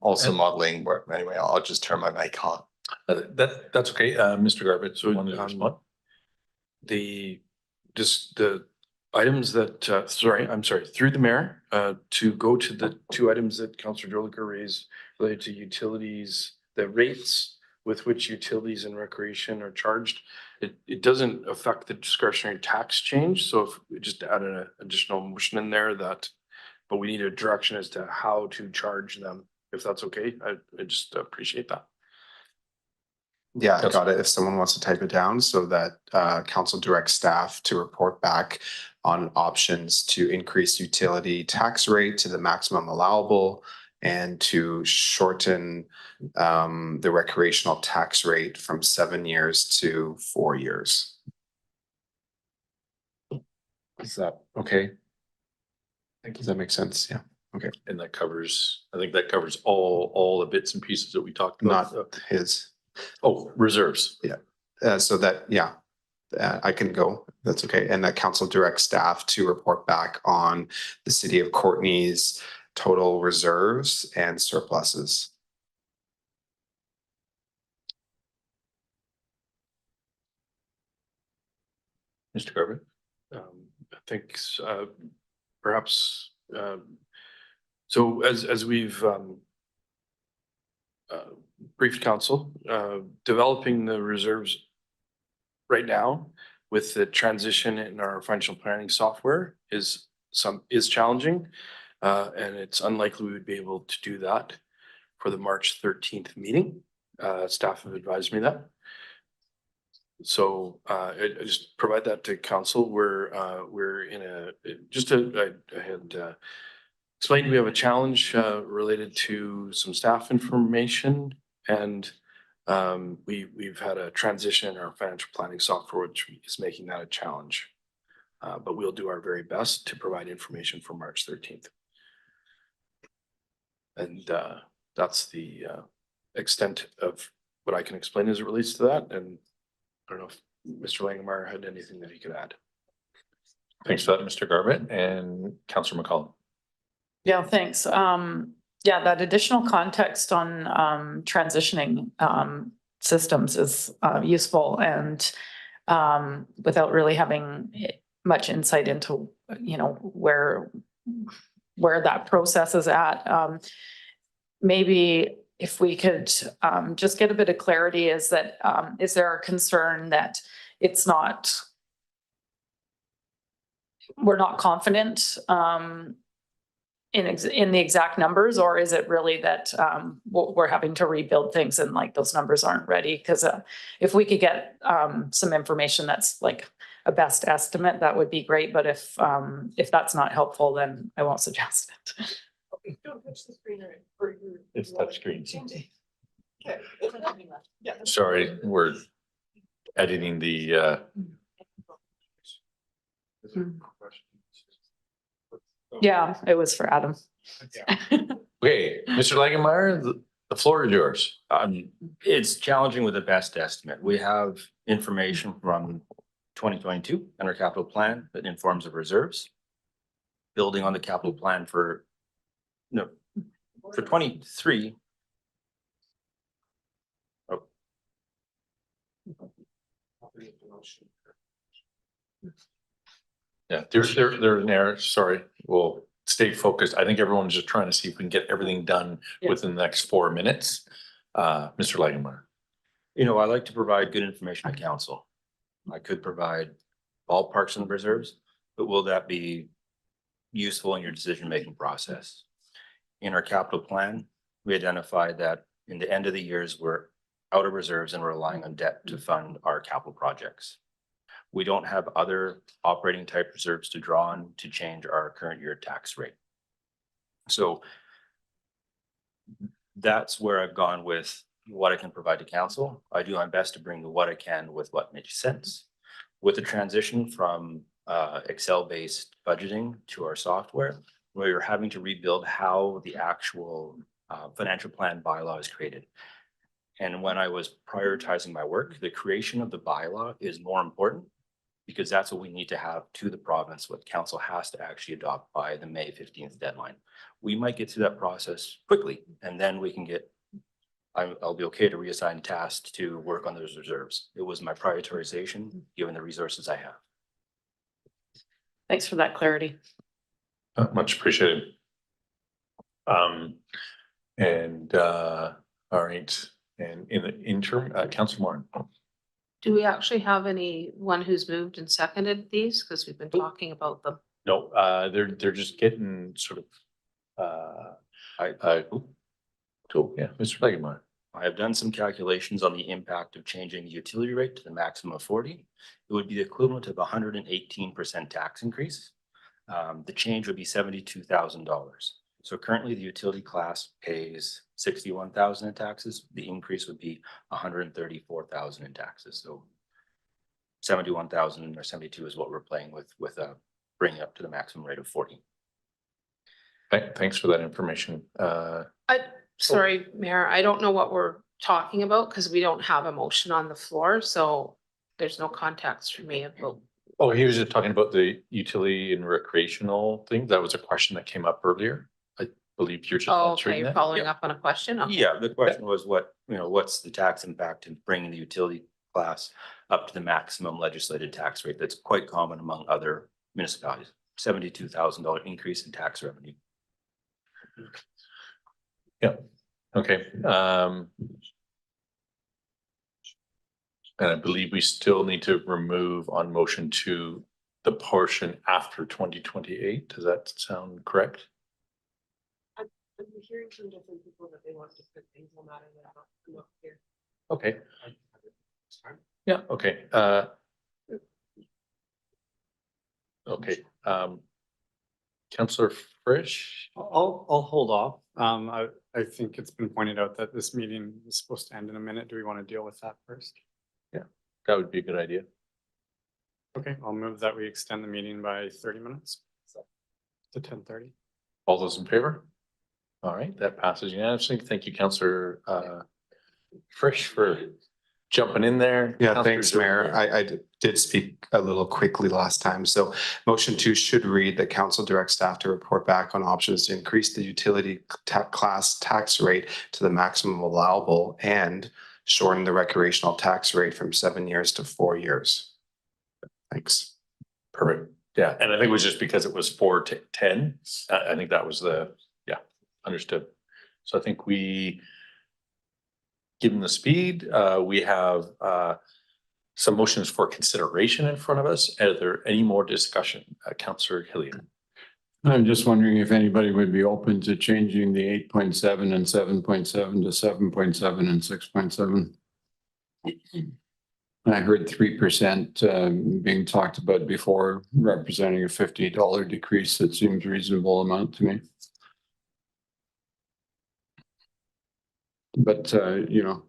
Also modeling where, anyway, I'll just turn my mic on. That's okay. Mr. Garbutt, so wanted to respond? The items that, through the mayor, to go to the two items that Councillor Jolicoeur raised related to utilities, the rates with which utilities and recreation are charged. It doesn't affect the discretionary tax change. So if we just add an additional motion in there but we need a direction as to how to charge them, if that's okay. I just appreciate that. Yeah, I got it. If someone wants to type it down so that council directs staff to report back on options to increase utility tax rate to the maximum allowable and to shorten the recreational tax rate from 7 years to 4 years. Is that okay? Does that make sense? Yeah. Okay. And that covers, I think that covers all the bits and pieces that we talked about. Not his. Oh, reserves. Yeah. So that, yeah, I can go. That's okay. And that council directs staff to report back on the city of Courtenay's total reserves and surpluses. Mr. Garbutt. I think perhaps so as we've briefed council, developing the reserves right now with the transition in our financial planning software is challenging, and it's unlikely we would be able to do that for the March 13th meeting. Staff have advised me that. So I just provide that to council. We're in a I had explained we have a challenge related to some staff information, and we've had a transition in our financial planning software, which is making that a challenge. But we'll do our very best to provide information for March 13th. And that's the extent of what I can explain as it relates to that. And I don't know if Mr. Langemeyer had anything that he could add. Thanks for that, Mr. Garbutt. And Councillor McCollum. Yeah, thanks. Yeah, that additional context on transitioning systems is useful, and without really having much insight into, where that process is at. Maybe if we could just get a bit of clarity, is there a concern that we're not confident in the exact numbers, or is it really that we're having to rebuild things and like those numbers aren't ready? Because if we could get some information that's like a best estimate, that would be great. But if that's not helpful, then I won't suggest it. Don't touch the screen or It's touch screen. Sorry, we're editing the, Yeah, it was for Adam. okay, Mr. Langenmeyer, the floor is yours. It's challenging with the best estimate. We have information from 2022 and our capital plan that informs of reserves. Building on the capital plan for 23. Yeah, there's an error. Sorry, we'll stay focused. I think everyone's just trying to see if we can get everything done within the next 4 minutes. Mr. Langenmeyer. I like to provide good information to council. I could provide ballparks and reserves, but will that be useful in your decision-making process? In our capital plan, we identified that in the end of the years, we're out of reserves and we're relying on debt to fund our capital projects. We don't have other operating type reserves to draw on to change our current year tax rate. So that's where I've gone with what I can provide to council. I do my best to bring what I can with what makes sense. With the transition from Excel-based budgeting to our software, where you're having to rebuild how the actual financial plan bylaw is created. And when I was prioritizing my work, the creation of the bylaw is more important because that's what we need to have to the province, what council has to actually adopt by the May 15th deadline. We might get through that process quickly, and then we can get, I'll be okay to reassign tasks to work on those reserves. It was my prioritization, given the resources I have. Thanks for that clarity. Much appreciated. All right, and in the interim, Councilor Moran. Do we actually have anyone who's moved and seconded these? Because we've been talking about them. No, they're just getting sort of, cool, yeah, Mr. Langenmeyer. I have done some calculations on the impact of changing the utility rate to the maximum of 40. It would be the equivalent of 118% tax increase. The change would be $72,000. So currently the utility class pays 61,000 in taxes. The increase would be 134,000 in taxes. So 71,000 or 72 is what we're playing with bringing up to the maximum rate of 40. Thanks for that information. Sorry, Mayor, I don't know what we're talking about because we don't have a motion on the floor. So there's no context for me about. Oh, he was just talking about the utility and recreational thing. That was a question that came up earlier. I believe you're just Oh, answering okay, that. following up on a question. Okay. Yeah, the question was what's the tax impact in bringing the utility class up to the maximum legislated tax rate? That's quite common among other municipalities. $72,000 increase in tax revenue. Yeah, okay. And I believe we still need to remove on motion 2 the portion after 2028. Does that sound correct? I'm hearing from different people that they want to put things on that and I'm not here. Okay. Yeah, okay. Okay. Councillor Frisch? I'll hold off. I think it's been pointed out that this meeting is supposed to end in a minute. Do we want to deal with that first? Yeah, that would be a good idea. Okay, I'll move that we extend the meeting by 30 minutes to 10:30. All those in favor? All right, that passes unanimously. Thank you, Councillor Frisch, for jumping in there. Yeah, Councillor thanks, Mayor. I did speak a little quickly last time. So motion 2 should read that council directs staff to report back on options to increase the utility class tax rate to the maximum allowable and shorten the recreational tax rate from 7 years to 4 years. Thanks. Perfect. Yeah, and I think it was just because it was 4 to 10. I think that was understood. So I think given the speed, we have some motions for consideration in front of us. Are there any more discussion? Councillor Hillian. I'm just wondering if anybody would be open to changing the 8.7 and 7.7 to 7.7 and 6.7. I heard 3% being talked about before, representing a $50 decrease. That seems a reasonable amount to me. But, you know,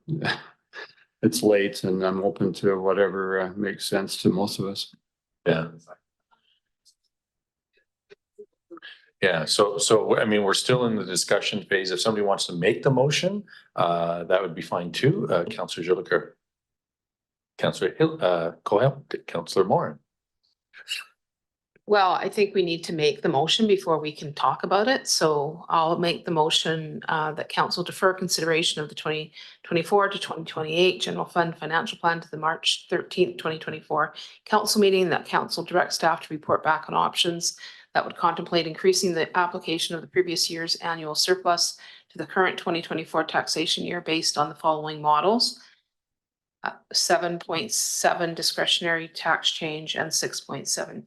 it's late and I'm open to whatever makes sense to most of us. Yeah. Yeah, so I mean, we're still in the discussion phase. If somebody wants to make the motion, that would be fine too. Councillor Jolicoeur. Councillor Hill, Coyle, Councillor Moore. Well, I think we need to make the motion before we can talk about it. So I'll make the motion that council defer consideration of the 2024 to 2028 general fund financial plan to the March 13th, 2024 council meeting, that council direct staff to report back on options that would contemplate increasing the application of the previous year's annual surplus to the current 2024 taxation year based on the following models. 7.7 discretionary tax change and 6.7.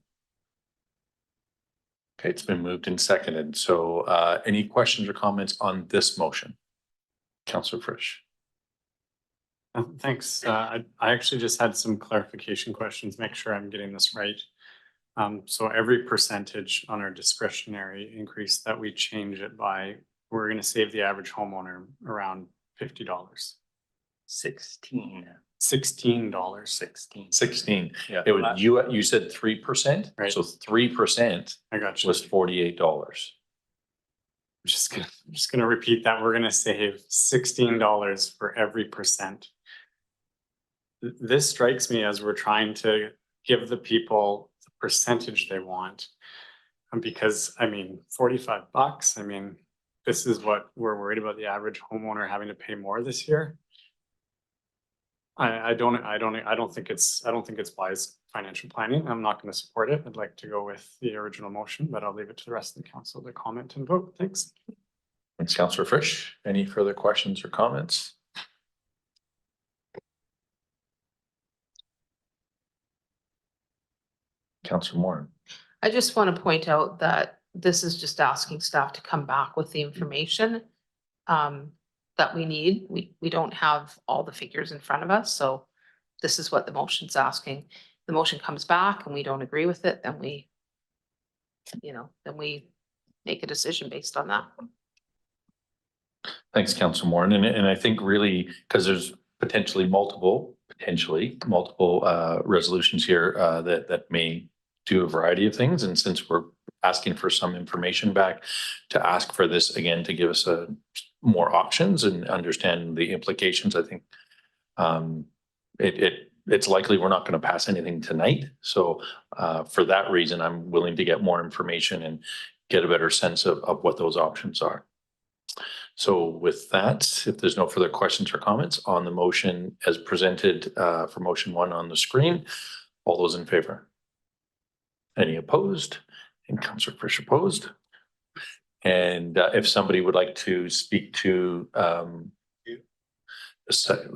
Okay, it's been moved and seconded. So any questions or comments on this motion? Councillor Frisch. Thanks. I actually just had some clarification questions, make sure I'm getting this right. So every percentage on our discretionary increase that we change it by, we're going to save the average homeowner around $50. $16. $16. 16. Yeah. It would, you said 3%? Right. So 3% I got you. was $48. I'm just gonna repeat that. We're gonna save $16 for every percent. This strikes me as we're trying to give the people the percentage they want. Because I mean, $45, I mean, this is what we're worried about, the average homeowner having to pay more this year. I don't think it's wise financial planning. I'm not going to support it. I'd like to go with the original motion, but I'll leave it to the rest of the council to comment and vote. Thanks. Thanks, Councillor Frisch. Any further questions or comments? Councillor Moore. I just want to point out that this is just asking staff to come back with the information that we need. We don't have all the figures in front of us, so this is what the motion's asking. The motion comes back and we don't agree with it, then we, then we make a decision based on that. Thanks, Councillor Moore. And I think really, because there's potentially multiple resolutions here that may do a variety of things. And since we're asking for some information back, to ask for this again, to give us more options and understand the implications, I think it's likely we're not going to pass anything tonight. So for that reason, I'm willing to get more information and get a better sense of what those options are. So with that, if there's no further questions or comments on the motion as presented for motion 1 on the screen, all those in favor? Any opposed? And Councillor Frisch opposed. And if somebody would like to speak to the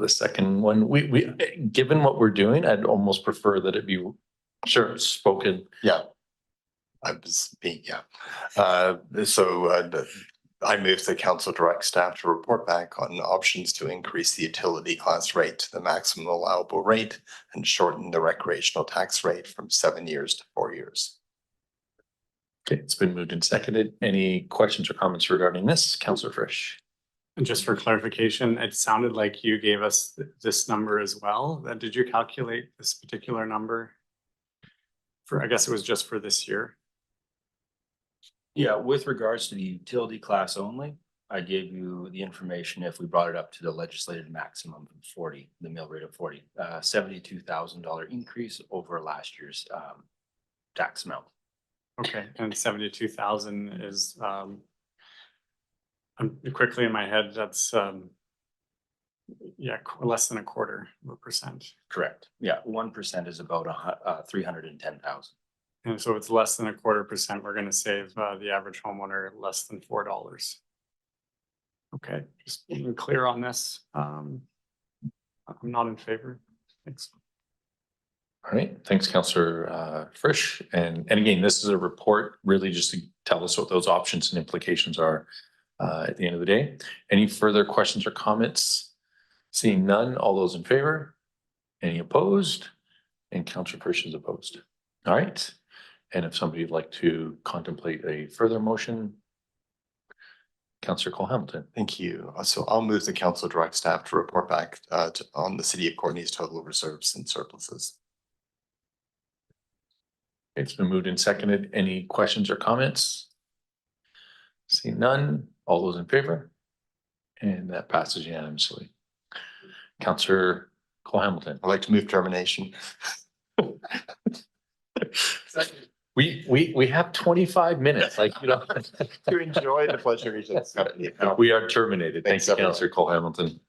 second one, we given what we're doing, I'd almost prefer that it be spoken. Yeah. I was being, yeah. I move the council direct staff to report back on options to increase the utility class rate to the maximum allowable rate and shorten the recreational tax rate from 7 years to 4 years. Okay, it's been moved and seconded. Any questions or comments regarding this, Councillor Frisch? And just for clarification, it sounded like you gave us this number as well. Did you calculate this particular number? I guess it was just for this year. Yeah, with regards to the utility class only, I gave you the information if we brought it up to the legislated maximum of 40, the mill rate of 40, $72,000 increase over last year's tax amount. Okay, and 72,000 is quickly in my head, that's less than 1/4%. Correct. Yeah, 1% is about 310,000. And so it's less than 1/4%. We're going to save the average homeowner less than $4. Okay, just being clear on this. I'm not in favor. Thanks. All right, thanks, Councillor Frisch. And again, this is a report really just to tell us what those options and implications are at the end of the day. Any further questions or comments? Seeing none, all those in favor? Any opposed? And Councillor Frisch is opposed. All right. And if somebody would like to contemplate a further motion, Councillor Cole Hamilton. Thank you. So I'll move the council direct staff to report back on the city of Courtney's total reserves and surpluses. It's been moved and seconded. Any questions or comments? See none. All those in favor? And that passes unanimously. Councillor Cole Hamilton. I'd like to move termination. We have 25 minutes, like, you know. To enjoy the pleasure of each company. We are terminated. Thank Thanks, you, everyone. Councillor Cole Hamilton.